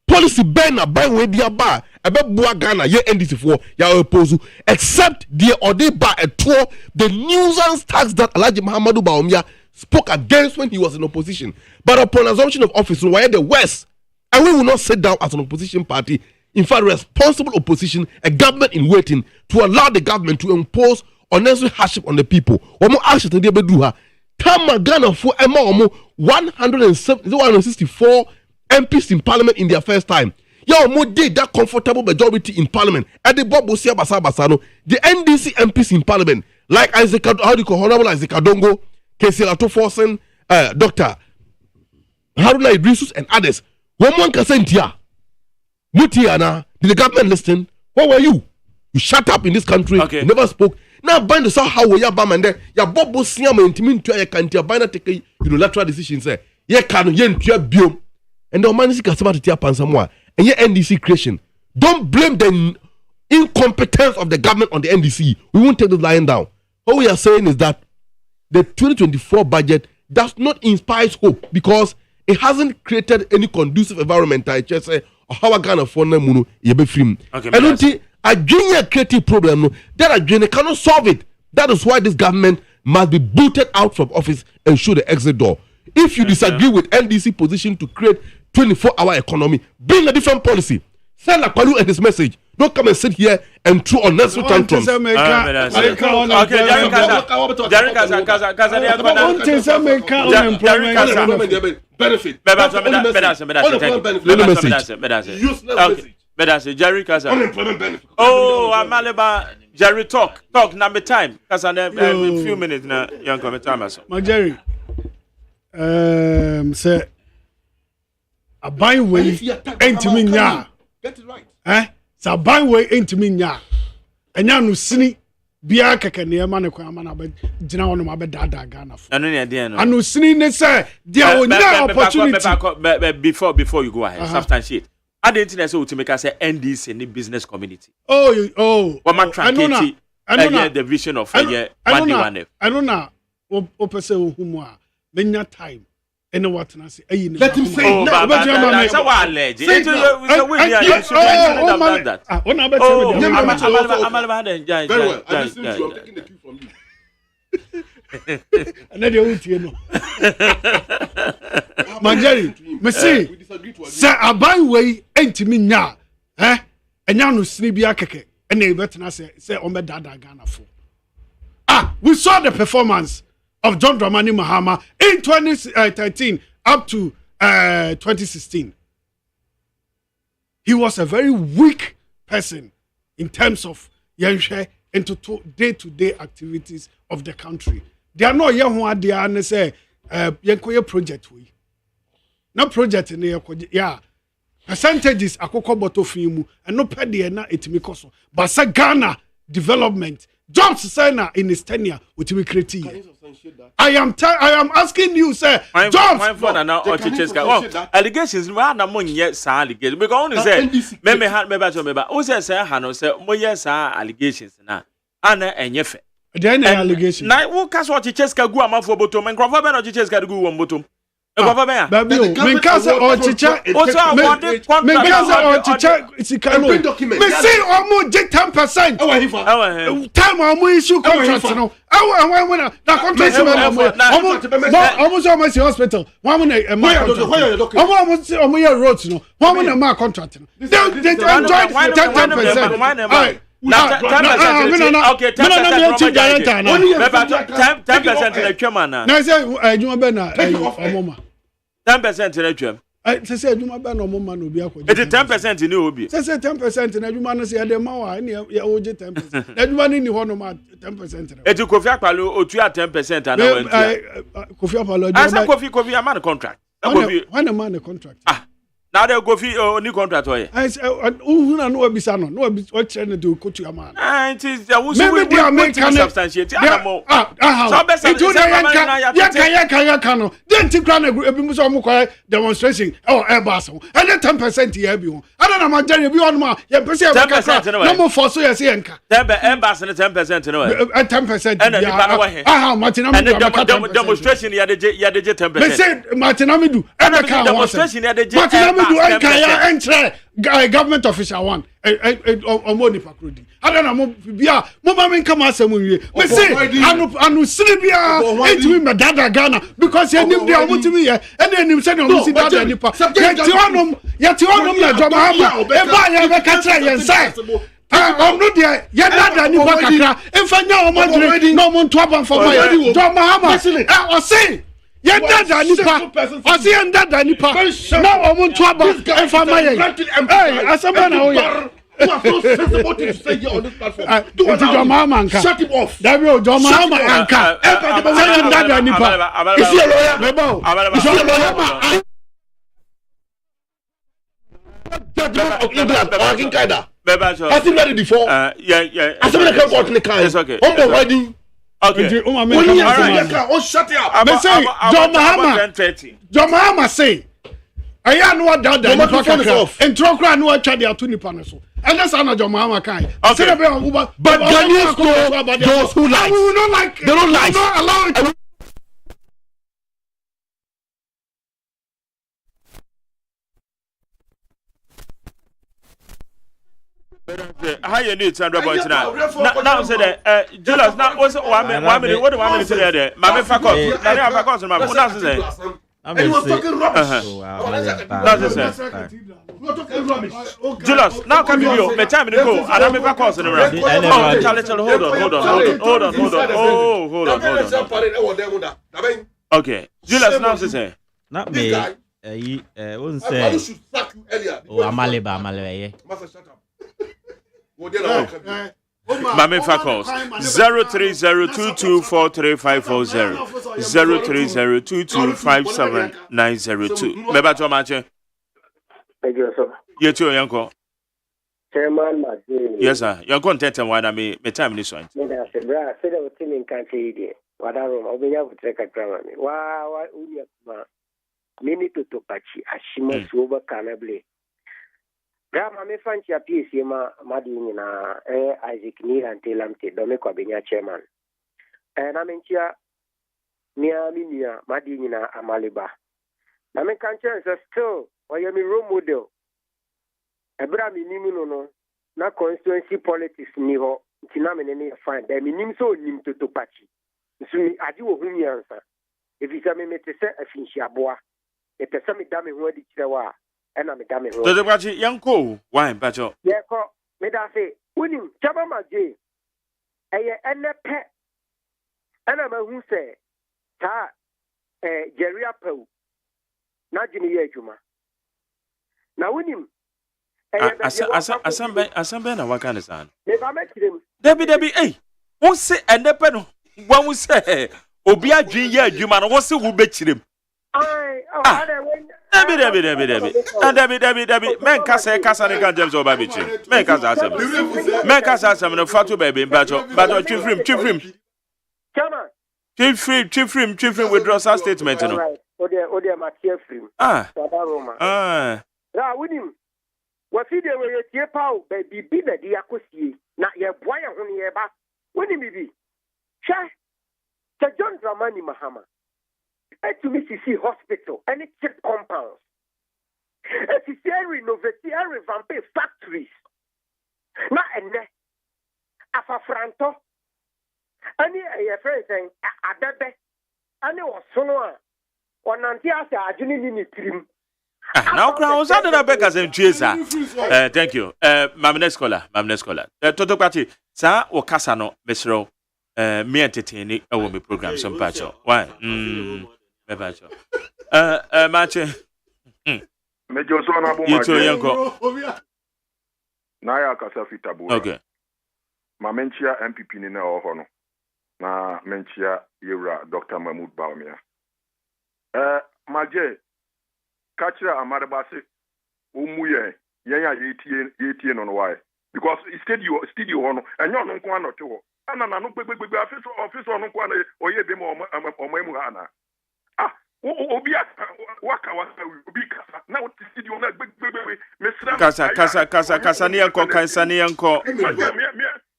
Policy ban by where they are by about Ghana, ye NDC for ya oppose except the or they by a tour the nuisance tax that Alhaji Muhammadu Bawumia spoke against when he was in opposition. But upon assumption of office, why the West, and we will not sit down as an opposition party, in fact, responsible opposition, a government in waiting to allow the government to impose unnecessary hardship on the people. Omo action to do her. Tama Ghana for 164 MPs in parliament in their first time. Yo, mo did that comfortable majority in parliament. At the Bob Bosia Basabasano, the NDC MPs in parliament, like Isaac, how do you call Honorable Isaac Adongo, Kesila Toforsen, Dr. Haruna Idrisus, and others. One can say, Mutiana, did the government listen? Where were you? You shut up in this country. Okay. You never spoke. Now, bind the how we are Bamande, ya Bob Bosia, and Timin to a country, bind take unilateral decisions. Ye can yen to biome. And the man is about to tear Pansamoa. And your NDC creation. Don't blame the incompetence of the government on the NDC. We won't take the lying down. What we are saying is that the 2024 budget does not inspire hope because it hasn't created any conducive environment. I just say, how Ghana for Namuno, Yebe Film. I don't think a junior creative problem that a junior cannot solve it. That is why this government must be booted out from office and show the exit door. If you disagree with NDC position to create 24-hour economy, bring a different policy. Send Akwalu and his message. Don't come and sit here and throw unnecessary tantrums. Oh, Amaleba, Jerry talk number time. Because I have a few minutes now. Young come time. My Jerry, say. A buy way ain't me nya. Get it right. So buy way ain't me nya. And ya no sini bia keke ne ma ne kwa ma na be gina wono ma be dada Ghana for. Anu ne dey no. Anu sini ne say there will no opportunity. Before you go ahead, substantiate. I didn't think say to make us say NDC in business community. Oh. What man truncate the vision of one day. I don't know. O pese o humu a menya time. And what I say, let him say no. That's how I allege. It's a very well. I listen to you. I'm taking the cue from you. And then you know. Manjeri, me see. Say abai way ain't me nya. And ya no snibia keke. And they better say on dada Ghana for. We saw the performance of John Dramani Mahama in 2013 up to 2016. He was a very weak person in terms of into day-to-day activities of the country. They are not young who they are say project we. No project in the percentages akoko boto fimu and no pedi na etimi koso. But say Ghana development jobs signer in his tenure with me create. I am asking you, sir. Jobs. My phone now allegations. We are not money yet, sir. Allegations. Because only say, me had me better. Who says sir? Hano say, mo yes, sir. Allegations na. Ana enyefe. Then allegations. Na who cash what Chicheska go am for bottom and Crawford and Chicheska go one bottom. Baby, me casa or chicha. Me casa or chicha. It's a kind of document. Me say almost 10%. Time almost issue contract. No. That contract. Almost hospital. One minute a month. Almost roads. No. 1 minute a month contract. They enjoy 10%. Now, 10%. Okay, 10% in the German. Now, I say, you are better. 10% in the German. I say, you are better. It is 10% in the Obi. Say 10% in the German. Say, the Mawa, and you 10%. Everyone in the one 10%. It is Kofi Akpalo, or 10%. And Kofi Akpalo. I said, Kofi, a man contract. When a man a contract. Now they go fi oni contract oye. I say who na no bisa no what train do ko to man. It is the who maybe they are making substantiate. So best it can no. Then ti kra na ebi mu so mo kwa demonstration Airbus. And 10% here bi ho. Ada na majari bi on ma ye pese e ka. No mo for so ye se enka. Airbus 10% no. 10%. And the ba wa he. Martin Amidu demonstration ya de 10%. Me say Martin Amidu e ka demonstration ya de do Kaya entre government official one omoni pakrodi adana mo bia mo ma men kama asem wie me say anu siribia etimi medada Ghana because enim dia omutimi ye ene enim se no musi dada nipa yeti onom na jomahama e ba ye be ka kire ye sai no dia ye dada nipa kakra emfanya omodire no mo nto abanfo ma ye jomahama o say Yenda nipa, osi yenda nipa. Now omuntu aba enfama ye. Hey, asamba na oya. You are so sensible to say here on this platform. Do what Shut him off. David Jomama anka. Yenda nipa. Is he a lawyer? Mebo. Is he a lawyer? Judgment of England or Kinkaida. Has he read it before? Yeah. As someone can go to the car. It's okay. On riding. Okay. Oh, shut it up. Me say John Mahama say aya no wada da nipa kakra entro kra no atwa de ato nipa no so and that's how John Mahama kan say be but Ghanaians know those who like we will not like they don't like not allow it. How you need to boys now? Now say that Julius now also 1 minute what do 1 minute there? Mama Fakos. Now Fakos mama. What does say? And he was talking rubbish. That's it. Julius, now come you. Me time to go. And I'm Fakos in the round. Oh, hold on. Okay. Julius now say. Not me. Wouldn't say. I should sack you earlier. Oh, Amaleba. Master, shut up. Mame Fakos 0302243540 0302257902. Beba to mache. Thank you sir. Yetu yanko. Chairman Mazin. Yes sir. Your content and why me time this one. Me da se bra se da wotini in country dey. Wadaro obenya butreka drama me. Wa uya ma. Mimi to pachi ashimo suoba kanable. Grama me fanchi ya PSC madi na Isaac Nirante lamte dome kwa benya chairman. Na menchia miya madi na Amaliba. Na me kancha is still oya mi role model. Ebra mi nimu no na constituency politics ni ho ntina me ne fine. Da mi nim so nim to pachi. Nsumi adi wo humi ansa. Efisa me metese afinchi aboa. Epesa me dame ho adi kirewa. Ena me dame ho. To the bachi yanko why bacho. Yeko me da say unim chaba maje. Eye enepe. Ena ma hu say ta Jeria Pew. Na jini ye adwuma. Na unim Asambe na waka ne san. Me ba mekirem. Debi eh. Won se enepe no. Wan wo se obi adwin ye adwuma no wo se wo bekirem. Debi. Men kasa ne kan James Obabichi. Men kasa asem no fatu baby bacho twifrim. Chama. Twifrim withdraw statement no. Ode ma twifrim. Roma. Ra wunim. Wafi de we tie paw baby bi na di akosie. Na ye boa ye ho ne ye ba. Wunim bibi. Sha. John Dramani Mahama. To Mississippi Hospital, any chip compounds. If you renovate, revamp factories. Na ene, afafranto. Any a friend saying, Adebe, any was sonoa, or Nantia, Ajuni ni trim. Now, crowns under the beggars and cheers. Thank you. Mamne scholar. Toto Pati, Sa or Casano, Mesro, me entertaining a woman program, some patcho. Why? Mebacho. Mache. Mejo so na bo mache. Yito yanko. Na ya kasa fitabu. Okay. Ma menchia MPP ni na ho no. Na menchia yewra Dr. Mahmoud Baumia. Maje kachira amadabase omuye yenya yetie no why because studio hono enyo no nko anote ho ana na no gbegbe office no nko ana oye be mo mu ana obi waka obi kasa na what studio na gbegbe mesra kasa ne yanko kansa ne yanko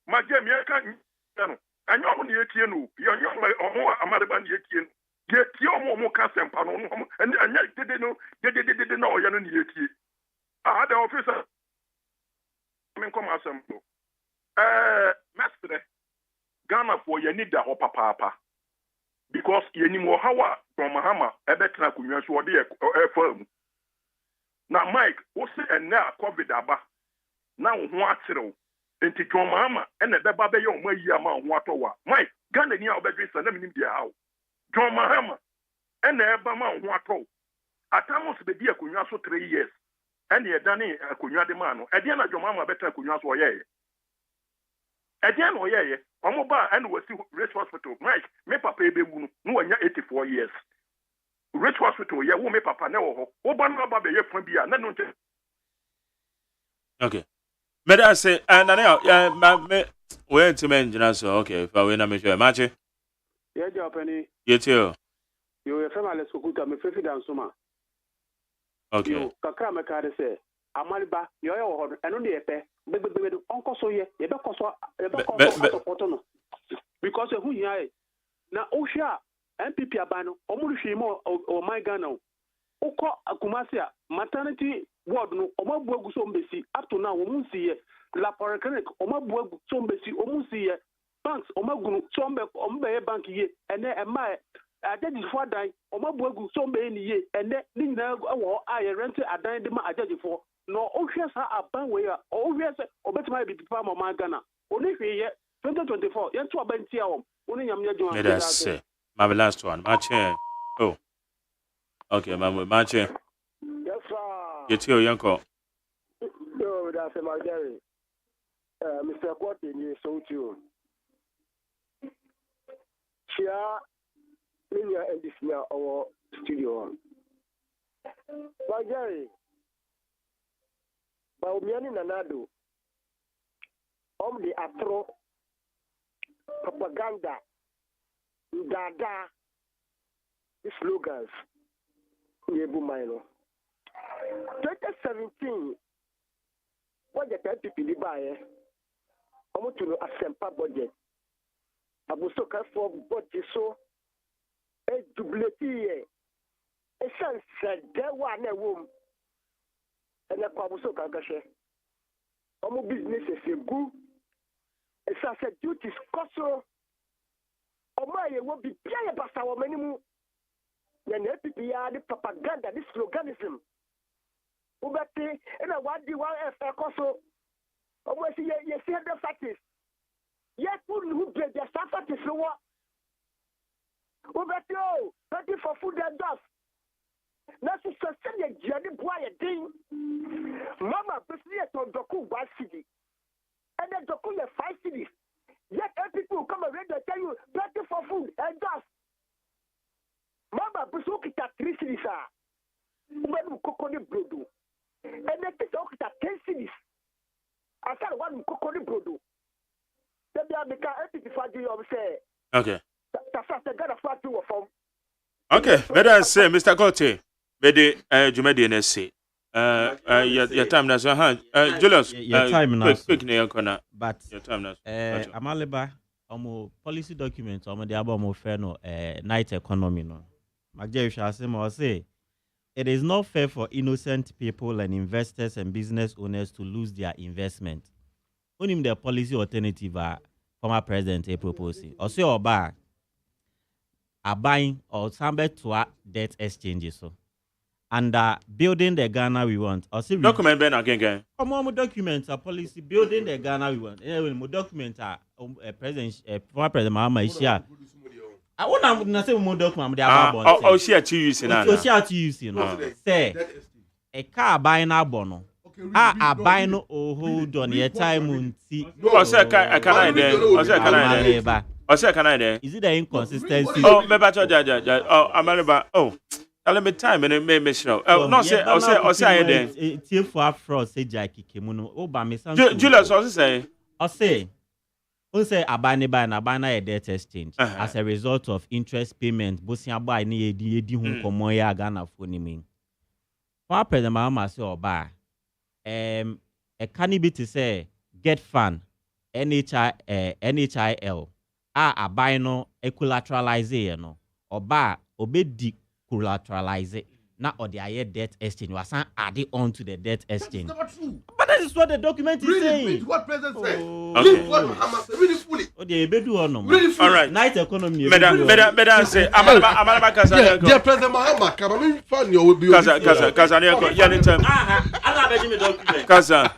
maje mi kan no enyo no yetie no yenyo omo amareba ne yetie no yetie omo kasa mpa no anya dede no oya no ne yetie the officer men come assemble mestre Ghana for you need that papa because you need more how from Mahama ebetra kunwa so de firm na Mike wo se na covid aba na ho akyerɛw enti John Mahama na beba be ye o mayi ama ho atɔwa Mike Ghana ni a obedwe sa na minim dia how John Mahama na eba ma ho atɔw atamos be di akunwa so 3 years and ye dane akunwa de ma no e de na John Mahama betra akunwa so ye Again, oh yeah, Omoba and was Rich Hospital. Mike, me papa ebe wunu, no 84 years. Rich Hospital, yeah, wo me papa ne wo. Oba no ba be ye fun bia, na no nte. Okay. Me da say, and now, me we to men so okay, if I win na me show match. Yeah, Japanese. You too. You from Alex Okuta me fefi dan soma. Okay. Kakra me ka de say, amaliba, yo ho, eno de epe. Bebe onko so ye be koso support no because who here na ohia MPP abano omuru hwe mo o my Ghana ukọ akumasi a maternity ward no omabu agu so mbesi up to now omunsi ye la polyclinic omabu agu so mbesi omunsi ye banks omagu no so ombe bank ye ene ema ajaji fo adan omabu agu so mbe ni ye ene ni nyina wo aye rent adan de ma ajaji fo no ohwe sa aban we a ohwe se obetima bi pipa ma Ghana oni hwe ye 2024 ye to abanti a oni nyam ye juma that's my last one match. Oh okay match. Yes sir. You tell yanko no that's my Jerry Mr. Kwati ni so too chia linya endisna our studio my Jerry Baumiani Nanado, the atro propaganda, dada, slogans, Yebu Milo. 2017, what the people buy, I want to know a semper budget. Abusoka for budget so a dubleti, a sense said there one a womb. And the Pabuso Kagashe. Omo businesses a good. It's a duties coso. Omaye will be pia basa wa menimu. Then the propaganda, this sloganism. Ubati, and a what do one F coso. Omo see ye see the facts. Yet who get the staff is lower. Ubati, 30 for food and dust. Now, to sustain a journey boy a thing. Mama, business on Doku 1 city. And then Doku 5 cities. Yet, people come around and tell you, plenty for food and gas. Mama, business at 3 cities. When Kokoni Brodo. And then they talk at 10 cities. I said, one Kokoni Brodo. Then they are making everything for say. Okay. That's a God of what you from. Okay, better say, Mr. Cote. Bede Jumedi NSC. Your time now, so Julius. Your time now. Quick, corner. But your time now. Amaliba, policy documents, the album of fair no night economy no. Magje shall say, it is not fair for innocent people and investors and business owners to lose their investment. Only the policy alternative former president proposing. Or say or buy. Are buying or somewhere to debt exchanges so. And building the Ghana we want. Or see document Ben again. Come on, documents are policy building the Ghana we want. Anyway, my documents are president former president Mahama Ishia. I want to say more document. Oh, she at you using that. She at you using. Say a car buying a bono. A buying hold on your time unti. Oh, say can I then? Oh, say can I then? Oh, say can I then? Is it the inconsistency? Oh, maybe oh, Amaliba. Oh, Tell me time and me show. No say I then. It's for fraud say Jackie Kimuno. Oh, by me Julius also say. I say abana a debt exchange as a result of interest payment. Bosia buy ni edi hu komo ya Ghana for ni me. What president mama say oba a cannibit to say get fund NHIL buy no equilateralize no oba obedi collateralize na or the aye debt exchange was added on to the debt exchange. That's not true. But that is what the document is saying. Read what president said. Okay. Read what Muhammad said. Read it fully. Oh, they bedu or no. Read it fully. All right. Night economy. Better say. Amala Kasa. Dear President Muhammad, come on, find your will be. Kasa. Yeah, in time. I'm begging me document. Kasa.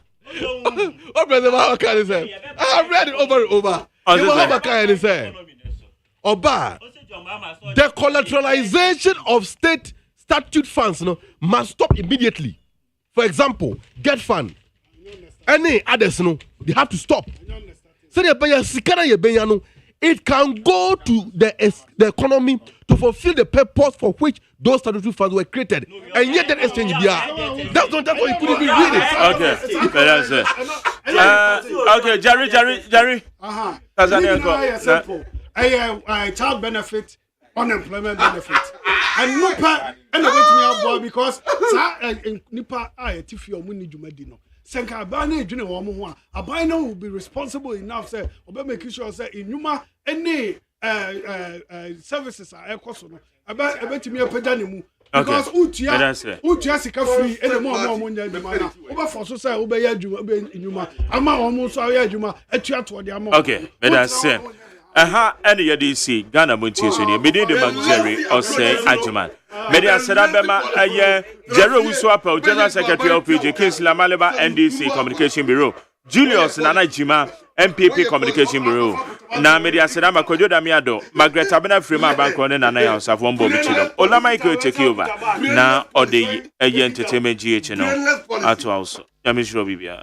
What President Muhammad can say? I have read it over and over. Muhammad can say. Oba, the collateralization of state statute funds must stop immediately. For example, get fund. Any others they have to stop. So it can go to the economy to fulfill the purpose for which those statutory funds were created. And yet that exchange that's what you couldn't even read it. Okay, Jerry. Child benefit, unemployment benefit. And no pa and wait me out boy because nipa tifi o muni jumadino. Senka abane adwene wo mo ho a abane will be responsible enough say obe make sure say inuma any services are ekoso no abetimi apagya ne mu because utua sika free ene mo nya adwuma na oba for so say obe ya adwuma obe inuma ama wo mo so ya adwuma atua to de ama. Okay, better say any YDC Ghana Montie so ne mede de Jerry OSEI AGYEMAN mede aseda bema Jerry Wusuapa General Secretary of PJ Kingsley Maleba NDC Communication Bureau Julius Nana Jima MPP Communication Bureau na mede aseda makojo damiado Margaret Abena Freeman Banko ne Nana House of Wombo Bichino Olama Iko take over na ode entertainment GH no ato house ya misro bibia